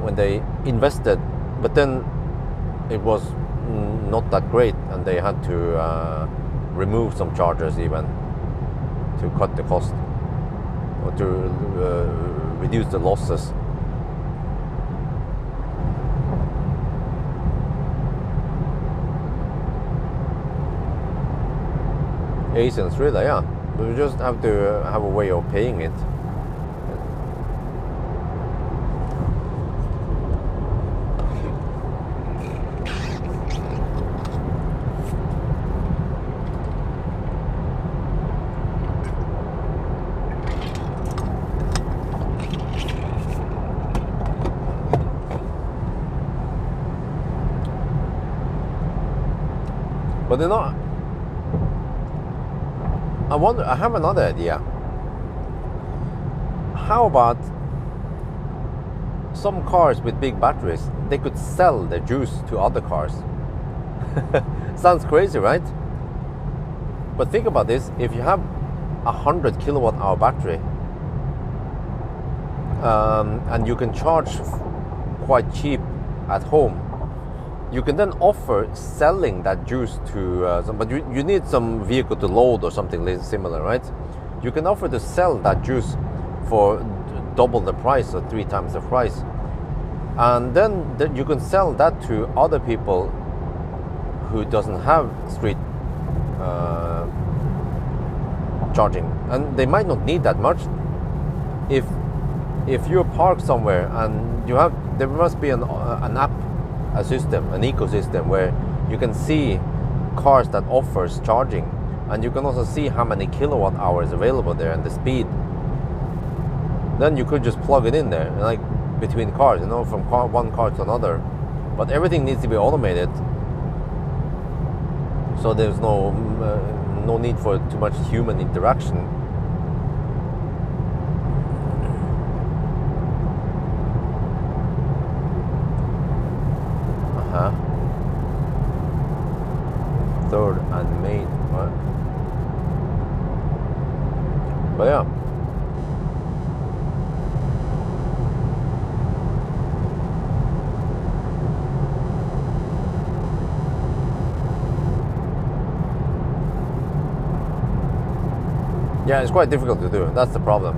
when they invested, but then it was not that great, and they had to remove some chargers even to cut the cost or to reduce the losses. AC and thriller, yeah. But we just have to have a way of paying it. But they're not. I have another idea. How about some cars with big batteries, they could sell their juice to other cars? Sounds crazy, right? But think about this. If you have 100 kilowatt hour battery, and you can charge quite cheap at home, you can then offer selling that juice to but you need some vehicle to load or something similar, right? You can offer to sell that juice for double the price or 3 times the price, and then you can sell that to other people who doesn't have street charging, and they might not need that much. If if you're parked somewhere and you have, there must be an app, a system, an ecosystem where you can see cars that offers charging, and you can also see how many kilowatt hours available there and the speed. Then you could just plug it in there, like between cars, you know, from one car to another. But everything needs to be automated, so there's no need for too much human interaction. Third and main, right? But yeah. Yeah, it's quite difficult to do. That's the problem.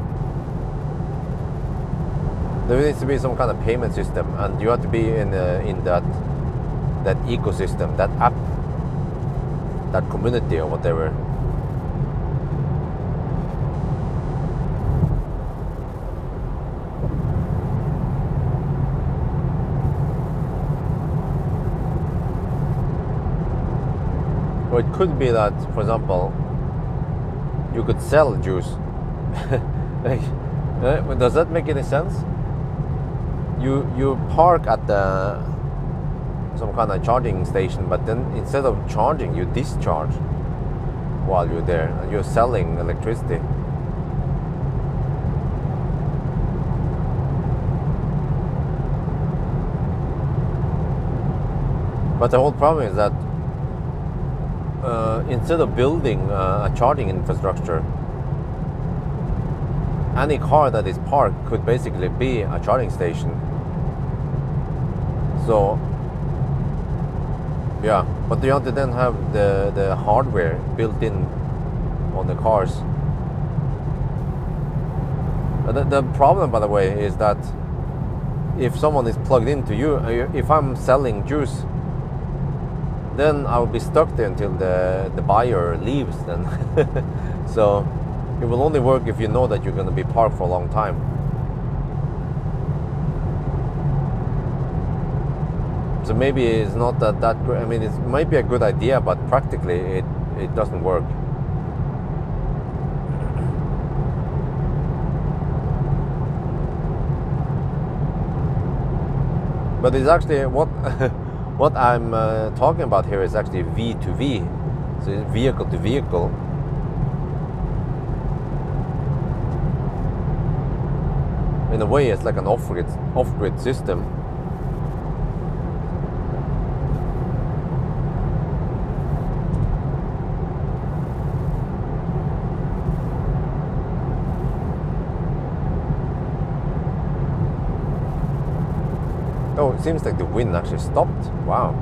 There needs to be some kind of payment system, and you have to be in that ecosystem, that app, that community or whatever. Or it could be that, for example, you could sell juice. Like, does that make any sense? You park at some kind of charging station, but then instead of charging, you discharge while you're there, and you're selling electricity. But the whole problem is that instead of building a charging infrastructure, any car that is parked could basically be a charging station. So yeah, but you have to then have the hardware built in on the cars. The problem, by the way, is that if someone is plugged into you, if I'm selling juice, then I will be stuck there until the buyer leaves then. So it will only work if you know that you're going to be parked for a long time. So maybe it's not that great. I mean, it might be a good idea, but practically it doesn't work. But it's actually what I'm talking about here is actually V2V, so it's vehicle to vehicle. In a way, it's like an off-grid system. Oh, it seems like the wind actually stopped. Wow.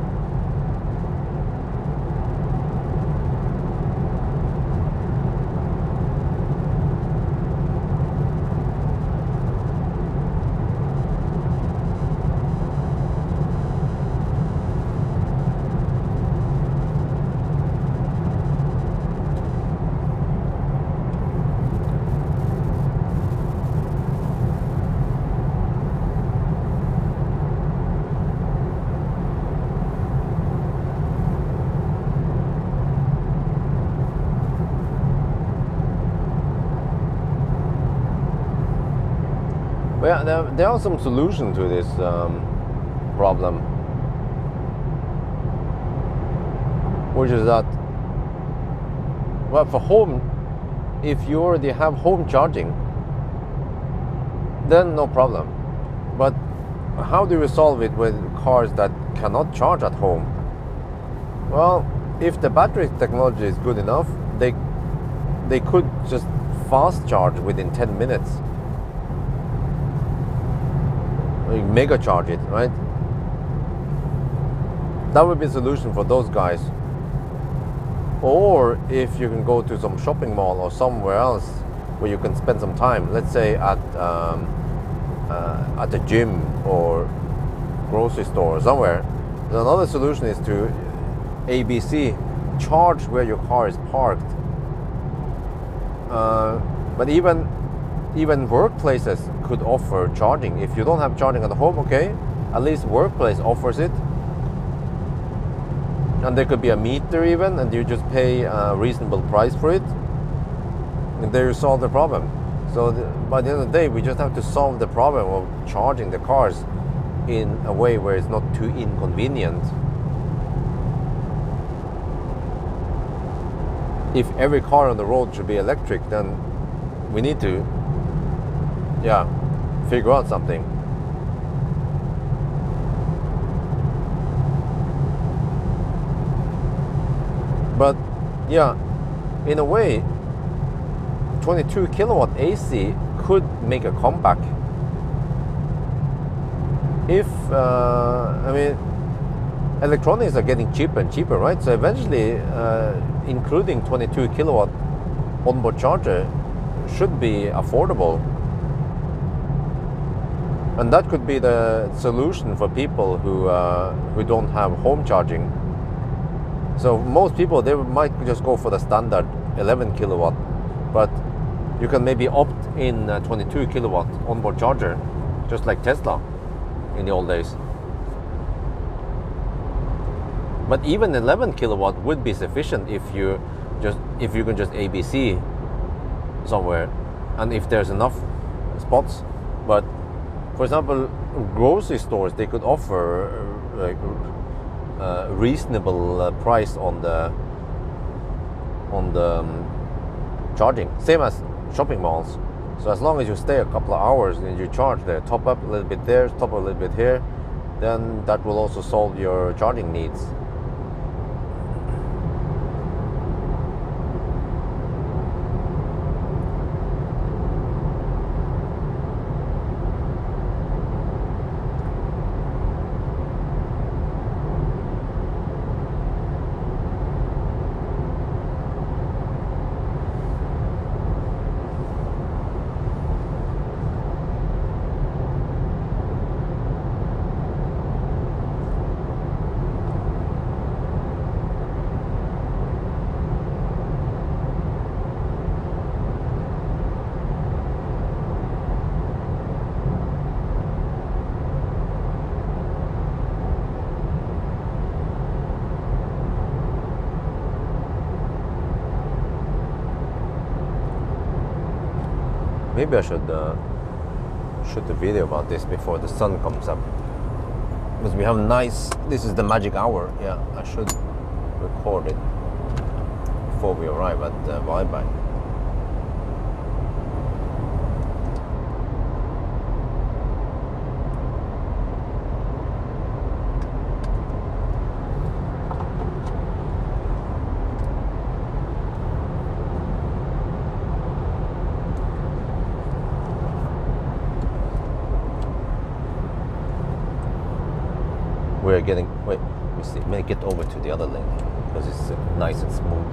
Well, yeah, there are some solutions to this problem, which is that, well, for home, if you already have home charging, then no problem. But how do you resolve it with cars that cannot charge at home? Well, if the battery technology is good enough, they could just fast charge within 10 minutes. Mega charge it, right? That would be a solution for those guys. Or if you can go to some shopping mall or somewhere else where you can spend some time, let's say at the gym or grocery store or somewhere, then another solution is to ABC, charge where your car is parked. But even even workplaces could offer charging. If you don't have charging at home, okay, at least workplace offers it. And there could be a meter even, and you just pay a reasonable price for it. And there you solve the problem. So by the end of the day, we just have to solve the problem of charging the cars in a way where it's not too inconvenient. If every car on the road should be electric, then we need to, yeah, figure out something. But yeah, in a way, 22 kilowatt AC could make a comeback. If, I mean, electronics are getting cheaper and cheaper, right? So eventually, including 22 kilowatt onboard charger should be affordable. And that could be the solution for people who don't have home charging. So most people, they might just go for the standard 11 kilowatt, but you can maybe opt in a 22 kilowatt onboard charger, just like Tesla in the old days. But even 11 kilowatt would be sufficient if you can just ABC somewhere, and if there's enough spots. But for example, grocery stores, they could offer like reasonable price on the charging, same as shopping malls. So as long as you stay a couple of hours and you charge there, top up a little bit there, top up a little bit here, then that will also solve your charging needs. Maybe I should shoot a video about this before the sun comes up, because we have nice, this is the magic hour. Yeah, I should record it before we arrive at Pawel. We're getting, wait, let me see, may get over to the other lane because it's nice and smooth.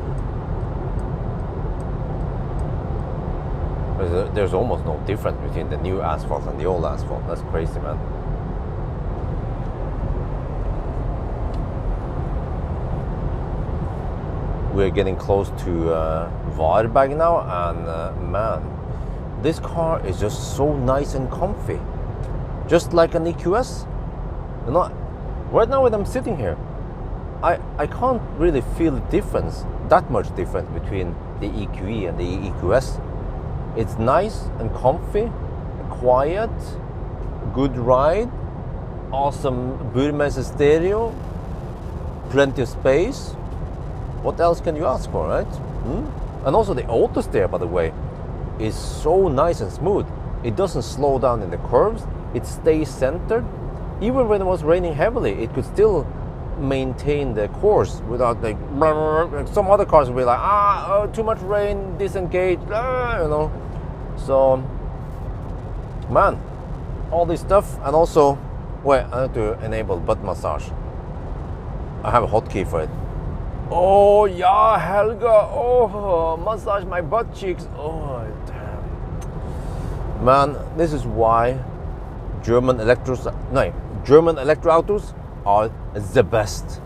There's almost no difference between the new asphalt and the old asphalt. That's crazy, man. We're getting close to Varberg now, and man, this car is just so nice and comfy, just like an EQS. You know, right now when I'm sitting here, I can't really feel the difference, that much difference between the EQE and the EQS. It's nice and comfy, quiet, good ride, awesome Burmester stereo, plenty of space. What else can you ask for, right? And also the auto steer, by the way, is so nice and smooth. It doesn't slow down in the curves. It stays centered. Even when it was raining heavily, it could still maintain the course without like some other cars will be like, too much rain, disengage, you know. So, man, all this stuff. And also, wait, I have to enable butt massage. I have a hotkey for it. Oh yeah, Helga. Oh, massage my butt cheeks. Oh damn. Man, this is why German electroautos are the best.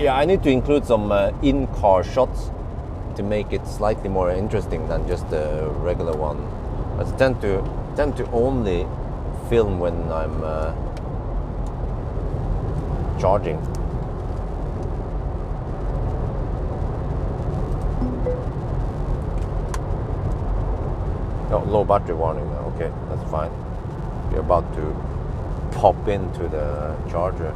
Yeah, I need to include some in-car shots to make it slightly more interesting than just a regular one. I tend to only film when I'm charging. Oh, low battery warning. Okay, that's fine. We're about to pop into the charger.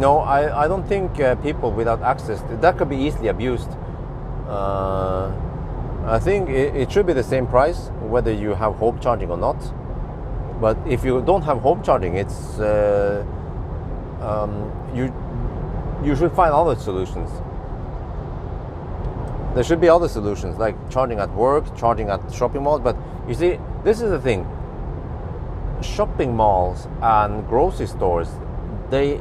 No, I don't think people without access, that could be easily abused. I think it should be the same price whether you have home charging or not. But if you don't have home charging, it's you should find other solutions. There should be other solutions like charging at work, charging at shopping malls. But you see, this is the thing. Shopping malls and grocery stores, they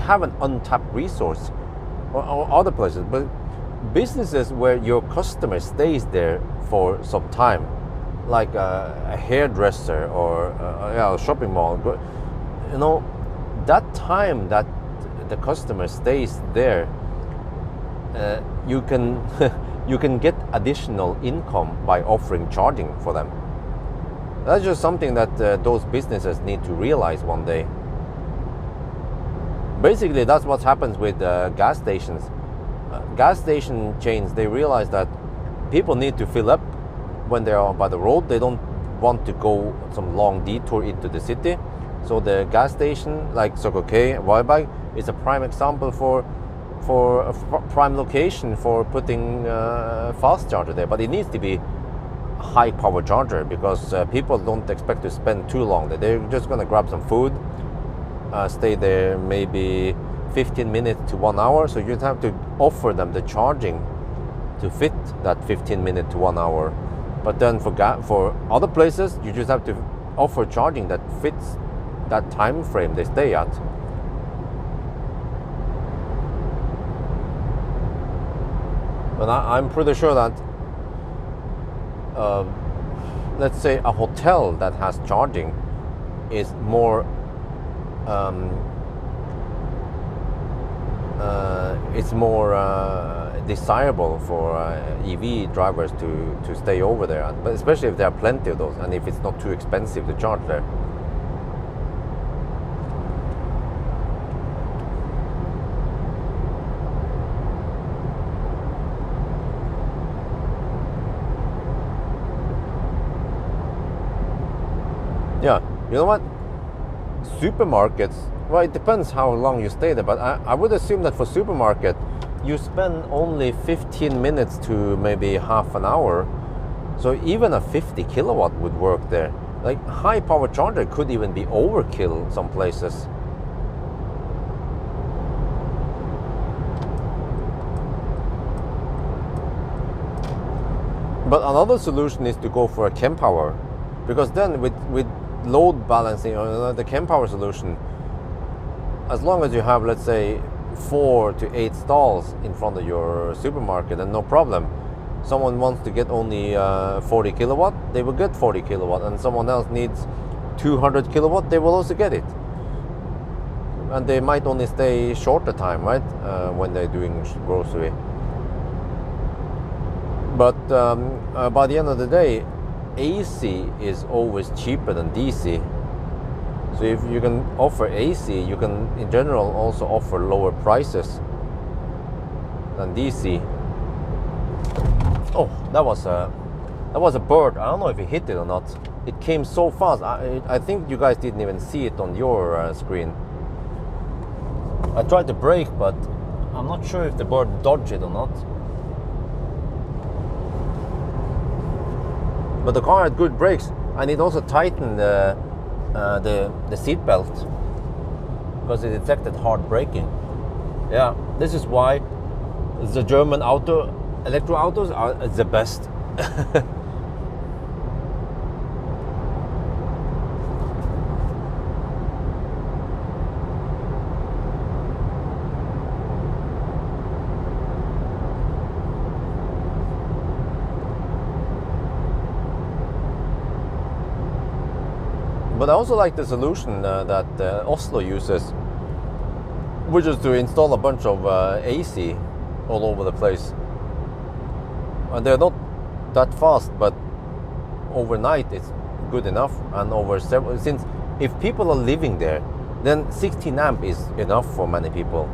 have an untapped resource, or other places. But businesses where your customer stays there for some time, like a hairdresser or a shopping mall, you know, that time that the customer stays there, you can you can get additional income by offering charging for them. That's just something that those businesses need to realize one day. Basically, that's what happens with gas stations. Gas station chains, they realize that people need to fill up when they are by the road. They don't want to go some long detour into the city. So the gas station, like Circle K, Wyberg, is a prime example for a prime location for putting fast charger there. But it needs to be a high power charger, because people don't expect to spend too long there. They're just going to grab some food, stay there maybe 15 minutes to 1 hour. So you'd have to offer them the charging to fit that 15 minute to 1 hour. But then for other places, you just have to offer charging that fits that time frame they stay at. But I'm pretty sure that let's say a hotel that has charging is more it's more desirable for EV drivers to stay over there, but especially if there are plenty of those and if it's not too expensive to charge there. Yeah, you know what? Supermarkets, well, it depends how long you stay there, but I would assume that for supermarket, you spend only 15 minutes to maybe half an hour. So even a 50 kilowatt would work there. Like high power charger could even be overkill some places. But another solution is to go for a chem power, because then with load balancing or the chem power solution, as long as you have, let's say, 4 to 8 stalls in front of your supermarket, then no problem. Someone wants to get only 40 kilowatt, they will get 40 kilowatt, and someone else needs 200 kilowatt, they will also get it. And they might only stay shorter time, right, when they're doing grocery. But by the end of the day, AC is always cheaper than DC. So if you can offer AC, you can in general also offer lower prices than DC. Oh, that was a bird. I don't know if it hit it or not. It came so fast. I think you guys didn't even see it on your screen. I tried to brake, but I'm not sure if the bird dodged it or not. But the car had good brakes, and it also tightened the seat belt because it detected hard braking. Yeah, this is why the German electro autos are the best. But I also like the solution that Oslo uses, which is to install a bunch of AC all over the place. And they're not that fast, but overnight it's good enough. And over several, since if people are living there, then 16 amp is enough for many people.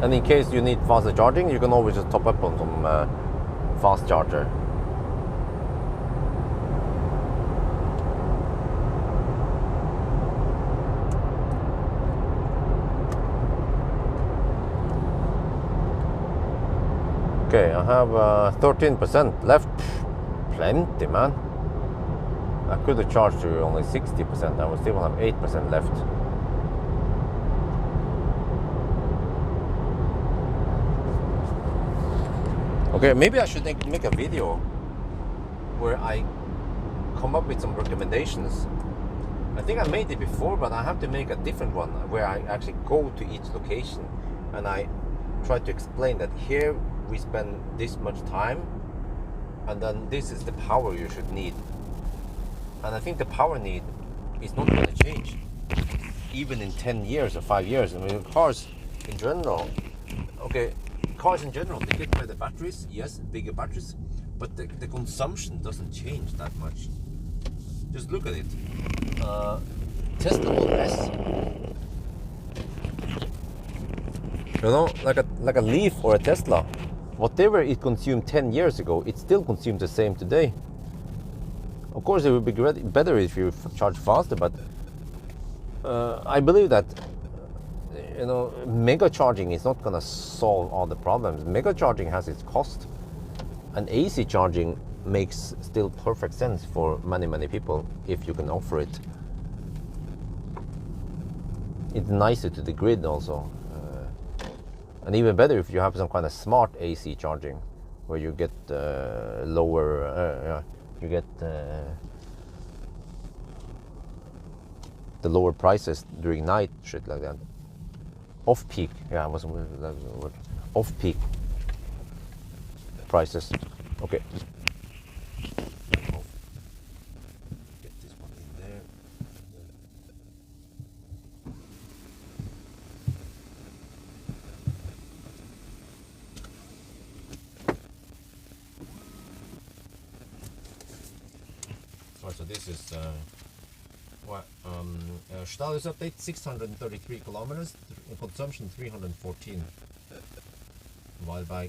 And in case you need faster charging, you can always just top up on some fast charger. Okay, I have 13% left. Plenty, man. I could have charged to only 60%. I would still have 8% left. Okay, maybe I should make a video where I come up with some recommendations. I think I made it before, but I have to make a different one where I actually go to each location and I try to explain that here we spend this much time, and then this is the power you should need. And I think the power need is not going to change even in 10 years or 5 years. I mean, cars in general, okay, cars in general, they get better batteries, yes, bigger batteries, but the consumption doesn't change that much. Just look at it. Tesla Model S, you know, like a Leaf or a Tesla, whatever it consumed 10 years ago, it still consumes the same today. Of course, it would be better if you charge faster, but I believe that, you know, mega charging is not going to solve all the problems. Mega charging has its cost, and AC charging makes still perfect sense for many people if you can offer it. It's nicer to the grid also, and even better if you have some kind of smart AC charging where you get lower you get the lower prices during night, shit like that. Off peak, yeah, off peak prices. Okay. Get this one in there. Alright, so this is status update 633 kilometers, consumption 314 while by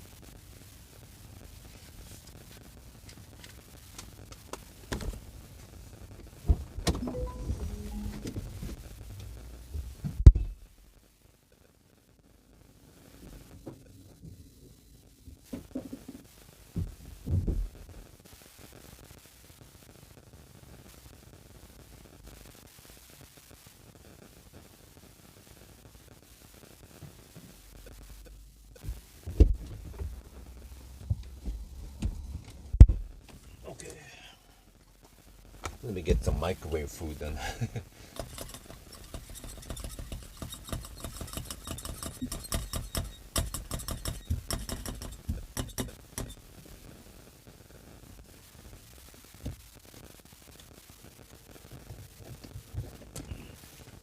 let me get some microwave food then.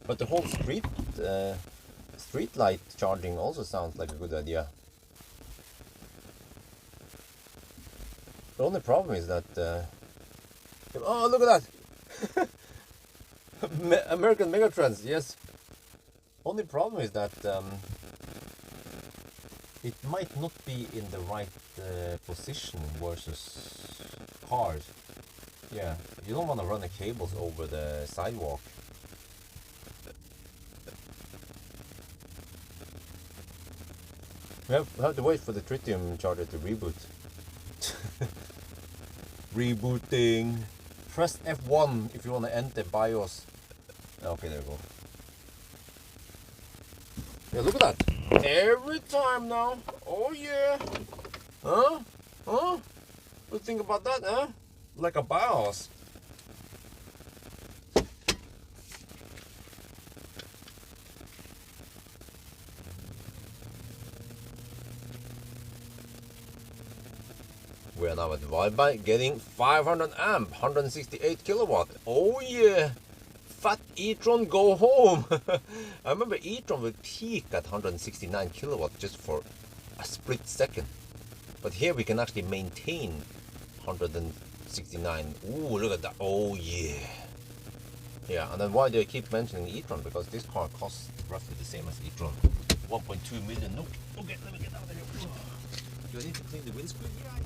But the whole street light charging also sounds like a good idea. The only problem is that oh, look at that! American Megatrends, yes. Only problem is that it might not be in the right position versus cars. Yeah, you don't want to run the cables over the sidewalk. We have to wait for the tritium charger to reboot. Rebooting. Press F1 if you want to enter BIOS. Okay, there we go. Yeah, look at that. Every time now. Oh yeah. Huh? Huh? What do you think about that, huh? Like a BIOS. We are now at Vibe getting 500 amp, 168 kilowatt. Oh yeah! Fat e-tron, go home! I remember e-tron would peak at 169 kilowatt just for a split second. But here we can actually maintain 169. Ooh, look at that. Oh yeah. Yeah, and then why do I keep mentioning e-tron? Because this car costs roughly the same as e-tron. 1.2 million. No. Okay, let me get out of here. Do I need to clean the windscreen? Yeah.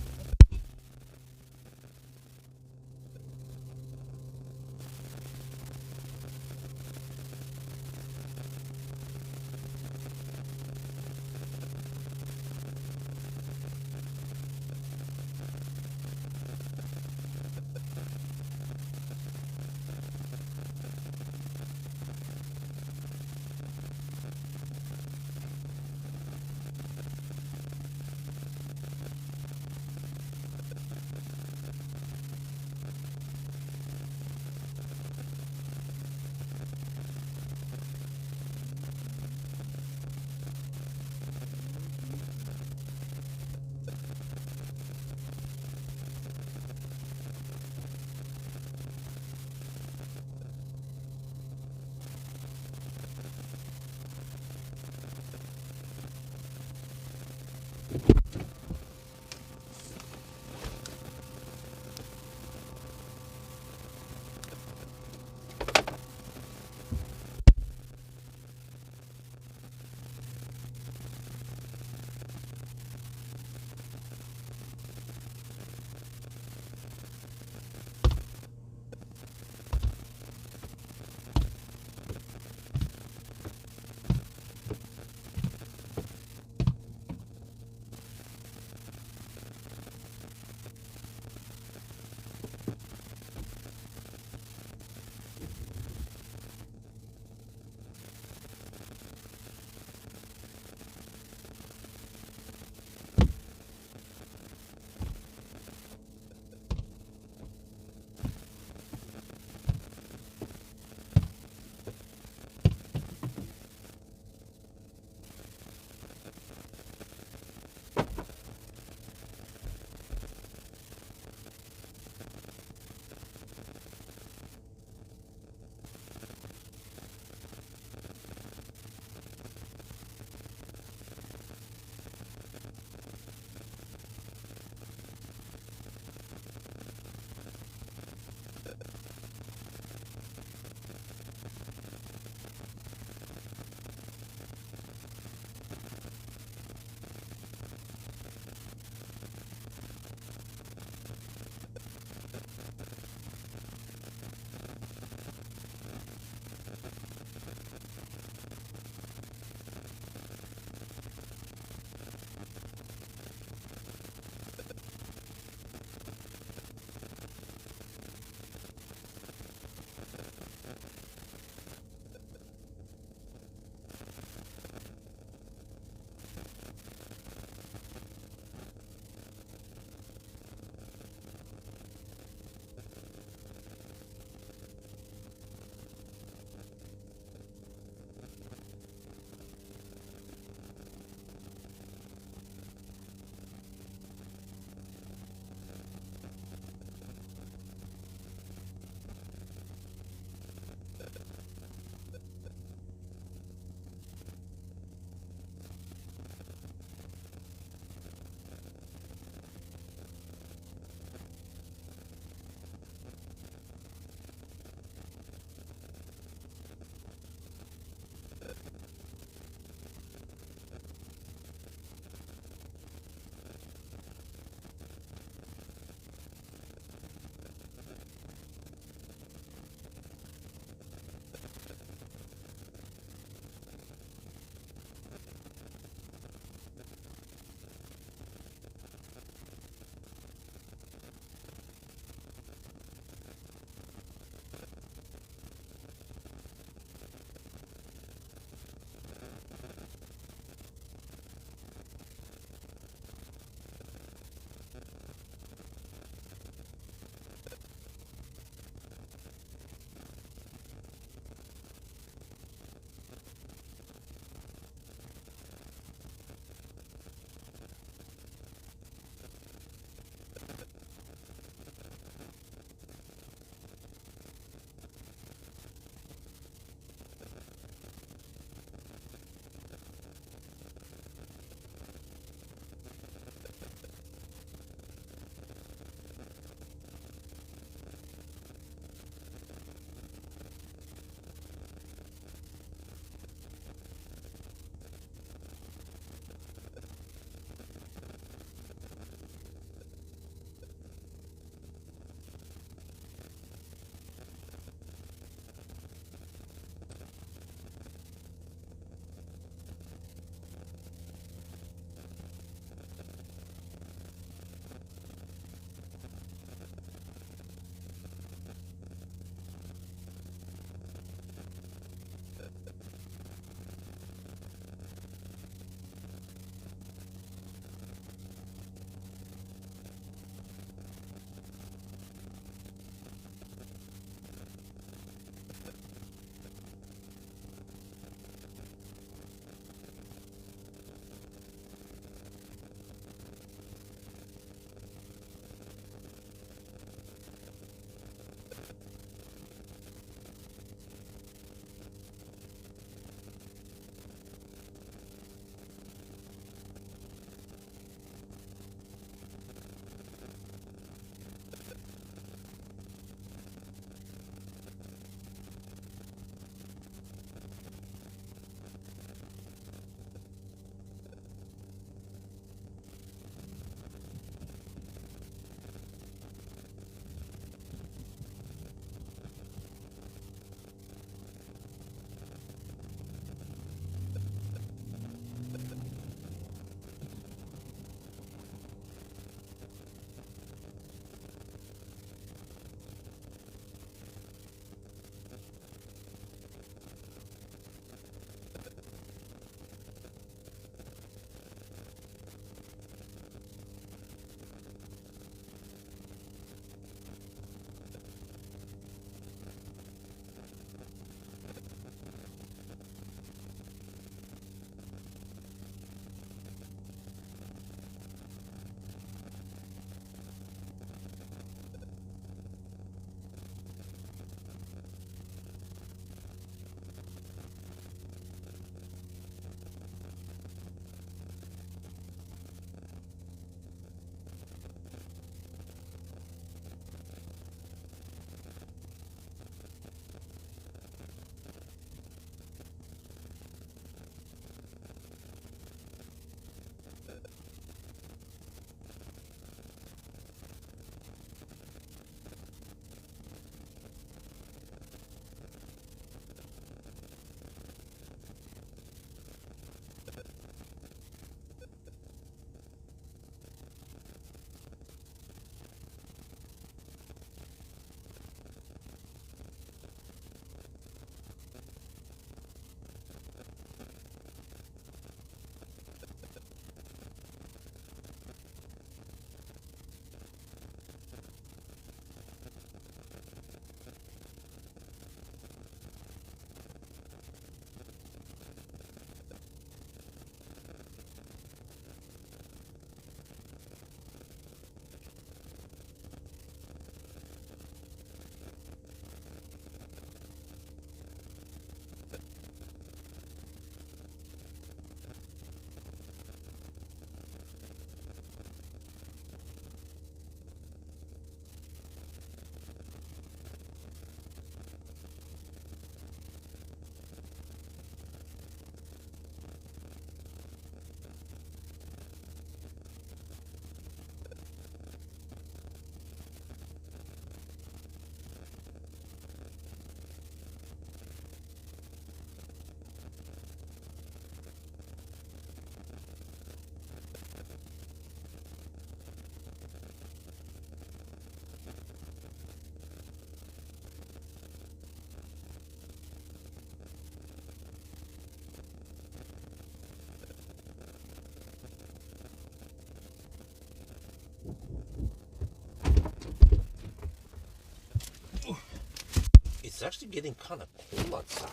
actually getting kind of cold outside.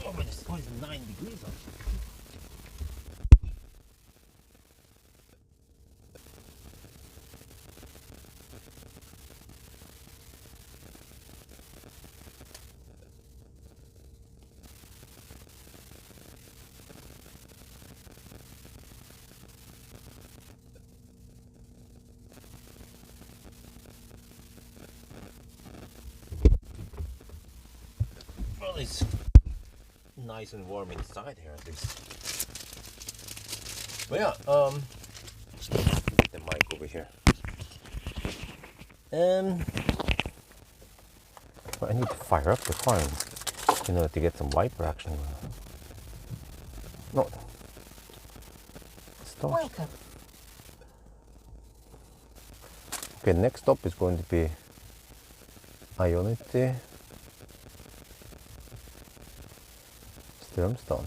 Oh, but it's only 9 degrees outside. Well, it's nice and warm inside here at least. But yeah, get the mic over here. I need to fire up the car, you know, to get some wiper action. No. Stop. Welcome. Okay, next stop is going to be Ionity. Strömstad.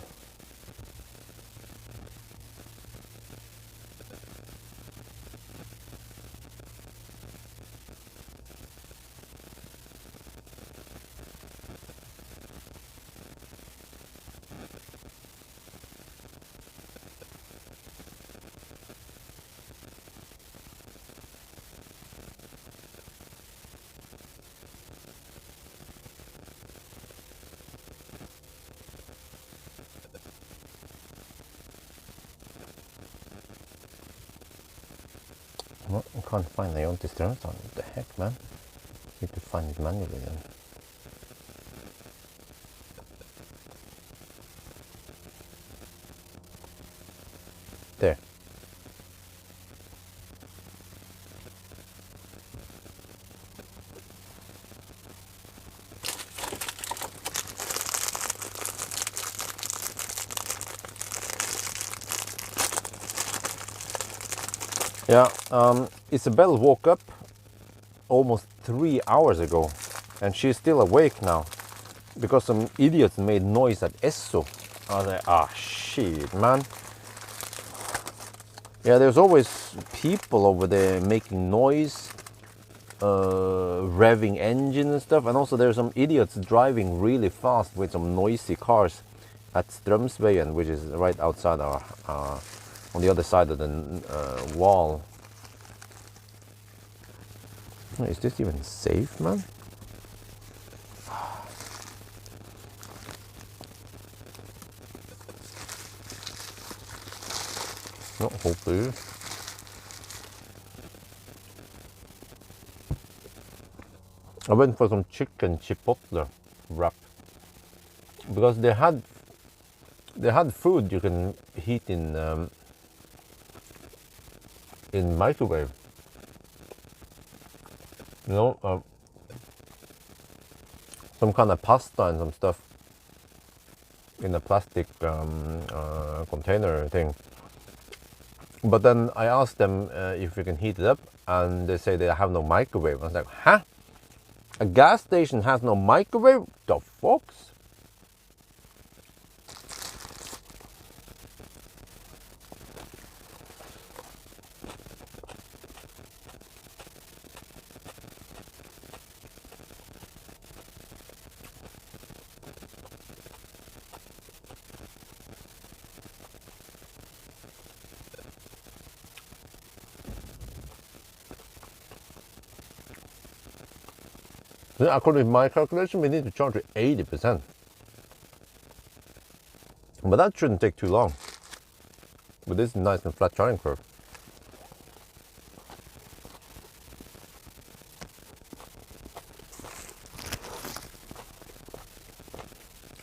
Well, I can't find Ionity Strömstad. What the heck, man? Need to find it manually then. There. Yeah, Isabel woke up almost 3 hours ago and she's still awake now because some idiots made noise at Esso. I was like, ah, shit, man. Yeah, there's always people over there making noise, revving engine and stuff, and also there's some idiots driving really fast with some noisy cars at Strömsveien, which is right outside our on the other side of the wall. Is this even safe, man? No, hopefully. I went for some chicken chipotle wrap because they had food you can heat in microwave. You know, some kind of pasta and some stuff in a plastic container thing. But then I asked them if we can heat it up, and they say they have no microwave. I was like, huh? A gas station has no microwave? The fucks? According to my calculation, we need to charge it 80%. But that shouldn't take too long. With this nice and flat charging curve.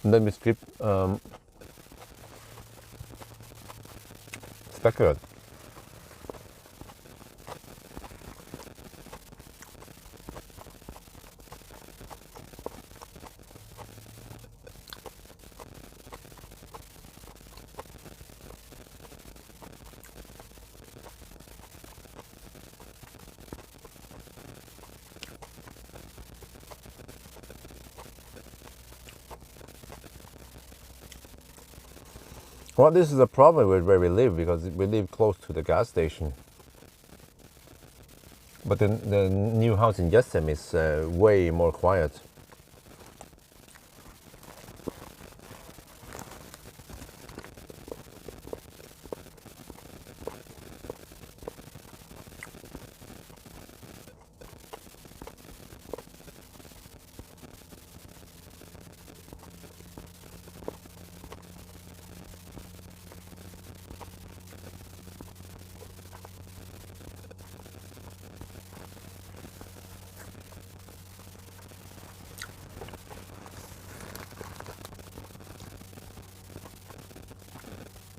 And then we skip Speckgärde. Well, this is a problem with where we live because we live close to the gas station. But then the new house in Jessem is way more quiet.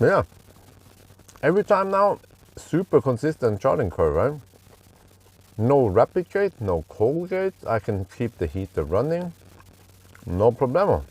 Yeah. Every time now, super consistent charging curve, right? No rapid gate, no cold gate. I can keep the heater running. No problemo.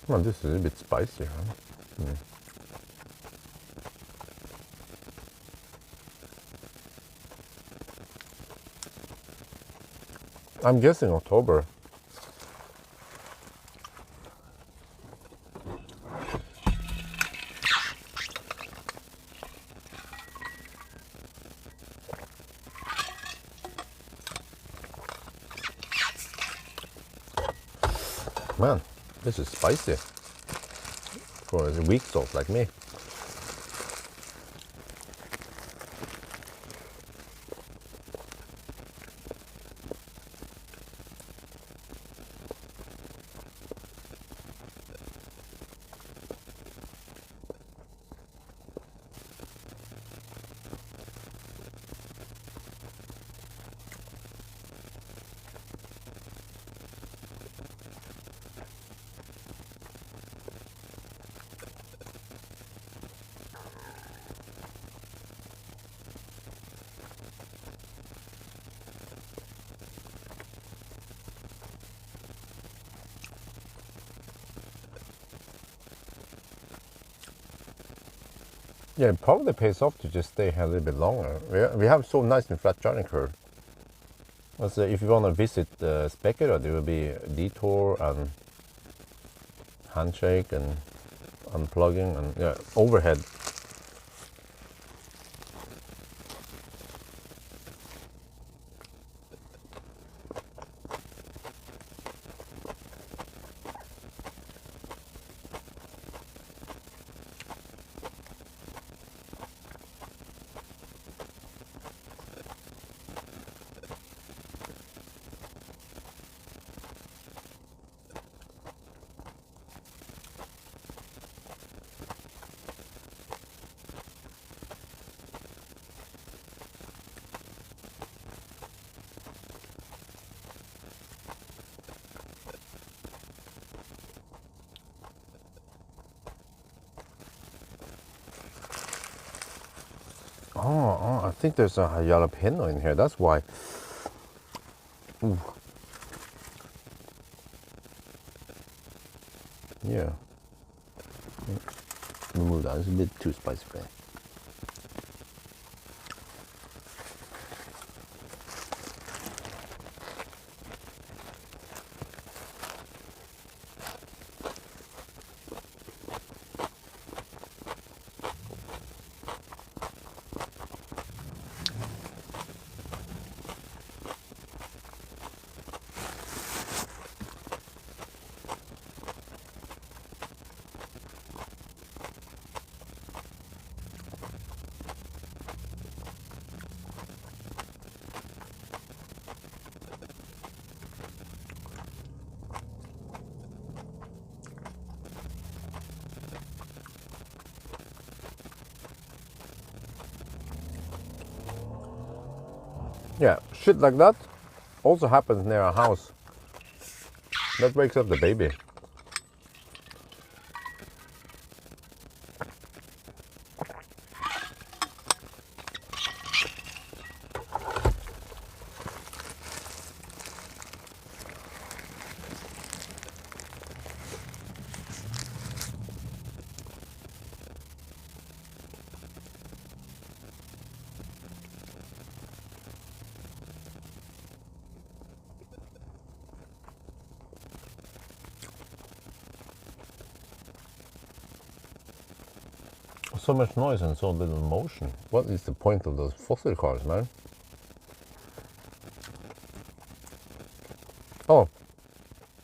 Well, this is a bit spicy, huh? I'm guessing October. Man, this is spicy for a weak salt like me. Yeah, it probably pays off to just stay here a little bit longer. We have so nice and flat charging curve. Also, if you want to visit Spekkera, there will be detour and handshake and unplugging and yeah, overhead. Oh, I think there's a jalapeno in here. That's why. Ooh. Yeah. Remove that. It's a bit too spicy for me. Yeah, shit like that also happens near a house. That wakes up the baby. So much noise and so little motion. What is the point of those fossil cars, man? Oh,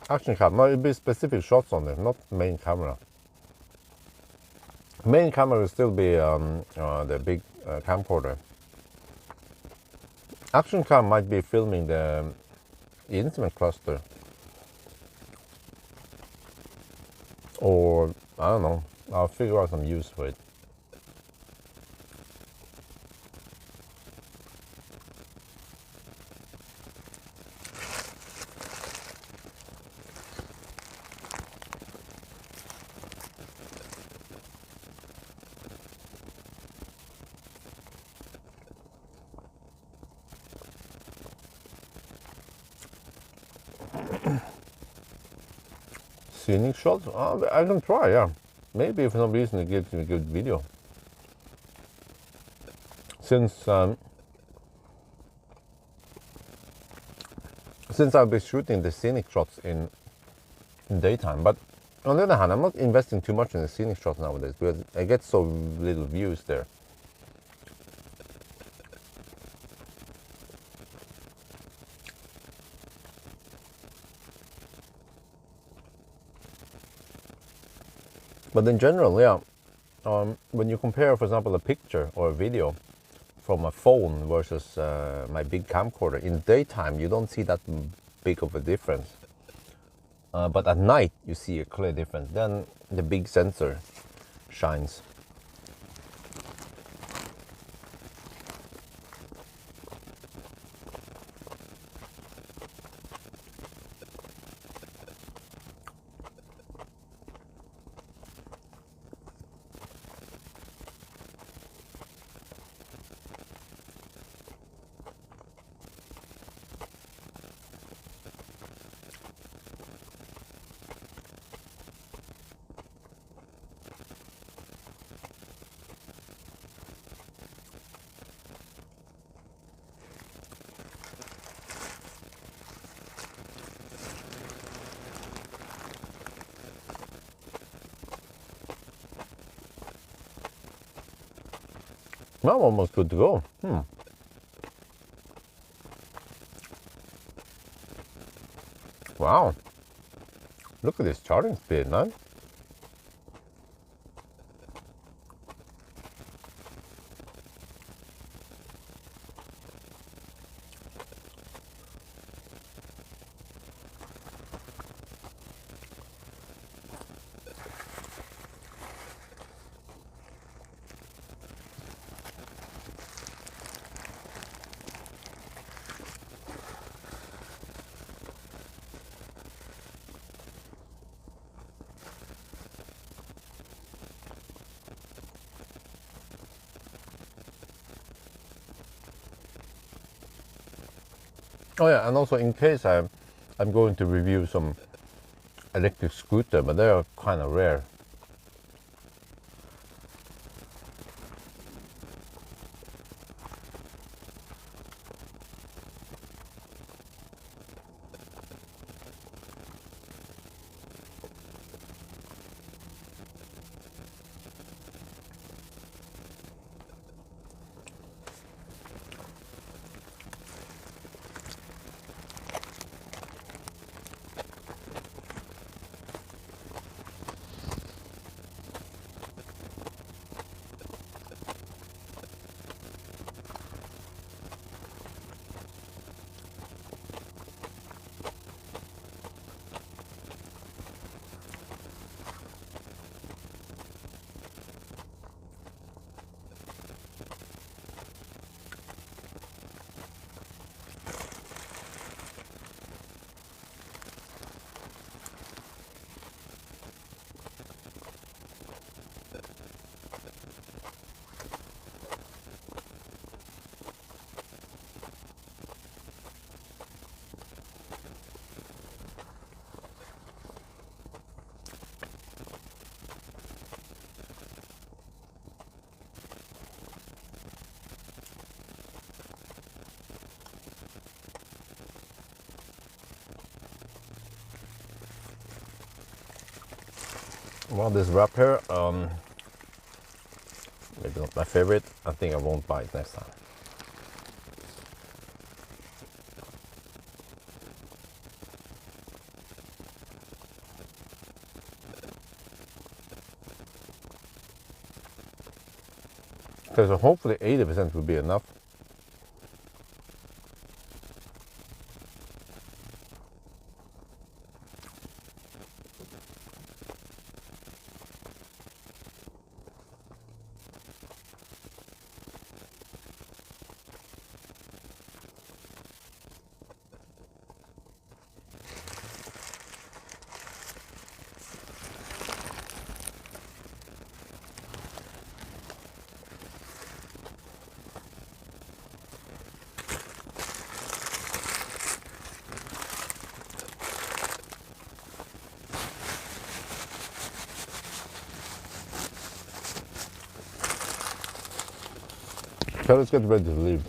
action cam. No, it'll be specific shots on it, not main camera. Main camera will still be the big camcorder. Action cam might be filming the instrument cluster, or I don't know. I'll figure out some use for it. Scenic shots? I can try, yeah. Maybe for some reason it gives me a good video. Since I'll be shooting the scenic shots in daytime, but on the other hand, I'm not investing too much in the scenic shots nowadays because I get so little views there. But in general, yeah, when you compare, for example, a picture or a video from a phone versus my big camcorder, in daytime you don't see that big of a difference. But at night you see a clear difference. Then the big sensor shines. Now I'm almost good to go. Wow. Look at this charging speed, man. Oh yeah, and also in case I'm going to review some electric scooter, but they are kind of rare. Well, this wrap here, maybe not my favorite. I think I won't buy it next time. Okay, so hopefully 80% will be enough. So let's get ready to leave.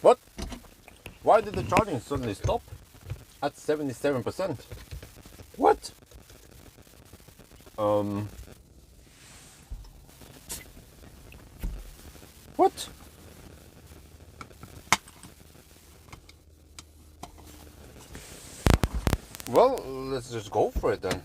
What? Why did the charging suddenly stop at 77%? What? What? Well, let's just go for it then.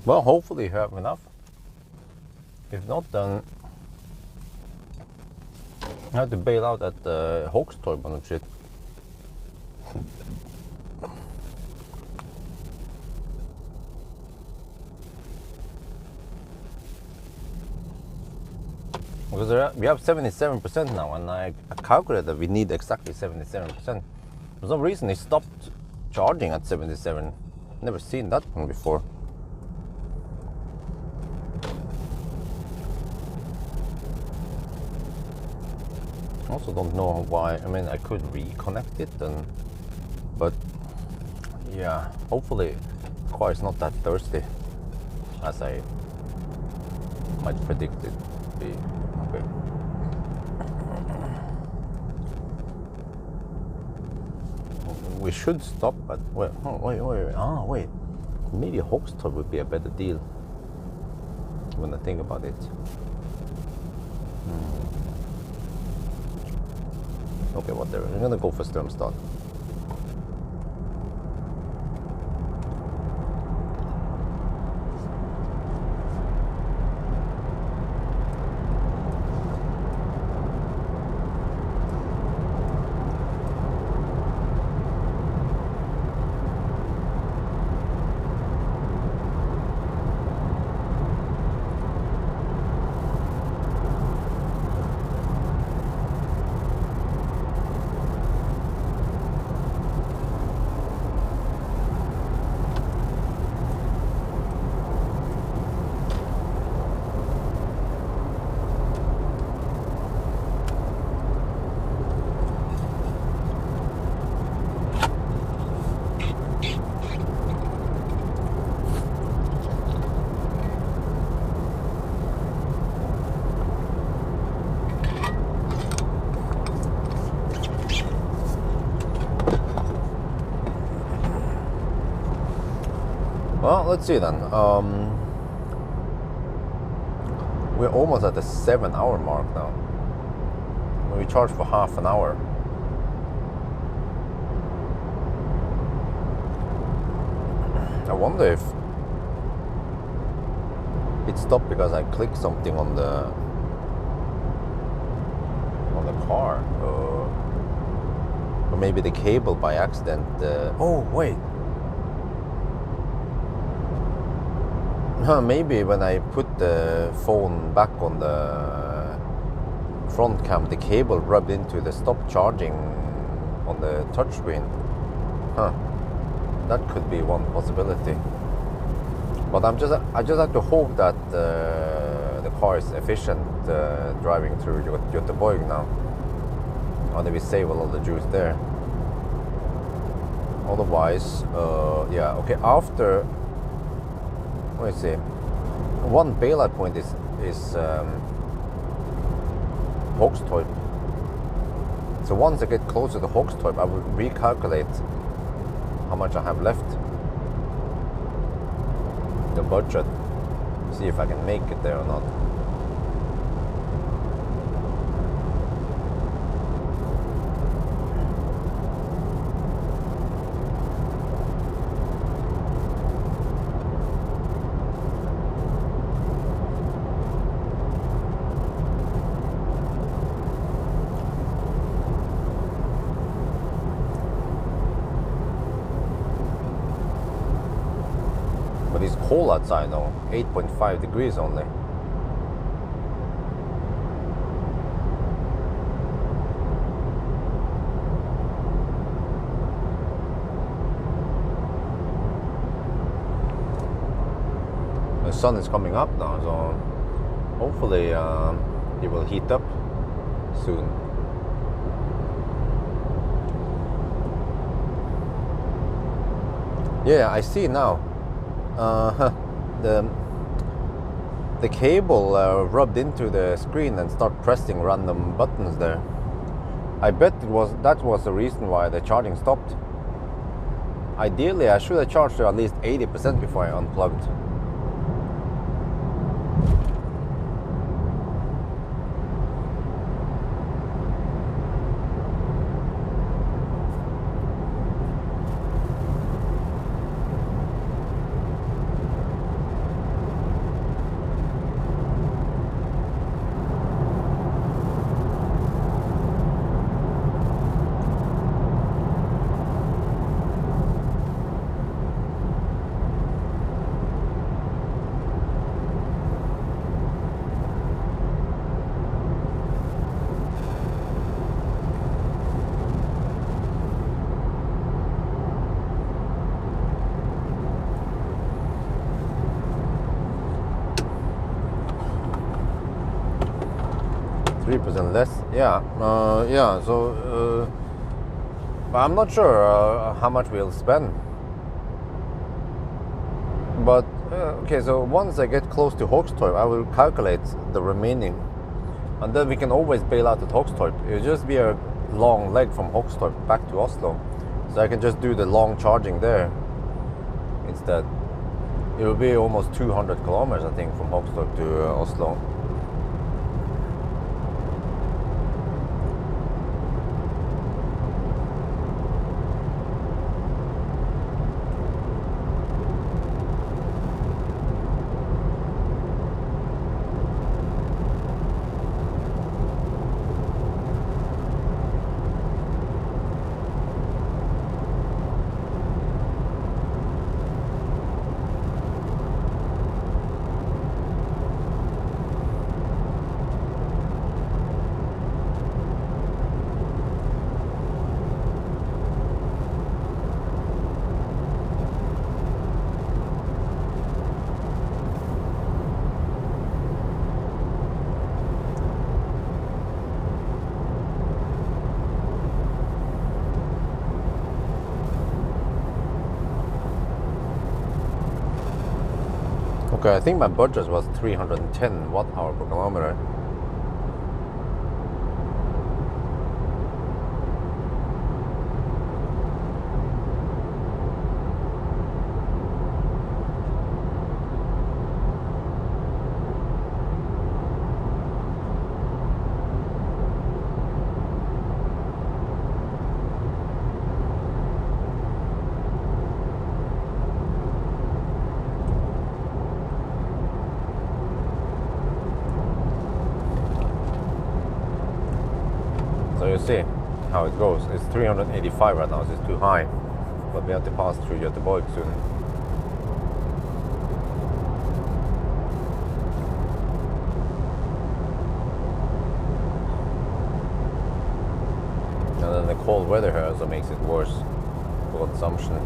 Well, hopefully you have enough. If not, then I have to bail out at the Hawks toy bun and shit. Because we have 77% now, and I calculated that we need exactly 77%. For some reason, it stopped charging at 77. Never seen that one before. I also don't know why. I mean, I could reconnect it, but yeah, hopefully the car is not that thirsty as I might predict it to be. Okay. We should stop at wait. Wait. Maybe a Hawks toy would be a better deal when I think about it. Okay, whatever. I'm gonna go for Strömstad. Well, let's see then. We're almost at the 7-hour mark now. We charge for half an hour. I wonder if it stopped because I clicked something on the car, or maybe the cable by accident. Oh wait, maybe when I put the phone back on the front cam, the cable rubbed into the stop charging on the touchscreen. That could be one possibility. But I just have to hope that the car is efficient driving through Göteborg now. And then we save a lot of the juice there. Otherwise, yeah, okay. After, let's see, one bailout point is Hågstorp. So once I get closer to Hågstorp, I will recalculate how much I have left. The budget. See if I can make it there or not. But it's cold outside now, 8.5 degrees only. The sun is coming up now, so hopefully it will heat up soon. Yeah, I see now. The cable rubbed into the screen and start pressing random buttons there. I bet that was the reason why the charging stopped. Ideally, I should have charged to at least 80% before I unplugged. %, less, yeah, yeah. So I'm not sure how much we'll spend. But okay, so once I get close to Hågstorp, I will calculate the remaining, and then we can always bail out at Hågstorp. It'll just be a long leg from Hågstorp back to Oslo, so I can just do the long charging there instead. It will be almost 200 kilometers, I think, from Hågstorp to Oslo. Okay, I think my budget was 310 watt-hour per kilometer. we'll see how it goes. It's 385 right now, so it's too high. But we have to pass through Göteborg soon. And then the cold weather here also makes it worse for consumption.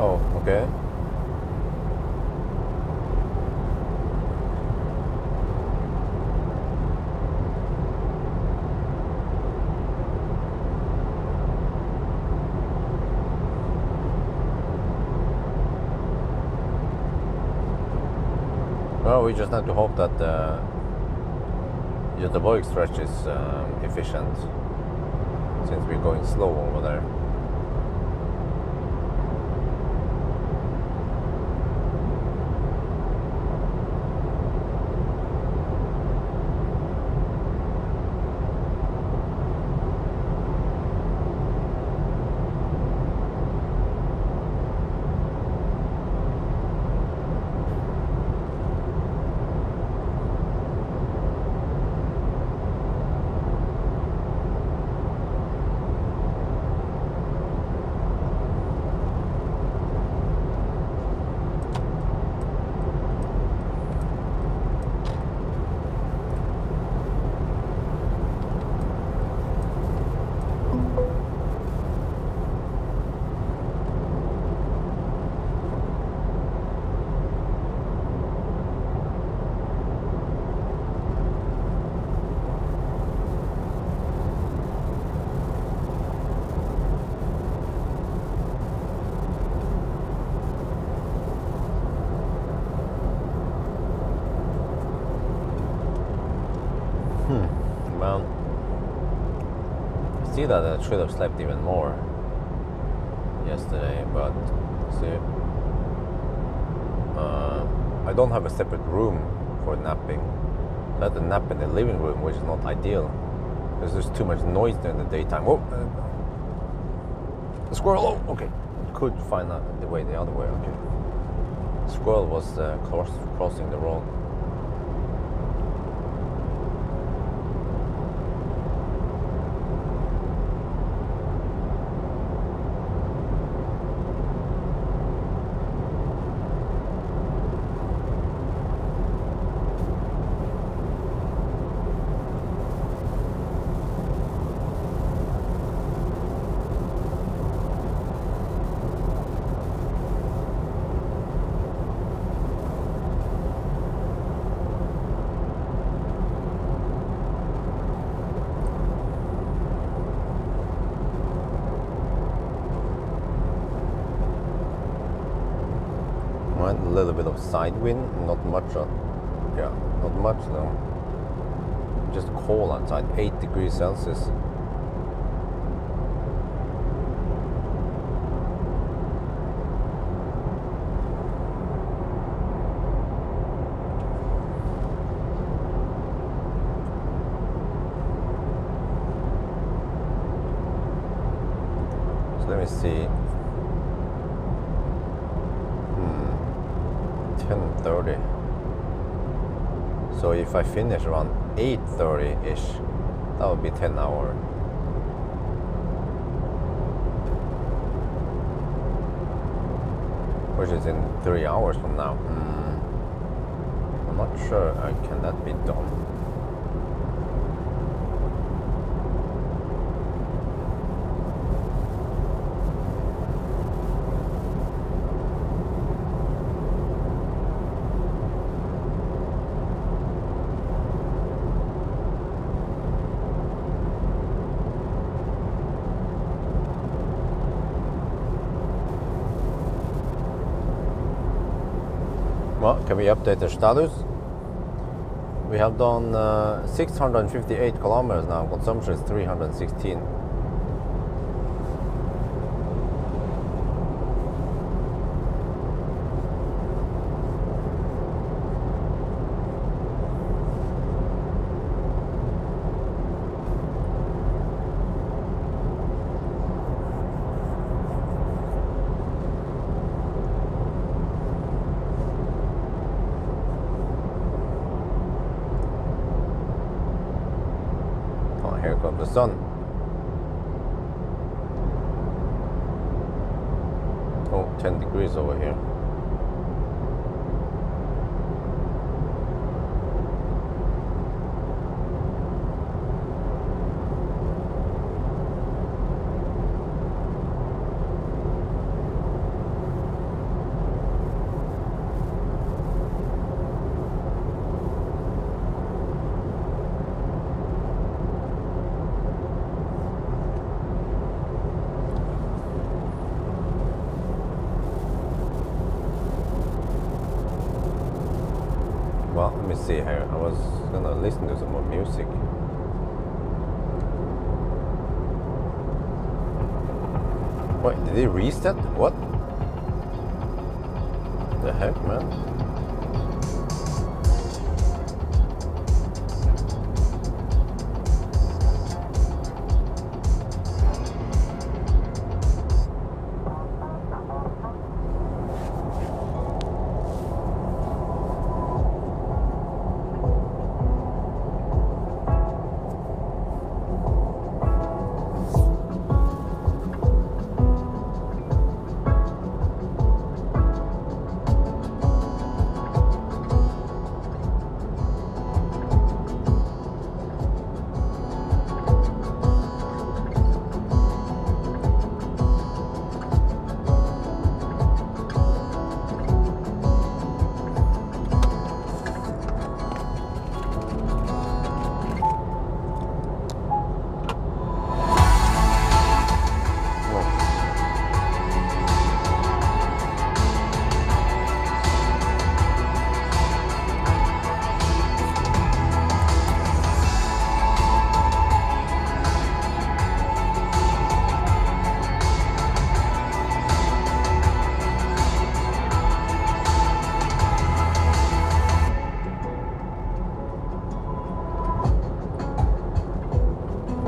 Oh, okay. Well, we just have to hope that the Göteborg stretch is efficient, since we're going slow over there. Well, I see that I should have slept even more yesterday, but see, I don't have a separate room for napping. I had to nap in the living room, which is not ideal because there's too much noise during the daytime. Oh, the squirrel! Oh, okay, could find the way the other way. Okay, the squirrel was crossing the road. A little bit of side wind, not much. Yeah, not much though. Just cold outside, 8 degrees Celsius. So let me see. 10:30. So if I finish around 8:30-ish, that would be 10 hours. Which is in 3 hours from now. I'm not sure can that be done. Can we update the status? We have done 658 kilometers now. Consumption is 316. Here comes the sun. Oh, 10 degrees over here. Well, let me see here. I was gonna listen to some more music. Wait, did he reset? What? The heck, man?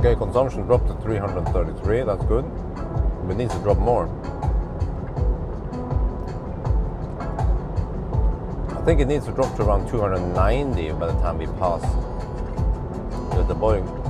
Okay, consumption dropped to 333, that's good. We need to drop more. I think it needs to drop to around 290 by the time we pass the Boeing.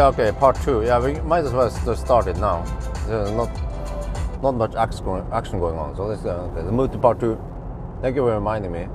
yeah, okay, part 2. Yeah, we might as well just start it now. There's not much action going on. So let's move to part 2. Thank you for reminding me.